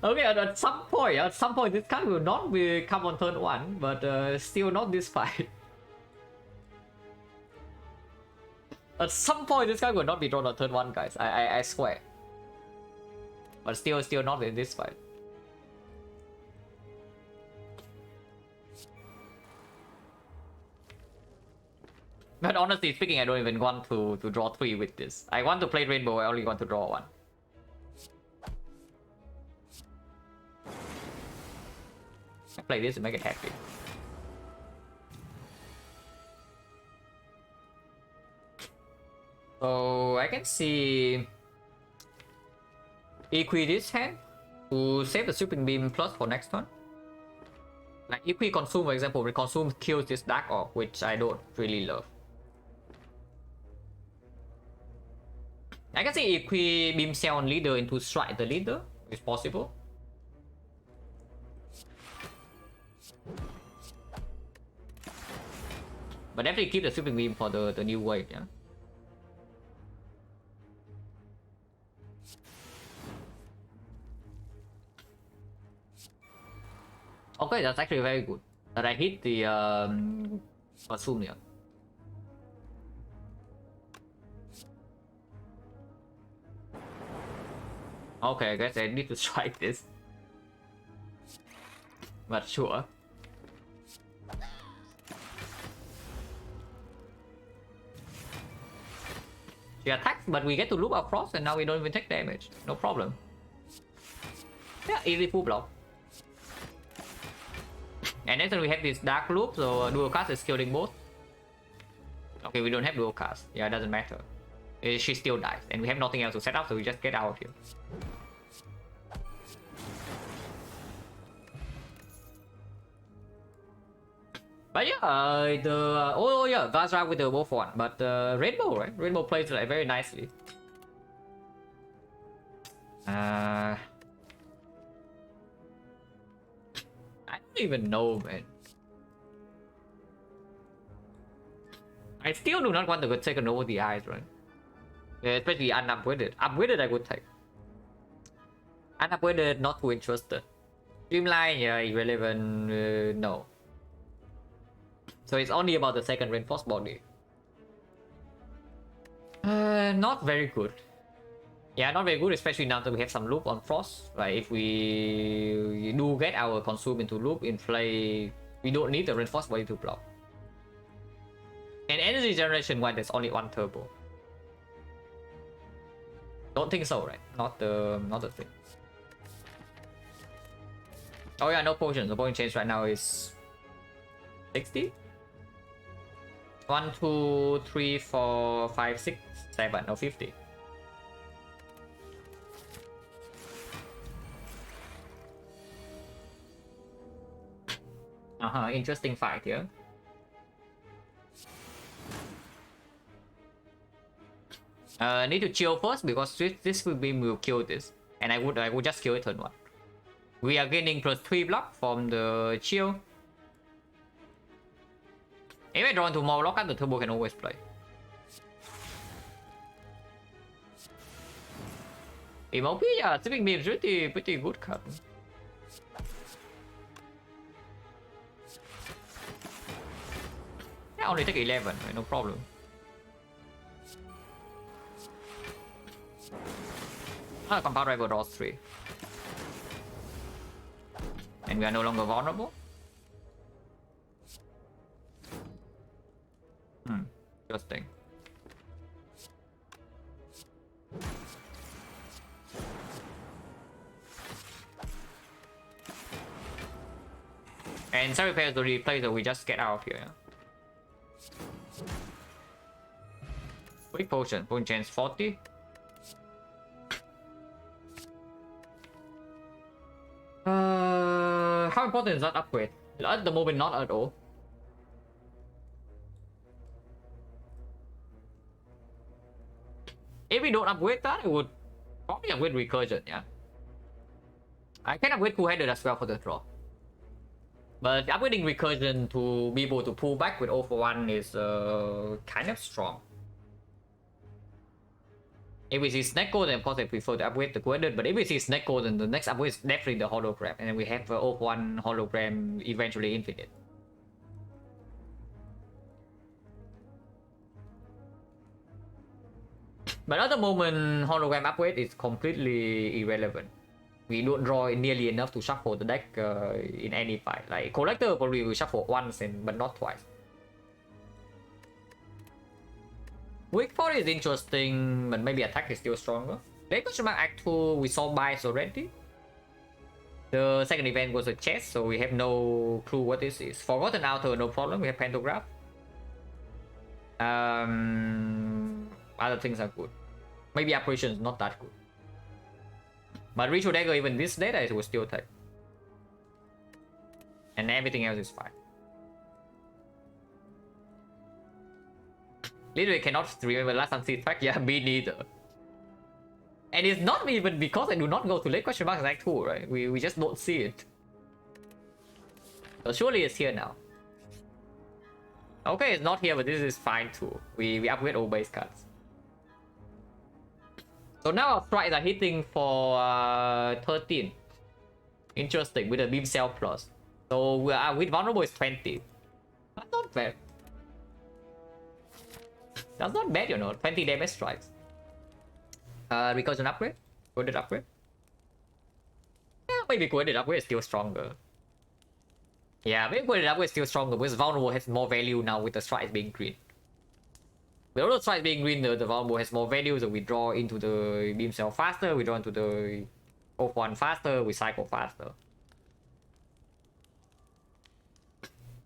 Okay, at some point, this card will not be come on turn 1, but still not this fight. At some point, this guy will not be drawn on turn 1, guys. I swear. But still not in this fight. But honestly speaking, I don't even want to draw 3 with this. I want to play Rainbow, I only want to draw 1. I play this to make it happy. So I can see Equi this hand to save the Sweeping Beam plus for next turn. Like Equi Consume, for example, we consume kills this Dark Orb, which I don't really love. I can see Equi Beam Cell on leader into strike the leader, it's possible. But definitely keep the Sweeping Beam for the new wave, yeah. Okay, that's actually very good. That I hit the consume here. Okay, I guess I need to strike this. But sure. She attacks, but we get to loop our frost and now we don't even take damage. No problem. Yeah, easy full block. And next we have this dark loop, so dual cast is killing both. Okay, we don't have dual cast. Yeah, it doesn't matter. She still dies, and we have nothing else to set up, so we just get out of here. But yeah, oh yeah, Vazra with the wolf one, but Rainbow, right? Rainbow plays like very nicely. I don't even know, man. I still do not want to go take over the eyes, right? Yeah, especially unupgraded. Upgraded I would take. Unupgraded, not too interested. Streamline, yeah, irrelevant, no. So it's only about the second reinforced body. Not very good. Yeah, not very good, especially now that we have some loop on Frost. Like if we do get our consume into loop in play, we don't need the reinforced body to block. And energy generation one, there's only one turbo. Don't think so, right? Not the thing. Oh yeah, no potions. The potion change right now is 60. 1, 2, 3, 4, 5, 6, 7, no 50. Interesting fight here. Need to chill first because this will kill this, and I would just kill it turn 1. We are gaining +3 block from the chill. If I draw into more block, the turbo can always play. MOP, yeah, Sweeping Beam is pretty good card. Yeah, only take 11, right? No problem. Compound Rival draws 3. And we are no longer vulnerable. Interesting. And some repairs to replay, so we just get out of here. Yeah? Quick potion chance 40. How important is that upgrade? At the moment, not at all. If we don't upgrade that, I would probably upgrade Recursion, yeah. I can upgrade Two-Headed as well for the draw. But upgrading Recursion to be able to pull back with 0 for 1 is kind of strong. If we see Snecko, then of course I prefer to upgrade the Quadrant, but if we see Snecko, then the next upgrade is definitely the hologram, and then we have one hologram eventually infinite. But at the moment, hologram upgrade is completely irrelevant. We don't draw nearly enough to shuffle the deck in any fight. Like Collector probably will shuffle once, but not twice. Weak 4 is interesting, but maybe attack is still stronger. Late question mark Act 2, we saw buys already. The second event was a chest, so we have no clue what this is. Forgotten Outer, no problem, we have Pantograph. Other things are good. Maybe Apparition is not that good. But Ritual Dagger, even this data, it will still take. And everything else is fine. Literally cannot remember last time see track. Yeah, me neither. And it's not even because I do not go to late question mark Act 2, right? We just don't see it. So surely it's here now. Okay, it's not here, but this is fine too. We upgrade all base cards. So now our strikes are hitting for 13. Interesting, with a beam cell plus. So we are with vulnerable is 20. That's not bad. That's not bad, you know. 20 damage strikes. Recursion upgrade? Coded upgrade? Yeah, maybe coded upgrade is still stronger. Yeah, maybe coded upgrade is still stronger because vulnerable has more value now with the strikes being green. With all the strikes being green, the vulnerable has more value, so we draw into the beam cell faster, we draw into the off one faster, we cycle faster.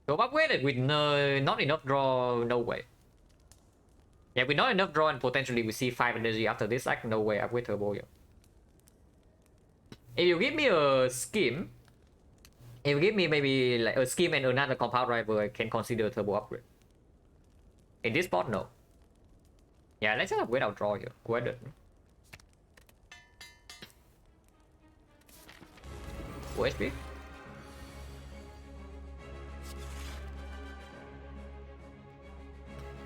So upgraded with not enough draw, no way. Yeah, with not enough draw and potentially we see 5 energy after this act, no way, upgrade turbo here. If you give me a scheme, if you give me maybe like a scheme and another compound rival, I can consider turbo upgrade. In this spot, no. Yeah, let's just upgrade our draw here. Go ahead. OHP.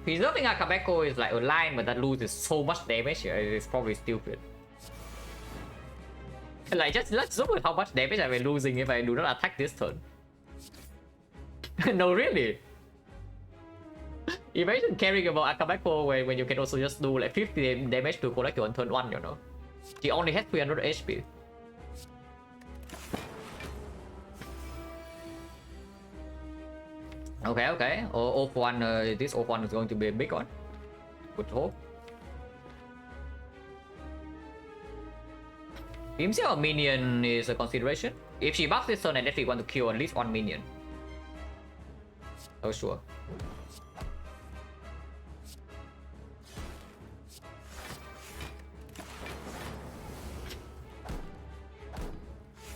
Preserving Akabeko is like a line, but that loses so much damage here. It's probably stupid. Like, just let's look at how much damage I've been losing if I do not attack this turn. No, really. Imagine caring about Akabeko when you can also just do like 50 damage to collect on turn 1, you know. She only has 300 HP. Okay. Off one, this off one is going to be a big one. Good hope. Beamcell minion is a consideration. If she buffs this turn, I definitely want to kill at least one minion. Oh sure.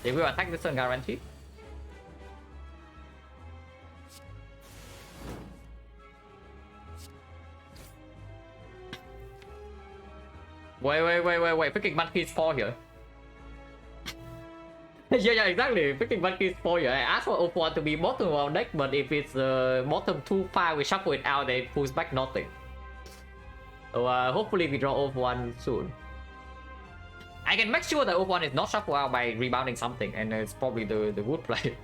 They will attack this turn guarantee. Wait. Picking monkeys 4 here. yeah, exactly. Picking monkeys 4 here. I asked for O1 to be bottom of our deck, but if it's bottom too far, we shuffle it out, then it pulls back nothing. So hopefully we draw O1 soon. I can make sure that O1 is not shuffled out by rebounding something, and it's probably the wood play.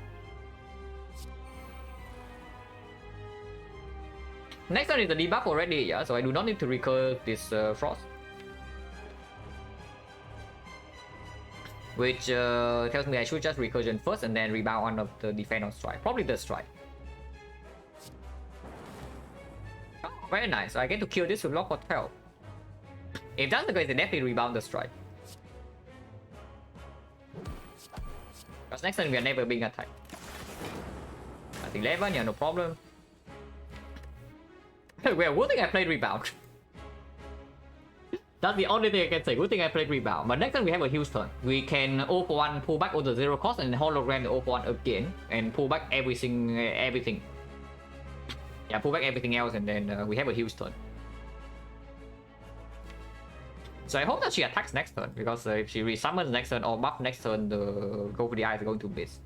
Next one is the debuff already, yeah, so I do not need to recur this Frost. Which tells me I should just recursion first and then rebound one of the defend or strike. Probably the strike. Oh, very nice. So I get to kill this with lock for 12. If that's the case, then definitely rebound the strike. Because next time we are never being attacked. At 11, yeah, no problem. Well, good thing I played rebound. That's the only thing I can say. Good thing I played rebound. But next time we have a huge turn. We can O1 pull back all the 0 cost and hologram the O1 again and pull back everything. Yeah, pull back everything else and then we have a huge turn. So I hope that she attacks next turn because if she resummons next turn or buff next turn, the go for the eye is going to miss.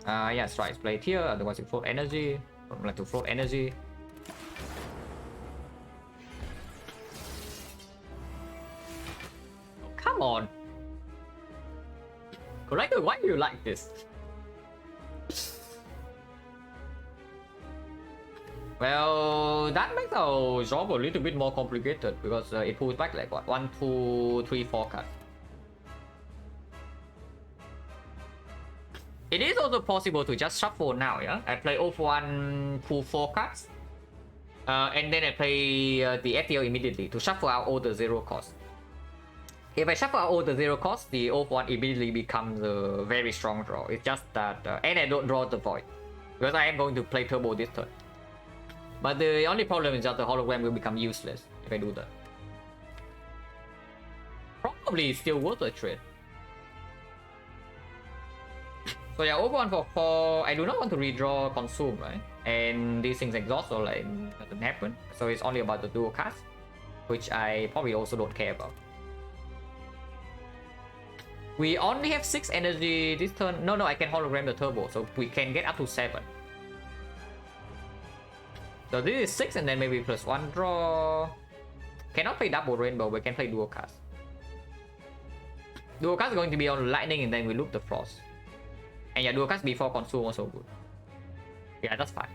Yeah, strikes played here. Otherwise, you float energy. Don't like to float energy. come on. Collector, why do you like this? Well, that makes our job a little bit more complicated because it pulls back like what? 1, 2, 3, 4 cards. It is also possible to just shuffle now, yeah? I play off 1, pull 4 cards. And then I play the FTL immediately to shuffle out all the 0 cost. If I shuffle out all the 0 cost, the off 1 immediately becomes a very strong draw. It's just that, and I don't draw the void. Because I am going to play turbo this turn. But the only problem is that the hologram will become useless if I do that. Probably still worth a trade. So yeah, over 1 for 4. I do not want to redraw consume, right? And these things exhaust or like doesn't happen. So it's only about the dual cast, which I probably also don't care about. We only have 6 energy this turn. No, I can hologram the turbo, so we can get up to 7. So this is 6 and then maybe plus 1 draw. Cannot play double rainbow, we can play dual cast. Dual cast is going to be on lightning and then we loop the frost. And yeah, dual cast before consume also good. Yeah, that's fine.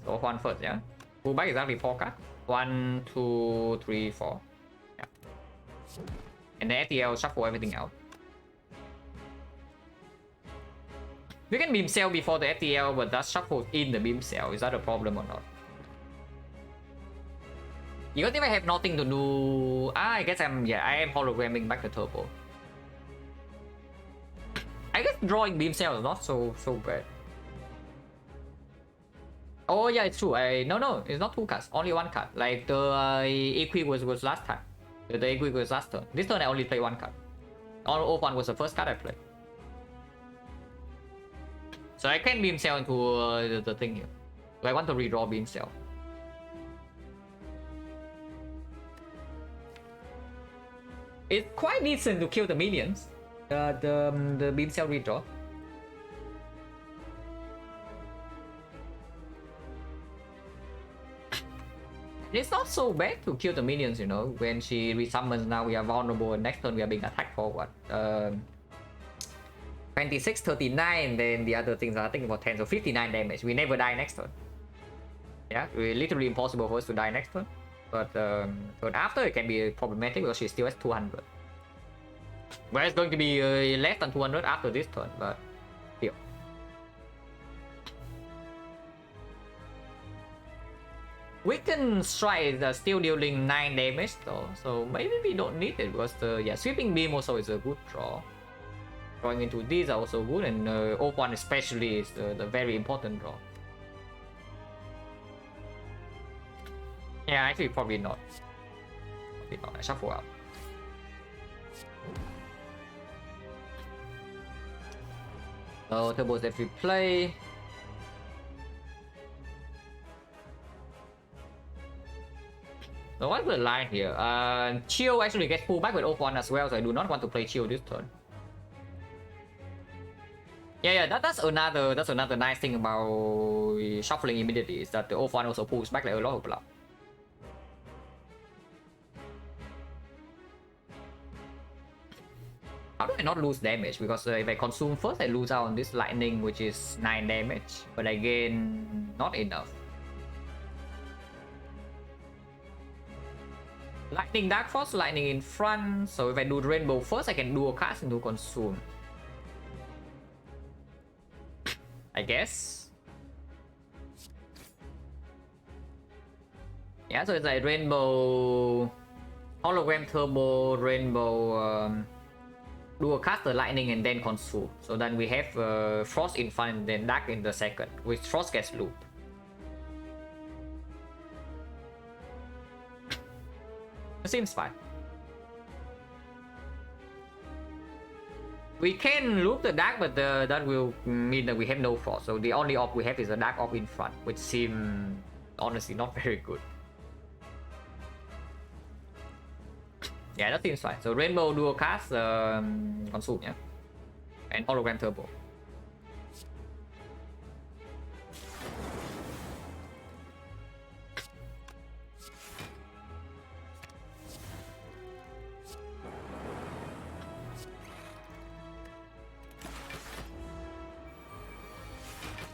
So 1 first, yeah. Pull back exactly 4 cards. 1, 2, 3, 4. Yeah. And then FTL shuffle everything out. We can beam cell before the FTL, but that shuffles in the beam cell. Is that a problem or not? Because if I have nothing to do, I guess I am hologramming back the turbo. I guess drawing beam cell is not so bad. Oh yeah, it's true. No, it's not 2 cards, only 1 card. Like the Equi was last time. The Equi was last turn. This turn I only play 1 card. All 1 was the first card I played. So I can beam cell into the thing here. So I want to redraw beam cell. It's quite decent to kill the minions. The beam cell redraw. It's not so bad to kill the minions, you know. When she resummons, now we are vulnerable, and next turn we are being attacked for what? 26, 39, then the other things are I think about 10, so 59 damage. We never die next turn. Yeah, it's literally impossible for us to die next turn. But after it can be problematic because she still has 200. Well, it's going to be less than 200 after this turn, but still. Weakened Strike is still dealing 9 damage though, so maybe we don't need it because the Sweeping Beam also is a good draw. Drawing into these are also good, and O1 especially is the very important draw. Yeah, actually probably not. I shuffle out. So turbos every play. So what's the line here? Chill actually gets pulled back with O1 as well, so I do not want to play Chill this turn. Yeah, that's another nice thing about shuffling immediately is that the O1 also pulls back like a lot of blood. How do I not lose damage? Because if I consume first, I lose out on this lightning, which is 9 damage, but again, not enough. Lightning Dark Frost, lightning in front. So if I do rainbow first, I can dual cast into consume. I guess. Yeah, so it's like rainbow, hologram turbo, rainbow, dual cast the lightning and then consume. So then we have frost in front and then dark in the second, which frost gets looped. It seems fine. We can loop the dark, but that will mean that we have no frost. So the only op we have is a dark op in front, which seems honestly not very good. Yeah, that seems fine. So rainbow dual cast, consume, yeah, and hologram turbo.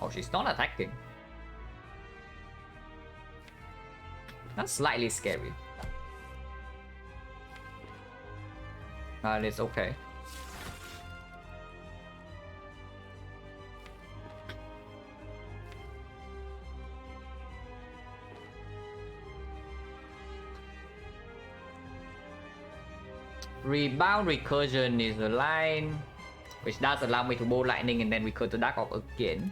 Oh, she's not attacking. That's slightly scary. But it's okay. Rebound recursion is a line which does allow me to bow lightning and then recur the dark orb again.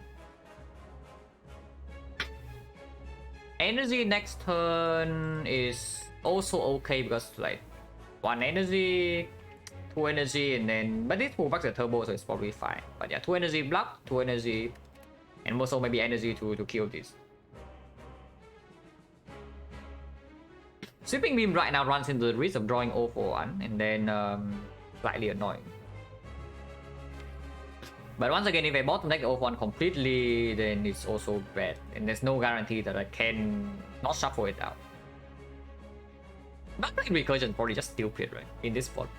Energy next turn is also okay because like 1 energy, 2 energy, and then but this pull back the turbo, so it's probably fine. But yeah, 2 energy block, 2 energy, and also maybe energy to kill this. Sweeping beam right now runs into the risk of drawing 0 for 1, and then slightly annoying. But once again, if I bottom deck the 0 for 1 completely, then it's also bad, and there's no guarantee that I can not shuffle it out. But recursion is probably just stupid, right? In this spot.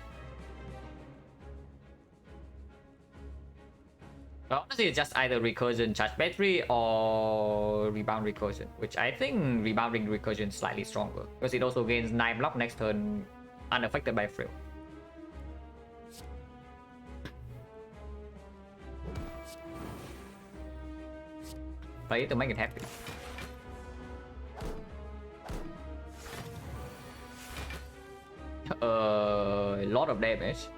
But honestly, it's just either recursion charge battery or rebound recursion, which I think rebounding recursion is slightly stronger because it also gains 9 block next turn unaffected by frill. Play it to make it happy. A lot of damage.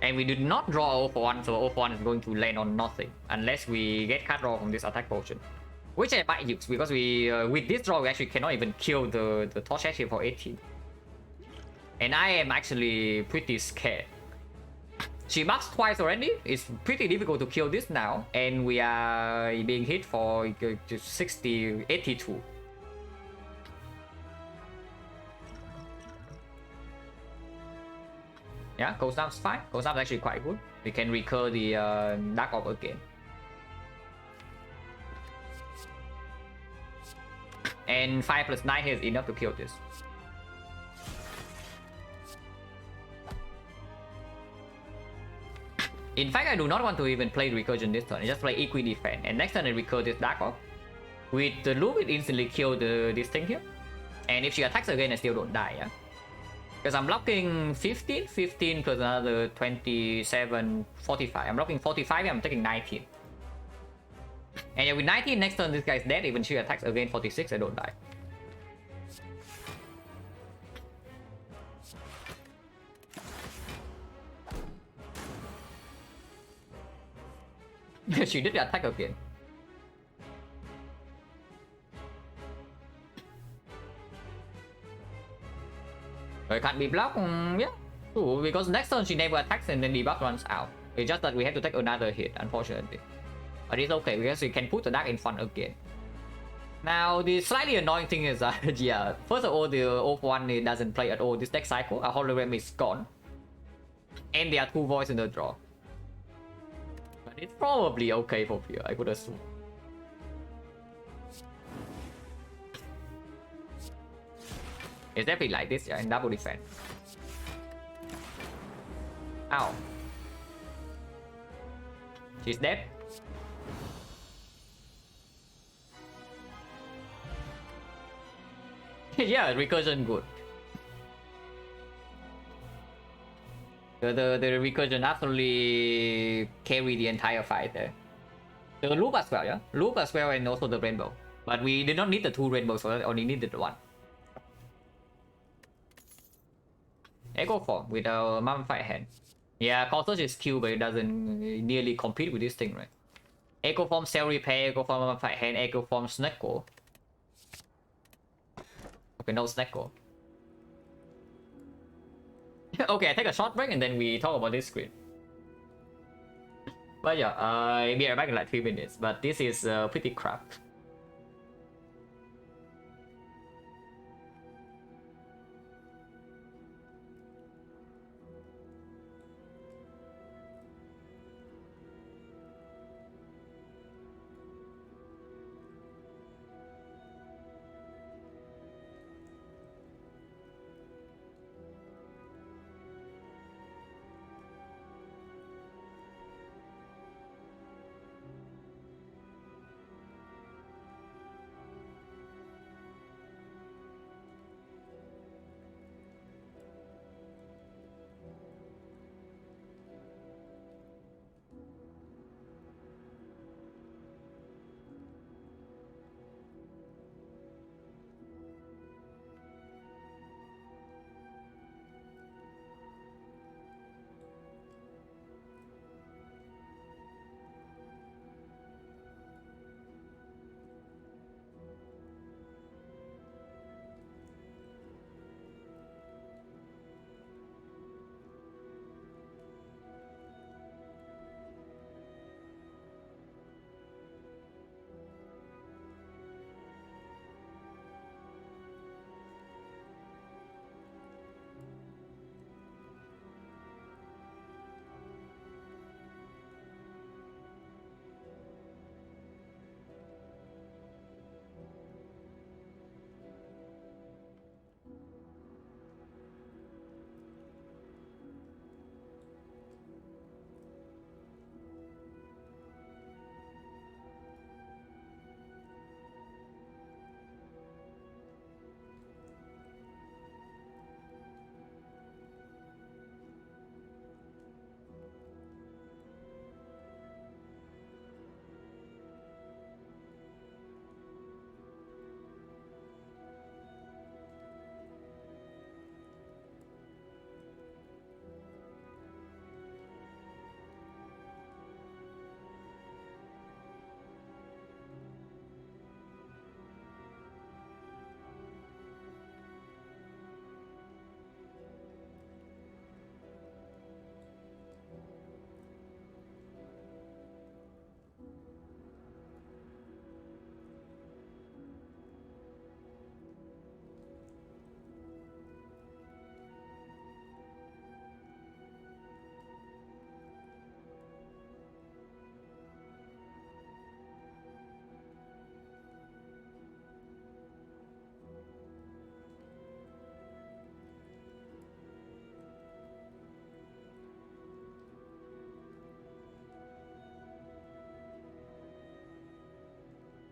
And we did not draw 0 for 1, so 0 for 1 is going to land on nothing unless we get card draw from this attack potion, which I might use because we with this draw we actually cannot even kill the torch here for 18, and I am actually pretty scared. She buffs twice already. It's pretty difficult to kill this now, and we are being hit for 82. Yeah, Cold Snap's fine. Cold Snap's actually quite good. We can recur the Dark Orb again. And 5 plus 9 here is enough to kill this. In fact, I do not want to even play Recursion this turn. I just play Equi Defend. And next turn I recur this Dark Orb. With the loop, it instantly kill this thing here. And if she attacks again, I still don't die, yeah? Because I'm blocking 15 plus another 27, 45. I'm blocking 45, I'm taking 19. And yeah, with 19 next turn, this guy's dead. Even she attacks again 46, I don't die. She did attack again. It can't be blocked, yeah. Ooh, because next turn she never attacks and then the buff runs out. It's just that we have to take another hit, unfortunately. But it's okay because we can put the dark in front again. Now, the slightly annoying thing is that, yeah, first of all, the 0 for 1 doesn't play at all this deck cycle. Our hologram is gone. And there are 2 voids in the draw. But it's probably okay for Fear, I could assume. It's definitely like this, yeah, in double defense. Ow. She's dead. Yeah, recursion good. The recursion absolutely carry the entire fight there. The loop as well, yeah? Loop as well and also the rainbow. But we did not need the 2 rainbows, so I only needed the 1. Echo Form with our Mummified Hand. Yeah, Corsair is Q, but it doesn't nearly compete with this thing, right? Echo Form Cell Repair, Echo Form Mummified Hand, Echo Form Snecko. Okay, no Snecko. Okay, I take a short break and then we talk about this screen. But yeah, I'll be right back in like 3 minutes, but this is pretty crap.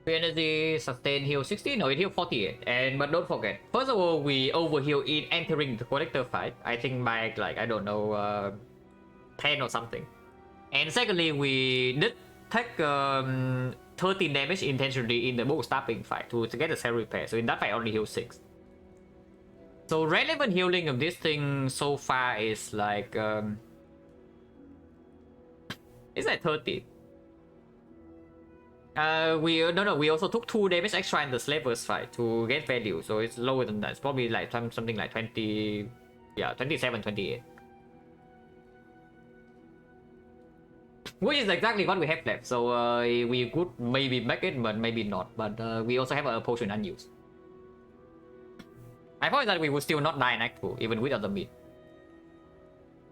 Free energy, sustain, heal 60. No, it heal 48. And but don't forget, first of all, we overheal in entering the collector fight. I think by like I don't know, 10 or something. And secondly, we did take 13 damage intentionally in the book stopping fight to get a cell repair. So in that fight, only heal 6. So relevant healing of this thing so far is like it's like 30. We also took 2 damage extra in the slavers fight to get value, so it's lower than that. It's probably like something like 20, yeah, 27, 28. Which is exactly what we have left, so we could maybe make it, but maybe not. But we also have a potion unused. I thought that we would still not die in Act 2, even without the meat.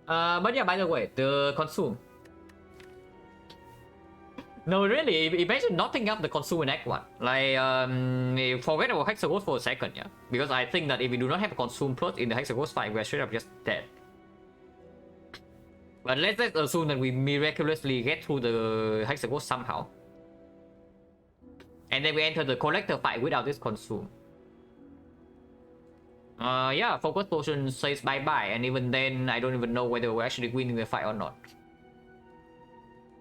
But yeah, by the way, the consume. No, really, imagine not picking up the consume in Act 1. Like, forget about Hexaghost for a second, yeah? Because I think that if we do not have a consume plus in the Hexaghost fight, we're straight up just dead. But let's assume that we miraculously get through the Hexaghost somehow. And then we enter the collector fight without this consume. Yeah, focus potion says bye-bye, and even then, I don't even know whether we're actually winning the fight or not.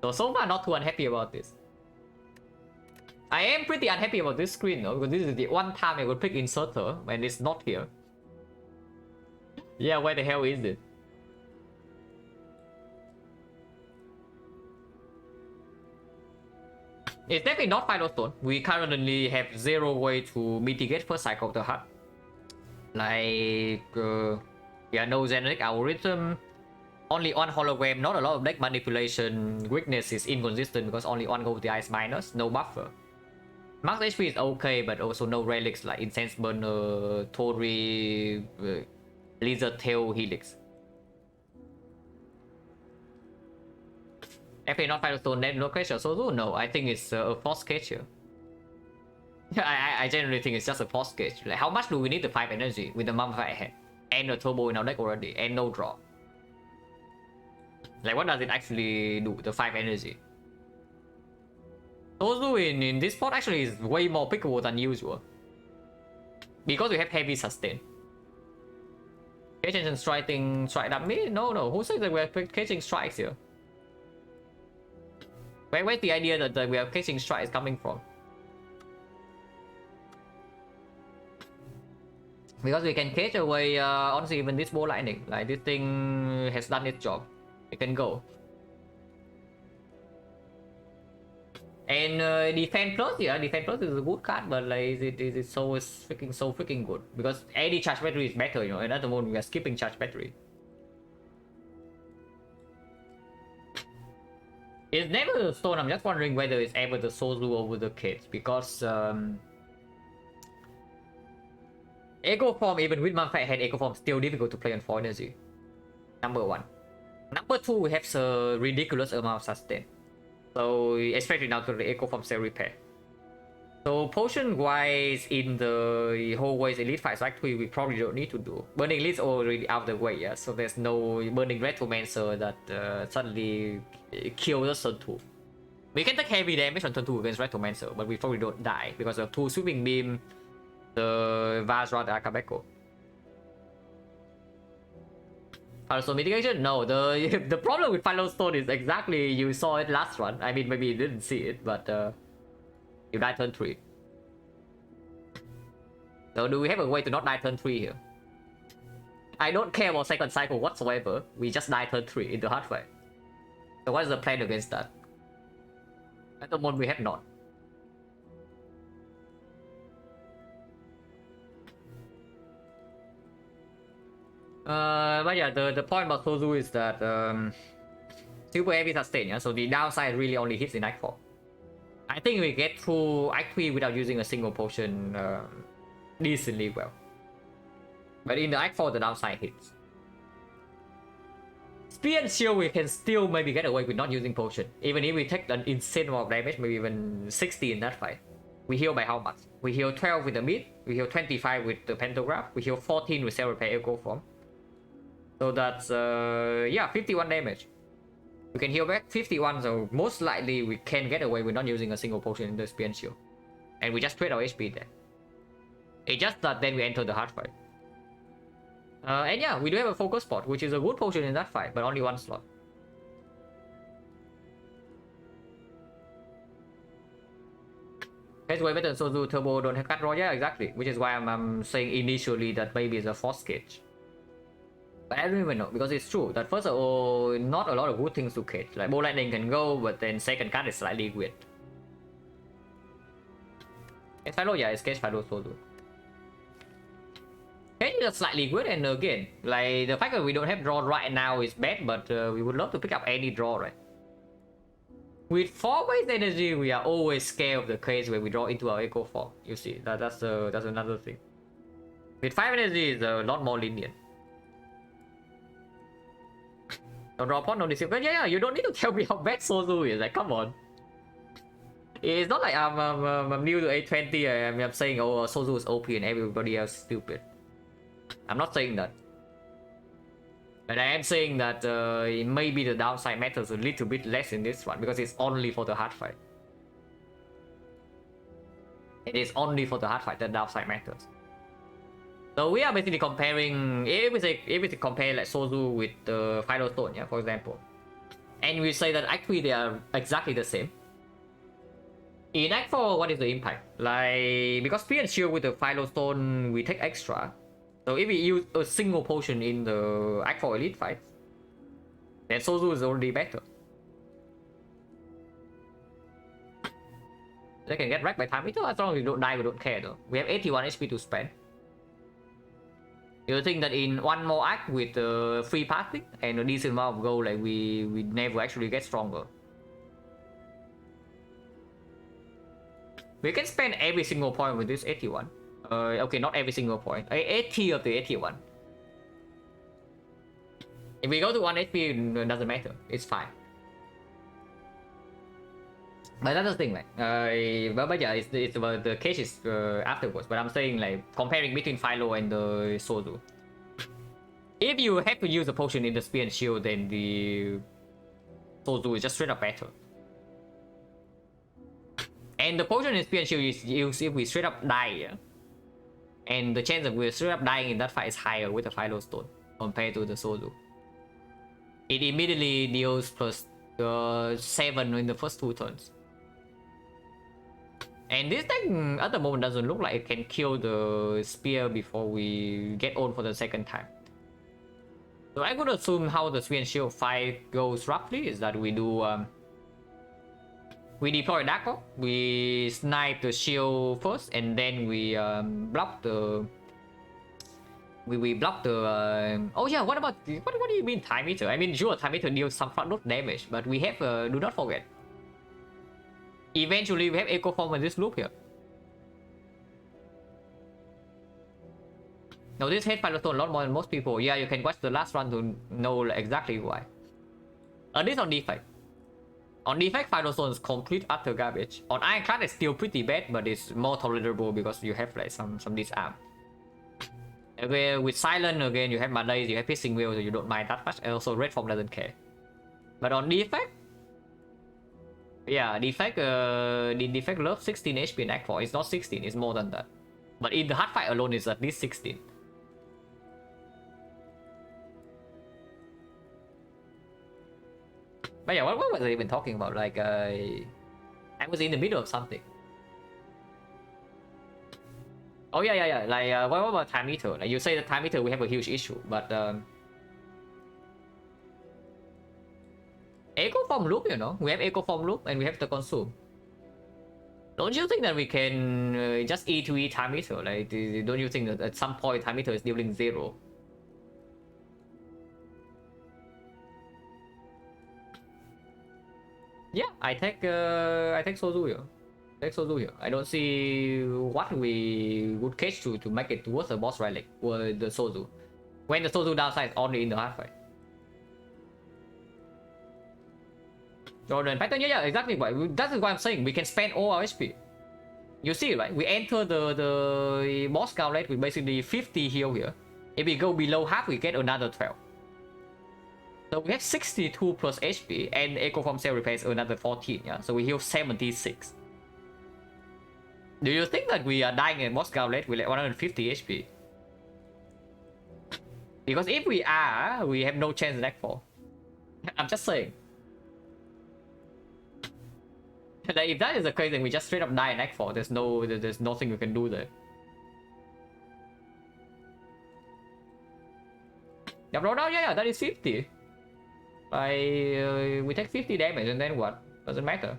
So far, not too unhappy about this. I am pretty unhappy about this screen though, because this is the one time I would pick Inserter when it's not here. Yeah, where the hell is it? It's definitely not Final Stone. We currently have 0 way to mitigate first cycle of the HUD. Like, yeah, no genetic algorithm. Only one hologram, not a lot of deck manipulation. Weakness is inconsistent because only one goes the ice minus, no buffer. Max HP is okay, but also no relics like Incense Burner, Tori, Lizard Tail, Helix. Actually, not Final Stone, then no Catcher. So no, I think it's a force catcher. I generally think it's just a force catch. Like, how much do we need the 5 energy with the Mummified Head and the turbo in our deck already, and no draw? Like, what does it actually do, the 5 energy? Tozu in this spot actually is way more pickable than usual. Because we have heavy sustain. Catching and striking strike at me? No. Who says that we're catching strikes here? Where's the idea that we are catching strikes coming from? Because we can catch away, honestly, even this ball lightning. Like, this thing has done its job. It can go. And defense plus, yeah, defense plus is a good card, but like it's so freaking good because any charge battery is better, you know. And at the moment we are skipping charge battery. It's never the stone. I'm just wondering whether it's ever the Sozu over the kids because Echo Form, even with Mummified Head, Echo Form still difficult to play on 4 energy. Number 1. Number 2, we have a ridiculous amount of sustain. So, especially now to the Echo Form Cell Repair. So, potion wise, in the hallways Elite Fight Act 3, we probably don't need to do. Burning Lead's already out of the way, yeah? So, there's no Burning Retromancer that suddenly kills us on 2. We can take heavy damage on turn 2 against Retromancer, but we probably don't die because of 2 Sweeping Beam, the Vajra, the Akabeko. Final Stone mitigation? No, the problem with Final Stone is exactly you saw it last run. I mean, maybe you didn't see it, but you died turn 3. So do we have a way to not die turn 3 here? I don't care about second cycle whatsoever. We just die turn 3 in the hard fight. So what is the plan against that? At the moment we have none. But yeah, the point about Sozu is that super heavy sustain, yeah? So the downside really only hits in Act 4. I think we get through Act 3 without using a single potion decently well. But in the Act 4, the downside hits. Spear and Shield, we can still maybe get away with not using potion. Even if we take an insane amount of damage, maybe even 60 in that fight. We heal by how much? We heal 12 with the mid, we heal 25 with the Pentagraph, we heal 14 with Cell Repair Echo Form. So that's, yeah, 51 damage. We can heal back 51, so most likely we can get away with not using a single potion in the Spear and Shield. and we just trade our HP there. It's just that then we enter the hard fight. And yeah, we do have a focus spot, which is a good potion in that fight, but only one slot. That's why better Sozu Turbo don't have cut draw. Yeah, exactly. Which is why I'm saying initially that maybe it's a force cage. But I don't even know, because it's true that first of all, not a lot of good things to cage. Like Bow Lightning can go, but then second card is slightly weird. It's Philo, yeah, it's cage Philo Sozu. Cage is slightly good, and again, like the fact that we don't have draw right now is bad, but we would love to pick up any draw, right? With 4 base energy, we are always scared of the case where we draw into our Echo 4. You see, that's another thing. With 5 energy, is a lot more lenient. Don't draw upon, no deceive. But yeah, you don't need to tell me how bad Sozu is. Like, come on. It's not like I'm new to A20. I'm saying, oh, Sozu is OP and everybody else is stupid. I'm not saying that. But I am saying that maybe the downside matters a little bit less in this one because it's only for the hard fight. It is only for the hard fight that downside matters. So we are basically comparing, if we compare like Sozu with the Final Stone, yeah, for example, and we say that actually they are exactly the same. In Act 4, what is the impact? Like, because Spear and Shield with the Final Stone, we take extra. So if we use a single potion in the Act 4 Elite fight, then Sozu is already better. They can get wrecked by time meter as long as we don't die, we don't care though. We have 81 HP to spend. You think that in one more act with free passing and a decent amount of gold, like we never actually get stronger. We can spend every single point with this 81. Okay, not every single point. 80 of the 81. If we go to 1 HP, it doesn't matter. It's fine. But that's the thing, like, but yeah, it's about the cases afterwards. But I'm saying, like, comparing between Philo and the Sozu. If you have to use a potion in the Spear and Shield, then the Sozu is just straight up better. And the potion in Spear and Shield is used if we straight up die, yeah? And the chance of we straight up dying in that fight is higher with the Philo Stone compared to the Sozu. It immediately deals plus 7 in the first 2 turns. And this deck at the moment doesn't look like it can kill the spear before we get on for the second time. So I could assume how the Spear and Shield fight goes roughly is that we do we deploy Dark Hawk, we snipe the shield first, and then we block the we block the oh yeah, what about what do you mean time meter? I mean sure, time meter deals some front load damage, but we have do not forget, eventually we have Echo Form in this loop here. Now this hate Philo Stone a lot more than most people. Yeah, you can watch the last run to know exactly why. At least on defect. On defect, Philo Stone is complete utter garbage. On Ironclad it's still pretty bad, but it's more tolerable because you have like some disarm. Okay, with Silent again you have Malaise, you have Piercing Wheel, so you don't mind that much, and also Red Form doesn't care. But on defect, yeah, defect the defect loves 16 HP in Act 4. It's not 16, it's more than that. But in the hard fight alone it's at least 16. But yeah, what was I even talking about? Like, I was in the middle of something. Oh yeah. Like, what about time meter? Like, you say the time meter we have a huge issue, but Echo Form loop, you know, we have Echo Form loop and we have the consume. Don't you think that we can just E2E time meter? Like, don't you think that at some point time meter is dealing 0? Yeah, I take Sozu here. Take Sozu here. I don't see what we would catch to make it towards the boss relic or the Sozu. When the Sozu downside is only in the hard fight. Jordan pattern, yeah, exactly. That is what I'm saying. We can spend all our HP. You see, right? We enter the boss gauntlet with basically 50 heal here. If we go below half, we get another 12. So we have 62 plus HP, and Echo Form Cell repairs another 14, yeah? So we heal 76. Do you think that we are dying in Moscow late with like 150 HP? Because if we are, we have no chance in Act 4. I'm just saying. Like, if that is the case, then we just straight up die in Act 4. There's nothing we can do there. Yeah, bro, yeah, that is 50. We take 50 damage and then what? Doesn't matter.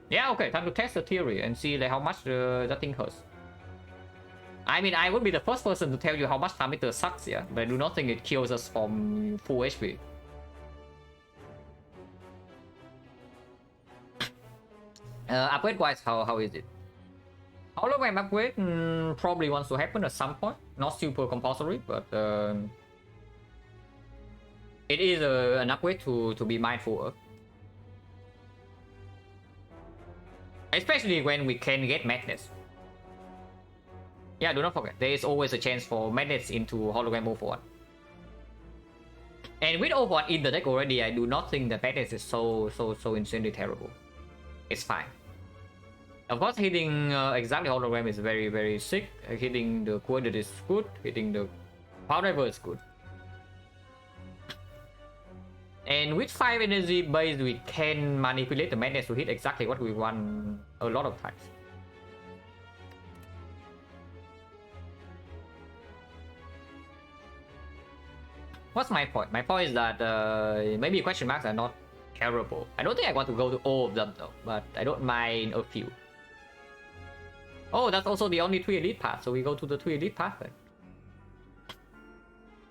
Yeah, okay, time to test the theory and see like how much that thing hurts. I mean, I would be the first person to tell you how much Thermometer sucks, yeah, but I do not think it kills us from full HP. Upgrade wise, how is it? Hologram upgrade probably wants to happen at some point. Not super compulsory, but it is an upgrade to be mindful of. Especially when we can get magnets. Yeah, do not forget, there is always a chance for magnets into hologram O1. And with O1 in the deck already, I do not think the magnets is so insanely terrible. It's fine. Of course, hitting exactly hologram is very sick. Hitting the coordinate is good. Hitting the power driver is good. And with 5 energy base, we can manipulate the magnets to hit exactly what we want a lot of times. What's my point? My point is that maybe question marks are not terrible. I don't think I want to go to all of them though, but I don't mind a few. Oh, that's also the only 3 elite path, so we go to the 3 elite path then.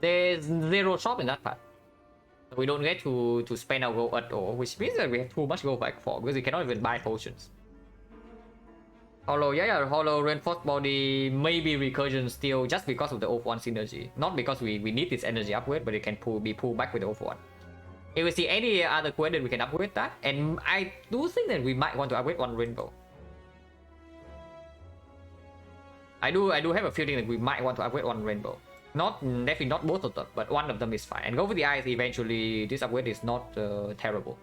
There's 0 shop in that path. So we don't get to spend our gold at all, which means that we have too much gold back for, because we cannot even buy potions. Hollow, yeah, hollow reinforced body, maybe recursion still, just because of the O1 synergy. Not because we need this energy upgrade, but it can be pulled back with the O1. If we see any other coordinate, we can upgrade that. And I do think that we might want to upgrade one rainbow. I do have a feeling that we might want to upgrade one rainbow. Definitely not both of them, but one of them is fine. And go for the eyes eventually, this upgrade is not terrible.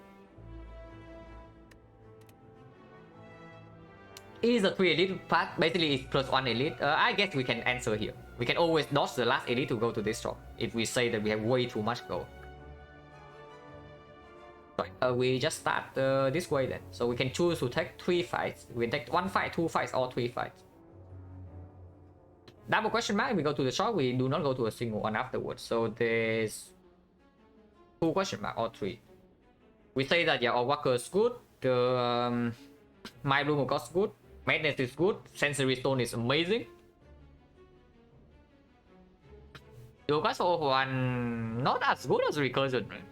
Is a 3 elite path, basically it's plus 1 elite. I guess we can answer here. We can always dodge the last elite to go to this shop if we say that we have way too much gold. So we just start this way then. So we can choose to take 3 fights. We can take 1 fight, 2 fights, or 3 fights. Double question mark, we go to the shop, we do not go to a single one afterwards. So there's 2 question mark or 3. We say that yeah, our worker is good, the my room of God is good, Madness is good, Sensory Stone is amazing. Dual Cast for one not as good as Recursion, right?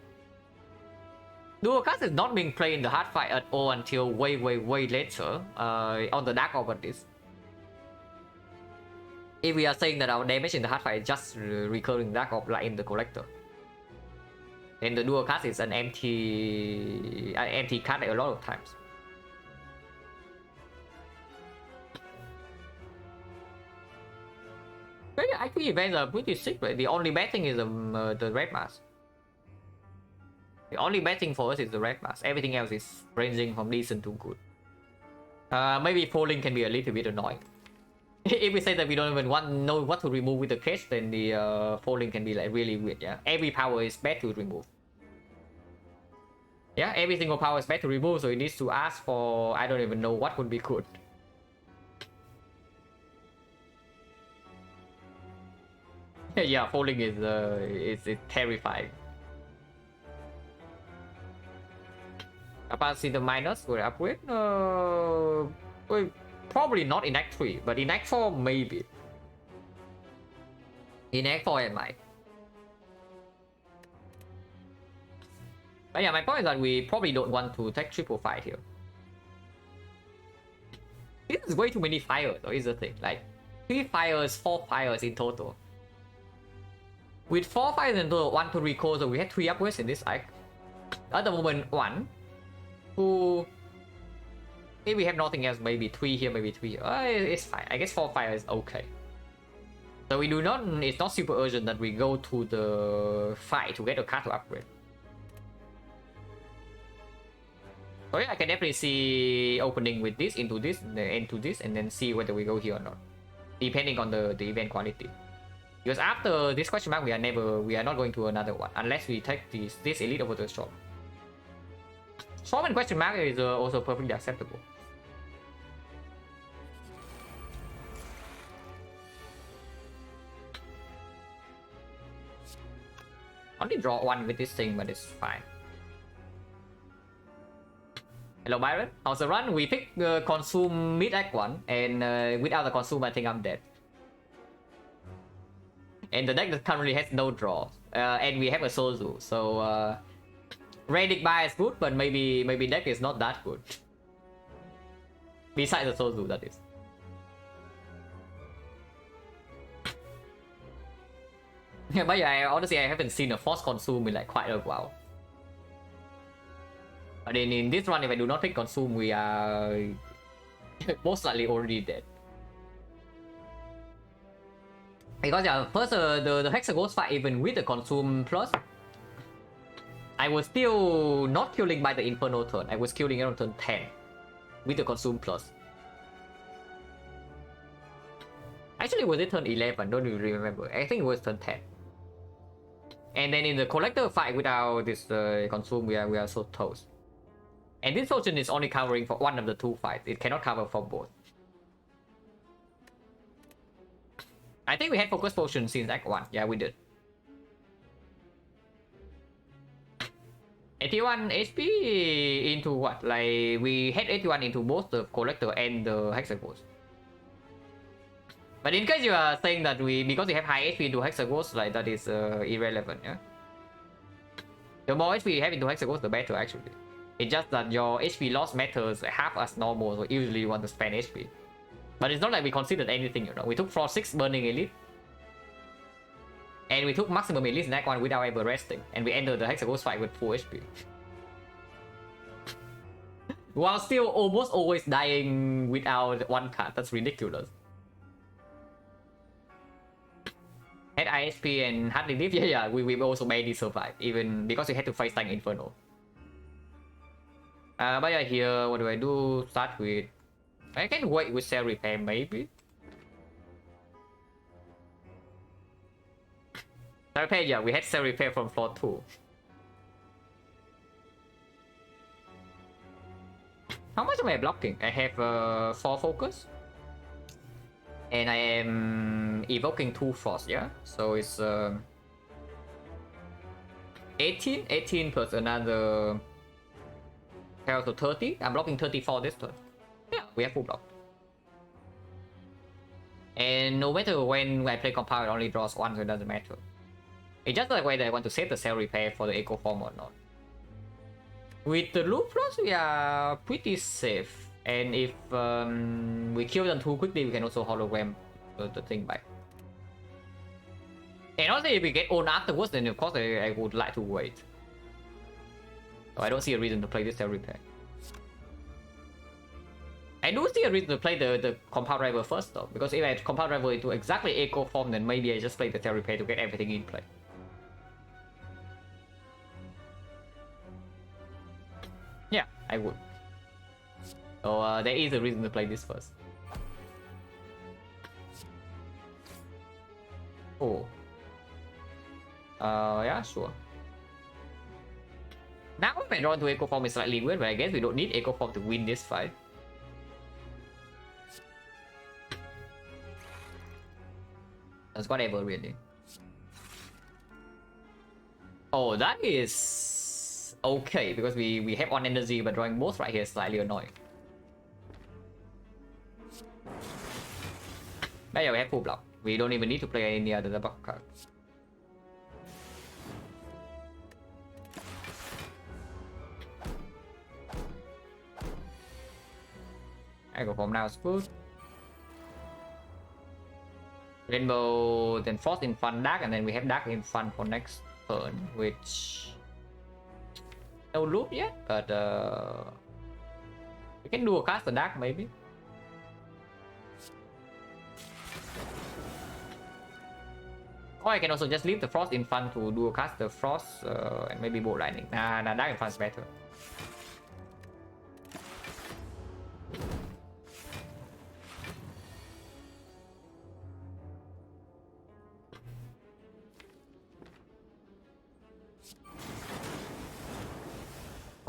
Dual Cast is not being played in the hard fight at all until way later on the Dark Orbits. If we are saying that our damage in the hard fight is just recurring Dark Orb like in the Collector, then the Dual Cast is an empty card a lot of times. Actually, events are pretty sick, right? The only bad thing is the red mask. The only bad thing for us is the red mask. Everything else is ranging from decent to good. Maybe falling can be a little bit annoying. If we say that we don't even know what to remove with the case, then the falling can be like really weird. Yeah, every power is bad to remove. Yeah, every single power is bad to remove, so it needs to ask for I don't even know what would be good. Yeah, falling is terrifying. Capacity minus will upgrade. Well, probably not in Act 3, but in Act 4 maybe. In Act 4 it might. But yeah, my point is that we probably don't want to take triple fight here. This is way too many fires, though, is the thing. Like 3 fires, 4 fires in total. With 4 fires in total, 1 to recall, so we had 3 upgrades in this act. At the moment, 1, 2. If we have nothing else, maybe 3 here, maybe 3 here. It's fine. I guess 4 fires is okay. So we do not. It's not super urgent that we go to the fight to get a card to upgrade. So yeah, I can definitely see opening with this into this, into this, and then see whether we go here or not, depending on the event quality. Because after this question mark, we are not going to another one unless we take this elite over the storm. Storm and question mark is also perfectly acceptable. Only draw one with this thing, but it's fine. Hello Byron, how's the run? We pick consume mid act 1, and without the consume I think I'm dead. And the deck that currently has no draw, and we have a Sozu, so Radic buy is good, but maybe deck is not that good. Besides the Sozu, that is. Yeah, but yeah, honestly I haven't seen a force consume in like quite a while. But in this run, if I do not pick consume, we are most likely already dead. Because yeah, first the Hexaghost fight, even with the consume plus, I was still not killing by the Inferno turn. I was killing around turn 10 with the consume plus. Actually, was it turn 11? Don't really remember. I think it was turn 10. And then in the collector fight without this consume, we are so toast. And this potion is only covering for one of the two fights. It cannot cover for both. I think we had focus potion since Act 1. Yeah, we did. 81 HP into what? Like, we had 81 into both the collector and the Hexaghost. But in case you are saying that because we have high HP into Hexaghost, like that is irrelevant, yeah? The more HP you have into Hexaghost, the better actually. It's just that your HP loss matters half as normal, so usually you want to spend HP. But it's not like we considered anything, you know. We took Frost 6 Burning Elite. And we took maximum Elite in Act 1 without ever resting. And we entered the Hexaghost fight with full HP. While still almost always dying without one card. That's ridiculous. Had ISP and hardly live, yeah, we also made it survive. Even because we had to fight Stang Inferno. But yeah, here, what do I do? Start with... I can wait with Cell Repair, maybe? Cell Repair, yeah, we had Cell Repair from floor 2. How much am I blocking? I have 4 focus. And I am evoking 2 frost, yeah? So it's 18 plus another... So 30. I'm blocking 34 this turn. Yeah, we have full block. And no matter when I play Compile, it only draws 1, so it doesn't matter. It's just like whether I want to save the Cell Repair for the Echo Form or not. With the Loop Plus, we are pretty safe. And if we kill them too quickly, we can also hologram the thing back. And also, if we get on afterwards, then of course I would like to wait. So I don't see a reason to play this Cell Repair. I do see a reason to play the Compound Rival first though, because if I Compound Rival into exactly Echo Form, then maybe I just play the Cell Repair to get everything in play. Yeah, I would. So there is a reason to play this first. Oh. Yeah, sure. Now if I draw into Echo Form is slightly weird, but I guess we don't need Echo Form to win this fight. That's whatever, really. Oh, that is okay, because we have one energy, but drawing both right here is slightly annoying. But yeah, we have full block. We don't even need to play any other block cards. Echo Form now is good. Rainbow, then Frost in front, Dark, and then we have Dark in front for next turn, which... no loop yet, but we can do a cast the Dark maybe. Or I can also just leave the Frost in front to do a cast the Frost and maybe Bolt Lightning. Nah, Dark in front is better.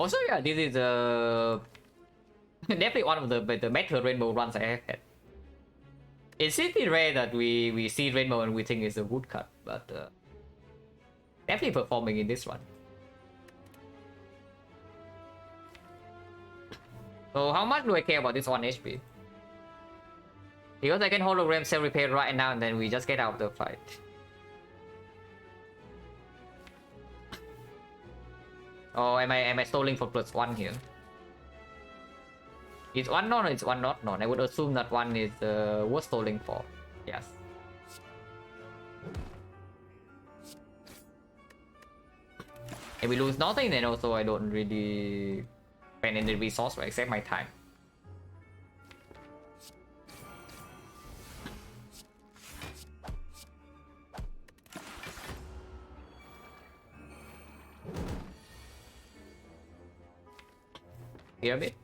Also, yeah, this is definitely one of the better rainbow runs I have had. It's pretty rare that we see rainbow and we think it's a woodcut, but definitely performing in this one. So how much do I care about this 1 HP? Because I can hologram self repair right now and then we just get out of the fight. Oh, am I stalling for +1 here? It's 1 not, it's 1 not. No, I would assume that 1 is worth stalling for. Yes. If we lose nothing, then also I don't really spend any resource except my time. Here a bit.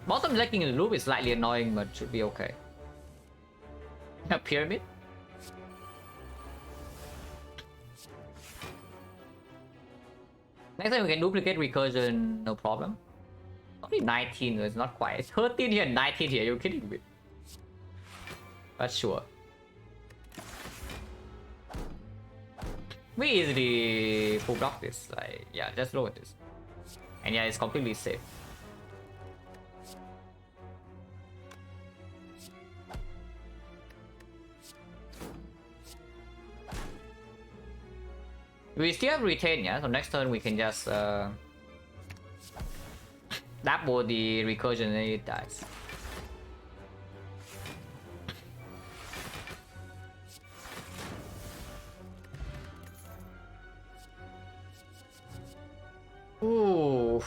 Bottom lacking in the loop is slightly annoying, but should be okay. A pyramid. Next time we can duplicate recursion, no problem. Only 19, it's not quite. 13 here and 19 here, you're kidding me. But sure. We easily full block this. Like, yeah, just lower this. And yeah, it's completely safe. We still have retain, yeah? So next turn we can just double the recursion and it dies. Ooh.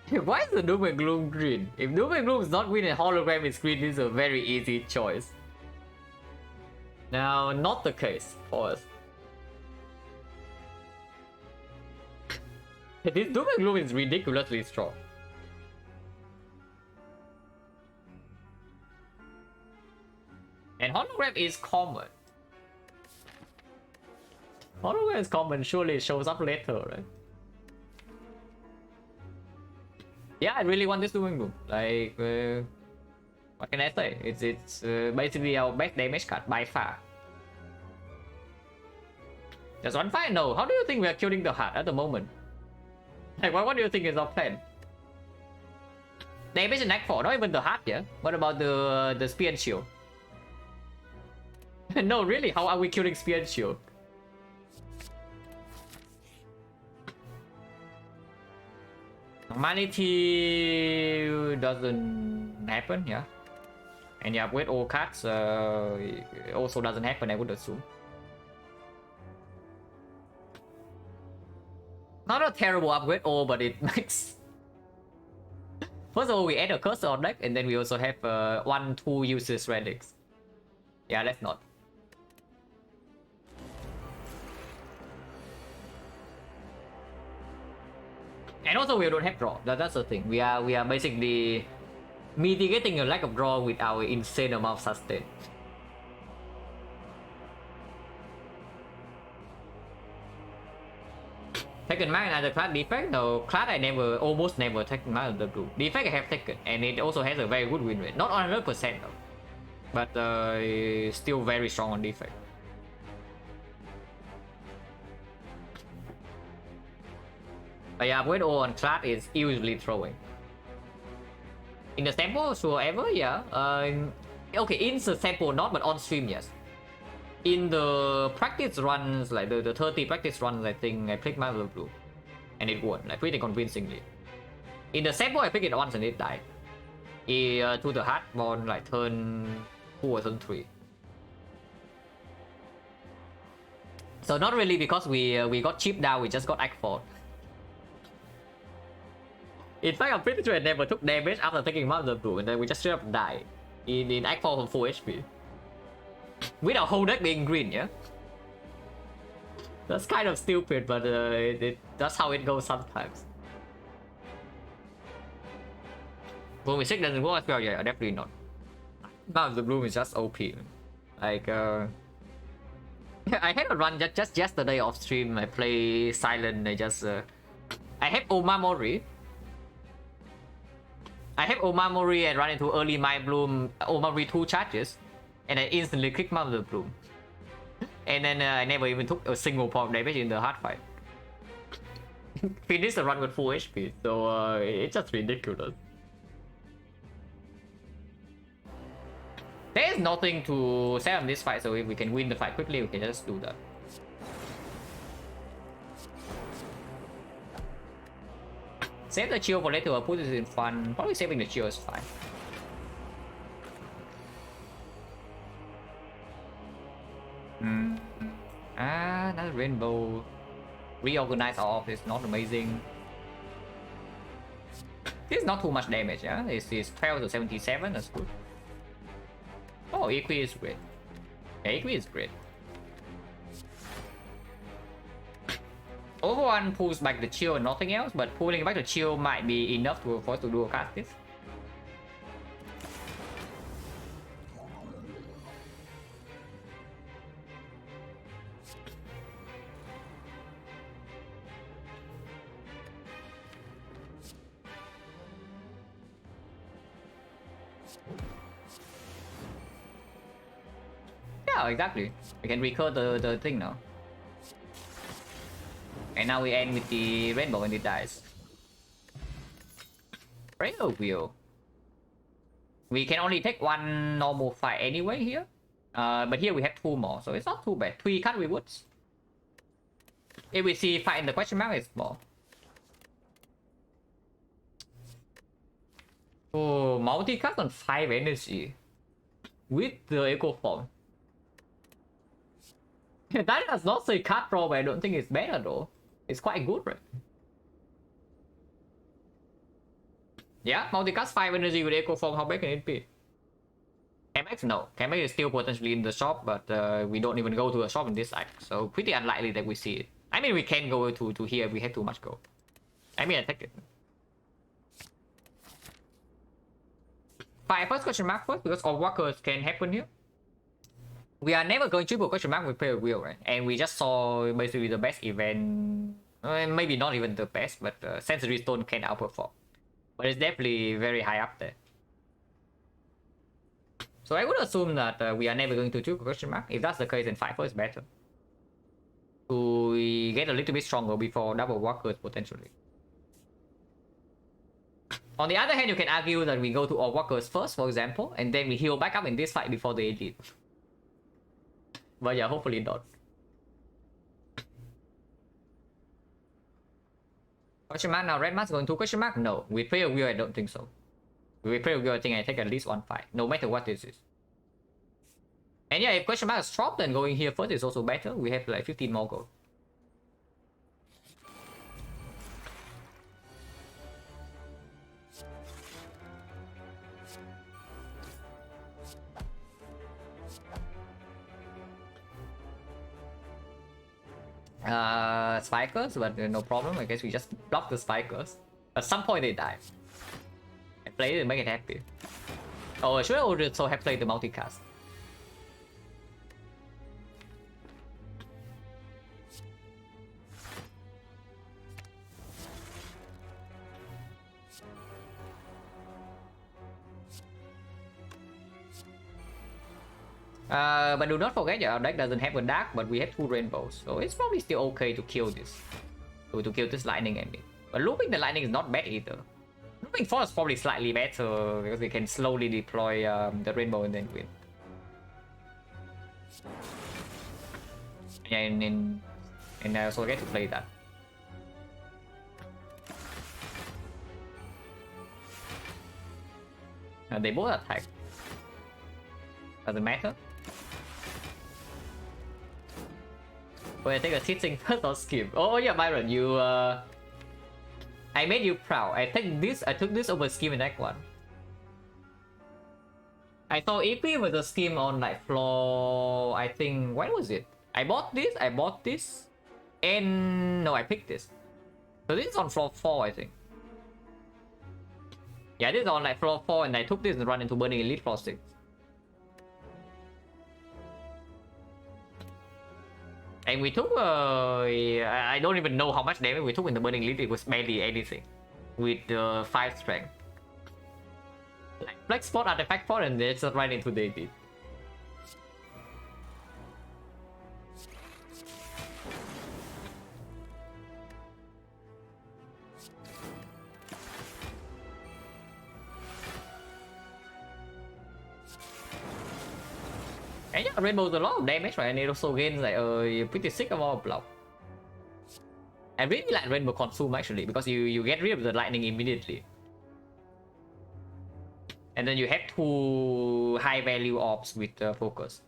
Why is the Doom and Gloom green? If Doom and Gloom is not green and hologram is green, this is a very easy choice. Now, not the case for us. This Doom and Gloom is ridiculously strong. And hologram is common. Hologram is common, surely it shows up later, right? Yeah, I really want this Doom and Gloom. Like, what can I say? It's basically our best damage card by far. Just one fight? No. How do you think we are killing the heart at the moment? Like, what do you think is our plan? Damage in Act 4, not even the heart, yeah? What about the spear and shield? No, really, how are we killing spear and shield? Normality doesn't happen, yeah. And yeah, with all cards, it also doesn't happen, I would assume. Not a terrible upgrade, but it makes... First of all, we add a cursor on deck, and then we also have 1-2 useless relics. Yeah, let's not. And also we don't have draw. That's the thing. We are basically mitigating a lack of draw with our insane amount of sustain. Taken Mark and the class defect? No, class I almost never taken Mark of the blue. Defect I have taken, and it also has a very good win rate. Not 100% though, but still very strong on defect. But yeah, with all on class is usually throwing. In the sample, sure ever, yeah. Okay, in the sample not, but on stream, yes. In the practice runs, like the 30 practice runs, I think I picked my blue, and it won, like pretty convincingly. In the sample, I picked it once and it died. To the hard bond, like turn 2 or turn 3. So not really because we got chipped down, we just got Act 4. In fact, I'm pretty sure I never took damage after taking Mother Blue, and then we just straight up died in Act 4 from full HP. With our whole deck being green, yeah? That's kind of stupid, but that's how it goes sometimes. Going with 6 doesn't work as well, yeah, definitely not. Mouth of the Bloom is just OP. Like, I had a run just yesterday off stream. I play Silent. I have Omamori. And run into early Mind Bloom. Omamori 2 charges, and I instantly click Mouth of the Bloom. And then I never even took a single point damage in the hard fight. Finished the run with full HP, so it's just ridiculous. There's nothing to say on this fight, so if we can win the fight quickly, we can just do that. Save the shield for later or put it in front. Probably saving the shield is fine. Another rainbow. Reorganize our office, not amazing. This is not too much damage, yeah? This is 12 to 77, that's good. Oh, Equi is great. Yeah, Equi is great. Overone pulls back the chill and nothing else, but pulling back the chill might be enough for us to do a cast this. Yeah, exactly. We can recur the thing now. And now we end with the rainbow when it dies. Rainbow wheel. We can only take one normal fight anyway here. But here we have 2 more, so it's not too bad. 3 cut rewards. If we see fight in the question mark, it's more. Oh, multi-cut on 5 energy. With the echo form. That does not say cut roll, but I don't think it's better though. It's quite good, right? Yeah, multicast 5 energy with echo form, how bad can it be? KMX, no. KMX is still potentially in the shop, but we don't even go to a shop in this side. So pretty unlikely that we see it. I mean, we can go to here if we had too much gold. I mean, I take it. First question mark first, because all workers can happen here. We are never going triple question mark with player wheel, right? And we just saw basically the best event. Maybe not even the best, but Sensory Stone can outperform. But it's definitely very high up there. So I would assume that we are never going to triple question mark. If that's the case, then Pfeiffer is better. We get a little bit stronger before double workers potentially. On the other hand, you can argue that we go to all workers first, for example, and then we heal back up in this fight before the elite. But yeah, hopefully not. Question mark now, red mask going to question mark? No. With player wheel, I don't think so. With player wheel, I think I take at least 1 fight, no matter what this is. And yeah, if question mark is dropped, then going here first is also better. We have like 15 more gold. Spikers, but no problem. I guess we just block the spikers. At some point they die. I played it and make it happy. Oh, should I also have played the multicast? But do not forget our deck doesn't have a dark, but we have 2 rainbows, so it's probably still okay to kill this. To kill this lightning ending. But looping the lightning is not bad either. Looping 4 is probably slightly better because we can slowly deploy the rainbow and then win. Yeah, and I also get to play that. They both attack. Doesn't matter. When I take a teaching first or skip. Oh yeah, Byron, you I made you proud. I took this over scheme in Act 1. I thought AP was a scheme on like floor, I think, when was it? I bought this, and no, I picked this. So this is on floor 4, I think. Yeah, this is on like floor 4 and I took this and run into Burning Elite floor 6. And we took, I don't even know how much damage we took in the Burning Elite, it was barely anything. With 5 strength. Like, Flex Spot, Artifact Spot, and they just run into the Elite. And yeah, Rainbow's a lot of damage, right? And it also gains like pretty sick amount of block. I really like Rainbow Consume actually, because you get rid of the lightning immediately. And then you have 2 high value orbs with focus.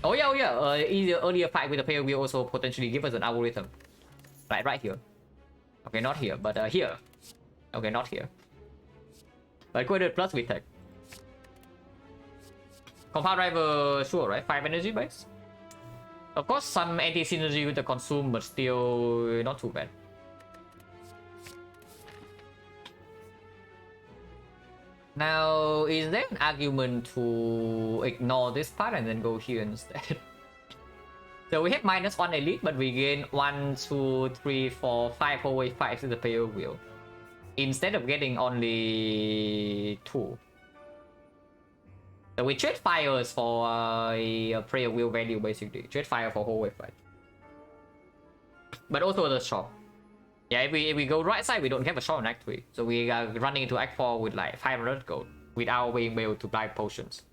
Oh yeah, earlier fight with the player will also potentially give us an algorithm. Right here. Okay, not here, but here. Okay, not here. But Quaded plus with tech. Compound Driver, sure, right? 5 energy base. Of course, some anti-synergy with the consume, but still not too bad. Now, is there an argument to ignore this part and then go here instead? So we have -1 elite, but we gain 1, 2, 3, 4, 5 whole way 5 to the player wheel. Instead of getting only 2. So we trade fires for a prayer wheel value basically. Trade fire for whole wave 5. But also the shop. Yeah, if we go right side, we don't have a shop in Act 3. So we are running into Act 4 with like 500 gold without being able to buy potions.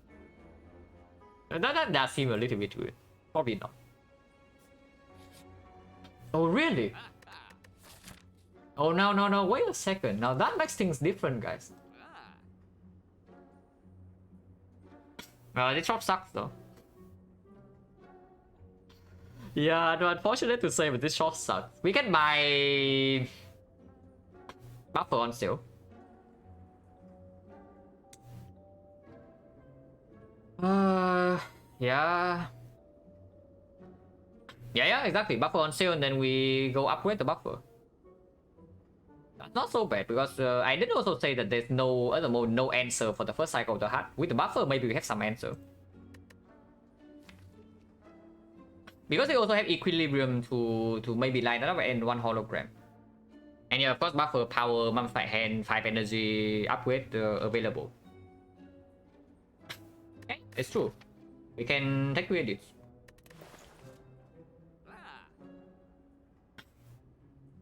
That does seem a little bit weird. Probably not. Oh really? Oh no, wait a second. Now that makes things different, guys. This shop sucks though. Yeah, no, unfortunate to say, but this shop sucks. We can buy buffer on sale. Yeah. Yeah, exactly. Buffer on sale, and then we go upgrade the buffer. That's not so bad, because I did also say that there's no other mode, no answer for the first cycle of the heart. With the buffer, maybe we have some answer. Because they also have equilibrium to maybe line up and 1 hologram. And yeah, of course, buffer, power, mummified hand, 5 energy, upgrade available. Okay, it's true. We can take away this.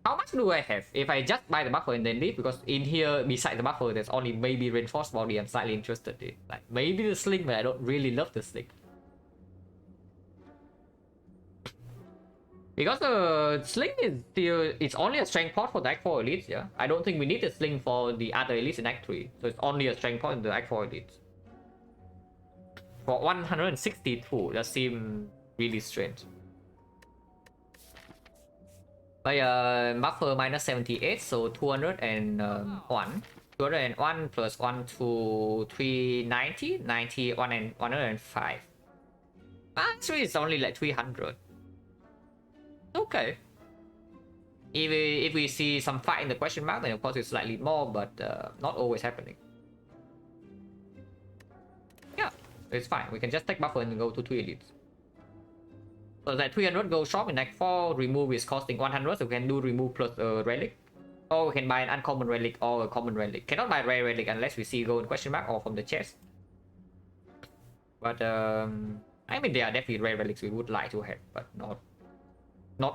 How much do I have if I just buy the buffer and then leave? Because in here, beside the buffer, there's only maybe reinforced body I'm slightly interested in. Like maybe the sling, but I don't really love the sling. Because the sling is still, it's only a strength pot for the Act 4 elites, yeah? I don't think we need a sling for the other elites in Act 3. So it's only a strength pot in the Act 4 elites. For 162, that seems really strange. But buffer -78, so 201. 201 plus 1, 2, 3, 90, 91 and 105. Actually, it's only like 300. Okay. If we see some fight in the question mark, then of course it's slightly more, but not always happening. Yeah, it's fine. We can just take buffer and go to 2 elites. So that 300 gold shop in Act 4, remove is costing 100, so we can do remove plus a relic. Or we can buy an uncommon relic or a common relic. Cannot buy rare relic unless we see gold in question mark or from the chest. But I mean, there are definitely rare relics we would like to have, but not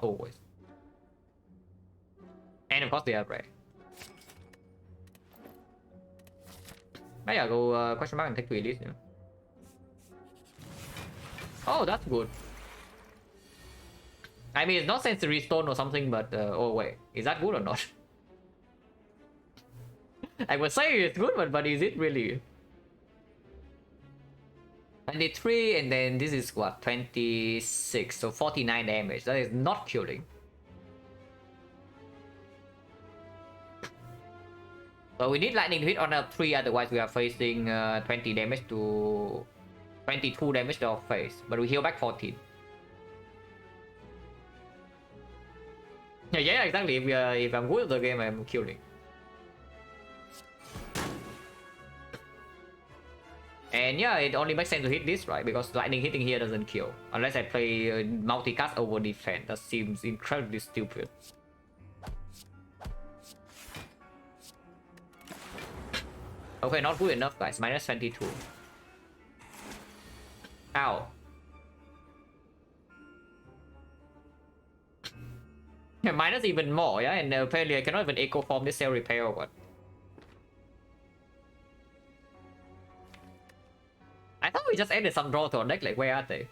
always. And of course they are rare. But yeah, go question mark and take 2 elites, yeah. Oh, that's good. I mean, it's not sensory stone or something, but oh wait, is that good or not? I would say it's good, but is it really? 23, and then this is what, 26, so 49 damage. That is not killing. So we need lightning to hit on up 3, otherwise we are facing 20 damage to 22 damage to our face, but we heal back 14. Yeah, exactly. If I'm good at the game, I'm killing. And yeah, it only makes sense to hit this, right? Because lightning hitting here doesn't kill. Unless I play multicast over defense. That seems incredibly stupid. Okay, not good enough, guys. Minus 22. Ow. Yeah, minus even more, yeah? And apparently I cannot even echo form this cell repair or what? I thought we just added some draw to our deck, like where are they?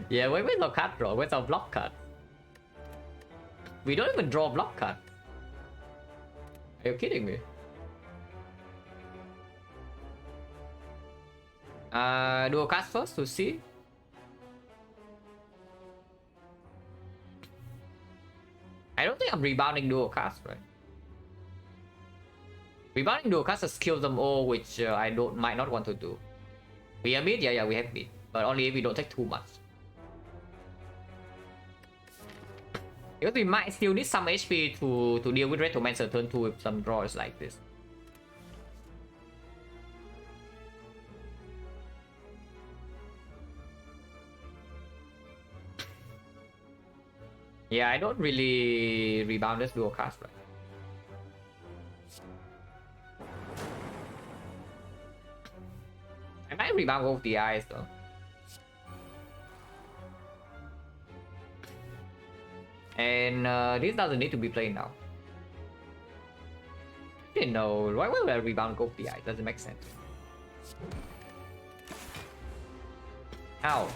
Yeah, where's our card draw? Where's our block card? We don't even draw block card. Are you kidding me? Dual cast first to see. I don't think I'm rebounding dual cast, right? Rebounding dual cast has killed them all, which I might not want to do. We have mid? Yeah, we have mid. But only if we don't take too much. Because we might still need some HP to deal with Retromancer turn 2 with some draws like this. Yeah, I don't really rebound this dual cast, right? I might rebound both the eyes though. And this doesn't need to be played now. I didn't know. Why would I rebound both the eyes? Doesn't make sense. Ow.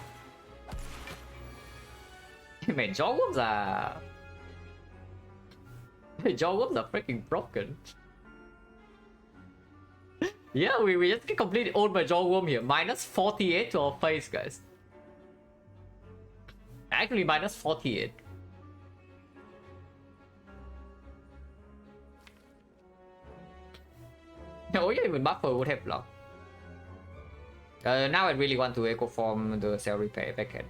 Man, jawworms are... jawworms are freaking broken. Yeah, we just get completely owned by jawworm here. Minus 48 to our face, guys. Actually, minus 48. Oh yeah, even buffer would have blocked. Now I really want to echo form the cell repair if I can.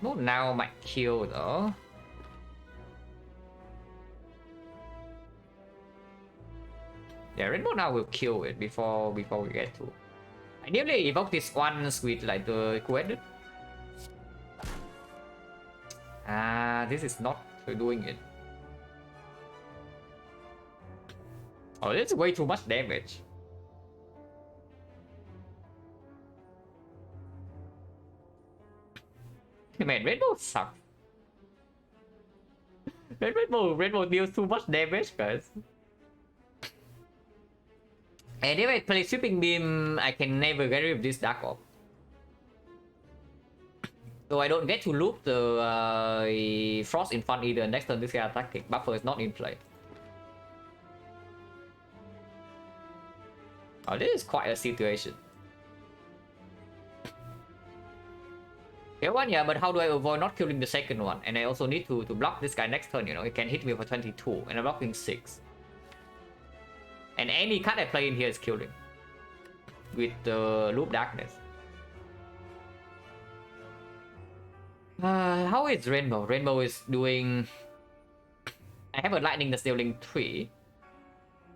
Well, now might kill though. Yeah, Rainbow now will kill it before we get to. I nearly evoke this once with like the equated. This is not doing it. Oh, this is way too much damage. Man, Rainbow sucks. Rainbow deals too much damage, guys. And if I play Sweeping Beam, I can never get rid of this Dark Orb. So I don't get to loop the Frost in front either. Next turn this guy attacking. Buffer is not in play. Oh, this is quite a situation. Okay, one, yeah, but how do I avoid not killing the second one? And I also need to block this guy next turn, you know. He can hit me for 22, and I'm blocking 6. And any card I play in here is killing. With the Loop Darkness. How is Rainbow? Rainbow is doing... I have a Lightning that's dealing 3.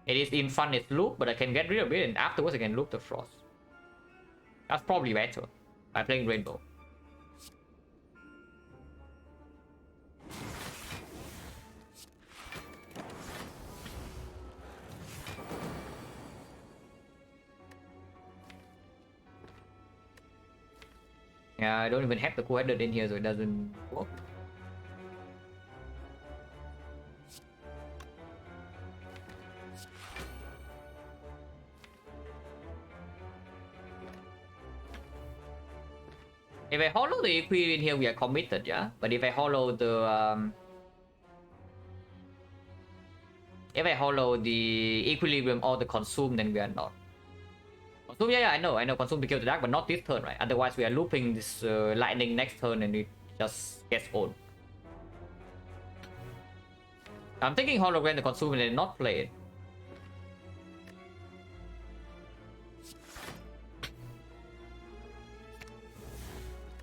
It is in front, it's Loop, but I can get rid of it, and afterwards I can Loop the Frost. That's probably better by playing Rainbow. Yeah, I don't even have the co-headed in here, so it doesn't work. If I hollow the Equi in here, we are committed, yeah? But if I hollow the... if I hollow the Equilibrium or the Consume, then we are not. Consume, yeah, I know, Consume to kill the Dark, but not this turn, right? Otherwise, we are looping this Lightning next turn and it just gets old. I'm thinking Hologram the Consume and then not play it.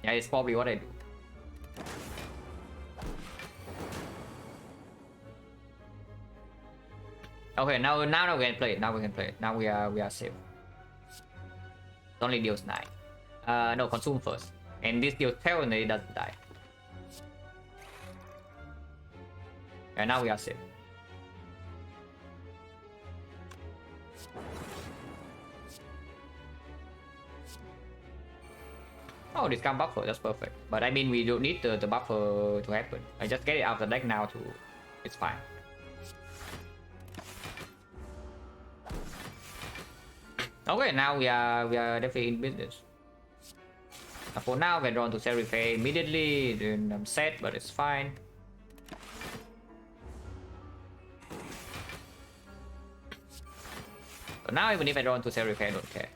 Yeah, it's probably what I do. Okay, now we can play it. Now we can play it. Now we are safe. It only deals 9. No, consume first. And this deals 12 and it doesn't die. And now we are safe. Oh, discount buffer, that's perfect. But I mean, we don't need the buffer to happen. I just get it out of the deck now to... It's fine. Okay, now we are definitely in business. For now, we're drawn to Serifay immediately. Then I'm set, but it's fine. So now, even if I draw to Serifay, I don't care.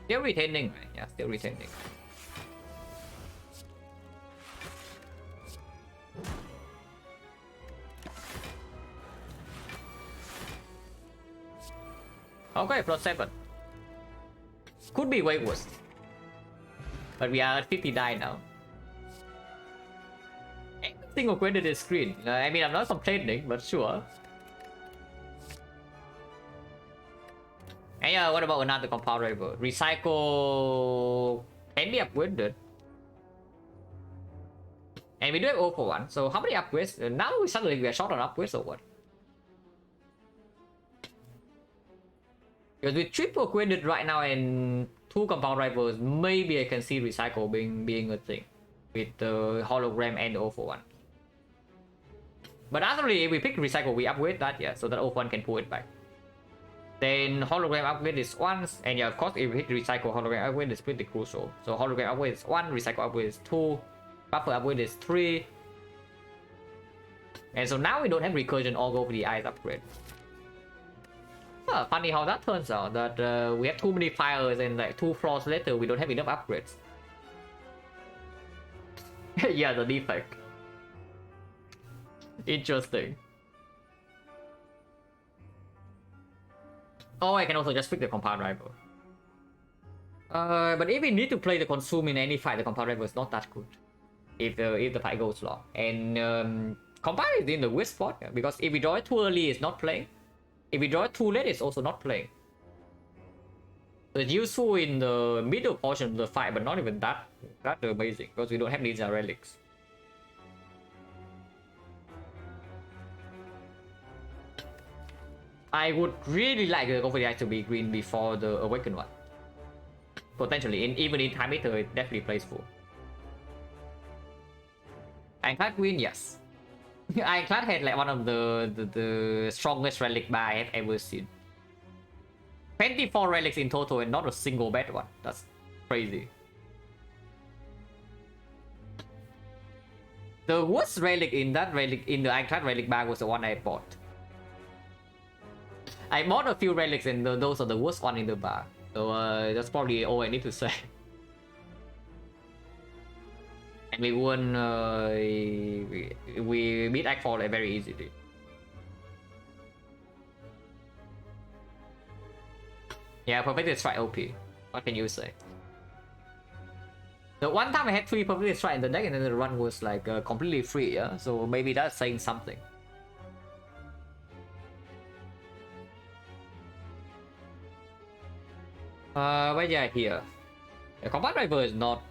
Still retaining, right? Yeah, still retaining. Okay, +7. Could be way worse. But we are at 59 now. Single quit this screen. I mean, I'm not complaining, but sure. And yeah, what about another comparable? Recycle can be upgraded. And we do have 0 for 1. So how many upgrades? Now we suddenly are short on upgrades or what? Because with triple quitted right now and 2 compound rivals, maybe I can see recycle being a thing with the hologram and 0 for 1. But actually, if we pick recycle, we upgrade that, yeah, so that 0 for 1 can pull it back. Then hologram upgrade is 1, and yeah, of course, if we hit recycle, hologram upgrade is pretty crucial. So hologram upgrade is 1, recycle upgrade is 2, buffer upgrade is 3. And so now we don't have recursion or go for the eyes upgrade. Funny how that turns out, that we have too many fires and like 2 floors later we don't have enough upgrades. Yeah, the defect. Interesting. Oh, I can also just pick the compound rival. But if we need to play the consume in any fight, the compound rival is not that good. If the fight goes long. And compound is in the weird spot, yeah, because if we draw it too early, it's not playing. If we draw it too late, it's also not playing. It's useful in the middle portion of the fight, but not even that amazing, because we don't have Ninja Relics. I would really like the Go for the Eyes to be green before the Awakened one. Potentially, even in Time Eater, it definitely plays full. Ironclad green, yes. Ironclad had like one of the strongest relic bar I have ever seen. 24 relics in total and not a single bad one. That's crazy. The worst relic in the Ironclad relic bar was the one I bought. I bought a few relics and those are the worst one in the bar. So that's probably all I need to say. And we won, we beat Act 4 like very easily. Yeah, Perfected Strike OP. What can you say? The one time I had 3 Perfected Strike in the deck and then the run was like completely free, yeah? So maybe that's saying something. But yeah, here. The Combat Rival is not...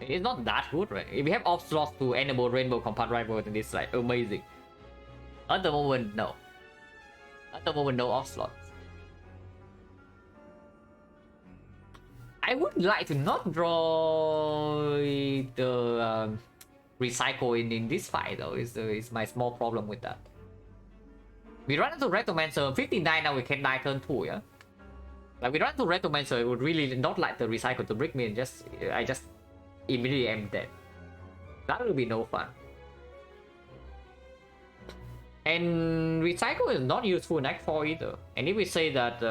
It's not that good, right? If we have off slots to enable Rainbow Combat Rival, then it's like amazing. At the moment, no. At the moment, no off slots. I would like to not draw the recycle in this fight though. Is my small problem with that. We run into Rectomancer 59 now. We can die turn 2, yeah. Like we run into Rectomancer, I would really not like the recycle to break me and I just immediately am dead. That will be no fun. And recycle is not useful in Act 4 either. And if we say that,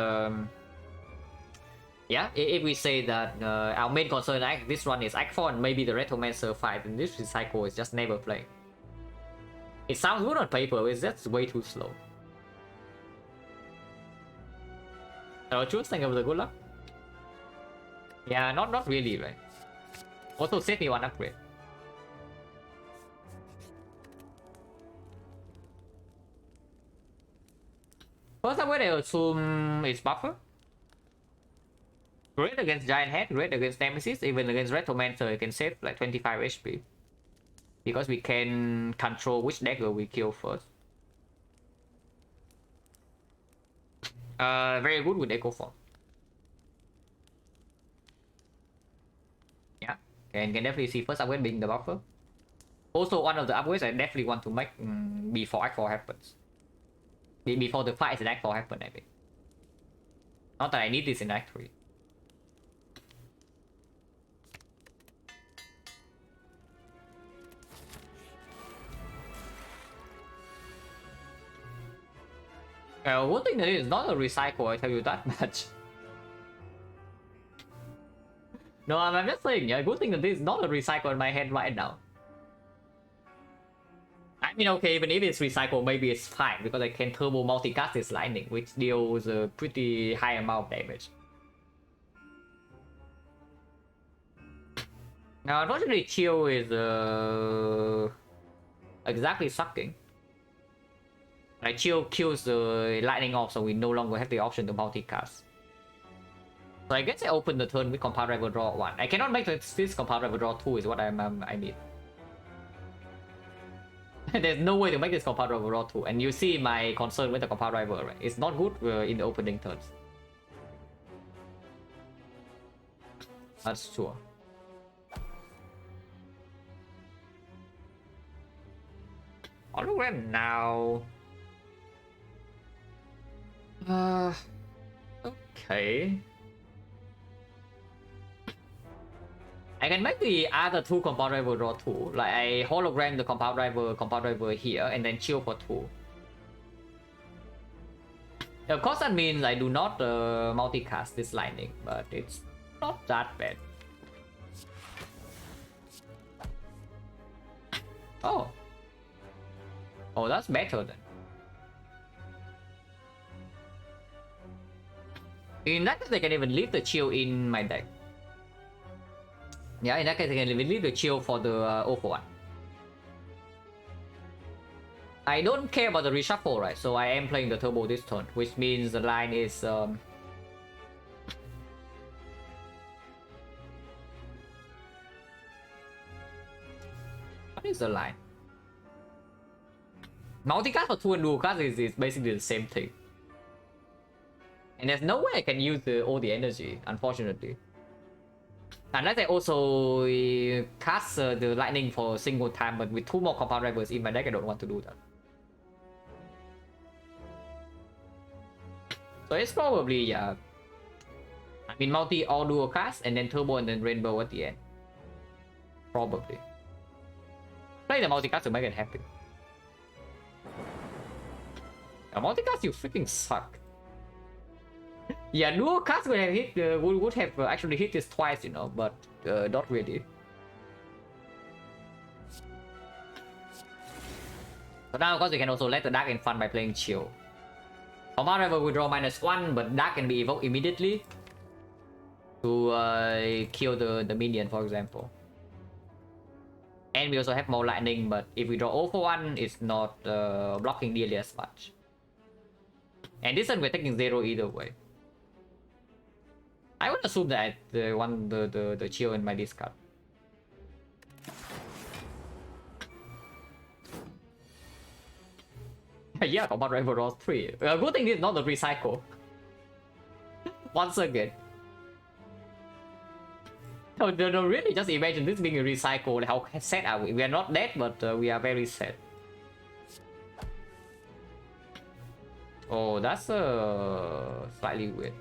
yeah, if we say that our main concern in this run is Act 4 and maybe the Rectomancer fight, then this recycle is just never playing. It sounds good on paper, but it's just way too slow. Choose, thank you for the good luck. Yeah, not really, right? Also save me one upgrade. First upgrade I assume is buffer. Great against Giant Head, great against Nemesis, even against Retromancer you can save like 25 HP. Because we can control which dagger we kill first. Very good with Echo Form. Yeah, and can definitely see first upgrade being the buffer. Also, one of the upgrades I definitely want to make before Act 4 happens. Before the fight in Act 4 happens, I think. Not that I need this in Act 3. Good thing that it is not a recycle, I tell you that much. No, I'm just saying, yeah, good thing that this is not a recycle in my head right now. I mean, okay, even if it's recycle, maybe it's fine, because I can turbo multicast this lightning, which deals a pretty high amount of damage. Now, unfortunately, Chill is exactly sucking. Like, Chill kills the lightning off, so we no longer have the option to multicast. So I guess I open the turn with comparable draw 1. I cannot make this comparable draw 2 is what I need. There's no way to make this comparable draw 2. And you see my concern with the comparable, right? It's not good in the opening turns. That's sure. Hologram now. Okay. I can make the other two compound driver draw 2. Like I hologram the compound driver here and then chill for 2. Of course that means I do not multicast this lightning, but it's not that bad. Oh. Oh, that's better then. In that case, I can even leave the chill in my deck. Yeah, in that case, I can even leave the chill for the 0 for 1. I don't care about the reshuffle, right? So I am playing the turbo this turn, which means the line is what is the line? Multicast for 2 and dual cast is basically the same thing. And there's no way I can use all the energy, unfortunately. Unless I also cast the lightning for a single time, but with 2 more compound drivers in my deck, I don't want to do that. So it's probably, yeah. I mean, multi all dual cast and then turbo and then rainbow at the end. Probably. Play the multicast to make it happen. A multicast, you freaking suck. Yeah, dual cast would have hit, would have actually hit this twice, you know, but not really. So now, of course, you can also let the dark in fun by playing chill. Command River will draw -1, but dark can be evoked immediately to kill the minion, for example. And we also have more lightning, but if we draw 0 for 1, it's not blocking nearly as much. And this one we're taking 0 either way. I would assume that the chill in my discard. Yeah, Combat Rival draws 3. Good thing is not the recycle. Once again. No, really, just imagine this being a recycle. How sad are we? We are not dead, but we are very sad. Oh, that's slightly weird.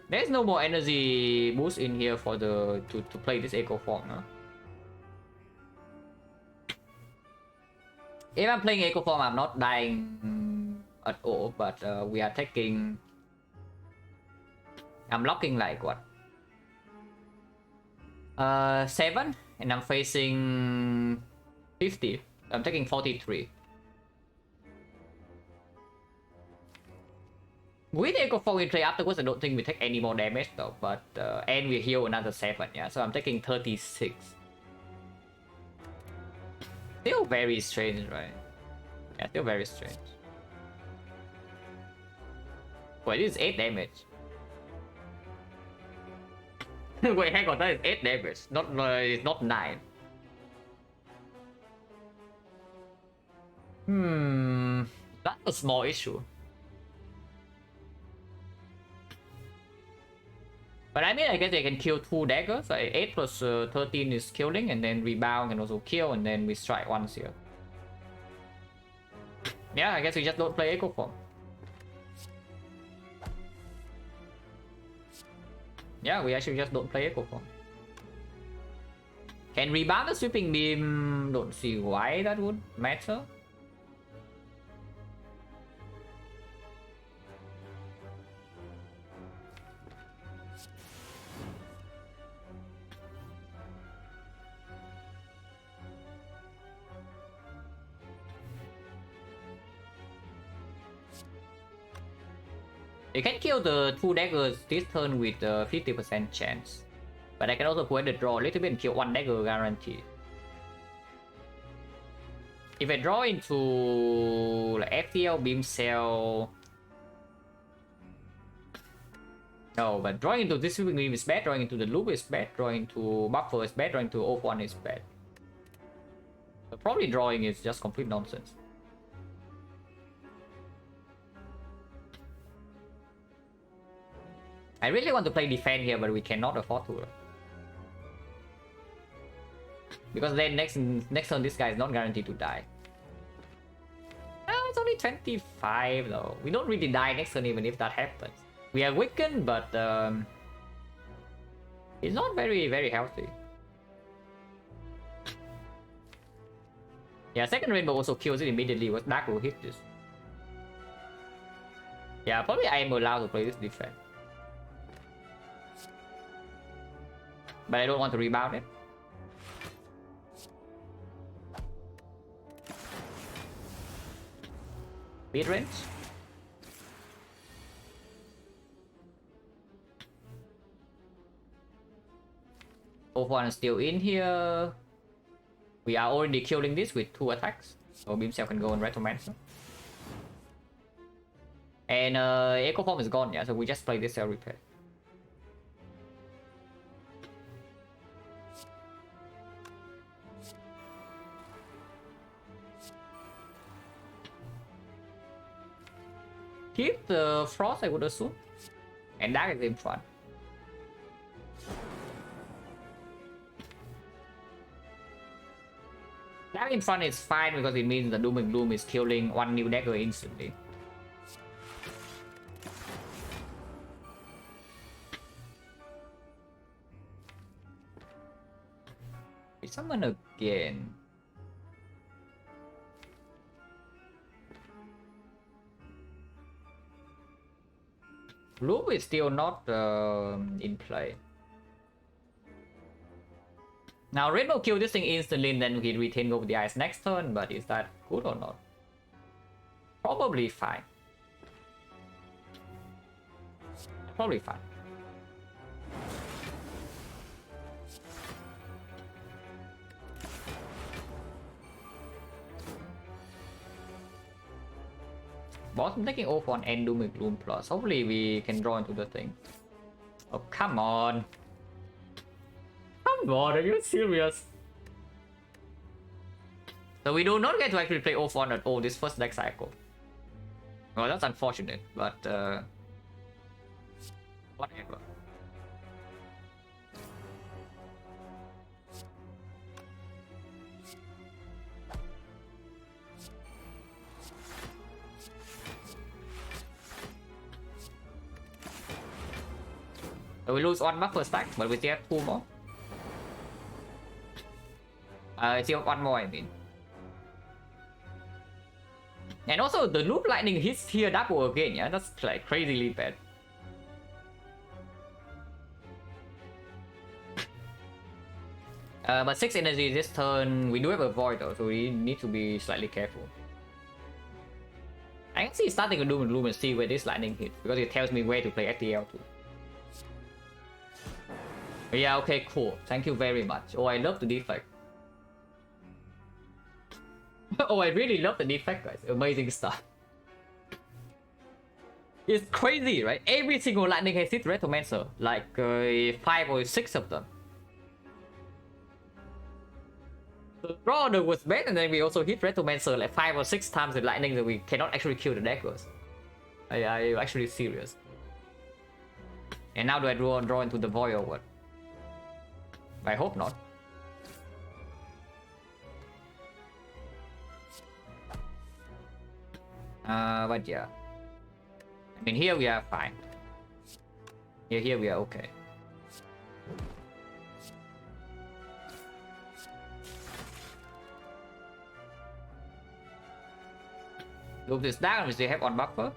There's no more energy boost in here for the to play this echo form, huh? If I'm playing echo form, I'm not dying at all, but we are taking. I'm locking like what? 7, and I'm facing 50. I'm taking 43. With Echo 4 we play afterwards, I don't think we take any more damage though, but and we heal another 7, yeah, so I'm taking 36. Still very strange, right? Yeah, still very strange. Wait, this is 8 damage. Wait, hang on, that is 8 damage, not it's not 9. That's a small issue. But I mean, I guess they can kill 2 daggers. So 8 plus 13 is killing, and then rebound can also kill, and then we strike once here. Yeah, I guess we just don't play Echo Form. Yeah, we actually just don't play Echo Form. Can rebound the sweeping beam? Don't see why that would matter. You can kill the 2 daggers this turn with a 50% chance. But I can also put the draw a little bit and kill 1 dagger guaranteed. If I draw into like FTL, beam cell. No, but drawing into this sweeping beam is bad, drawing into the loop is bad, drawing into buffer is bad, drawing into O1 is bad. But probably drawing is just complete nonsense. I really want to play defend here, but we cannot afford to. Because then next turn this guy is not guaranteed to die. It's only 25 though. We don't really die next turn even if that happens. We are weakened, but it's not very healthy. Yeah, second rainbow also kills it immediately. What Dark will hit this. Yeah, probably I am allowed to play this defense. But I don't want to rebound it. Mid-range. O1 is still in here. We are already killing this with 2 attacks. So Beam Cell can go on Retromancer. And Echo Form is gone, yeah, so we just play this Cell Repair. Keep the Frost, I would assume. And Dark is in front. Dark in front is fine because it means the Doom and Gloom is killing 1 new dagger instantly. We summon again. Loop is still not in play. Now Rainbow kill this thing instantly and then we retain over the ice next turn, but is that good or not? Probably fine. Probably fine. Boss, I'm taking off on and Doom and Gloom plus. Hopefully we can draw into the thing. Oh, come on. Come on, are you serious? So we do not get to actually play O1 at all this first deck cycle. Well, that's unfortunate, but whatever. So we lose 1 buffer stack, but we still have 2 more. Still 1 more, I mean. And also the loop lightning hits here double again, yeah, that's like crazily bad. But 6 energy this turn, we do have a void though, so we need to be slightly careful. I can see starting a Doom and Gloom and see where this lightning hit, because it tells me where to play FTL too. Yeah, okay, cool. Thank you very much. Oh, I love the defect. Oh, I really love the defect, guys. Amazing stuff. It's crazy, right? Every single lightning has hit Retromancer, like 5 or 6 of them. The draw order was bad, and then we also hit Retromancer like 5 or 6 times with lightning that we cannot actually kill the daggers. I'm actually serious. And now do I draw into the void or what? I hope not. But yeah. I mean, here we are fine. Here we are okay. Move this down, we still have on buffer.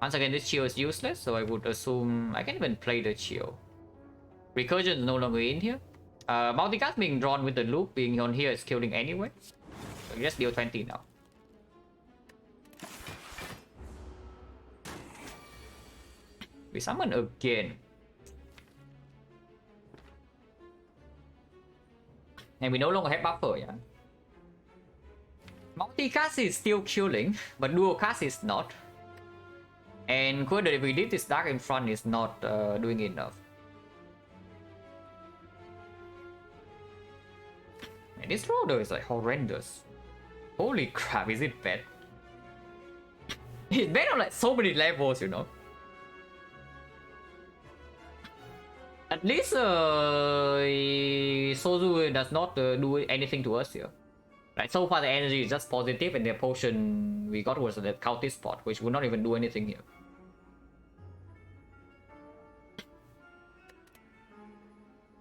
Once again, this shield is useless, so I would assume I can even play the shield. Recursion is no longer in here. Multicast being drawn with the loop being on here is killing anyway. So just deal 20 now. We summon again. And we no longer have buffer, yeah. Multicast is still killing, but dual cast is not. And Quirder, if we leave this dark in front, is not doing enough. And this roller is like horrendous. Holy crap, is it bad? It's bad on like so many levels, you know. At least Sozu does not do anything to us here. Right, so far the energy is just positive, and the potion we got was the cultist spot, which would not even do anything here.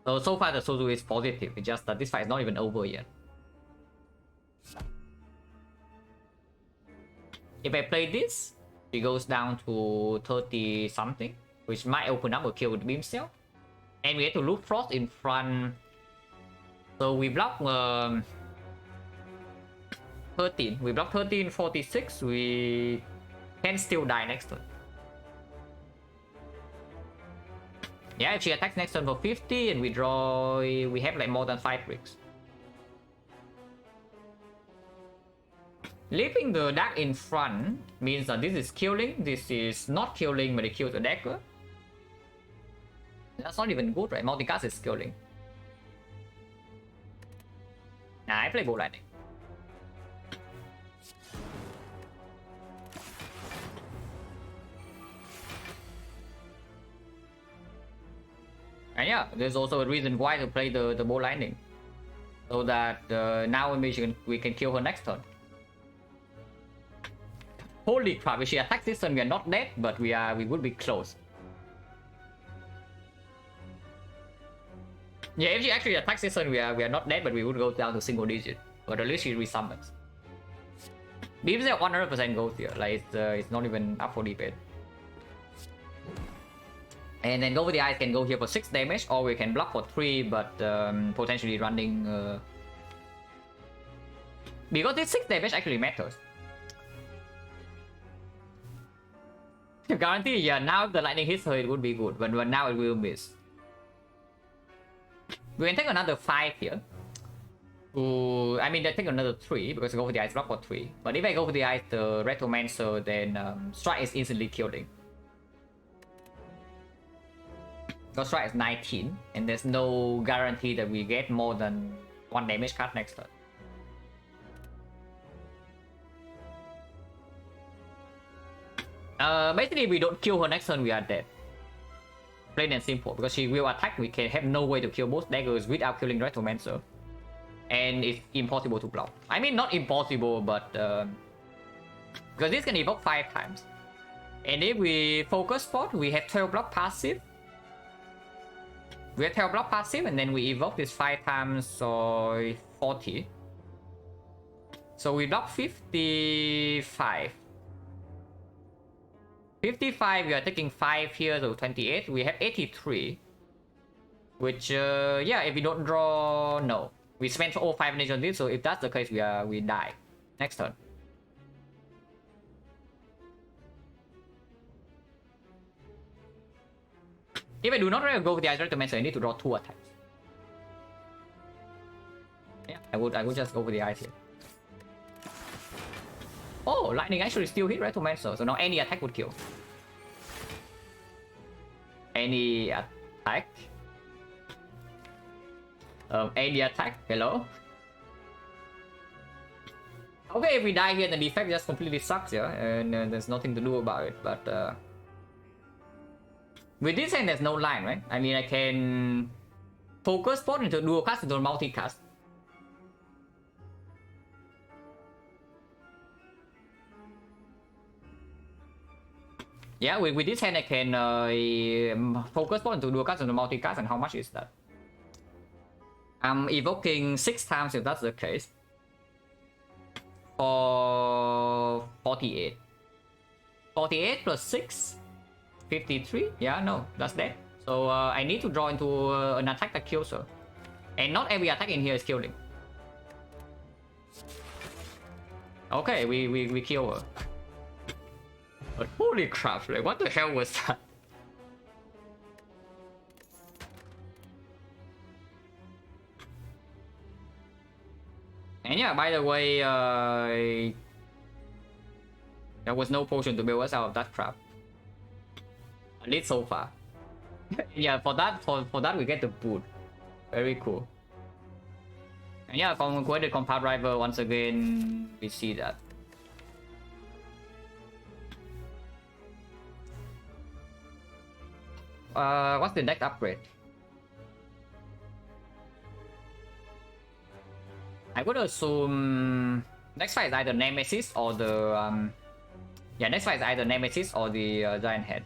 So far the Sozu is positive, it's just that this fight is not even over yet. If I play this, it goes down to 30 something, which might open up a kill with Beam Cell. And we have to loop Frost in front. So we block 13. We block 13, 46. We can still die next turn. Yeah, if she attacks next turn for 50 and we draw, we have like more than 5 bricks. Leaving the dark in front means that this is killing, this is not killing, but it kills the dagger. That's not even good, right? Multicast is killing. Nah, I play Gold Lightning. And yeah, there's also a reason why to play the Bolt Lightning. So that now we can kill her next turn. Holy crap, if she attacks this turn, we are not dead, but we would be close. Yeah, if she actually attacks this turn, we are not dead, but we would go down to single digit. But at least she resummons. Beams are 100% goes here, like it's not even up for debate. And then Go with the Eyes can go here for 6 damage, or we can block for 3, but potentially running... Because this 6 damage actually matters. Guarantee, yeah, now if the lightning hits her, it would be good, but now it will miss. We can take another 5 here. Ooh, I mean, I take another 3, because Go with the Eyes block for 3. But if I Go with the Eyes, the Retromancer, then Strike is instantly killing. Because Strike is 19, and there's no guarantee that we get more than 1 damage card next turn. Basically, if we don't kill her next turn, we are dead. Plain and simple, because she will attack, we can have no way to kill both daggers without killing Retromancer. And it's impossible to block. I mean, not impossible, but... because this can evoke 5 times. And if we focus spot, we have 12 block passive. We have 12 block passive, and then we evoke this 5 times, or 40. So we block 55. 55, we are taking 5 here, so 28. We have 83. Which, yeah, if we don't draw, no. We spent all 5 energy on this, so if that's the case, we die next turn. If I do not go with the Ice Recommencer, I need to draw 2 attacks. Yeah, I would just go with the Ice here. Oh, Lightning actually still hit Recommencer, so now any attack would kill. Any attack? Any attack? Hello? Okay, if we die here, the defect just completely sucks, yeah, and there's nothing to do about it, but with this hand, there's no line, right? I mean, I can focus spot into dual cast into multicast. Yeah, with this hand, I can focus spot into dual cast into multicast, and how much is that? I'm evoking 6 times if that's the case. For 48. 48 plus 6? 53? Yeah, no, that's dead. So I need to draw into an attack that kills her. And not every attack in here is killing. Okay, we kill her. But holy crap, like what the hell was that? And yeah, by the way, there was no potion to bail us out of that crap. At least so far. Yeah, for that we get the boot. Very cool. And yeah, from Quaded Compound Rival, once again, we see that. What's the next upgrade? I would assume next fight is either Nemesis or the yeah, next fight is either Nemesis or the Giant Head.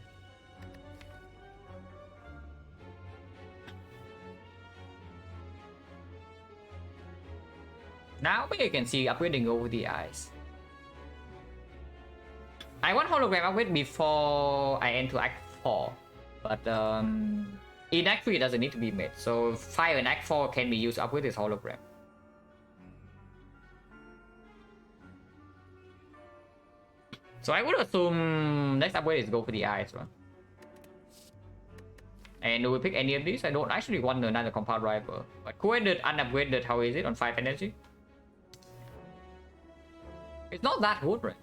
Now we can see upgrading over the eyes. I want hologram upgrade before I enter Act 4, but in Act 3 it doesn't need to be made. So Fire in Act 4 can be used up with this hologram. So I would assume next upgrade is go for the eyes, right? And do we pick any of these? I don't actually want another compound rival. But co-ended, unupgraded, how is it on 5 energy? It's not that good, right?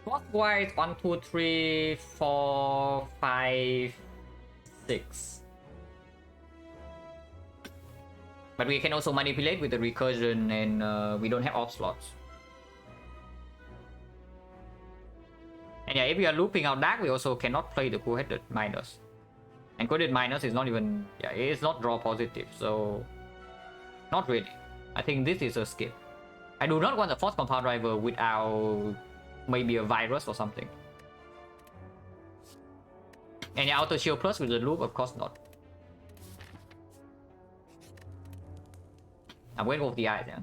Cost-wise, 1, 2, 3, 4, 5, 6. But we can also manipulate with the recursion, and we don't have off slots. And yeah, if we are looping out Dark, we also cannot play the co-headed minus. And co-headed minus is not even, yeah, it is not draw positive, so not really. I think this is a skip. I do not want a force compound driver without maybe a virus or something. And yeah, auto shield plus with the loop, of course not. I'm waiting for the eyes, yeah.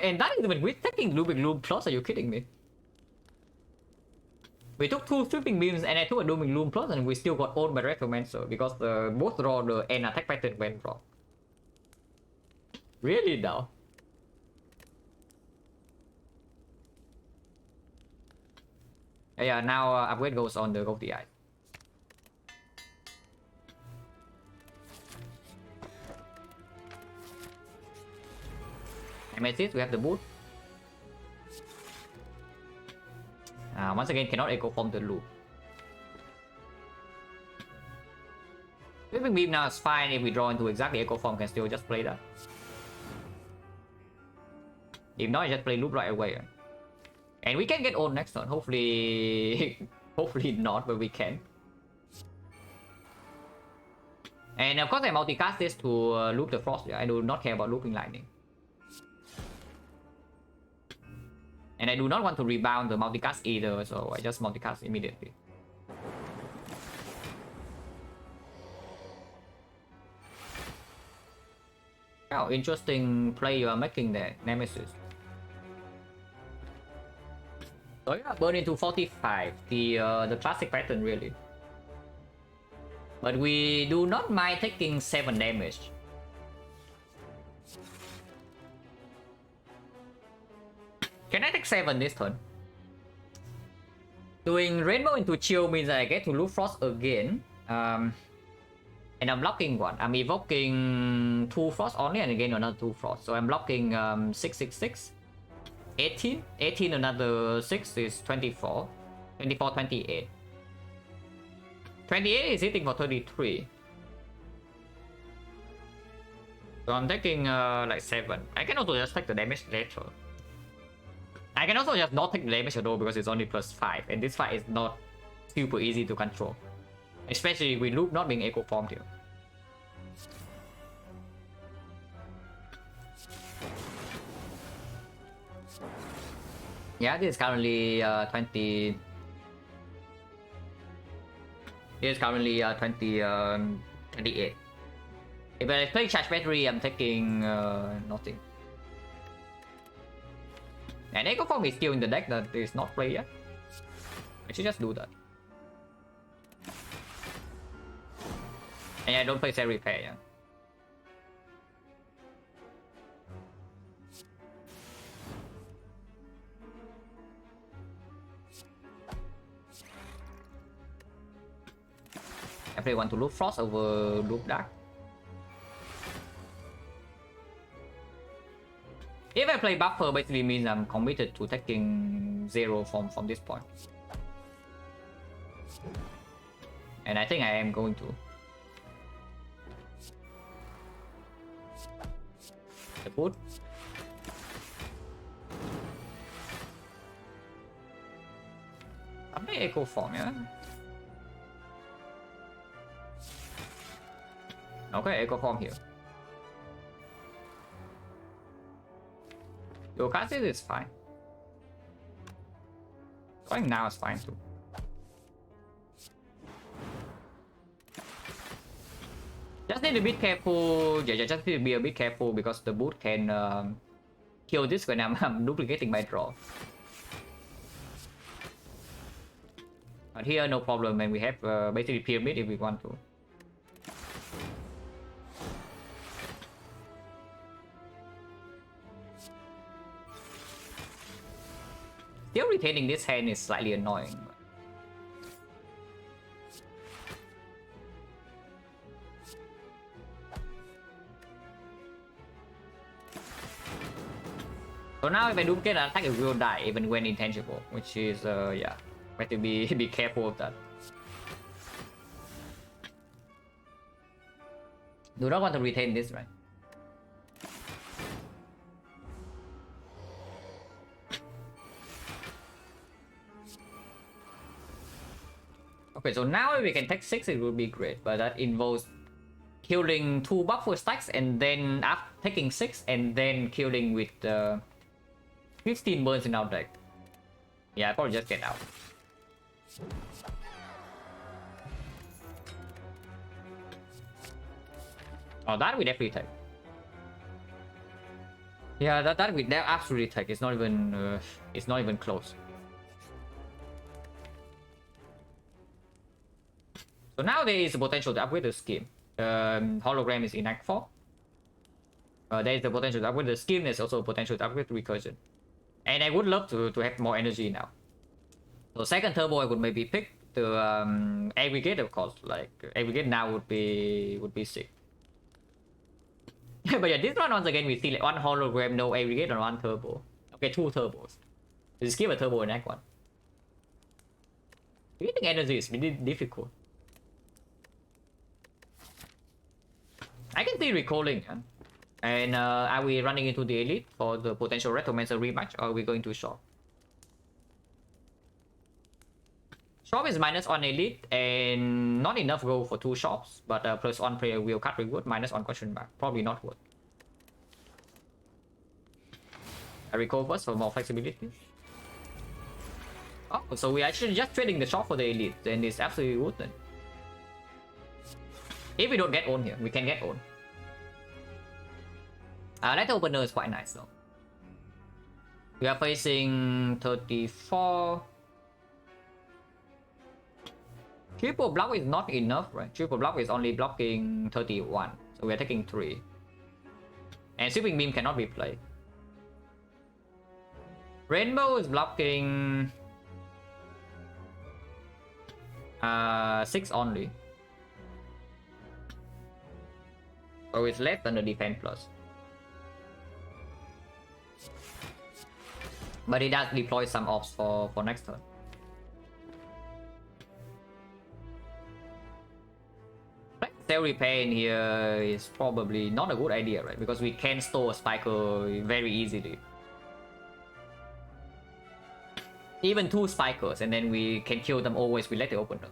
And that is even with taking looping loop plus, are you kidding me? We took 2 sweeping beams and I took a looping loop plus and we still got owned by Recommencer because the both draw the end attack pattern went wrong. Really now? Yeah, now upgrade goes on the Goldie Eye. Amethyst, we have the boot. Once again, cannot echo from the loop. Sweeping beam now is fine if we draw into exactly echo form, can still just play that. If not, just play loop right away. And we can get old next turn. Hopefully, hopefully not, but we can. And of course, I multicast this to loop the frost. I do not care about looping lightning. And I do not want to rebound the multicast either, so I just multicast immediately. Wow, interesting play you are making there, Nemesis. So yeah, burn into 45, the classic pattern really. But we do not mind taking 7 damage. Can I take 7 this turn? Doing Rainbow into Chill means that I get to loop Frost again. And I'm blocking one. I'm evoking 2 frost only and again another 2 frost. So I'm blocking 666. 18. 18 another 6 is 24. 24, 28. 28 is hitting for 33. So I'm taking like 7. I can also just take the damage later. I can also just not take the damage at all because it's only +5. And this fight is not super easy to control. Especially with Loop not being echo formed here. Yeah, this is currently 20. This is currently 28. If I play charge battery, I'm taking nothing. And Echo Form is still in the deck that is not played yet. I should just do that. And I don't play Cell Repair, yeah. I play 1 to Loop Frost over Loop Dark. If I play Buffer, basically means I'm committed to taking 0 from this point. And I think I am going to. The boot. I'm playing Echo Form, yeah? Okay, Echo Form here. Your castle is fine. Going now is fine too. Just need to be careful. Yeah, just need to be a bit careful because the boot can kill this when I'm duplicating my draw. But here, no problem, and we have basically pyramid if we want to. Still retaining this hand is slightly annoying. So now if I do get an attack, it will die even when intangible, which is yeah, we have to be careful of that. Do not want to retain this, right? Okay, so now if we can take 6, it would be great, but that involves killing 2 buffer stacks and then after taking 6 and then killing with 15 burns in our deck. Yeah, I probably just get out. Oh, that we definitely take. Yeah, that we absolutely take. It's not even close. So now there is a potential to upgrade the scheme. Hologram is in Act 4. There is the potential to upgrade the scheme. There's also a potential to upgrade the recursion. And I would love to have more energy now. So second turbo I would maybe pick the aggregate, of course. Like aggregate now would be sick. But yeah, this one once again we see like 1 hologram, no aggregate, and 1 turbo. Okay, 2 turbos. Just give a turbo in Act 1. Getting energy is really difficult. I can see recalling, yeah? And are we running into the elite for the potential Retromancer rematch, or are we going to shop? Shop is -1 elite and not enough gold for 2 shops, but +1 player will cut reward, -1 question mark. Probably not worth. I recall first for more flexibility. Oh, so we're actually just trading the shop for the elite, then it's absolutely worth it. If we don't get owned here, we can get owned. Letter opener is quite nice though. We are facing 34. Triple block is not enough, right? Triple block is only blocking 31. So we are taking 3. And sweeping beam cannot be played. Rainbow is blocking 6 only. So it's less than the defense plus. But it does deploy some ops for next turn. Cell repair in here is probably not a good idea, right? Because we can store a spiker very easily. Even 2 spikers, and then we can kill them always with Lethal Opener.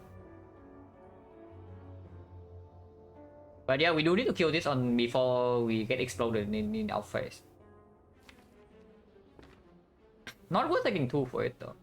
But yeah, we do need to kill this on before we get exploded in our face. Not worth taking 2 for it though.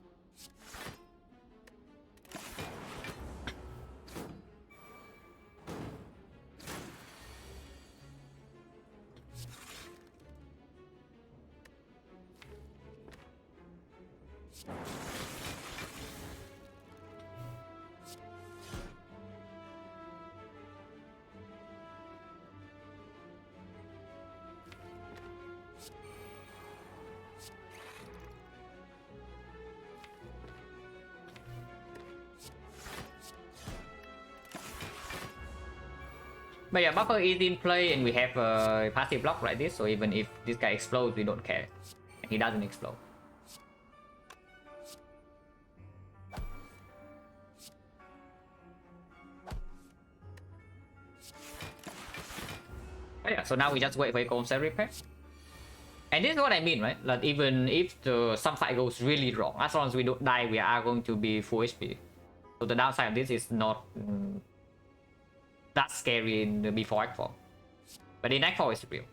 But yeah, buffer is in play and we have a passive block like this, so even if this guy explodes, we don't care. And he doesn't explode. But yeah, so now we just wait for Echo Cell repair. And this is what I mean, right? Like even if some fight goes really wrong, as long as we don't die, we are going to be full HP. So the downside of this is not that scary in the before Act 4. But in Act 4 it's real.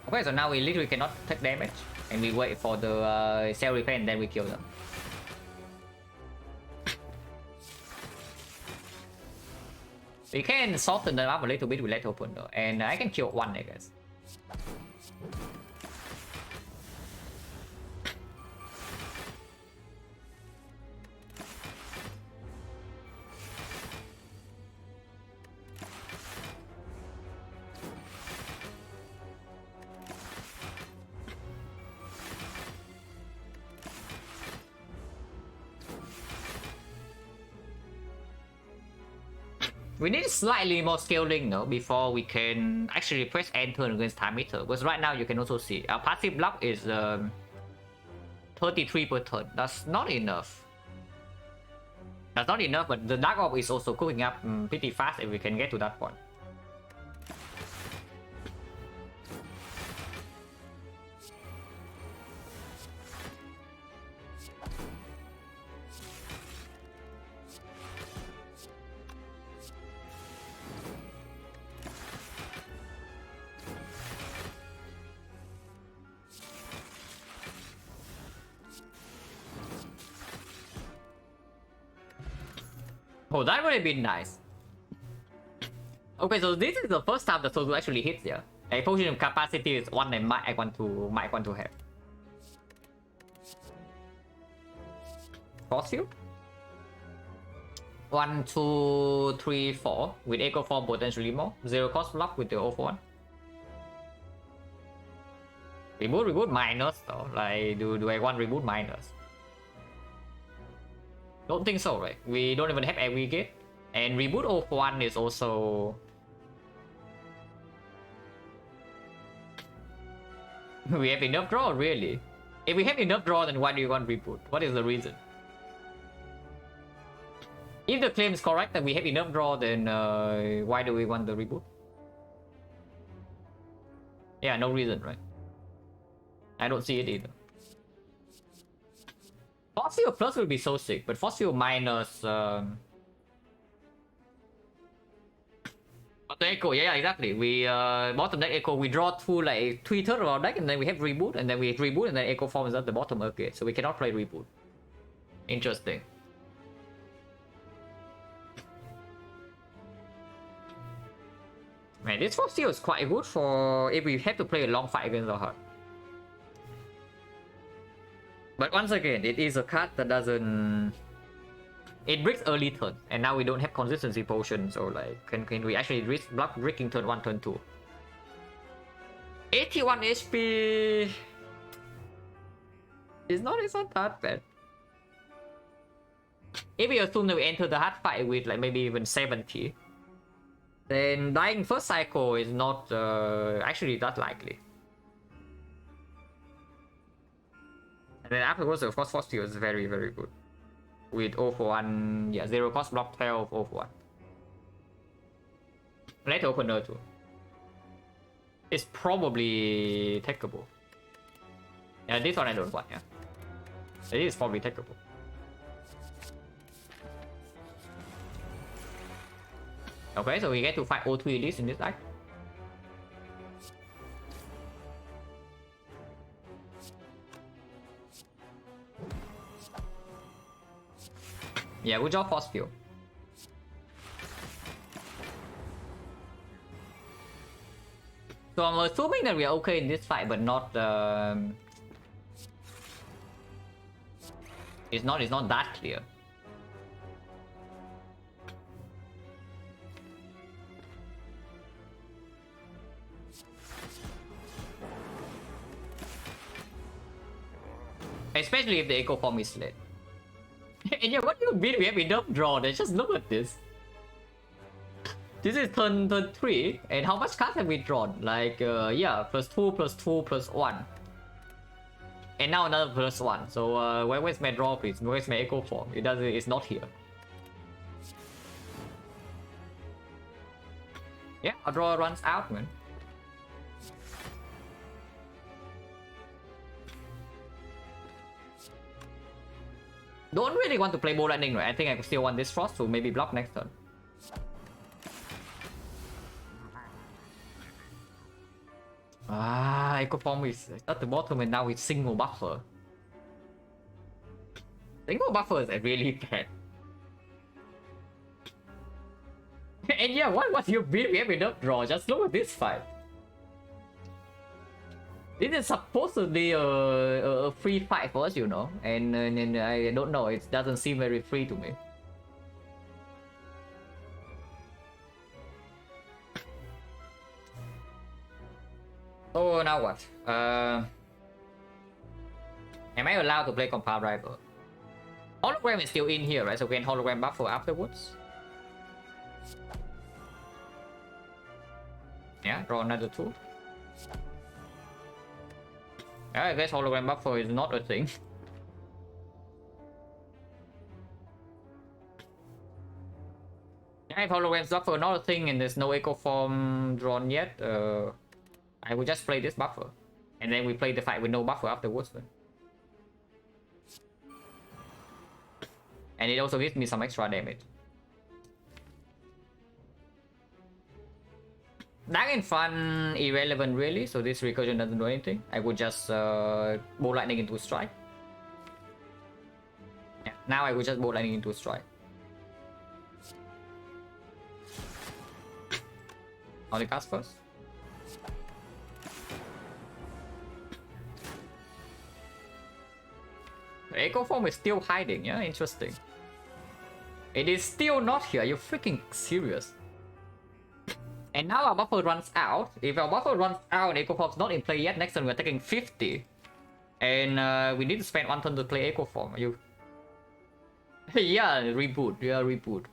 Okay, so now we literally cannot take damage. And we wait for the cell repair and then we kill them. We can soften them up a little bit with Lethal Opener. And I can kill 1, I guess. We need slightly more scaling though before we can actually press end turn against time meter. Because right now you can also see our passive block is 33 per turn. That's not enough. That's not enough, but the Dark Orb is also cooking up pretty fast if we can get to that point. Oh, that would have been nice. Okay, so this is the first time the Soul actually hits here. A potion capacity is one I might want to have. Force field? 1, 2, 3, 4 with Echo Form potentially more. 0 cost block with the O for 1. Reboot minus though. Like do I want reboot minus? Don't think so, right? We don't even have every gate. And reboot of 1 is also... we have enough draw, really? If we have enough draw, then why do you want reboot? What is the reason? If the claim is correct that we have enough draw, then why do we want the reboot? Yeah, no reason, right? I don't see it either. Fossil plus will be so sick, but Fossil minus... But the Echo, yeah, exactly. We bottom deck Echo, we draw 2 like 3 turn of our deck, and then we have reboot, and then we reboot, and then Echo forms at the bottom again. So we cannot play reboot. Interesting. Man, this Fossil is quite good for if we have to play a long fight against our heart. But once again, it is a card that doesn't... It breaks early turn, and now we don't have consistency potion, so like, can we actually risk block breaking turn 1, turn 2? 81 HP... It's not that bad. if we assume that we enter the hard fight with like maybe even 70, then dying first cycle is not actually that likely. And then afterwards, of course, Force Field is very, very good. With 0 for 1, yeah, 0 cost block 12, 0 for 1. Let opener too. It's probably takeable. Yeah, this one I don't want, yeah. It is probably takeable. Okay, so we get to fight O3 Elise in this deck. Yeah, good job, Force Field. So I'm assuming that we are okay in this fight, but not it's not that clear. Especially if the echo form is late. And yeah, what do you mean we have enough draw? Just look at this. This is turn 3, and how much cards have we drawn? Like, yeah, +2, +2, +1. And now another +1. So, where's my draw, please? Where's my echo form? It's not here. Yeah, our draw runs out, man. Don't really want to play Bow Lightning, right? I think I still want this Frost to maybe block next turn. Echo Form is at the bottom and now it's single buffer. Single buffer is really bad. And yeah, what's your build? We have enough draw. Just look at this fight. This is supposed to be a free fight for us, you know, and I don't know. It doesn't seem very free to me. So now what? Am I allowed to play Compound Rival? Hologram is still in here, right? So we can hologram buffer afterwards. Yeah, draw another 2. Yeah, I guess hologram buffer is not a thing. Yeah, if hologram buffer not a thing and there's no echo form drawn yet, I will just play this buffer. And then we play the fight with no buffer afterwards. Then. And it also gives me some extra damage. Dark in front, irrelevant really, so this recursion doesn't do anything. I would just Bow Lightning into strike. Yeah, now I would just Bow Lightning into strike. Only cast first. The echo form is still hiding, yeah, interesting. It is still not here, are you freaking serious? And now our buffer runs out. If our buffer runs out, echo form's not in play yet. Next turn we're taking 50. And we need to spend 1 turn to play echo form. Are you... yeah, reboot. Yeah, reboot.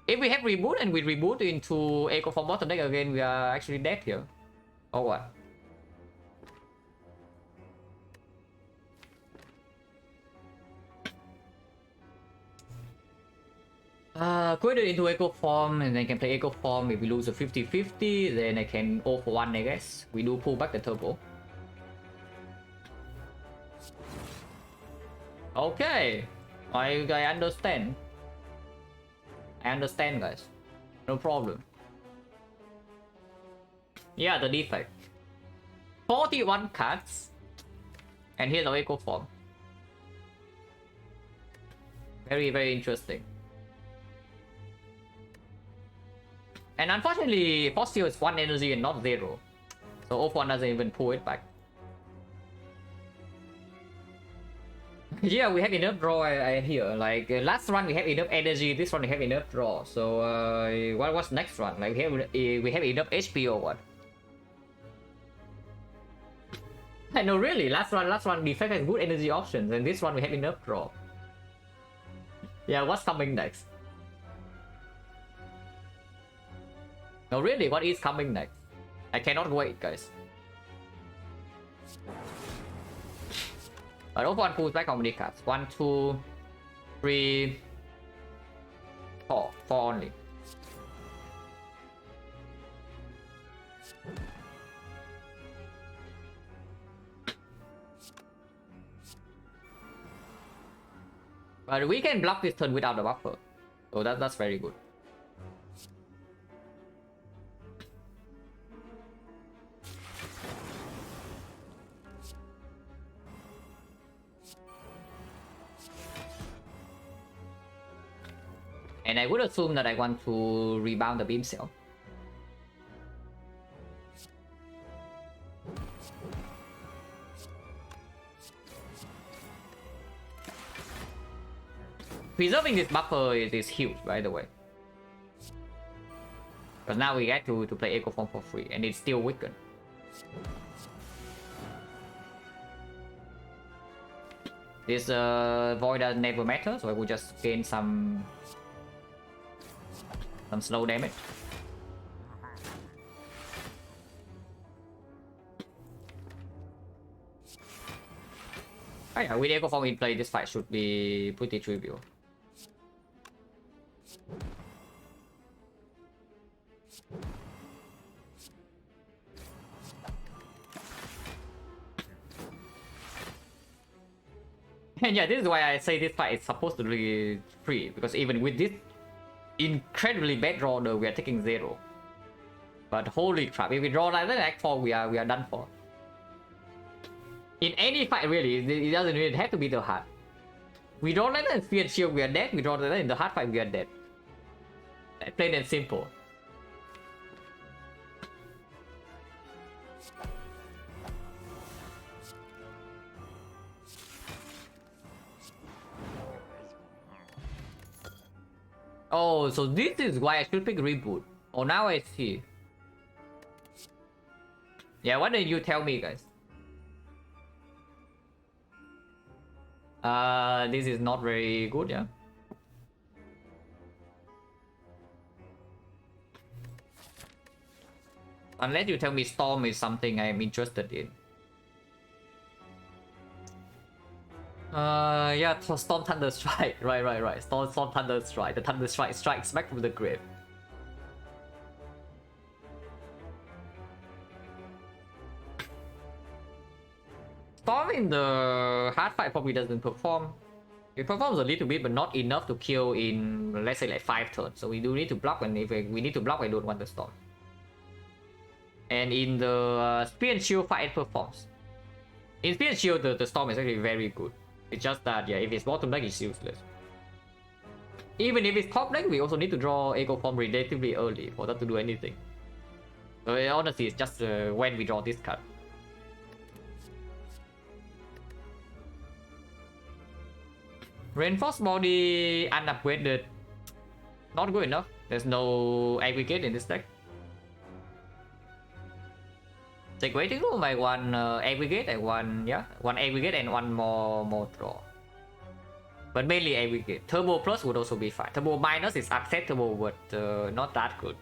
If we have reboot and we reboot into echo form bottom deck again, we are actually dead here. Or what? Put it into echo form and then can play echo form. If we lose a 50-50, then I can 0 for 1, I guess. We do pull back the turbo. Okay, I understand. I understand, guys. No problem. Yeah, the defect. 41 cards. And here's our echo form. Very, very interesting. And unfortunately, Force Field is 1 energy and not 0. So 0 for 1 doesn't even pull it back. Yeah, we have enough draw I hear. Like last run we have enough energy, this one we have enough draw. So what's next run? Like we have enough HP or what? No, really. Last run defect has good energy options, and this one we have enough draw. Yeah, what's coming next? No, really, what is coming next? I cannot wait, guys. I don't want to back how many cards? 1, 2, 3, 4. 4 only. But we can block this turn without the buffer. So that's very good. And I would assume that I want to rebound the beam cell. Preserving this buffer is huge, by the way. Because now we get to play Echo Form for free, and it's still weakened. This Void never matters, so I will just gain some slow damage. Oh yeah, with Echo Form in play, this fight should be pretty trivial. And yeah, this is why I say this fight is supposed to be free, because even with this incredibly bad draw, we are taking 0. But holy crap, if we draw like that Act 4, we are done for. In any fight, really, it doesn't really have to be the hard. We draw like that in Spear and Shield, we are dead. We draw like that in the hard fight, we are dead. Plain and simple. Oh, so this is why I should pick Reboot. Oh, now I see. Yeah, why don't you tell me, guys? This is not very good, yeah. Unless you tell me Storm is something I am interested in. Yeah, Storm Thunder Strike. Right. Storm Thunder Strike. The Thunder Strike strikes back from the grave. Storm in the hard fight probably doesn't perform. It performs a little bit, but not enough to kill in, let's say, like 5 turns. So we do need to block, and if we need to block, I don't want the Storm. And in the Spear and Shield fight, it performs. In Spear and Shield, the Storm is actually very good. It's just that, yeah, if it's bottom deck, it's useless. Even if it's top deck, we also need to draw Echo Form relatively early for that to do anything. So honestly, it's just when we draw this card. Reinforced Body unupgraded. Not good enough. There's no aggregate in this deck. Take waiting room by one aggregate and one aggregate and one more draw. But mainly aggregate. Turbo plus would also be fine. Turbo minus is acceptable, but not that good.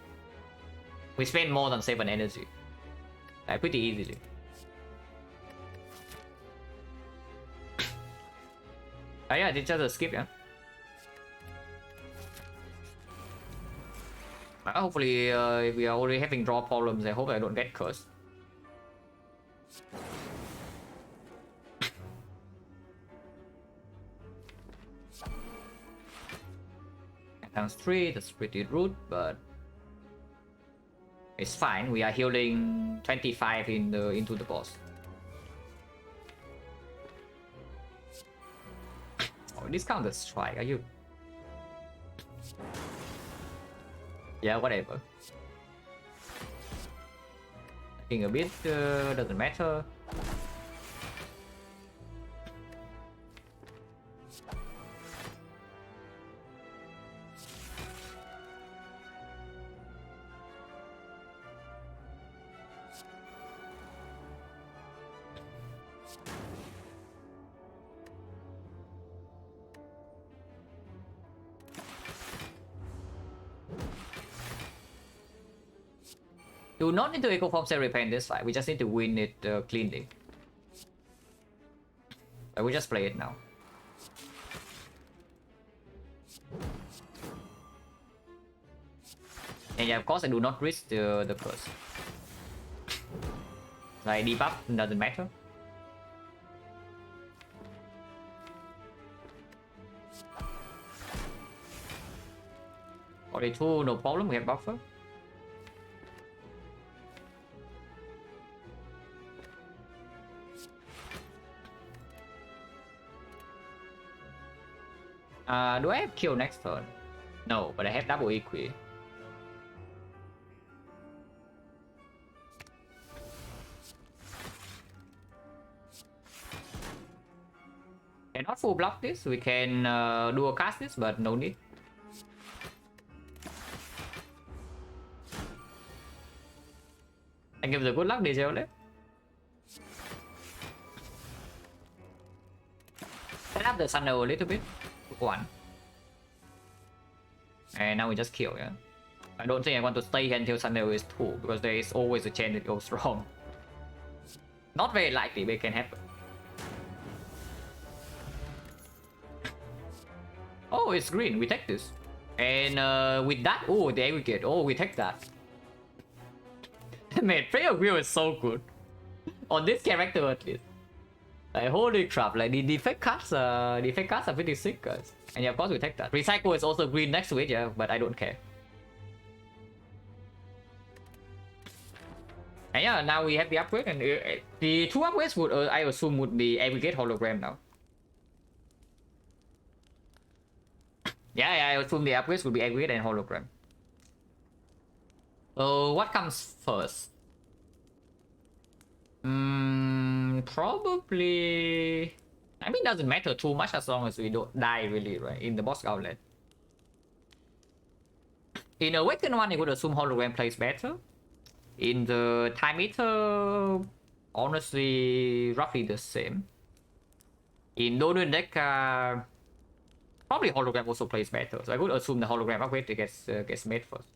We spend more than 7 energy. Pretty easily. Yeah, it's just a skip, yeah. Hopefully, if we are already having draw problems, I hope I don't get cursed. Times 3, that's pretty rude, but it's fine. We are healing 25 into the boss. Oh, discount the strike, are you? Yeah, whatever. I think a bit doesn't matter. Do not need to echo form self repaint this fight. We just need to win it cleanly. We just play it now. And yeah, of course I do not risk the curse. Like debuff doesn't matter. Only 2, no problem, we have buffer. Do I have kill next turn? No, but I have double equi. Cannot full block this. We can dual cast this, but no need. I give the good luck DJ only. Set up the Sunner a little bit. 1. And now we just kill, yeah. I don't think I want to stay here until Sunner is 2 because there is always a chance it goes wrong. Not very likely, but it can happen. Oh, it's green. We take this. And with that, oh, the aggregate. Oh, we take that. Man, player wheel is so good. On this character at least. Like, holy crap, like the defect cards are pretty sick, guys. And yeah, of course we take that. Recycle is also green next to it, yeah, but I don't care. And yeah, now we have the upgrade, and the 2 upgrades would, I assume, would be aggregate hologram now. Yeah, I assume the upgrades would be aggregate and hologram. So what comes first? Probably... I mean, it doesn't matter too much as long as we don't die really, right? In the boss outlet. In Awakened one, I would assume hologram plays better. In the Time Eater, honestly, roughly the same. In Donut deck, probably hologram also plays better. So I would assume the hologram upgrade gets made first.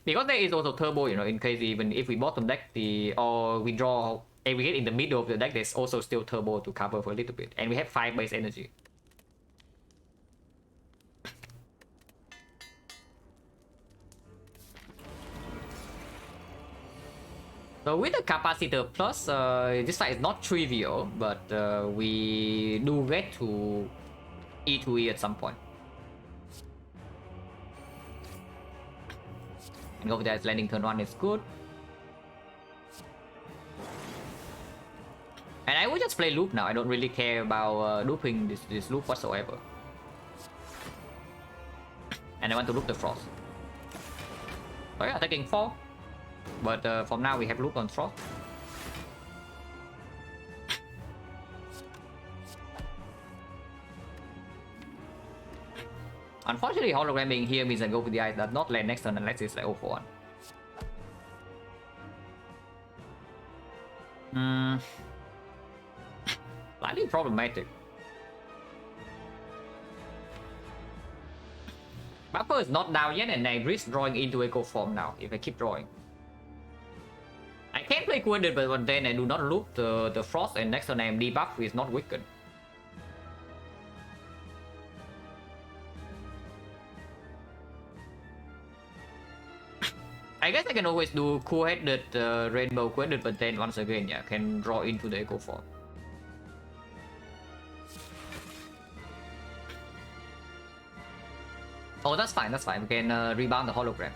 Because there is also turbo, you know, in case even if we bottom deck or we draw aggregate in the middle of the deck, there's also still turbo to cover for a little bit. And we have 5 base energy. So with the capacitor plus, this fight is not trivial, but we do get to E2E at some point. And over there, landing turn 1 is good. And I will just play loop now. I don't really care about looping this loop whatsoever. And I want to loop the frost. So yeah, taking 4. But from now we have loop on frost. Unfortunately, hologram being here means that go for the eye does not land next turn unless it's like 0 for 1. Slightly problematic. Buffer is not down yet, and I risk drawing into echo form now if I keep drawing. I can play Wounded, but then I do not loop the frost, and next turn I am debuff is not weakened. I guess I can always do cool-headed rainbow cool-headed, but then once again, yeah, can draw into the echo form. Oh, that's fine, that's fine. We can rebound the hologram.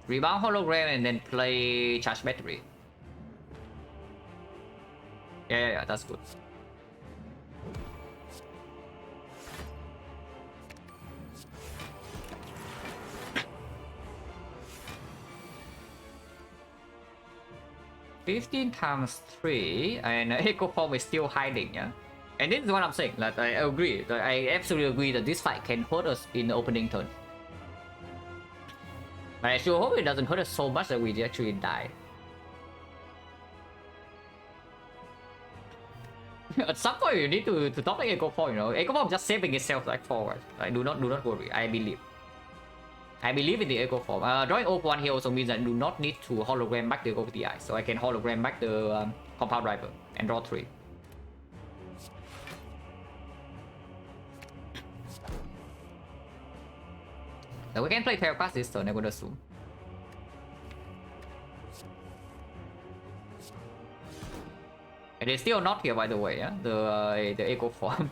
Rebound hologram and then play charge battery. Yeah, that's good. (15×3) and echo form is still hiding, yeah. And this is what I'm saying. Like I agree. Like, I absolutely agree that this fight can hurt us in the opening turn. But I sure hope it doesn't hurt us so much that we actually die. At some point you need to top like Echo Form, you know. Echo Form just saving itself like forward. Like do not worry. I believe. I believe in the Echo Form. Drawing O1 here also means that I do not need to hologram back the OVTI, so I can hologram back the compound driver and draw 3. So we can play Terra Pass this turn, I would assume. It is still not here, by the way, yeah? The Echo Form.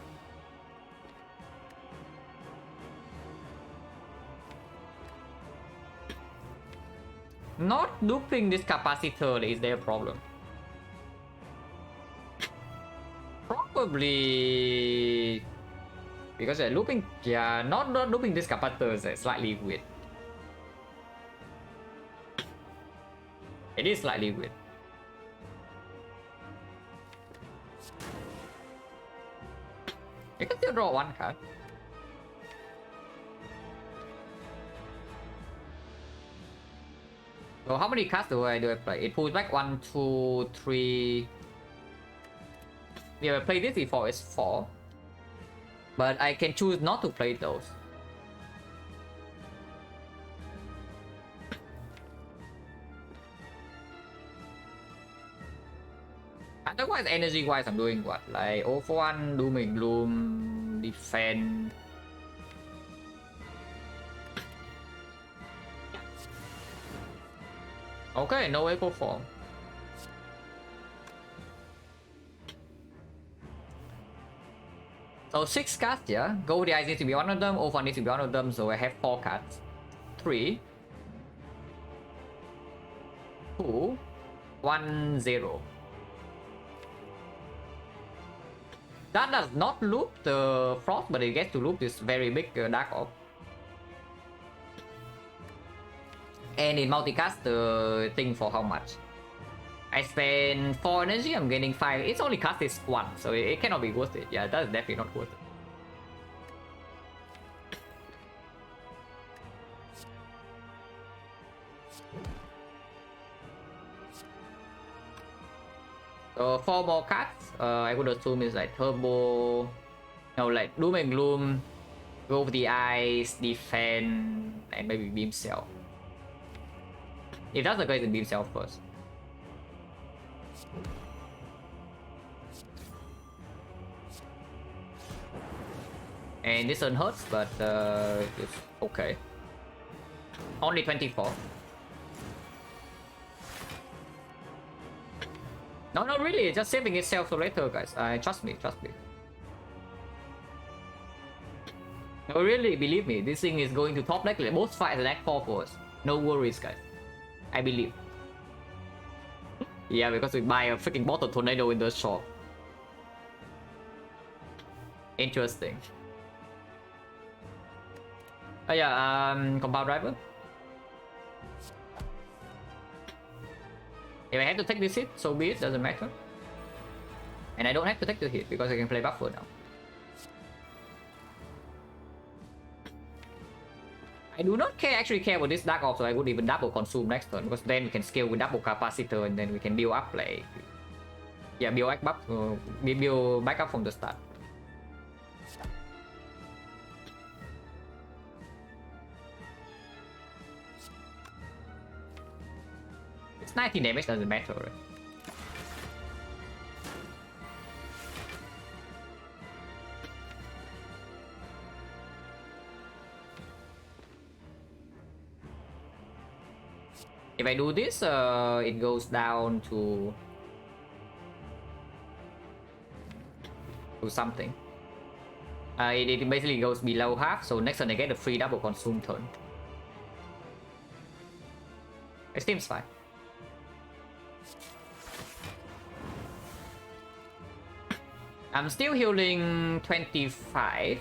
Not looping this capacitor is their problem. Probably because looping, yeah, not looping this capacitor is slightly weird. It is slightly weird. You can still draw 1 card. So how many cards do I play? It pulls back 1, 2, 3. Yeah, I played this before, it's 4. But I can choose not to play those. Otherwise, energy-wise, I'm doing what? Like, O1, Dooming Gloom, Defend. Okay, no Echo Form. So 6 cards, yeah. Goldie Eyes needs to be one of them, O1 needs to be one of them, so I have 4 cards. 3. 2. 1, 0. That does not loop the Frost, but it gets to loop this very big Dark Orb. And it multicast the thing for how much? I spend 4 energy, I'm getting 5. It's only cast this 1, so it cannot be worth it. Yeah, that's definitely not worth it. So 4 more cards, I would assume is like Turbo, no, like Doom and Gloom, Go over the Eyes, Defend, and maybe Beam Cell. If that's the case, then Beam Cell first. And this one hurts, but it's okay. Only 24. No, not really. It's just saving itself for later, guys. Trust me, trust me. No, really, believe me. This thing is going to top deck. Most fights an Act 4 for us. No worries, guys. I believe. Yeah, because we buy a freaking bottle tornado in the shop. Interesting. Oh yeah, compound driver. If I have to take this hit, so be it, doesn't matter. And I don't have to take the hit because I can play buffer now. I do not actually care about this Dark Orb, so I would even double consume next turn, because then we can scale with double capacitor and then we can build up like... Yeah, build back up, build back up from the start. It's 19 damage, doesn't matter, right? If I do this, it goes down to something. It basically goes below half, so next turn I get a free double consume turn. It seems fine. I'm still healing 25.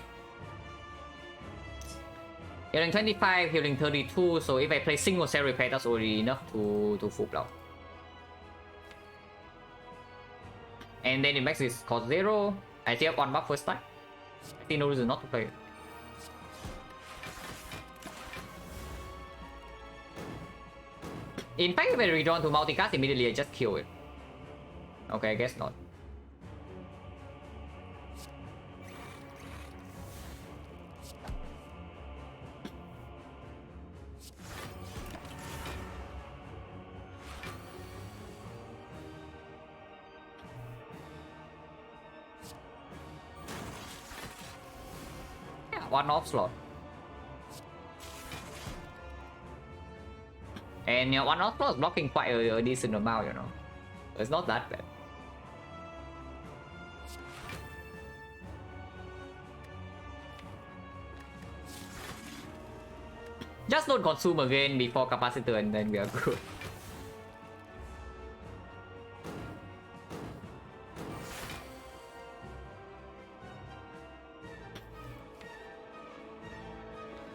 Healing 25, healing 32, so if I play single cell repair, that's already enough to full block. And then it makes this cost 0. I still have 1 buff first time. I see no reason not to play it. In fact, if I redrawn to multicast immediately, I just kill it. Okay, I guess not. one off slot. And one off slot is blocking quite a decent amount, you know. It's not that bad. Just don't consume again before capacitor and then we are good.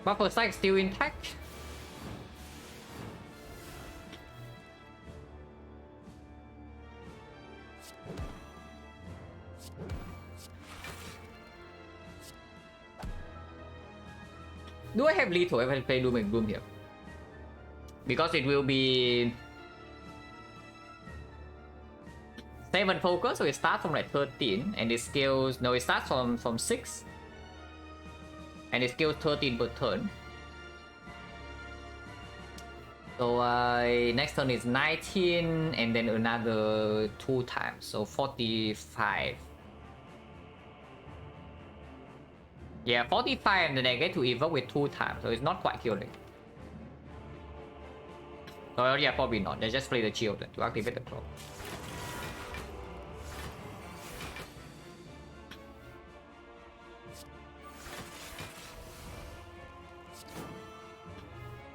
Buffer side still intact. Do I have lethal if I play Doom and Gloom here? Because it will be 7 focus, so it starts from like 13 and it scales, no, it starts from 6 and it scales 13 per turn. So next turn is 19 and then another 2 times, so 45. Yeah, 45 and then I get to evoke with 2 times, so it's not quite killing. So yeah, probably not. They just play the shield to activate the clock.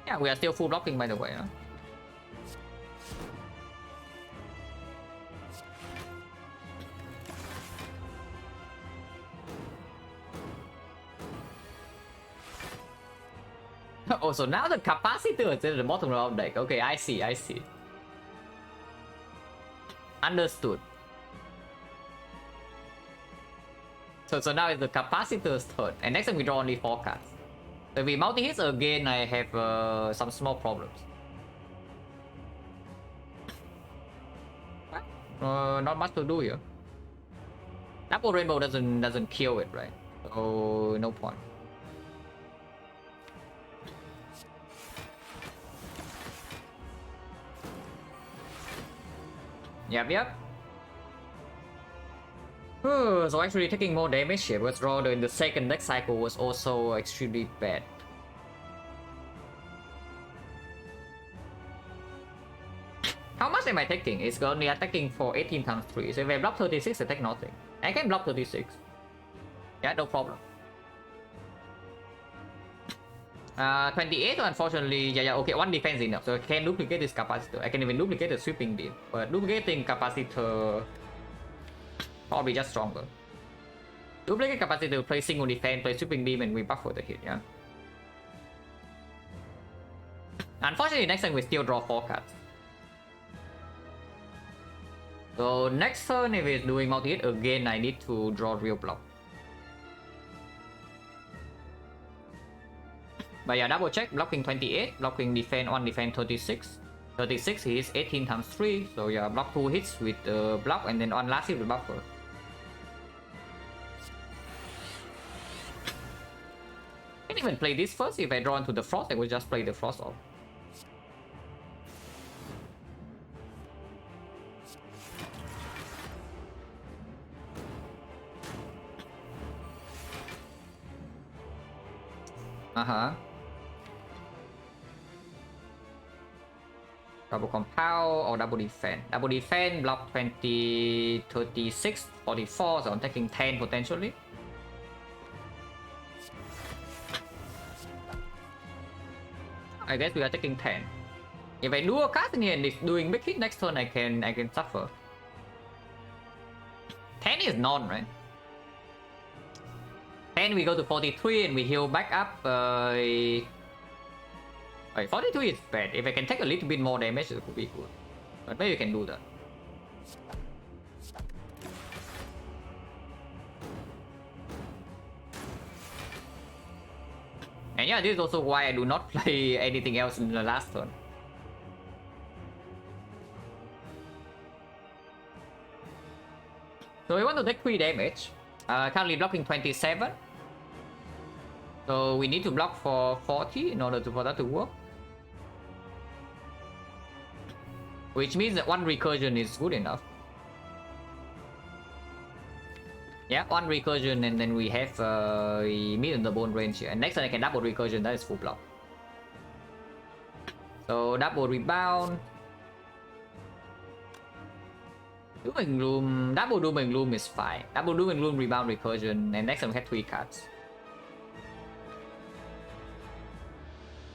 Yeah, we are still full blocking by the way, huh? Oh, so now the capacitor is at the bottom of the deck. Okay, I see. Understood. So now it's the capacitor's turn, and next time we draw only 4 cards. So if we multi-hits again, I have some small problems. Not much to do here. Double rainbow doesn't kill it, right? So no point. Yep. So actually taking more damage here, because draw in the second deck cycle was also extremely bad. How much am I taking? It's only attacking for 18 times 3. So if I block 36, I take nothing. I can block 36. Yeah, no problem. 28, unfortunately, yeah, okay, 1 defense enough. So I can duplicate this capacitor. I can even duplicate the sweeping beam. But duplicating capacitor probably just stronger. Duplicate capacitor, play single defense, play sweeping beam, and we buffer the hit, yeah. Unfortunately, next time we still draw 4 cards. So next turn, if it's doing multi-hit again, I need to draw real block. But yeah, double check, blocking 28, blocking defense 1, defense 36. 36 hits 18 times 3, so yeah, block 2 hits with the block and then on last hit with buffer. I can even play this first. If I draw into the frost, I will just play the frost off. Double compound or double defense. Double defense, block 20, 36, 44, so I'm taking 10 potentially. I guess we are taking 10. If I do a card in here and it's doing big hit next turn, I can suffer. 10 is none, right? 10 we go to 43 and we heal back up. Wait, 42 is bad. If I can take a little bit more damage, it would be good. But maybe you can do that. And yeah, this is also why I do not play anything else in the last turn. So we want to take 3 damage. Currently blocking 27. So we need to block for 40 in order for that to work. Which means that 1 recursion is good enough. Yeah, one recursion, and then we have mid in the bone range here. And next time I can double recursion, that is full block. So double rebound. Doom and Gloom, double Doom and Gloom is fine. Double Doom and Gloom, rebound, recursion, and next time we have 3 cards.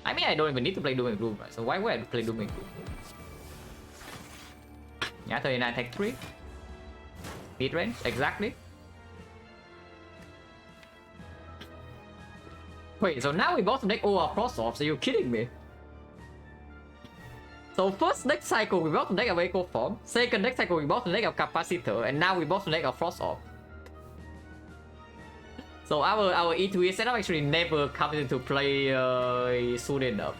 I mean, I don't even need to play Doom and Gloom, right? So why would I play Doom and Gloom? Yeah, 39 tech 3. Mid range, exactly. Wait, so now we bottom deck all our cross-offs? Are you kidding me? So first next cycle we bottom deck our Echo Form, second next cycle we bottom deck our Capacitor, and now we bottom deck our Frost Orb. So our E2E setup actually never comes into play soon enough.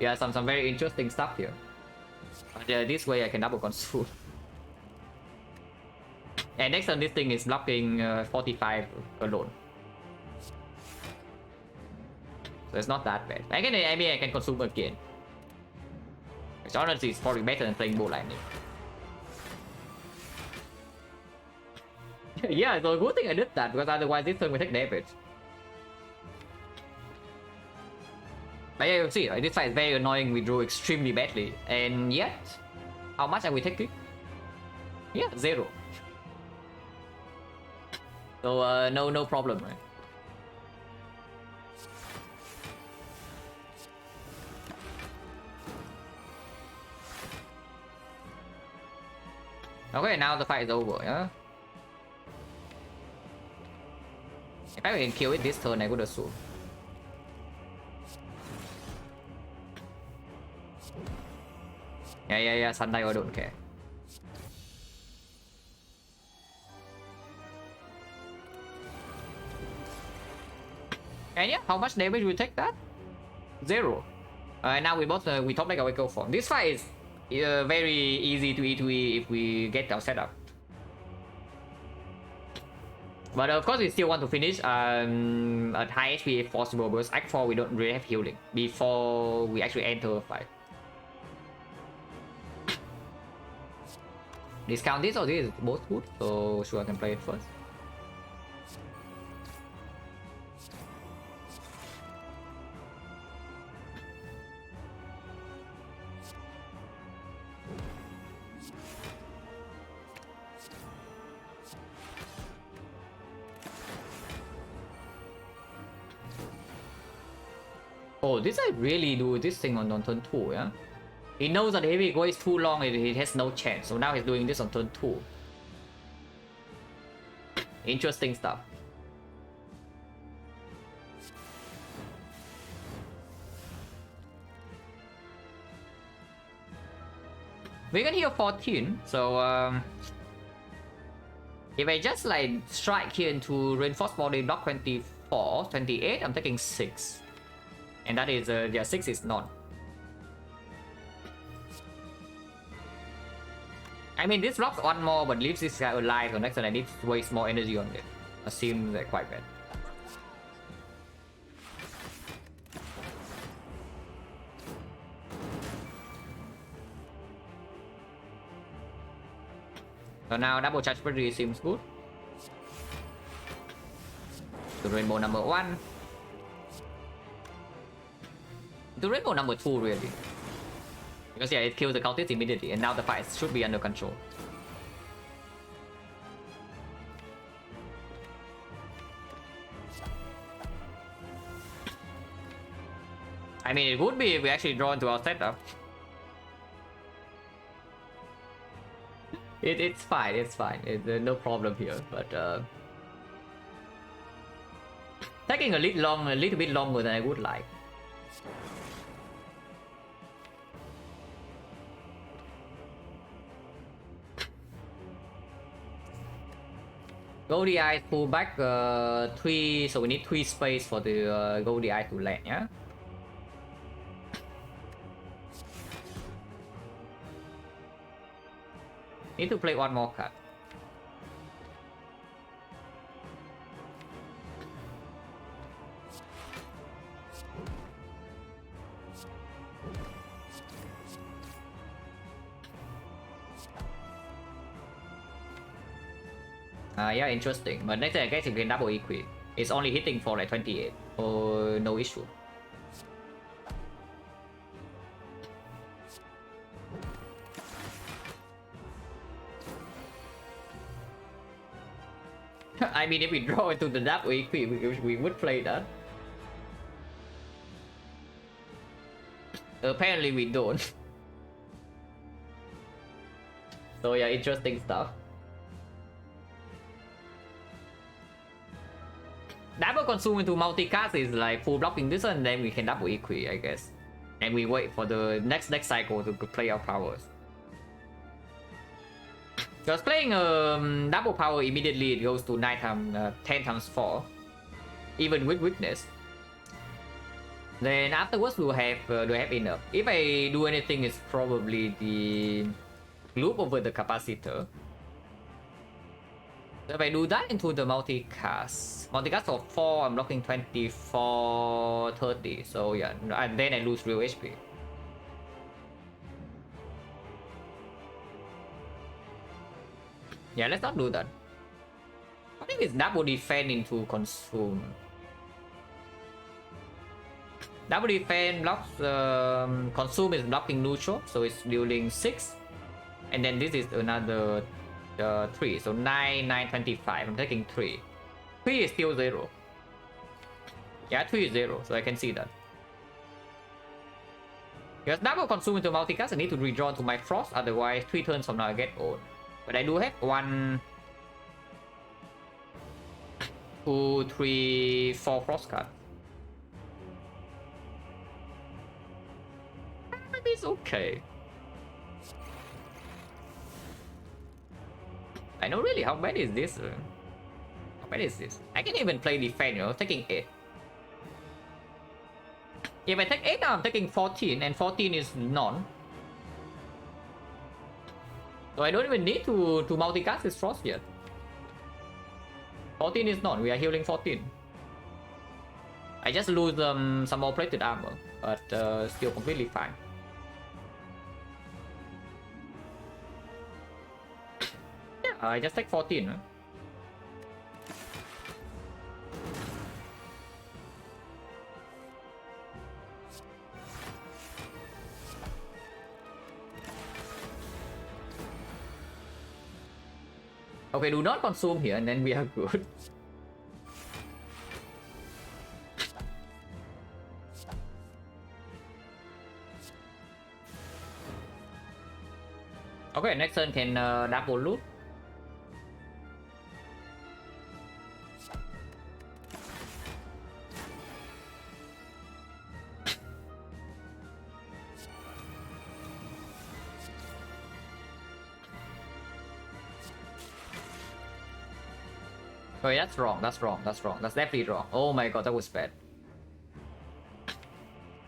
Yeah, some very interesting stuff here. But this way I can double consume. And next time this thing is blocking 45 alone. So it's not that bad. I mean I can consume again. Which honestly is probably better than playing Bow Lightning. Yeah, so good thing I did that, because otherwise this turn will take damage. But yeah, you see, this fight is very annoying, we drew extremely badly. And yet, how much are we taking? Yeah, 0. So no problem, right? Okay, now the fight is over, yeah? If I can kill it this turn, I would assume. Yeah, Sundial, I don't care. And yeah, how much damage we take that? 0. Now we both we top deck our Echo Form. This fight is very easy to E2E if we get our setup. But of course we still want to finish at high HP if possible, because Act 4 we don't really have healing before we actually enter a fight. Discount this or this is both good, so sure I can play it first. Oh, this I really do this thing on turn 2, yeah? He knows that if he goes too long, he has no chance. So now he's doing this on turn 2. Interesting stuff. We can heal 14, so if I just like strike here into reinforced body block 24, 28, I'm taking 6. And that is, yeah, 6 is none. I mean, this blocks one more, but leaves this guy alive, so next time I need to waste more energy on it. It seems like quite bad. So now double charge battery seems good. The rainbow number 1. The rainbow number 2 really. Because yeah, it kills the cultist immediately, and now the fight should be under control. I mean, it would be if we actually draw into our setup. It's fine, it's fine. No problem here, but taking a little bit longer than I would like. Goldie Eye pull back 3, so we need 3 space for the Goldie Eye to land, yeah? Need to play one more card. Yeah, interesting. But next I guess you can double equi. It's only hitting for like 28. Oh, no issue. I mean, if we draw into the double equi, we would play that. Apparently we don't. So yeah, interesting stuff. Double consume into multicast is like full blocking this and then we can double equi, I guess. And we wait for the next cycle to play our powers. Because playing double power immediately it goes to 9 times 10 times 4. Even with weakness. Then afterwards we'll have enough. If I do anything it's probably the loop over the capacitor. So if I do that into the multicast for 4, I'm blocking 24, 30. So yeah, and then I lose real HP. Yeah, let's not do that. I think it's double defend into consume. Double defend blocks, consume is blocking neutral, so it's dealing 6. And then this is another 3, so 9, 9, 25. I'm taking 3. 3 is still 0. Yeah, 3 is 0, so I can see that. Because double consume into multicast, I need to redraw to my frost, otherwise 3 turns from now I get old. But I do have 1, 2, 3, 4 frost cards. Maybe it's okay. I know really how bad is this? How bad is this? I can even play defense, you know, taking 8. If I take 8 now, I'm taking 14, and 14 is none. So I don't even need to multicast this frost yet. 14 is none, we are healing 14. I just lose some more plated armor, but still completely fine. Yeah, I just take 14. Huh? Okay, do not consume here and then we are good. Okay, next turn can double loot. Oh, that's wrong. That's wrong. That's wrong. That's definitely wrong. Oh my god, that was bad.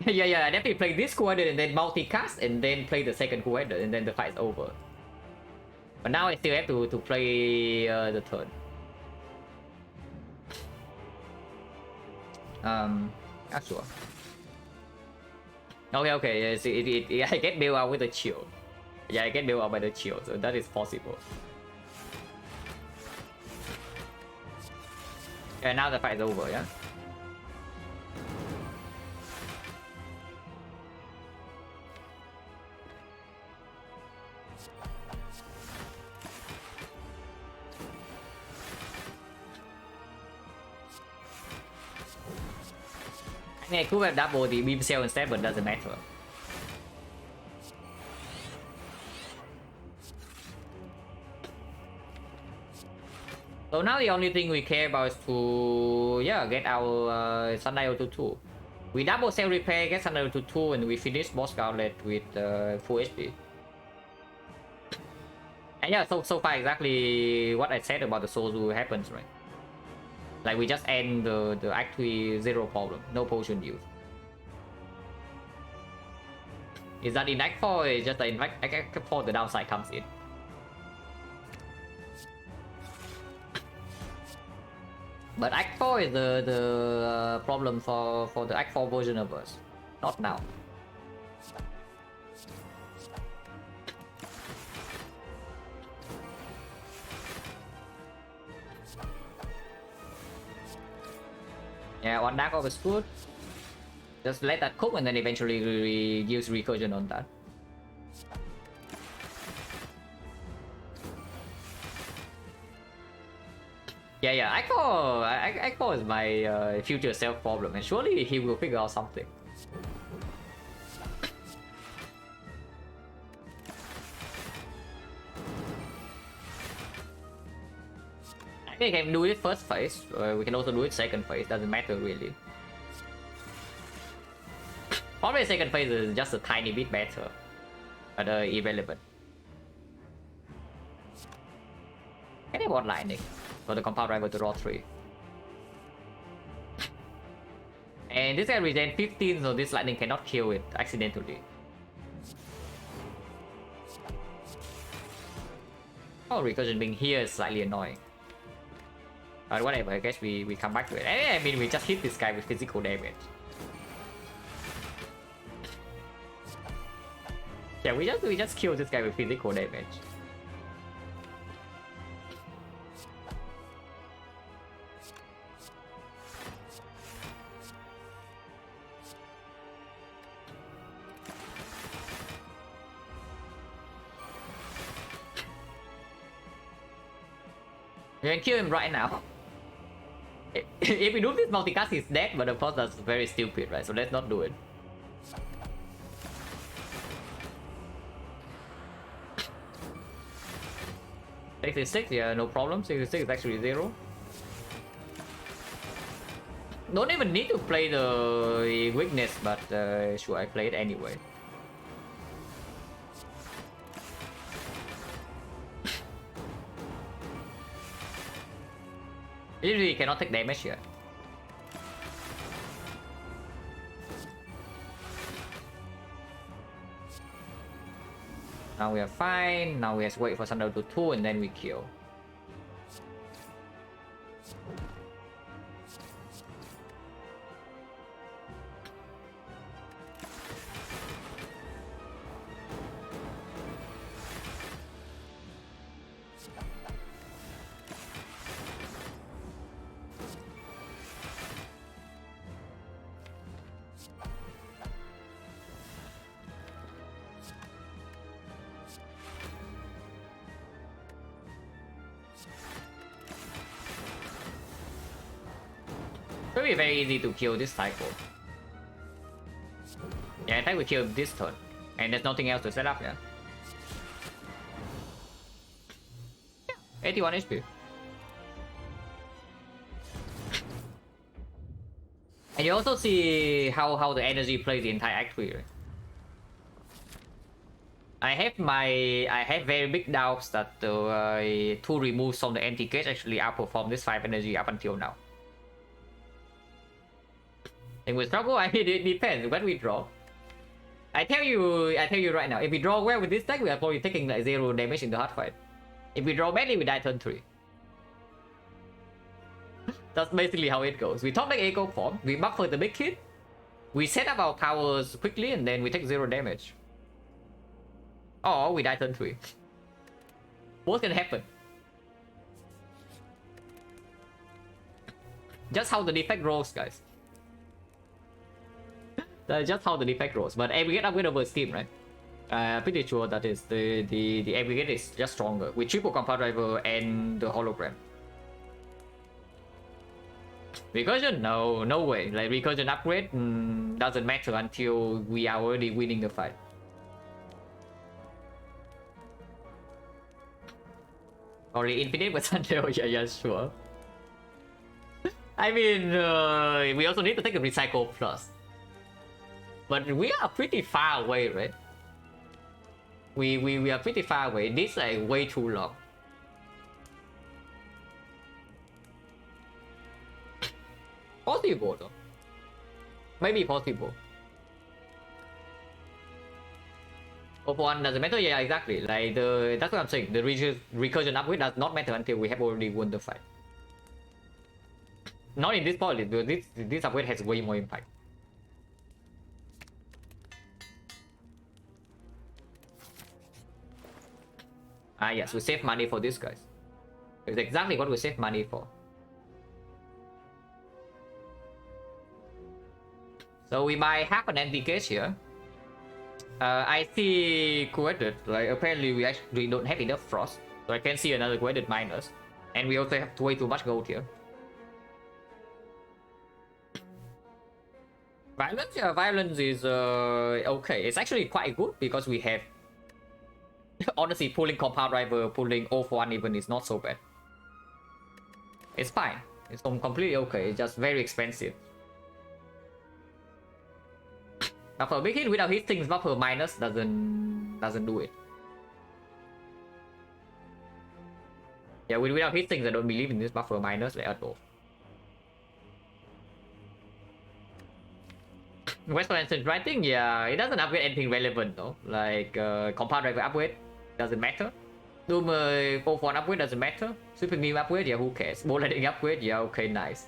yeah, I definitely play this coordinate and then multicast and then play the second coordinate and then the fight's over. But now I still have to play the turn. Yeah, sure. Okay. Yes, I get bailed out with the shield. Yeah, I get bailed out by the shield, so that is possible. And now the fight is over, yeah? I mean, I could have double the beam cell instead, but doesn't matter. So now the only thing we care about is to, yeah, get our Sundial to 2. We double cell repair, get Sundial to 2, and we finish boss gauntlet with full HP. And yeah, so far exactly what I said about the Sozu happens, right? Like we just end the Act 3 0 problem, no potion use. Is that in Act 4? It's just that in Act 4 the downside comes in. But Act 4 is the problem for the Act 4 version of us. Not now. Yeah, one dark orb is good. Just let that cook and then eventually use recursion on that. Yeah, Echo is my future self problem, and surely he will figure out something. I think we can do it first phase, we can also do it second phase, doesn't matter really. Probably second phase is just a tiny bit better, but irrelevant. Can I want lightning for the compound driver to draw 3? And this guy regen 15, so this lightning cannot kill it accidentally. Oh, recursion being here is slightly annoying. But whatever, I guess we come back to it. I mean, we just hit this guy with physical damage. Yeah, we just kill this guy with physical damage. You can kill him right now. If we do this multicast, he's dead, but of course that's very stupid, right? So let's not do it. $66, yeah, no problem. 66 is actually 0. Don't even need to play the weakness, but sure, I play it anyway. Literally cannot take damage here. Now we are fine. Now we have to wait for Thunder to 2 and then we kill. It will be very easy to kill this cycle. Yeah, I think we kill this turn. And there's nothing else to set up, yeah. 81 HP. And you also see how the energy plays the entire act 3. I have very big doubts that the 2 removes from the anti-cage actually outperform this 5 energy up until now. And with struggle, I mean, it depends when we draw. I tell you right now, if we draw well with this deck, we are probably taking like 0 damage in the hard fight. If we draw badly, we die turn 3. That's basically how it goes. We top deck Echo form, we buffer the big hit, we set up our powers quickly, and then we take 0 damage. Or we die turn 3. What can happen? Just how the defect rolls, guys. That's just how the defect rolls. But aggregate upgrade over scheme, right? Pretty sure that is the aggregate is just stronger with triple compound driver and the hologram. Recursion? No way. Like recursion upgrade doesn't matter until we are already winning the fight. Only infinite with Thunder, yeah, sure. I mean, we also need to take a recycle plus. But we are pretty far away, right? We are pretty far away. This is like way too long. Possible though. Maybe possible. Of one doesn't matter, yeah, exactly. Like that's what I'm saying. The recursion upgrade does not matter until we have already won the fight. Not in this point, this upgrade has way more impact. Ah yes, we save money for this, guys. It's exactly what we save money for. So we buy half an anti-cage here. I see coded, like apparently we actually don't have enough frost. So I can see another coded minus. And we also have way too much gold here. Violence, yeah, violence is okay. It's actually quite good because we have honestly pulling compound driver, pulling O1 even is not so bad. It's fine. It's completely okay. It's just very expensive. Buffer big hit without hitting buffer minus doesn't do it. Yeah, without hitting I don't believe in this buffer minus at all. Western writing, yeah, it doesn't upgrade anything relevant though. Like compound driver upgrade doesn't matter. Doom O1 upgrade doesn't matter. Super Beam upgrade, yeah, who cares? Ball lightning upgrade, yeah, okay, nice.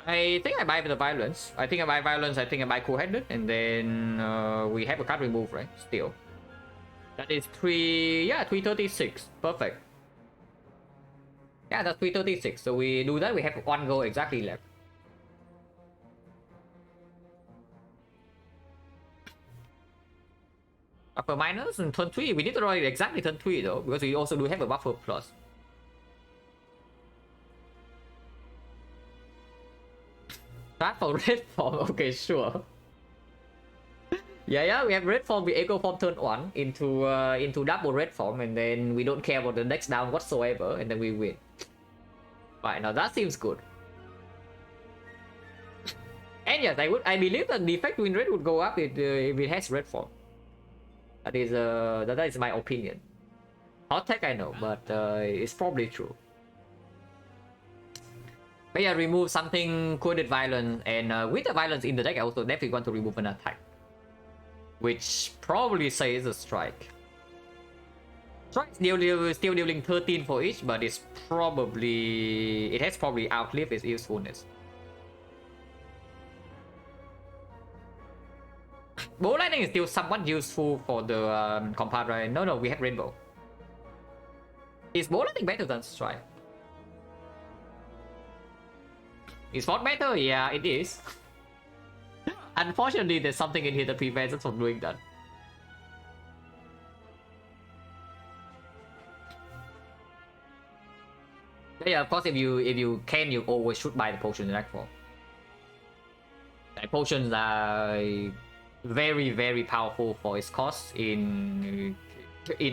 I think I buy the violence. I think I buy violence. I think I buy cool-headed, and then we have a card remove, right? Still, that is 336. Perfect. Yeah, that's 336. So we do that. We have one goal exactly left. Buffer minus and turn 3. We need to roll it exactly turn 3 though, because we also do have a buffer plus. Start for red form. Okay, sure. Yeah, we have red form with echo form turn 1 into double red form, and then we don't care about the next down whatsoever, and then we win. Right, now that seems good. And yes, I believe that the defect win rate would go up if it has red form. That is my opinion. Hot tech I know, but it's probably true. But yeah, remove something coded violence, and with the violence in the deck I also definitely want to remove an attack, which probably says a strike. Strike still dealing 13 for each, but it has probably outlived its usefulness. Ball lightning is still somewhat useful for the compound, right? No, we have rainbow. Is ball lightning better than strike? Is fort better? Yeah, it is. Unfortunately, there's something in here that prevents us from doing that. Yeah, of course, if you can, you always should buy the potion in deck form. Like, potions are very, very powerful for its cost in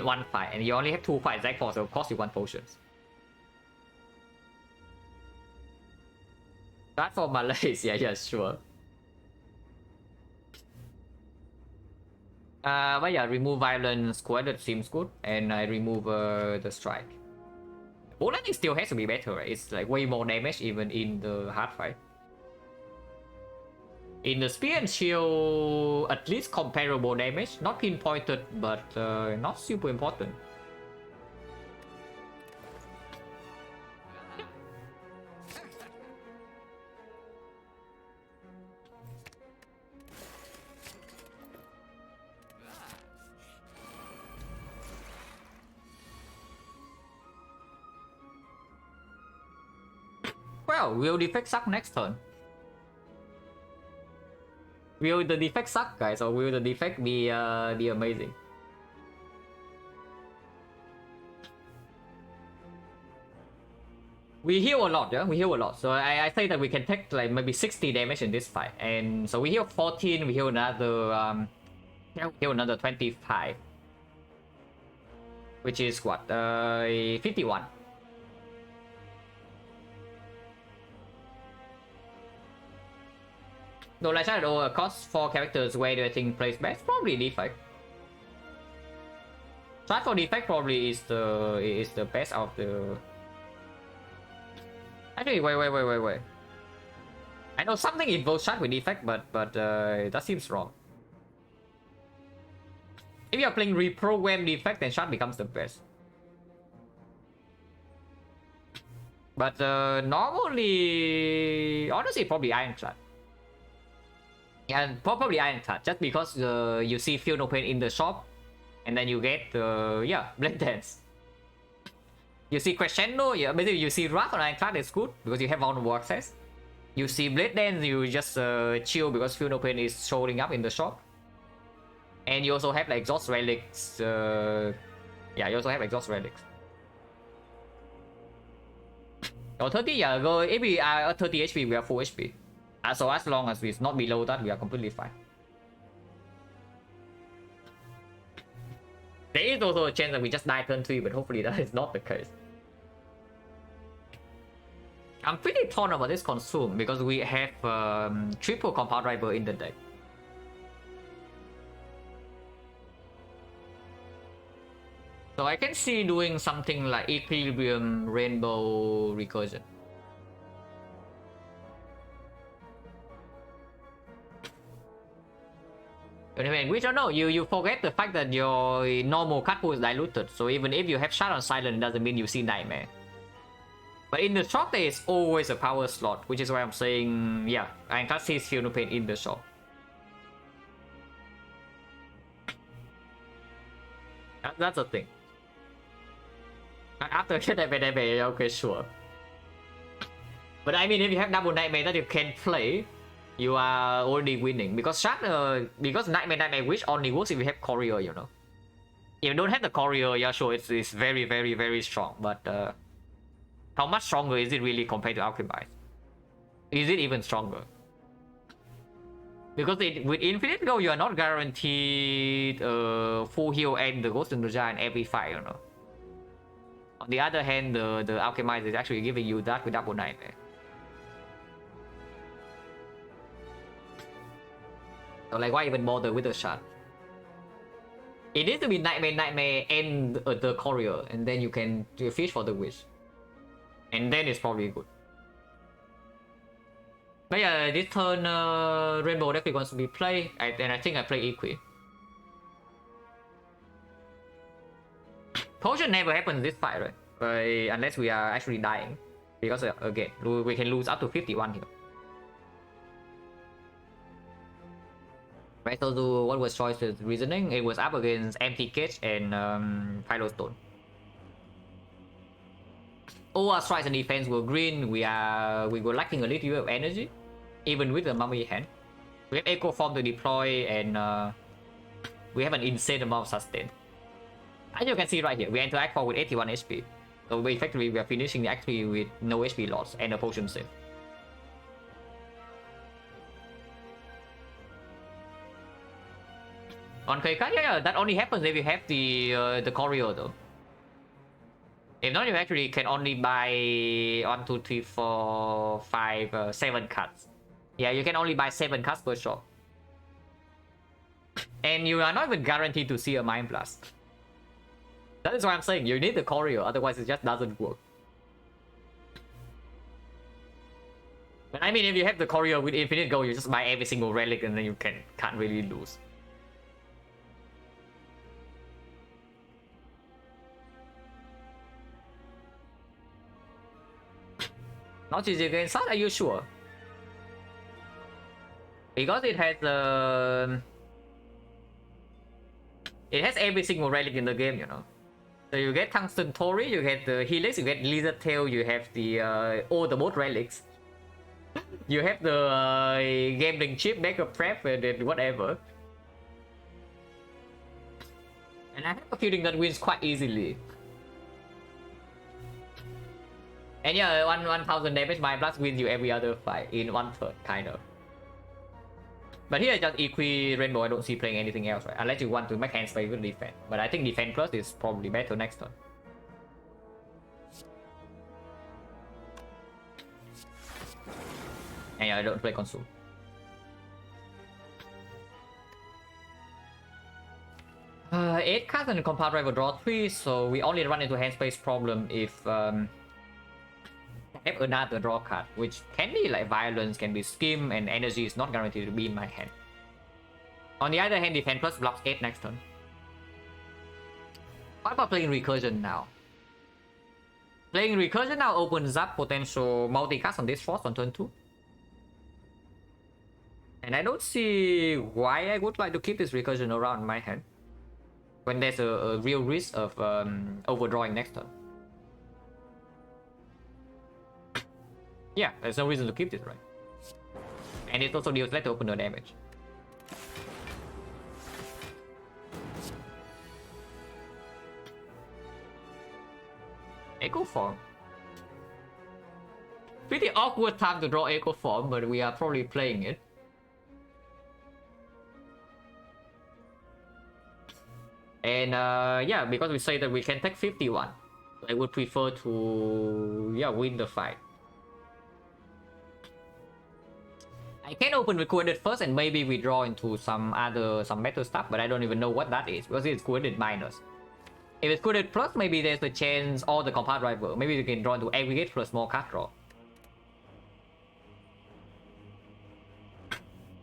one fight, and you only have 2 fights deck form, so of course you want potions. That for Malaysia, yeah, sure. But yeah, remove violence squad seems good, and I remove the strike. Ball lightning still has to be better, right? It's like way more damage even in the hard fight. In the spear and shield, at least comparable damage, not pinpointed, but not super important. Well, will defect suck next turn? Will the defect suck, guys, or will the defect be amazing? We heal a lot, yeah? We heal a lot. So I say that we can take like maybe 60 damage in this fight. And so we heal 14, we heal another 25. Which is what? 51. No, like Shadow cost 4 characters. Where do I think plays best? Probably defect. Shot for defect probably is the best of the. Actually, wait. I know something involves shot with defect, but that seems wrong. If you're playing reprogram defect, then shot becomes the best. But normally, honestly, probably Ironclad. And probably Ironclad, just because you see Feel No Pain in the shop, and then you get Blade Dance. You see Crescendo, yeah, basically you see Wrath on Ironclad, it's good because you have vulnerable access. You see Blade Dance, you just chill because Feel No Pain is showing up in the shop. And you also have like Exhaust Relics. Yeah, you also have Exhaust Relics. Or 30, yeah, go, if we are at 30 HP, we are full HP. So as long as it's not below that, we are completely fine. There is also a chance that we just die turn 3, but hopefully that is not the case. I'm pretty torn about this consume because we have triple compound driver in the deck. So I can see doing something like Equilibrium, Rainbow, Recursion. Anyway, we don't know. You forget the fact that your normal card pool is diluted. So even if you have Shard on Silent, it doesn't mean you see Nightmare. But in the shop, there is always a power slot, which is why I'm saying, yeah, I can see Feel No Pain in the shop. That's the thing. After get Nightmare, okay, sure. But I mean, if you have double Nightmare that you can play, you are already winning. Because Shard, because Nightmare Wish only works if you have Courier, you know. If you don't have the Courier, yeah, sure, it's very, very, very strong. But how much stronger is it really compared to Alchemize? Is it even stronger? Because with Infinite Go, you are not guaranteed full heal and the Ghost Ninja in every fight, you know. On the other hand, the Alchemize is actually giving you that with double Nightmare. So like, why even bother with the Shard? It needs to be Nightmare, and the Courier, and then you can fish for the Wish. And then it's probably good. But yeah, this turn Rainbow definitely wants to be played, and I think I play Equi. Potion never happens this fight, right? Unless we are actually dying. Because again, we can lose up to 51 here. Right, so what was Choice's reasoning? It was up against Empty Cage and Pyrostone. All our strikes and defense were green. We were lacking a little bit of energy, even with the Mummy hand. We have Echo Form to deploy, and we have an insane amount of sustain. As you can see right here, we enter Act 4 with 81 HP. So effectively, we are finishing the Act 3 with no HP loss and a potion save. On Keika, yeah, that only happens if you have the Courier though. If not, you actually can only buy 1, 2, 3, 4, 5, 7 cards. Yeah, you can only buy 7 cards per shop. And you are not even guaranteed to see a Mind Blast. That is why I'm saying you need the Courier, otherwise it just doesn't work. But I mean, if you have the Courier with Infinite Gold, you just buy every single relic and then you can't really lose. Not easy against that, are you sure? Because it has every single relic in the game, you know. So you get Tungsten Tori, you get the Helix, you get Lizard Tail, you have the all the both relics. You have the gambling chip, Mega Prep, and whatever. And I have a feeling that wins quite easily. And yeah, 1000 damage, my blast wins you every other fight in 1/3, kind of. But here, just Equi Rainbow, I don't see playing anything else, right? Unless you want to make hand space with defense. But I think defense plus is probably better next turn. And yeah, I don't play consume. Eight cards and compound driver draw 3, so we only run into hand space problem if have another draw card, which can be like violence, can be scheme, and energy is not guaranteed to be in my hand. On the other hand, defense plus blocks 8 next turn. What about playing recursion now? Playing recursion now opens up potential multicast on this force on turn 2. And I don't see why I would like to keep this recursion around in my hand when there's a real risk of overdrawing next turn. Yeah, there's no reason to keep this, right? And it also deals less opener damage. Echo Form. Pretty awkward time to draw Echo Form, but we are probably playing it. And yeah, because we say that we can take 51, I would prefer to win the fight. I can open with coordinate first and maybe we draw into some meta stuff, but I don't even know what that is because it's coordinate minus. If it's coordinate plus, maybe there's a chance or the compound driver. Maybe we can draw into aggregate plus more card draw.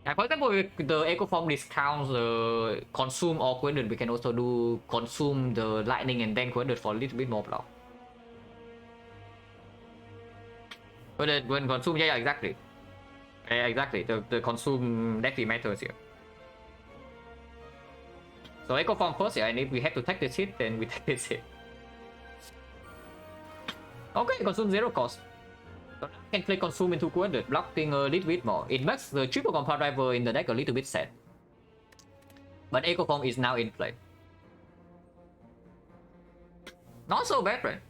For example, if the Echo Form discounts the consume or coordinate, we can also do consume the lightning and then coordinate for a little bit more block. But when consume, yeah, exactly. Yeah, exactly. The consume definitely matters here. So Echo Form first, yeah, and if we have to take this hit, then we take this hit. Okay, consume 0 cost. So now I can play consume into coordinate, blocking a little bit more. It makes the triple compound driver in the deck a little bit sad. But Echo Form is now in play. Not so bad, right?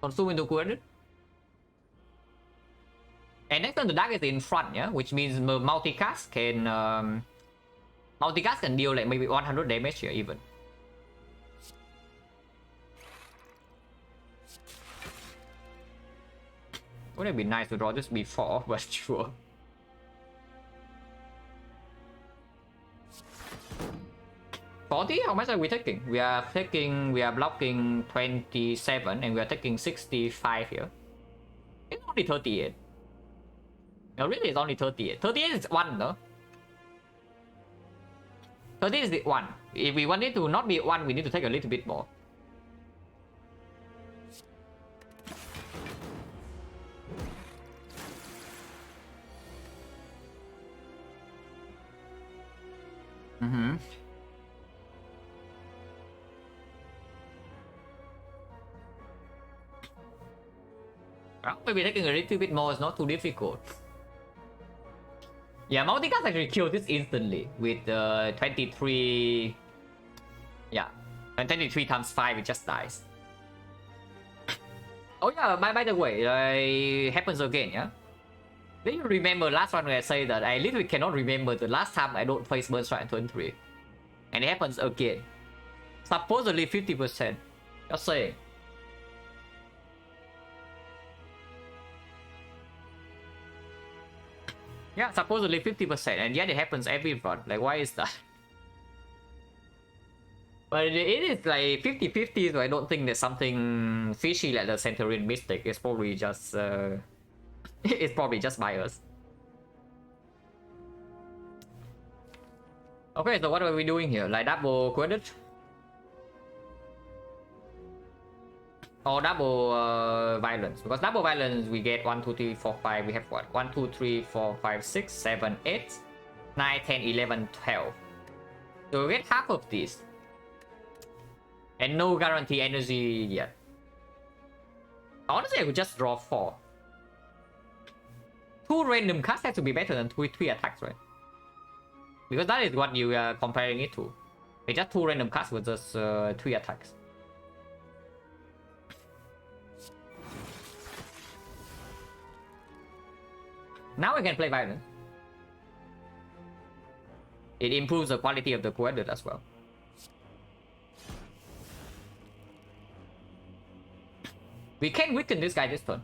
Consume into coordinate. And next turn the dark is in front, yeah, which means multicast can deal like maybe 100 damage here even. Wouldn't it be nice to draw this before, but sure. How much are we taking? We are blocking 27 and we are taking 65 here. It's only 38. No, really, it's only 38. 38 is 1, no? 38 is the 1. If we want it to not be 1, we need to take a little bit more. Well, maybe taking a little bit more is not too difficult. Yeah, multicast actually killed this instantly with 23. Yeah, and 23 times 5, it just dies. Oh yeah, by the way, it happens again, yeah? Do you remember last one when I say that I literally cannot remember the last time I don't face Burn Strike on turn 3. And it happens again. Supposedly 50%. Just saying. Yeah, supposedly 50%, and yet it happens every run. Like, why is that? But it is like 50-50, so I don't think there's something fishy like the Centurion Mystic. It's probably just it's probably just bias. Okay, so what are we doing here? Like double coordinate? Or double violence? Because double violence we get 1, 2, 3, 4, 5. We have what? 1, 2, 3, 4, 5, 6, 7, 8, 9, 10, 11, 12. So we get half of this. And no guarantee energy yet. Honestly, I would just draw 4. 2 random cards have to be better than 3 attacks, right? Because that is what you are comparing it to. It's just 2 random cards with just 3 attacks. Now we can play violence. It improves the quality of the coordinate as well. We can weaken this guy this turn.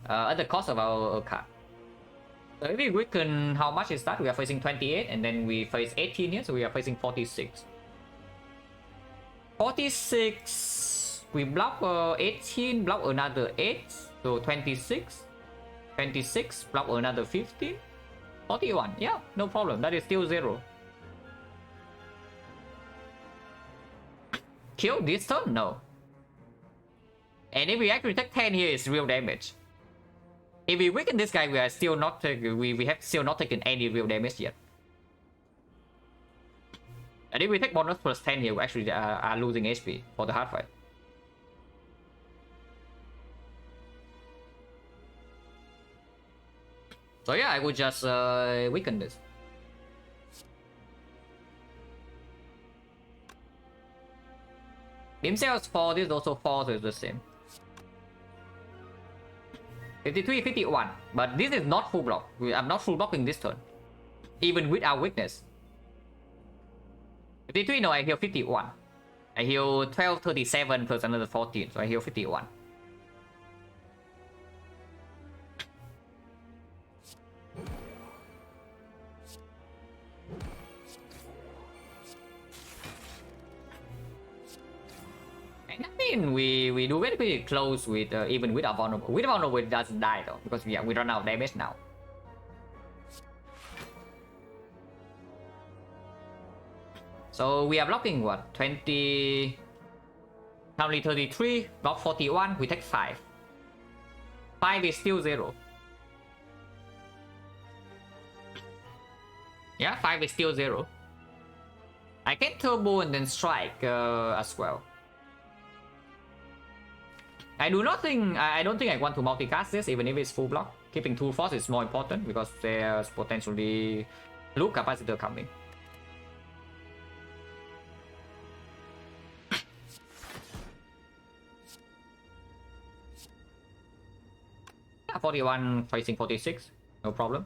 At the cost of our card. So if we weaken, how much is that? We are facing 28 and then we face 18 here, so we are facing 46. 46, we block 18, block another 8, so 26. 26, block another 15. 41, yeah, no problem, that is still 0. Kill this turn? No. And if we actually take 10 here, it's real damage. If we weaken this guy, we are still not we have still not taken any real damage yet. And if we take bonus plus 10 here, we actually are losing HP for the hard fight. So yeah, I would just weaken this. Beam cells 4, this is also 4, so it's the same. 53, 51. But this is not full block. I'm not full blocking this turn. Even without weakness. 53, no, I heal 51. I heal 12, 37 plus another 14, so I heal 51. And I mean, we do very pretty close with even with our vulnerable. With vulnerable, it doesn't die though, because yeah, we run out of damage now. So we are blocking what? 20... Currently 33, block 41, we take 5. 5 is still 0. Yeah, 5 is still 0. I can turbo and then strike as well. I don't think I want to multicast this even if it's full block. Keeping 2 force is more important because there's potentially loop capacitor coming. 41 facing 46, no problem.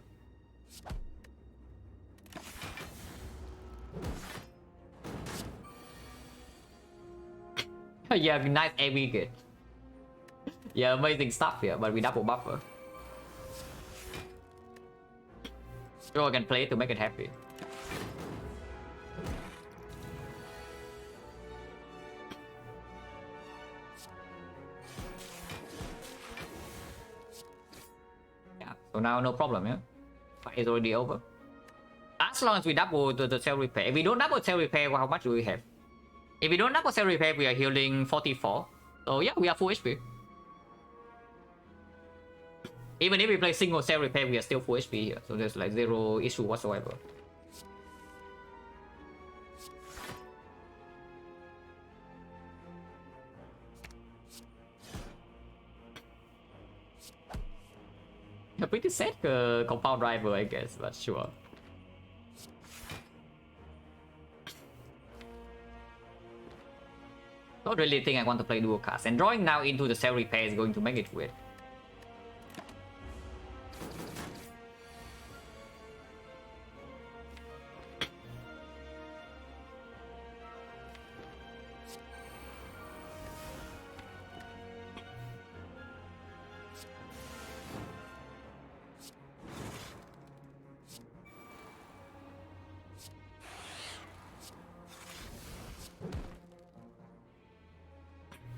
Yeah, nice heavy kit. Yeah, amazing stuff here, but we double buffer. So I can play to make it happy. So now no problem, yeah? Fight is already over. As long as we double the cell repair. If we don't double cell repair, how much do we have? If we don't double cell repair, we are healing 44. So yeah, we are full HP. Even if we play single cell repair, we are still full HP here. So there's like 0 issue whatsoever. A pretty sad compound driver, I guess, but sure. Don't really think I want to play dual cast, and drawing now into the cell repair is going to make it weird.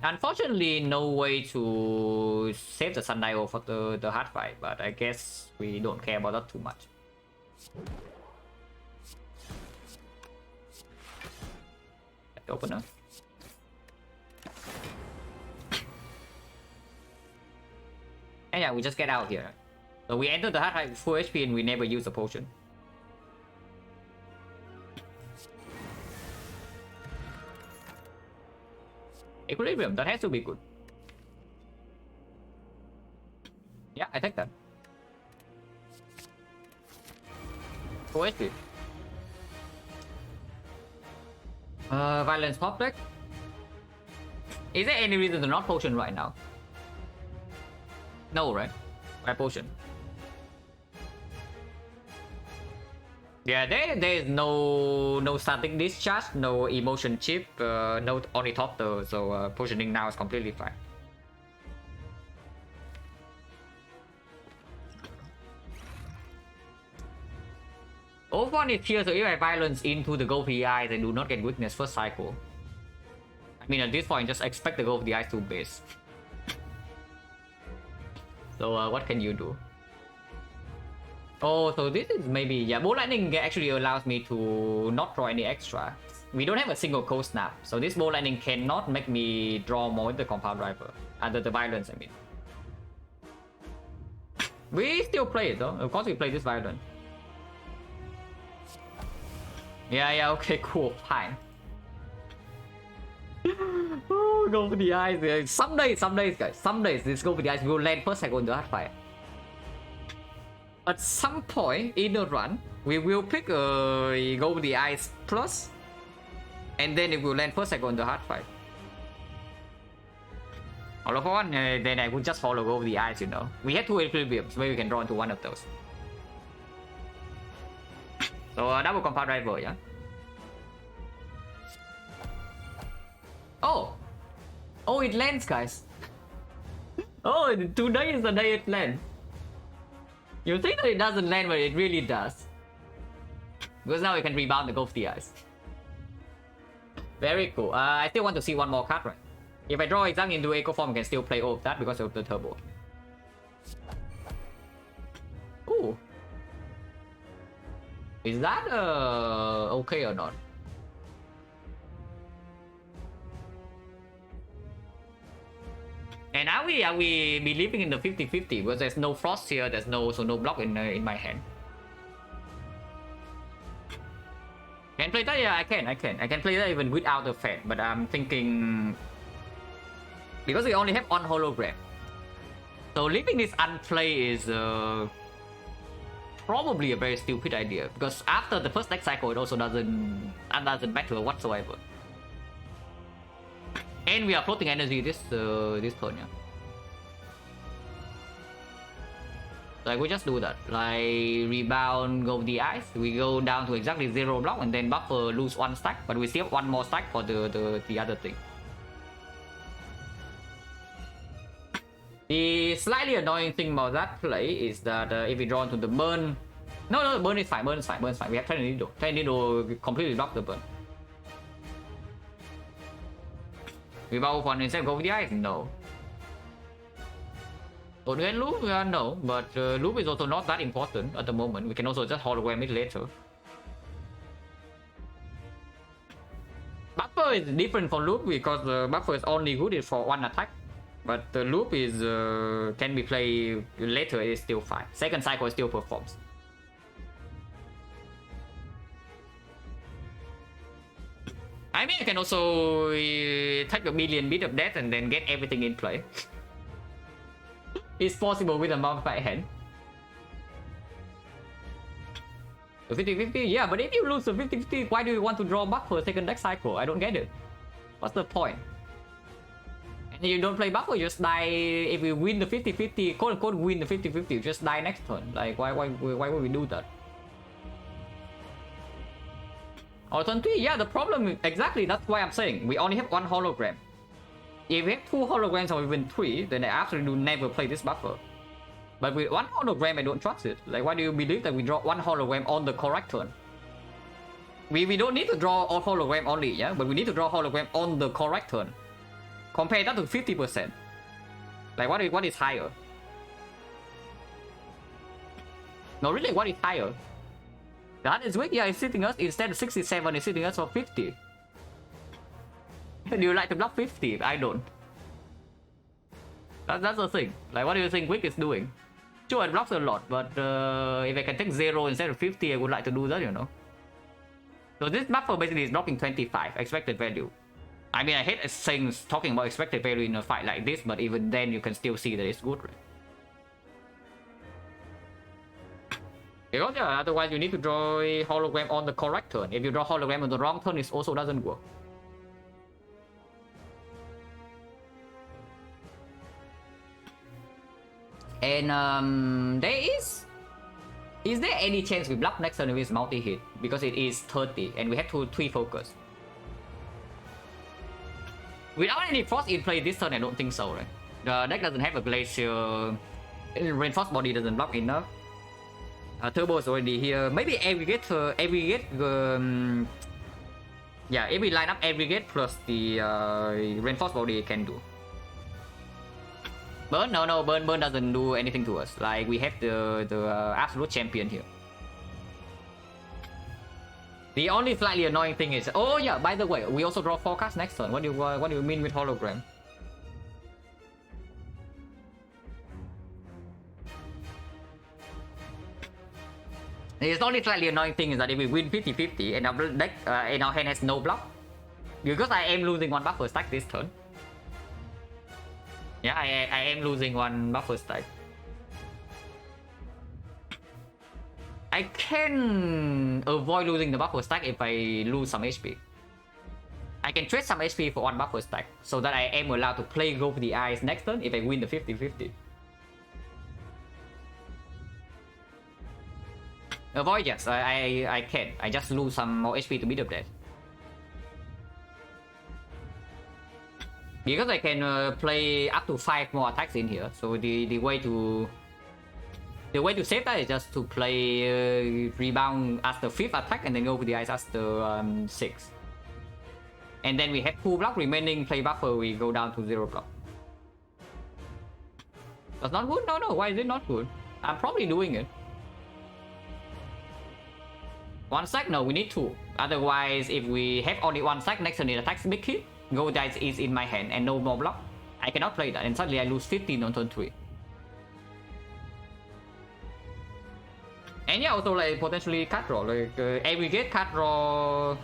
Unfortunately, no way to save the sundial for the hard fight, but I guess we don't care about that too much. Opener. And yeah, we just get out here. So we enter the hard fight with full HP and we never use the potion. Equilibrium, that has to be good. Yeah, I take that. Full HP. Violence pop deck. Is there any reason to not potion right now? No, right? Why potion? Yeah, there is no static discharge, no emotion chip, no ornithopter, so potioning now is completely fine. Overone is here, so if I violence into the Go of the Eyes, I do not get weakness first cycle. I mean, at this point, just expect the Go of the Eyes to base. So what can you do? Oh, so this is maybe, yeah, Bolt Lightning actually allows me to not draw any extra. We don't have a single cold snap, so this Bolt Lightning cannot make me draw more with the compound driver. Under the violence, I mean. We still play it though, of course we play this violence. Yeah, okay, cool, fine. Oh, Go for the Eyes. Some days, guys, some days this Go for the Eyes will land first cycle in the hard fire. At some point in the run, we will pick a Go the Ice Plus, and then it will land first second on the hard fight. Hollow for one, then I would just follow Go the Ice, you know. We have two equilibriums, maybe we can draw into one of those. So double compound rival, yeah. Oh, oh, it lands, guys. Oh, today is the day it lands. You think that it doesn't land, but it really does. Because now we can rebound the Go of the Ice. Very cool. I still want to see one more card, right? If I draw exactly into Echo Form, I can still play all of that because of the turbo. Ooh. Is that okay or not? And are we believing in the 50-50? Because there's no frost here, there's no block in my hand. Can play that? Yeah, I can play that even without the Fed, but I'm thinking because we only have one hologram, so leaving this unplay is probably a very stupid idea. Because after the first deck cycle, it also doesn't matter whatsoever. And we are floating energy this turn, yeah. Like we just do that, like rebound, Go the Ice. We go down to exactly 0 block, and then buffer lose 1 stack, but we still have 1 more stack for the other thing. The slightly annoying thing about that play is that if we draw into the burn, no, burn is fine. We have Tiny Needle completely block the burn. We bow one instead of Go with the Ice? No. Don't get loop? No, but loop is also not that important at the moment. We can also just hologram it later. Buffer is different from loop because buffer is only good for 1 attack. But the loop is can be played later, it is still fine. Second cycle still performs. I mean, I can also take a million bit of death and then get everything in play. It's possible with a modified hand. The 50-50, yeah, but if you lose the 50-50, why do you want to draw buffer second deck cycle? I don't get it. What's the point? And you don't play buffer, you just die. If we win the 50-50, quote unquote win the 50-50, you just die next turn. Like, why would we do that? Or turn 3, yeah, the problem, exactly, that's why I'm saying, we only have 1 hologram. If we have 2 holograms or even 3, then I absolutely never play this buffer. But with 1 hologram, I don't trust it. Like, why do you believe that we draw 1 hologram on the correct turn? We don't need to draw a hologram only, yeah? But we need to draw hologram on the correct turn. Compare that to 50%. Like, what is higher? No, really, what is higher? That is weak, yeah, it's hitting us. Instead of 67, it's hitting us for 50. Do you like to block 50? I don't. That's the thing. Like, what do you think Wick is doing? Sure, it blocks a lot, but if I can take 0 instead of 50, I would like to do that, you know. So this buffer basically is blocking 25 expected value. I mean, I hate talking about expected value in a fight like this, but even then you can still see that it's good, right? Because yeah, otherwise you need to draw a hologram on the correct turn. If you draw hologram on the wrong turn, it also doesn't work. And is there any chance we block next turn with multi-hit? Because it is 30 and we have 3 focus. Without any frost in play this turn, I don't think so, right? The deck doesn't have a glacier. Reinforced body doesn't block enough. Turbo is already here. Maybe aggregate, yeah, every lineup aggregate plus the reinforced body can do. Burn? No, burn doesn't do anything to us. Like, we have the absolute champion here. The only slightly annoying thing is, oh yeah, by the way, we also draw forecast next turn. What do you mean with hologram? The only slightly annoying thing is that if we win 50-50 and our deck and our hand has no block, because I am losing 1 buffer stack this turn. Yeah, I am losing 1 buffer stack. I can avoid losing the buffer stack if I lose some HP. I can trade some HP for one buffer stack so that I am allowed to play Go for the Eyes next turn if I win the 50-50. Avoid, yes, I can. I just lose some more HP to beat up that. Because I can play up to 5 more attacks in here, so the way to save that is just to play Rebound as the 5th attack and then Go for the Eyes as the 6th. And then we have 2 block remaining, play buffer, we go down to 0 block. That's not good? No, why is it not good? I'm probably doing it. 1 stack? No, we need 2. Otherwise, if we have only 1 stack, next turn it attacks big hit, Go Dice is in my hand and no more block. I cannot play that and suddenly I lose 15 on turn 3. And yeah, also like potentially card draw, like aggregate card draw.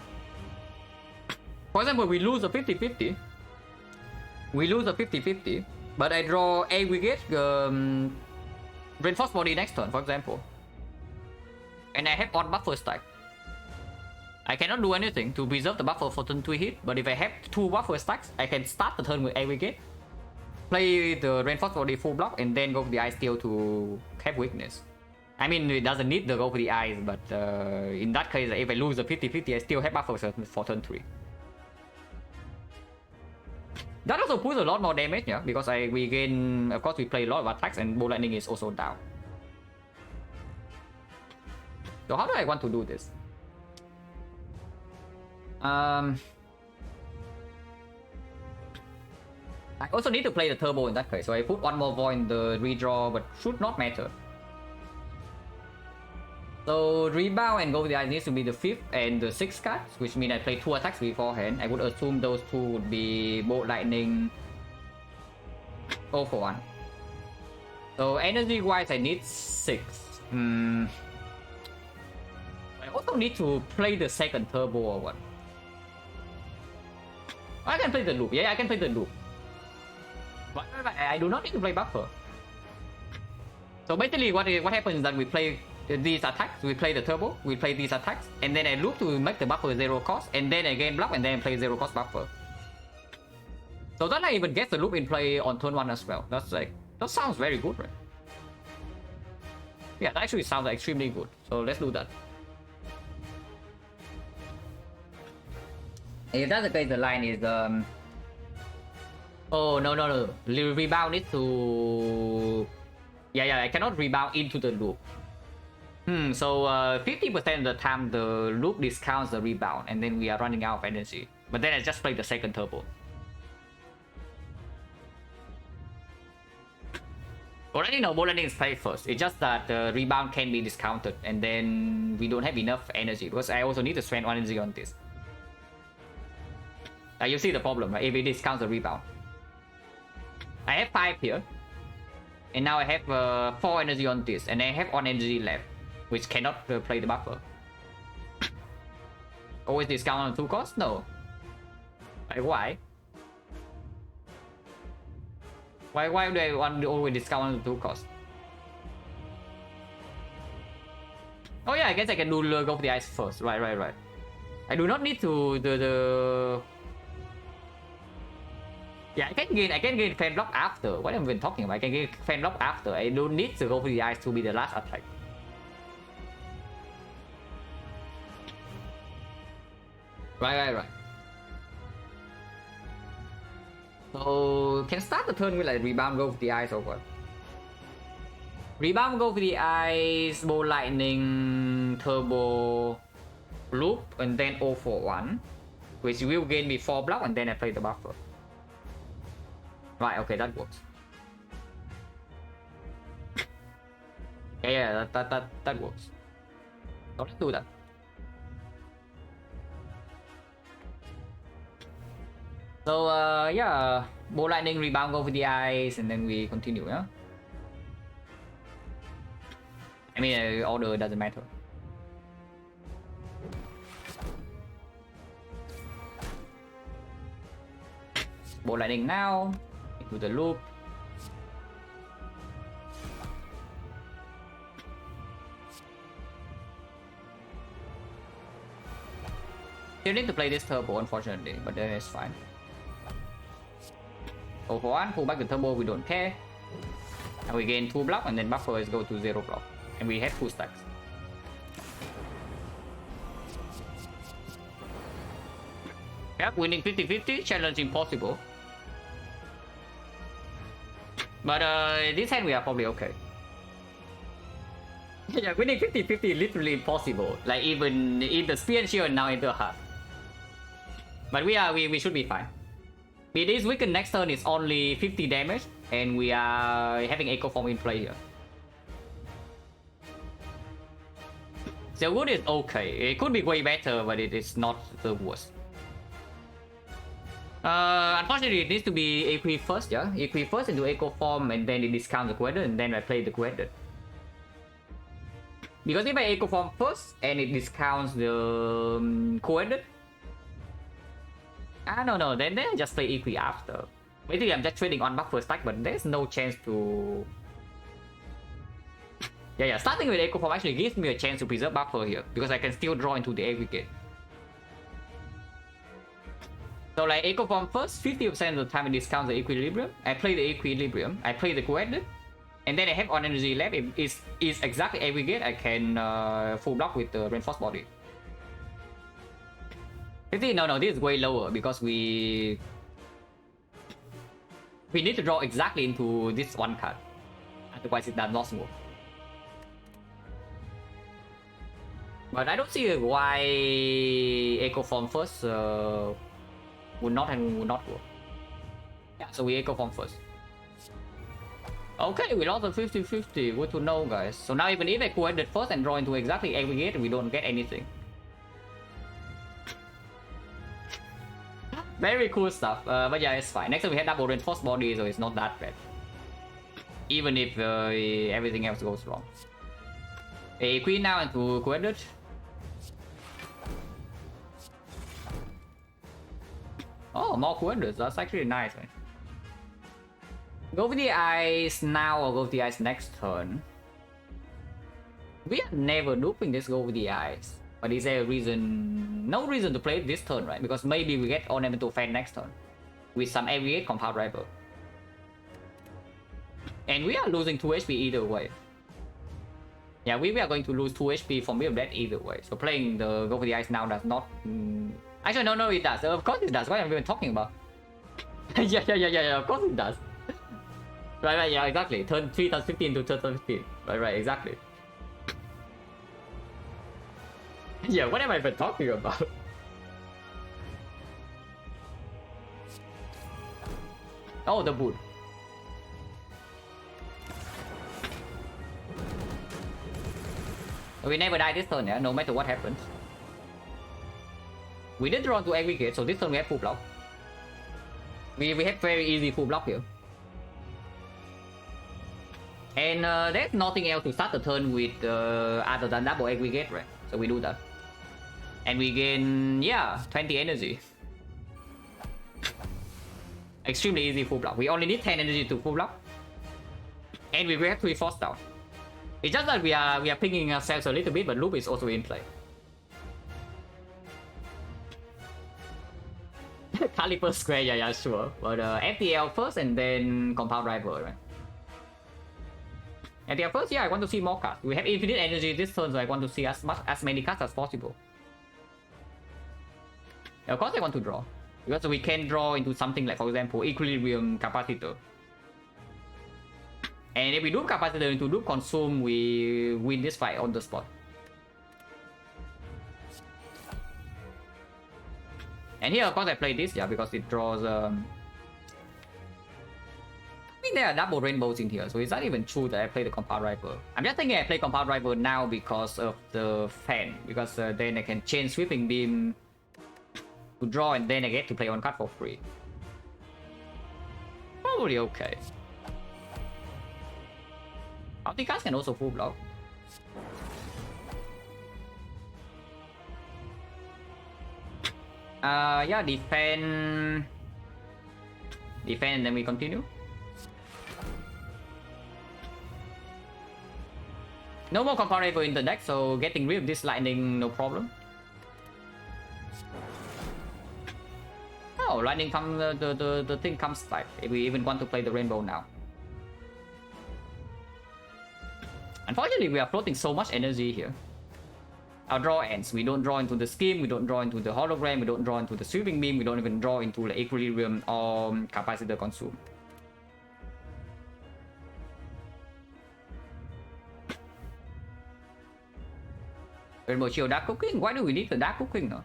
For example, we lose a 50-50. We lose a 50-50, but I draw aggregate reinforced body next turn, for example. And I have 1 buffer stack. I cannot do anything to preserve the buffer for turn 3 hit, but if I have 2 buffer stacks, I can start the turn with aggregate, play the reinforced body full block, and then go for the Eyes still to have weakness. I mean, it doesn't need to go for the Eyes, but in that case, if I lose the 50-50, I still have buffer for turn 3. That also puts a lot more damage, yeah, because we gain, of course, we play a lot of attacks, and Bolt Lightning is also down. So how do I want to do this? I also need to play the turbo in that case, so I put 1 more void in the redraw, but should not matter. So Rebound and Go for the Eyes needs to be the 5th and the 6th cards, which means I play 2 attacks beforehand. I would assume those 2 would be Bolt Lightning 0 for 1. So energy wise I need 6. I also need to play the 2nd turbo or what? I can play the loop. Yeah, I can play the loop. But I do not need to play buffer. So basically what happens is that we play these attacks, we play the turbo, we play these attacks, and then I loop to make the buffer 0 cost, and then I gain block and then play 0 cost buffer. So that I even get the loop in play on turn 1 as well. That's like, that sounds very good, right? Yeah, that actually sounds extremely good. So let's do that. If that's the case, the line is oh no. Rebound needs to. Yeah, I cannot rebound into the loop. So 50% of the time the loop discounts the rebound, and then we are running out of energy. But then I just play the 2nd turbo. Already know Bolt Lightning is played first. It's just that the rebound can be discounted, and then we don't have enough energy because I also need to spend 1 energy on this. You see the problem, right? If it discounts the rebound. I have 5 here. And now I have 4 energy on this. And I have 1 energy left, which cannot play the buffer. Always discount on 2 costs? No. Why? Why do I want to always discount on 2 costs? Oh yeah, I guess I can do Go for the Eyes first. Right. I do not need to the yeah, I can gain fan block after. What am I even talking about? I can gain fan block after. I don't need to Go for the Eyes to be the last attack. Right. So can start the turn with like Rebound, Go for the Eyes or what? Rebound, Go for the Eyes, Bolt Lightning, Turbo, Loop, and then 0 for 1, which will gain me 4 block, and then I play the buffer. Right, okay, that works. Yeah, that works. So let's do that. So yeah, Bolt Lightning, Rebound, Go for the Eyes, and then we continue, yeah? I mean, order doesn't matter. Bolt Lightning now. To the loop. You need to play this turbo, unfortunately, but then it's fine. Go for one, pull back the turbo, we don't care. And we gain 2 block, and then buffer is go to 0 block. And we have 2 stacks. Yep, winning 50-50, challenge impossible. But this hand we are probably okay. Yeah, winning 50-50 literally impossible. Like even in the spear and shield now into a heart. But we should be fine. It is weakened next turn is only 50 damage, and we are having Echo Form in play here. So good is okay. It could be way better, but it is not the worst. Unfortunately, it needs to be equip first, yeah? Equip first into Echo Form, and then it discounts the Quadrant, and then I play the Quadrant. Because if I Echo Form first, and it discounts the Quadrant, I don't know, then I just play Equi after. Basically, I'm just trading on buffer stack, but there's no chance to... Yeah, starting with Echo Form actually gives me a chance to preserve buffer here, because I can still draw into the aggregate. So like Echo Form first, 50% of the time it discounts the Equilibrium. I play the Equilibrium, I play the Quadrant, and then I have on energy left. If it's exactly aggregate, I can full block with the Reinforced Body. 50, no, this is way lower because we need to draw exactly into this one card. Otherwise it does not work. But I don't see why Echo Form first would not work. Yeah, so we Echo Form first. Okay, we lost a 50-50. Good to know, guys. So now even if I Quadrant first and draw into exactly aggregate, we don't get anything. Very cool stuff, but yeah, it's fine. Next time we have double Reinforced Body, so it's not that bad. Even if everything else goes wrong. A Queen now into Quadrant. Oh, more Quadrant. That's actually nice, man. Go with the Ice now or go with the Ice next turn. We are never duping this Go with the Ice. But is there a reason? No reason to play it this turn, right? Because maybe we get Ornamental Fan next turn. With some aggregate Compound Rival. And we are losing 2 HP either way. Yeah, we are going to lose 2 HP from Wheel of Death either way. So playing the Go for the Ice now does not... Actually, no, it does. Of course it does. What am I even talking about? yeah, of course it does. right, yeah, exactly. Turn 3 turns 15 to turn 15. Right, exactly. Yeah, what am I even talking about? Oh, the boot. We never die this turn, yeah, no matter what happens. We did draw to aggregate, so this turn we have full block. We have very easy full block here. And there's nothing else to start the turn with other than double aggregate, right? So we do that. And we gain, yeah, 20 energy. Extremely easy full block. We only need 10 energy to full block. And we have 3 force down. It's just that we are pinging ourselves a little bit, but loop is also in play. Caliper Square, yeah, sure. But FTL first and then Compound Rival, right? FTL first, yeah, I want to see more cards. We have infinite energy this turn, so I want to see as many cards as possible. Of course I want to draw. Because we can draw into something like, for example, Equilibrium Capacitor. And if we do Capacitor into Loop Consume, we win this fight on the spot. And here, of course, I play this, yeah, because it draws... I mean, there are double rainbows in here, so it's not even true that I play the Compound Rival. I'm just thinking I play Compound Rival now because of the fan. Because then I can change Sweeping Beam to draw, and then I get to play one card for free. Probably okay. The cards can also full block. Yeah, defend, and then we continue. No more comparable in the deck, so getting rid of this lightning, no problem. No, lightning comes, the thing comes back if we even want to play the rainbow now. Unfortunately, we are floating so much energy here. Our draw ends. We don't draw into the scheme, we don't draw into the hologram, we don't draw into the sweeping beam, we don't even draw into the equilibrium or capacitor consume. Rainbow Shield Dark Cooking? Why do we need the Dark Cooking though?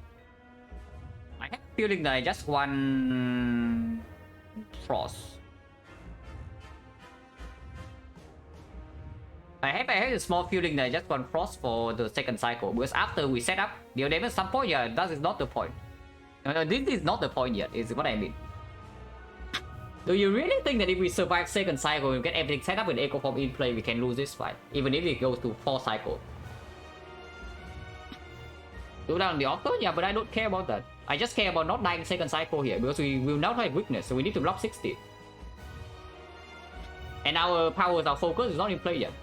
I have a feeling that I just want Frost. I have a small feeling that I just want Frost for the second cycle, because after we set up the damage some point, yeah, that is not the point. This is not the point yet, is what I mean. Do you really think that if we survive second cycle and get everything set up with Echo Form in play, we can lose this fight, even if it goes to 4 cycle? Do that on the auto? Yeah, but I don't care about that. I just care about not dying second cycle here, because we will now have weakness, so we need to block 60. And our powers, our focus is not in play yet.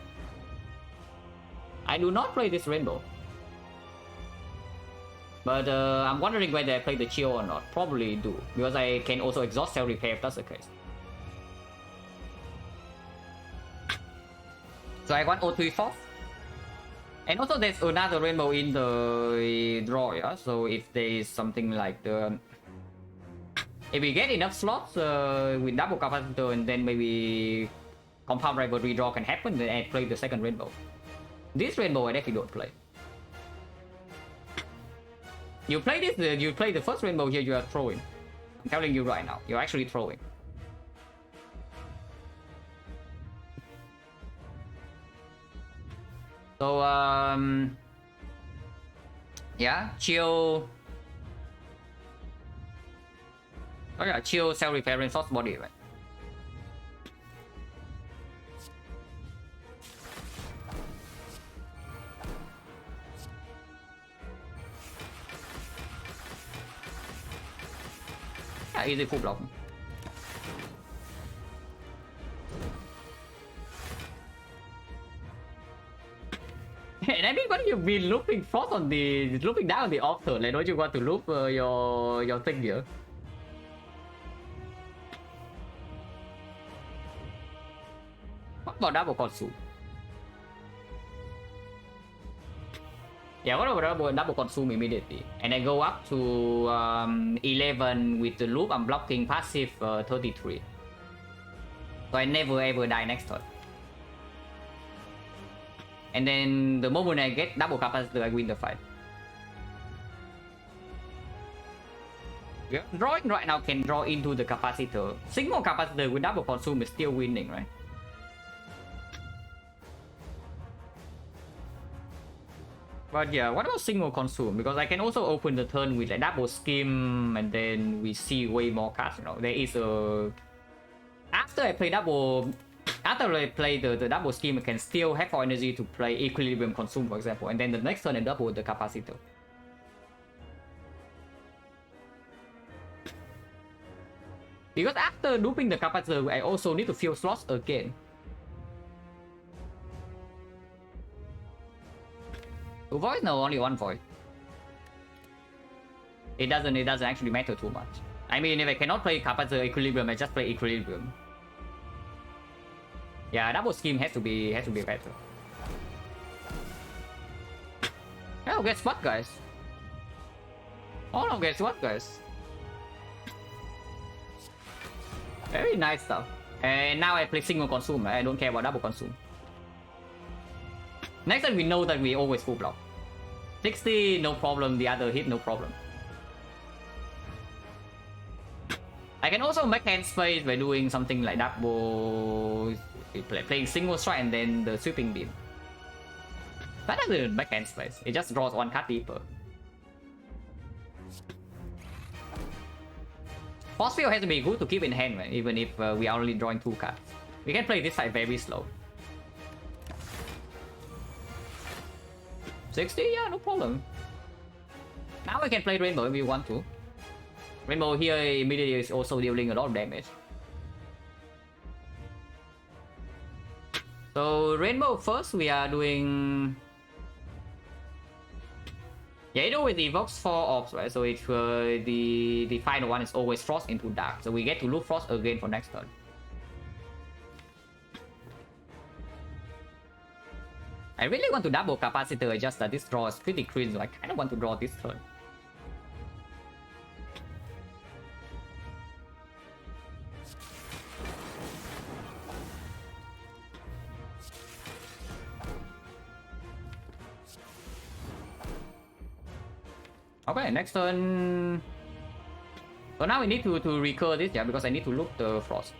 I do not play this rainbow. But I'm wondering whether I play the chill or not. Probably do, because I can also exhaust cell repair if that's the case. So I want O3 fourth. And also there's another rainbow in the draw, yeah? So if there is something like the... If we get enough slots with double capacitor and then maybe compound rival redraw can happen, then I play the second rainbow. This rainbow I definitely don't play. You play this, you play the first rainbow here, you are throwing. I'm telling you right now, you're actually throwing. So, yeah, chill. Oh yeah, chill, cell repair, and source body, right? Yeah, easy full block. And everybody you've been looping frost on the looping down the off turn. Like, don't you want to loop your thing here? What about double consume? Yeah, what about double consume immediately? And I go up to 11 with the loop. I'm blocking passive 33. So I never ever die next turn. And then the moment I get double capacitor, I win the fight. Yeah, drawing right now can draw into the capacitor. Single capacitor with double consume is still winning, right? But yeah, what about single consume? Because I can also open the turn with a double scheme and then we see way more cards, you know. There is a... After I play the double scheme, I can still have for energy to play equilibrium consume, for example, and then the next turn I double the capacitor. Because after looping the capacitor, I also need to fill slots again. Two voids? No, only one void. It doesn't actually matter too much. I mean, if I cannot play capacitor equilibrium, I just play equilibrium. Yeah, double scheme has to be better. Oh, guess what, guys? Oh no, guess what, guys? Very nice stuff. And now I play single consume. I don't care about double consume. Next time we know that we always full block. 60, no problem. The other hit, no problem. I can also make hand space by doing something like double... playing single strike and then the sweeping beam. That doesn't make hand space. It just draws one card deeper. Force field has to be good to keep in hand, man, even if we are only drawing 2 cards. We can play this side very slow. 60? Yeah, no problem. Now we can play Rainbow if we want to. Rainbow here immediately is also dealing a lot of damage. So Rainbow first, we are doing... Yeah, it always evokes 4 orbs, right? So it's the final one is always Frost into Dark. So we get to loop Frost again for next turn. I really want to double Capacitor, just that this draw is pretty clean, so I kind of want to draw this turn. Okay, next turn. So now we need to recur this, yeah, because I need to loop the Frost.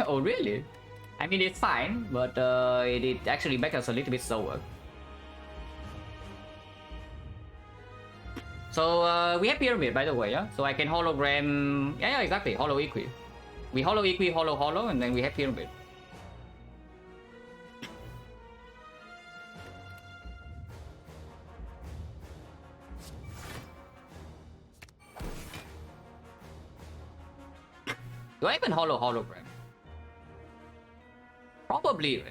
Oh, really? I mean, it's fine, but it actually makes us a little bit slower. So we have Pyramid, by the way, yeah? So I can hologram... Yeah, exactly. Holo Equi. We holo Equi, holo, and then we have Pyramid. Do I even hologram? Probably.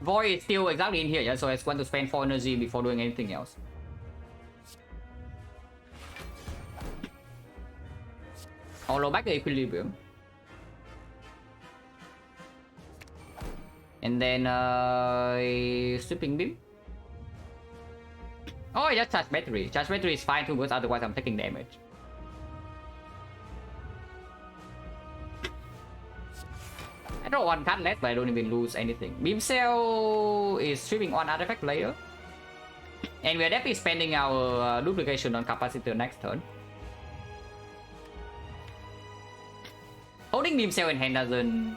Void is still exactly in here, yeah? So I just want to spend 4 energy before doing anything else. Holo back the Equilibrium. And then Sweeping Beam. Oh, I just charge battery. Charge battery is fine too, because otherwise I'm taking damage. I draw 1 card less, but I don't even lose anything. Beam Cell is sweeping 1 artifact later. And we're definitely spending our duplication on Capacitor next turn. Holding Beam Cell in hand doesn't...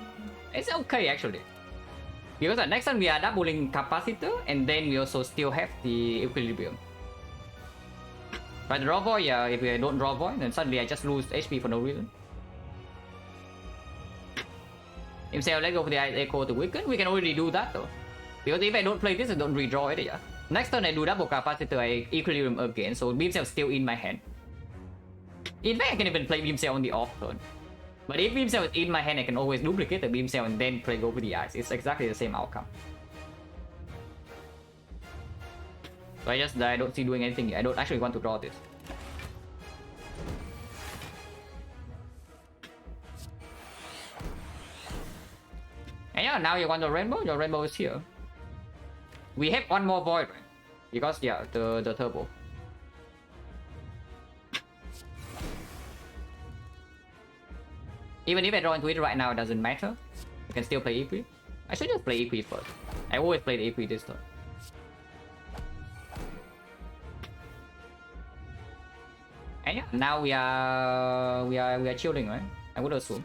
It's okay actually. Because next turn we are doubling Capacitor, and then we also still have the Equilibrium. But draw Void, yeah, if I don't draw Void, then suddenly I just lose HP for no reason. Himself, let's go for the Ice Echo to weaken. We can already do that though. Because if I don't play this, I don't redraw it, yeah. Next turn I do double Capacitor, I Equilibrium again, so Beam Cell still in my hand. In fact, I can even play Beam Cell on the off turn. But if Beam Cell is in my hand, I can always duplicate the Beam Cell and then play go for the Ice. It's exactly the same outcome. So I don't see doing anything. I don't actually want to draw this. And yeah, now you want the rainbow? Your rainbow is here. We have 1 more void, right? Because yeah, the turbo. Even if I draw into it right now, it doesn't matter. I can still play Equi. I should just play Equi first. I always play the Equi this turn. And yeah, now we are chilling, right? I would assume.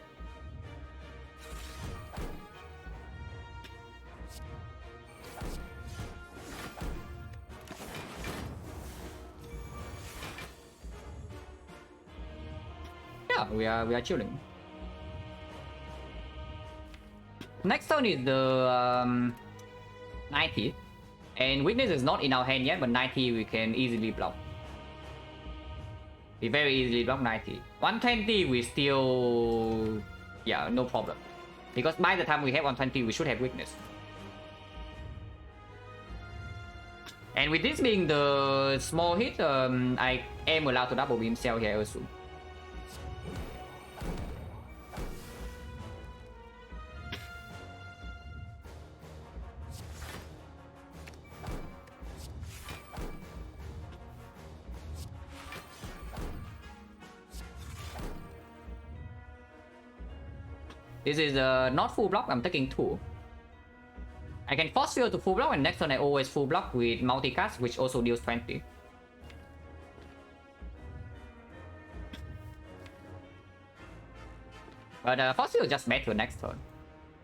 Yeah, we are chilling. Next turn is the 90, and weakness is not in our hand yet, but 90 we can easily block. We very easily block 90. 120 we still, yeah, no problem, because by the time we have 120 we should have weakness. And with this being the small hit, I am allowed to double Beam Cell here also. This is not full block, I'm taking 2. I can force field to full block, and next turn I always full block with multicast, which also deals 20. But force field just matter next turn.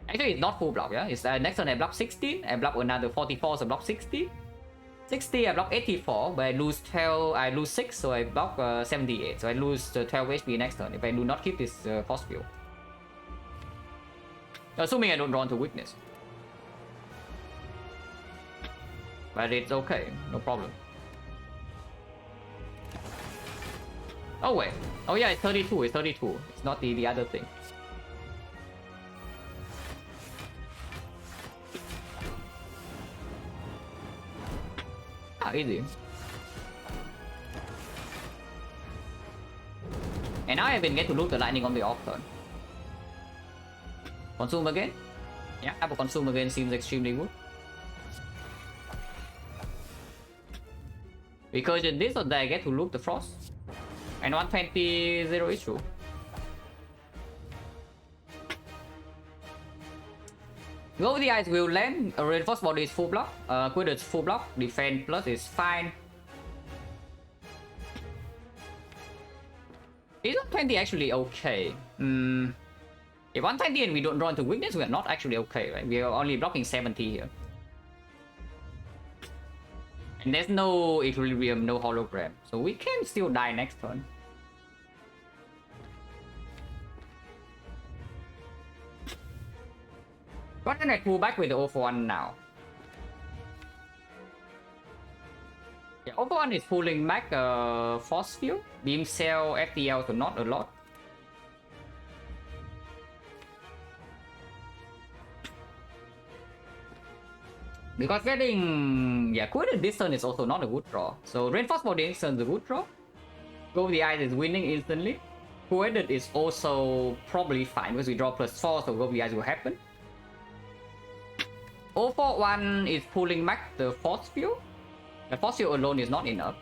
Actually, it's not full block, yeah? It's next turn I block 16, I block another 44, so block 60. 60, I block 84, but I lose 12, I lose 6, so I block 78. So I lose 12 HP next turn if I do not keep this force field. Assuming I don't draw into weakness. But it's okay, no problem. Oh wait. Oh yeah, it's 32. It's 32. It's not the other thing. Ah, easy. And now I even get to loot the lightning on the off turn. Consume again? Yeah, double consume again seems extremely good. Because in this one I get to loot the frost. And 120 zero issue. Go with the ice will land. A reinforced body is full block. Quidditch full block. Defend plus is fine. Is 120 actually okay? If 120 and we don't draw into weakness, we are not actually okay, right? We are only blocking 70 here. And there's no equilibrium, no hologram. So we can still die next turn. Why don't I pull back with the 041 now? Yeah, 041 is pulling back Force Field, Beam Cell, FTL, so not a lot. Because getting, yeah, Quidditch this turn is also not a good draw. So Reinforced Body next turn is a good draw. Go with the Eyes is winning instantly. Quidditch is also probably fine because we draw +4, so Go with the Eyes will happen. 041 is pulling back the Force Field. The Force Field alone is not enough.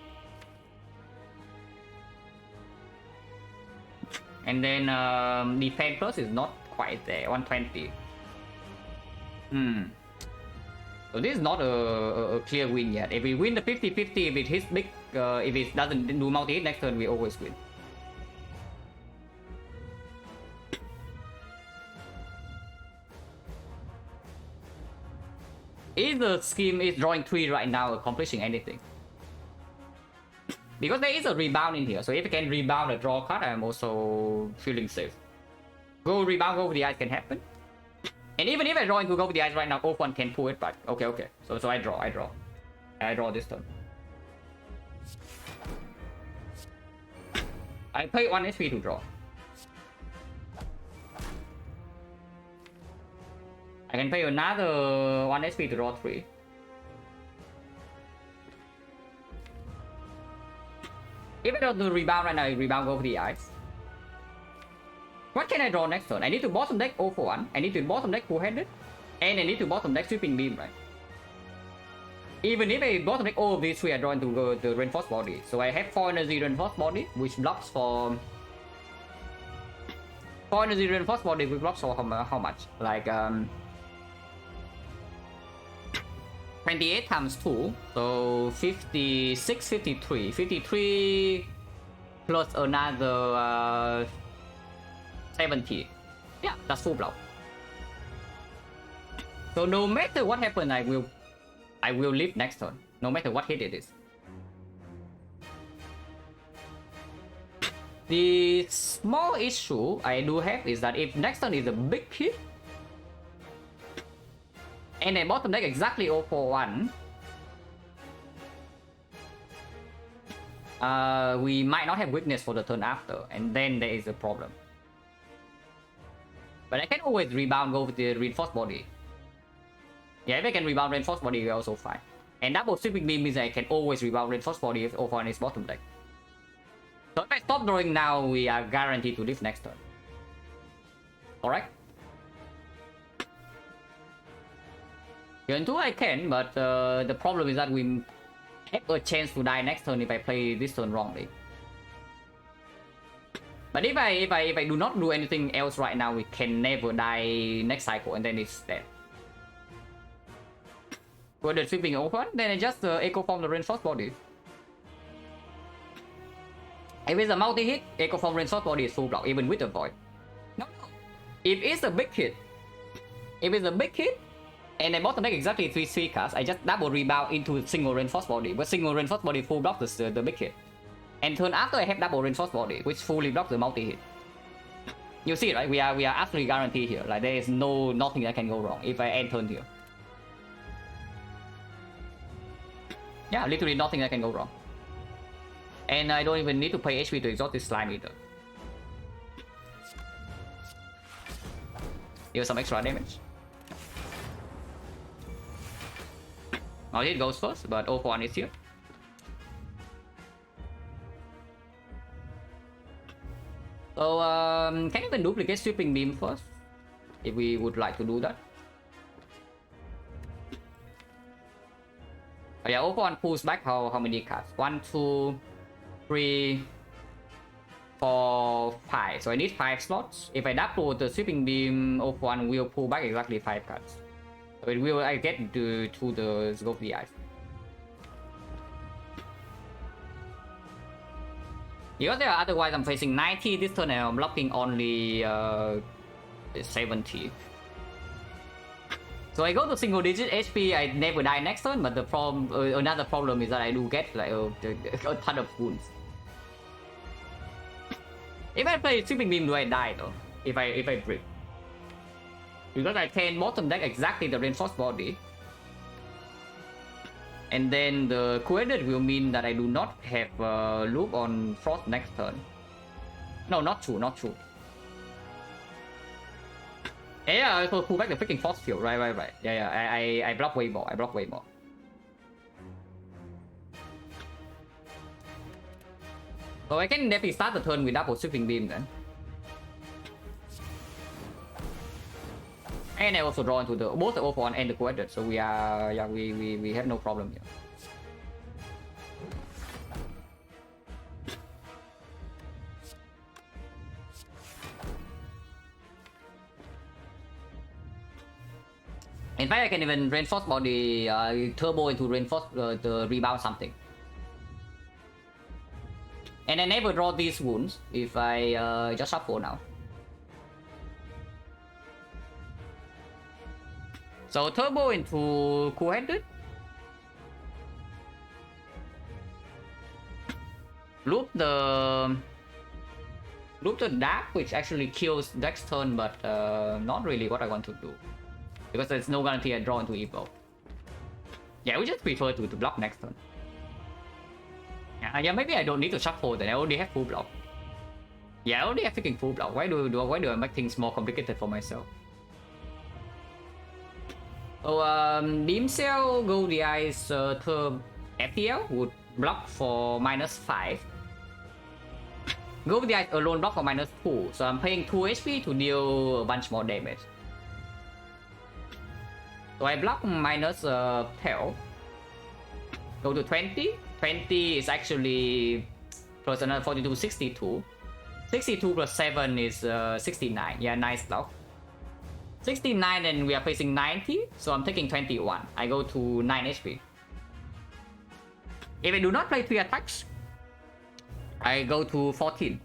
And then Defend Plus is not quite there, 120. So this is not a clear win yet. If we win the 50-50, if it hits big, if it doesn't do multi-hit next turn, we always win. Is the scheme is drawing 3 right now accomplishing anything? Because there is a rebound in here, so if I can rebound a draw card, I'm also feeling safe. Go rebound, go with the eyes can happen. And even if I draw into Go with the Eyes right now, 0-1 can pull it back. Okay. So I draw. I draw this turn. I pay 1 HP to draw. I can pay another 1 HP to draw 3. If I don't do rebound right now, I rebound Go with the Eyes. What can I draw next turn? I need to bottom deck 0-1. I need to bottom deck Two-Handed. And I need to bottom deck Sweeping Beam, right? Even if I bottom deck all of these 3, I draw into the Reinforced Body. So I have 4 energy Reinforced Body, which blocks for... 4 energy Reinforced Body, which blocks for how much? Like, 28 times 2. So 56, 53. 53 plus another... 70. Yeah, that's full block. So no matter what happens, I will live next turn. No matter what hit it is. The small issue I do have is that if next turn is a big hit, and I bottom deck exactly 0-4-1, we might not have weakness for the turn after, and then there is a problem. But I can always rebound, go with the Reinforced Body. Yeah, if I can rebound Reinforced Body, we're also fine. And double Sweeping Beam means I can always rebound Reinforced Body if 0-1 is bottom deck. So if I stop drawing now, we are guaranteed to live next turn. Correct? Turn 2 I can, but the problem is that we have a chance to die next turn if I play this turn wrongly. But if I do not do anything else right now, we can never die next cycle, and then it's dead. With the Sweeping open, then I just echo form the Reinforced Body. If it's a multi-hit, echo form Reinforced Body is full block, even with the void. No. If it's a big hit, and I bottom deck exactly 3 cards, I just double rebound into single Reinforced Body. But single Reinforced Body full block the big hit. And turn after I have double Reinforced Body, which fully blocks the multi-hit. You see, right? We are absolutely guaranteed here. Like there is nothing that can go wrong if I end turn here. Yeah, literally nothing that can go wrong. And I don't even need to pay HP to exhaust this slime either. Deal some extra damage. Oh, it goes first, but 0-1 is here. So, can you even duplicate sweeping beam first? If we would like to do that. Oh yeah, 0-1 pulls back how many cards? 1, 2, 3, 4, 5. So I need 5 slots. If I double the sweeping beam, 0-1 will pull back exactly 5 cards. So it will, I get to the scope of the eyes. Because there are otherwise I'm facing 90 this turn and I'm blocking only 70. So I go to single digit HP, I never die next turn, but the problem, another problem is that I do get like a ton of wounds. If I play sweeping beam, do I die though? If I break? Because I can bottom deck exactly the reinforced body. And then the coordinate will mean that I do not have loop on Frost next turn. No, not true, not true. Yeah, I pull back the freaking force field. Right. Yeah. I block way more. So I can definitely start the turn with double sweeping beam then. And I also draw into the both the 0-1 and the coordinate. So we are we have no problem here. In fact, I can even reinforce body, turbo into reinforce the rebound something. And I never draw these wounds if I just shuffle now. So turbo into cool-headed. Loop the dark, which actually kills next turn, but not really what I want to do. Because there's no guarantee I draw into Evo. Yeah, we just prefer to block next turn. Yeah, maybe I don't need to shuffle then. I already have full block. Yeah, I already have freaking full block. Why do I make things more complicated for myself? So Beam Cell, Gold the Eyes, Term FTL would block for -5. Gold the Eyes alone block for -2. So I'm paying 2 HP to deal a bunch more damage. So I block -12. Go to 20. 20 is actually plus another 42, 62. 62 plus 7 is 69. Yeah, nice block. 69 and we are facing 90. So I'm taking 21. I go to 9 HP. If I do not play 3 attacks, I go to 14.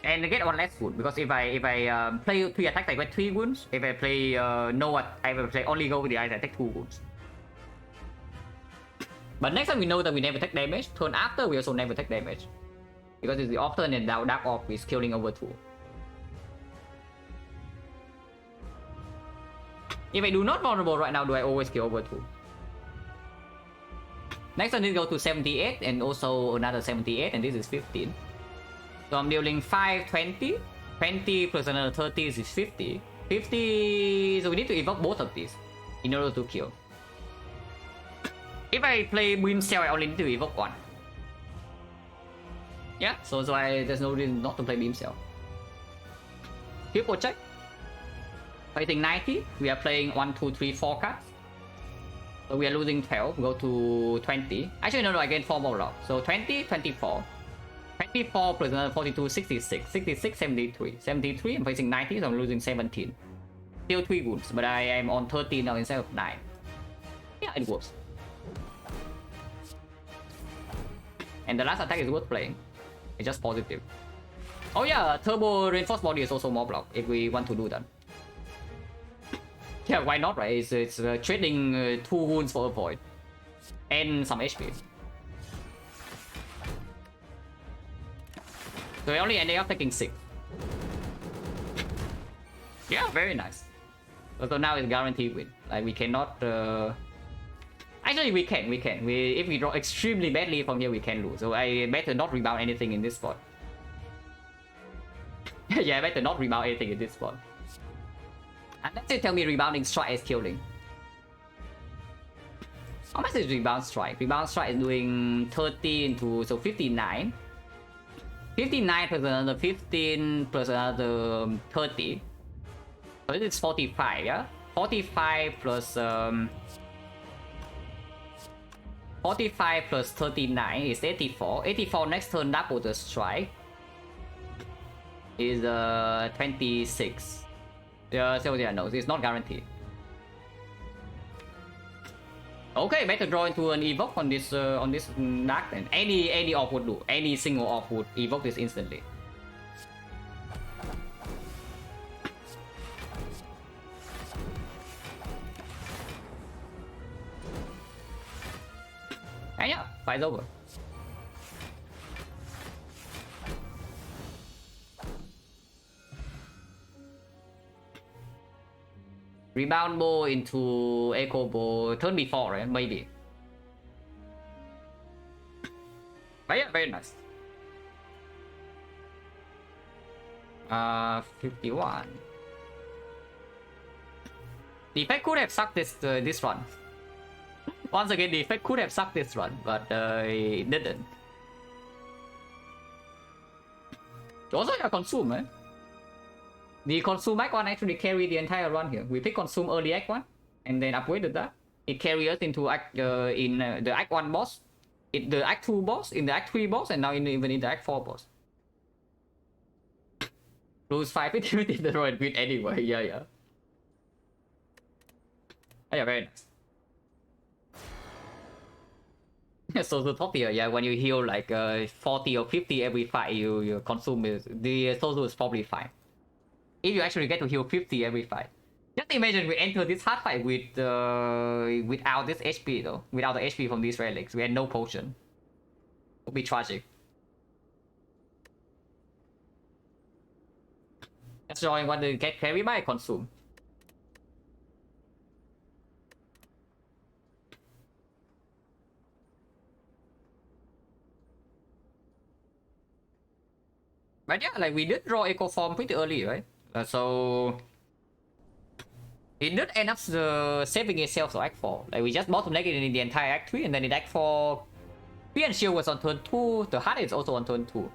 And I get 1 less wound because if I play 3 attacks, I get 3 wounds. If I play I will play only go with the eyes, I take 2 wounds. But next time we know that we never take damage. Turn after we also never take damage because it's the off turn and now dark off is killing over 2. If I do not vulnerable right now, do I always kill over 2? Next turn, this go to 78 and also another 78, and this is 15. So I'm dealing 5, 20. 20 plus another 30 is 50. 50, so we need to evoke both of these in order to kill. If I play Beam Cell, I only need to evoke 1. Yeah, so there's no reason not to play Beam Cell. Triple check. Fighting 90, we are playing 1, 2, 3, 4 cards. So we are losing 12, go to 20. Actually, no, I gain 4 more lock. So 20, 24. 24 plus another 42, 66. 66, 73. 73, I'm facing 90, so I'm losing 17. Still 3 wounds, but I am on 13 now instead of 9. Yeah, it works. And the last attack is worth playing. It's just positive. Oh yeah, Turbo Reinforced Body is also more block if we want to do that. Yeah, why not, right? It's trading 2 wounds for a void. And some HP. So we only ended up taking 6. Yeah, very nice. So now it's guaranteed win. Like we cannot... I Actually, we can. If we draw extremely badly from here, we can lose. So I better not rebound anything in this spot. Yeah, I better not rebound anything in this spot. Unless you tell me rebounding strike is killing. How much is rebound strike? Rebound strike is doing 30 into, so 59. 59 plus another 15 plus another 30. So it's 45, yeah? 45 plus 45 plus 39 is 84. 84 next turn double the strike is 26. So yeah, no, it's not guaranteed. Okay, better draw into an evoke on this dark then. Any off would do. Any single off would evoke this instantly. And yeah, fight's over. Rebound bow into echo bow turn before, right? Maybe. But yeah, very nice. 51. Defect could have sucked this run. Once again, defect could have sucked this run, but it didn't. Also, yeah, consume, man. The consume act 1 actually carried the entire run here. We pick consume early act 1 and then upgraded that. It carried us into act the act 1 boss, the act 2 boss, in the act 3 boss, and now even in the act 4 boss. Lose 5 with the road win anyway. Yeah. Oh, yeah, very nice. So the top here, yeah, when you heal like 40 or 50 every fight, you consume it. The Sozu is probably fine. If you actually get to heal 50 every fight. Just imagine we enter this hard fight with without this HP though. Without the HP from these relics. We had no potion. It would be tragic. Let's join what to get carried by consume. But yeah, like we did draw Echo Form pretty early, right? So it did end up saving itself to Act 4. Like we just bottlenecked it in the entire Act 3, and then in Act 4, Spear and Shield was on turn 2, the Heart is also on turn 2.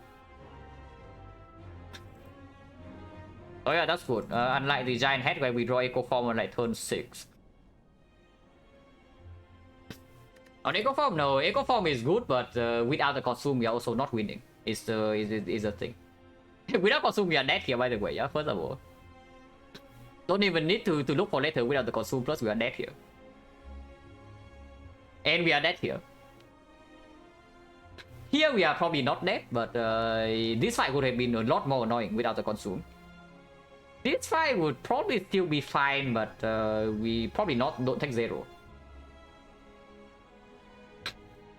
Oh yeah, that's good. Unlike the Giant Head where we draw Echo Form on like turn 6. On Echo Form, no, Echo Form is good, but without the consume, we are also not winning. Is the thing. Without consume, we are dead here, by the way, yeah, first of all. Don't even need to look for later without the consume, plus we are dead here. And we are dead here. Here we are probably not dead, but this fight would have been a lot more annoying without the consume. This fight would probably still be fine, but we probably don't take 0.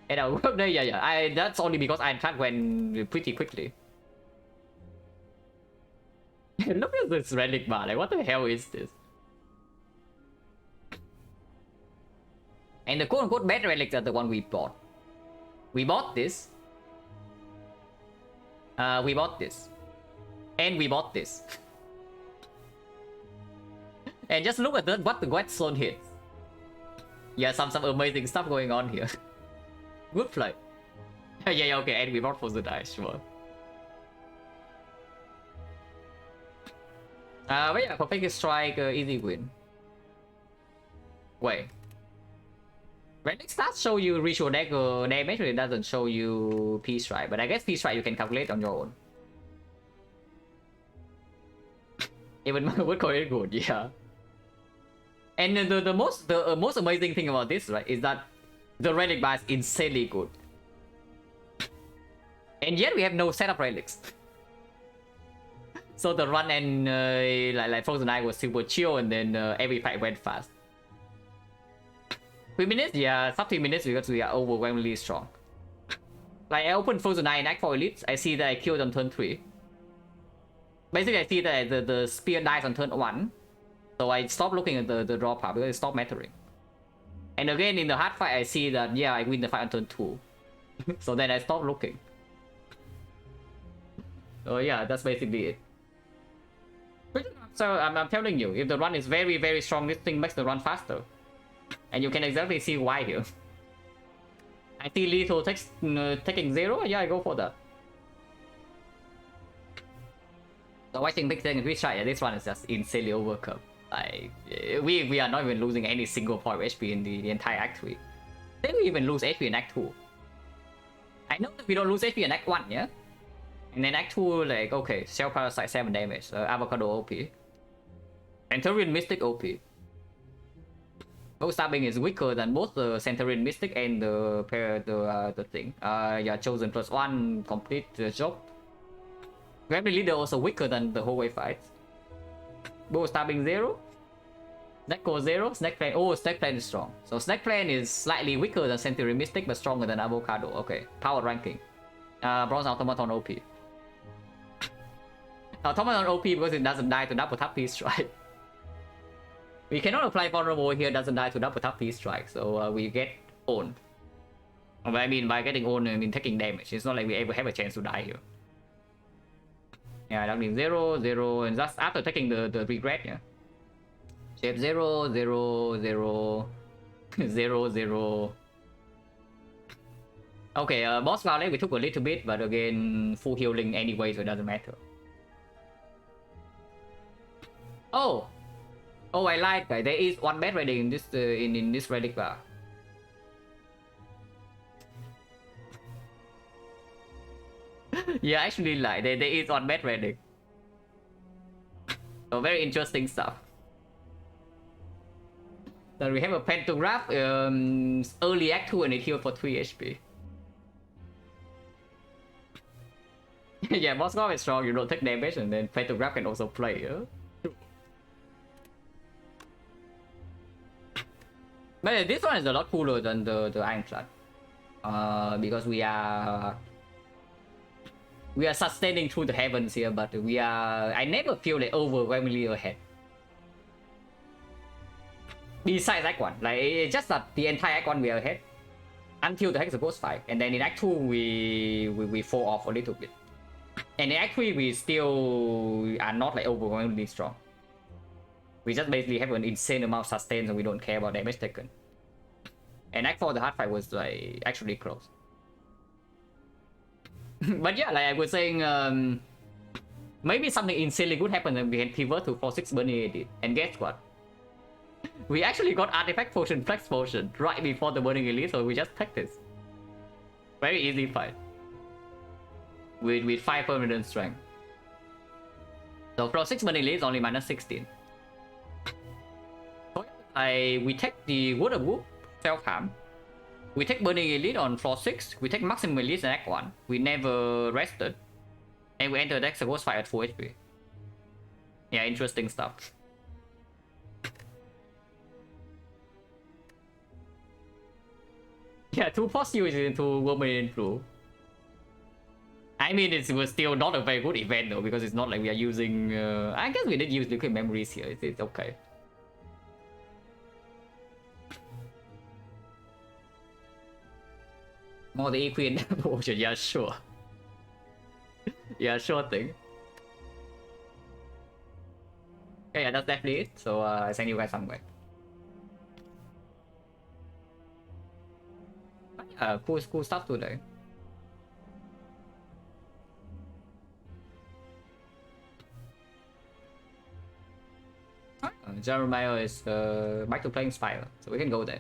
And I work there, yeah. That's only because I track when pretty quickly. Look at this relic bar, like what the hell is this? And the quote-unquote bad relics are the one we bought. We bought this. We bought this. And we bought this. And just look at what the Whetstone hits. Yeah, some amazing stuff going on here. Good play. Yeah, okay, and we bought for the die, sure. But yeah, Perfect Strike, easy win. Wait. Relic stats show you ritual dagger damage, but it doesn't show you P-Strike. But I guess P-Strike you can calculate on your own. Even would call it good, yeah. And the most amazing thing about this, right, is that the relic bar is insanely good. And yet we have no setup relics. So the run and like Frozen Eye was super chill, and then every fight went fast. 3 minutes? Yeah, sub 3 minutes because we are overwhelmingly strong. Like I opened Frozen Eye in Act 4 Elite, I see that I killed on turn 3. Basically I see that the spear dies on turn 1. So I stopped looking at the draw part because it stopped mattering. And again, in the hard fight, I see that, yeah, I win the fight on turn 2. So then I stop looking. So yeah, that's basically it. So I'm telling you, if the run is very, very strong, this thing makes the run faster. And you can exactly see why here. I see lethal takes, taking 0, yeah, I go for that. So watching big thing, we try, this one is just insanely overcome. Like, we are not even losing any single point of HP in the entire Act 3. Then we even lose HP in Act 2. I know that we don't lose HP in Act 1, yeah? And then Act 2, like, okay, Shell Parasite 7 damage, Avocado OP. Centurion Mystic OP. Both stabbing is weaker than both the Centurion Mystic and the thing. Yeah, Chosen +1 complete the job. Gravity Leader also weaker than the whole wave fight. Both stabbing 0. Neko 0. Snake Plant. Oh, Snake Plant is strong. So Snake Plant is slightly weaker than Centurion Mystic but stronger than Avocado. Okay, power ranking. Bronze Automaton OP. Automaton OP because it doesn't die to double tap P strike. We cannot apply vulnerable here, doesn't die to double tap P strike, so we get owned. I mean, by getting owned, I mean taking damage. It's not like we ever have a chance to die here. Yeah, that means 0, 0, and that's after taking the regret, yeah. Shape 0, 0, 0, 0, 0. Okay, boss valley we took a little bit, but again, full healing anyway, so it doesn't matter. Oh! Oh, I lied, guys. There is one bad relic in this in this relic bar. Yeah, actually, like there is one bad relic. So very interesting stuff. Then we have a pentagraph, early Act 2 and it healed for 3 HP. Yeah, Moskov is strong, you don't take damage, and then pentagraph can also play. But this one is a lot cooler than the Ironclad. Because we are sustaining through the heavens here, but I never feel like overwhelmingly ahead. Besides Act 1, like it's just that the entire Act 1 we are ahead until the Hexaghost fight, and then in Act 2 we fall off a little bit, and in Act 3 we still are not like overwhelmingly strong. We just basically have an insane amount of sustain, so we don't care about damage taken. And Act 4 the hard fight was like actually close. But yeah, like I was saying, maybe something insanely good happened and we can pivot to 4-6 Burning Elite. And guess what? We actually got Artifact Potion, Flex Potion right before the Burning Elite, so we just practice. Very easy fight. With 5 permanent strength. So for 6 Burning Elite is only -16. We take the Water Whoop, Self-Harm. We take Burning Elite on floor 6. We take Maximum Elite in Act 1. We never rested. And we enter the Hexaghost fight at full HP. Yeah, interesting stuff. Yeah, 2 positives into Vermilion Blue. I mean, it was still not a very good event though, because it's not like we are using... I guess we did use Liquid Memories here. It's okay. More the Equine potion, yeah, sure. Yeah, sure thing. Okay, yeah, that's definitely it. So I send you guys somewhere. Cool stuff today. Jeremiah is back to playing Spire, so we can go there.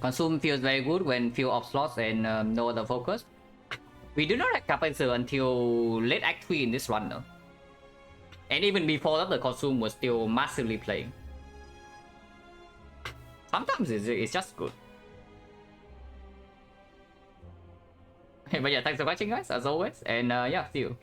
Consume feels very good when few off slots and no other focus. We do not have Carpenter until late Act 3 in this run though. And even before that, the Consume was still massively playing. Sometimes it's just good. But yeah, thanks for watching guys, as always. And yeah, see you.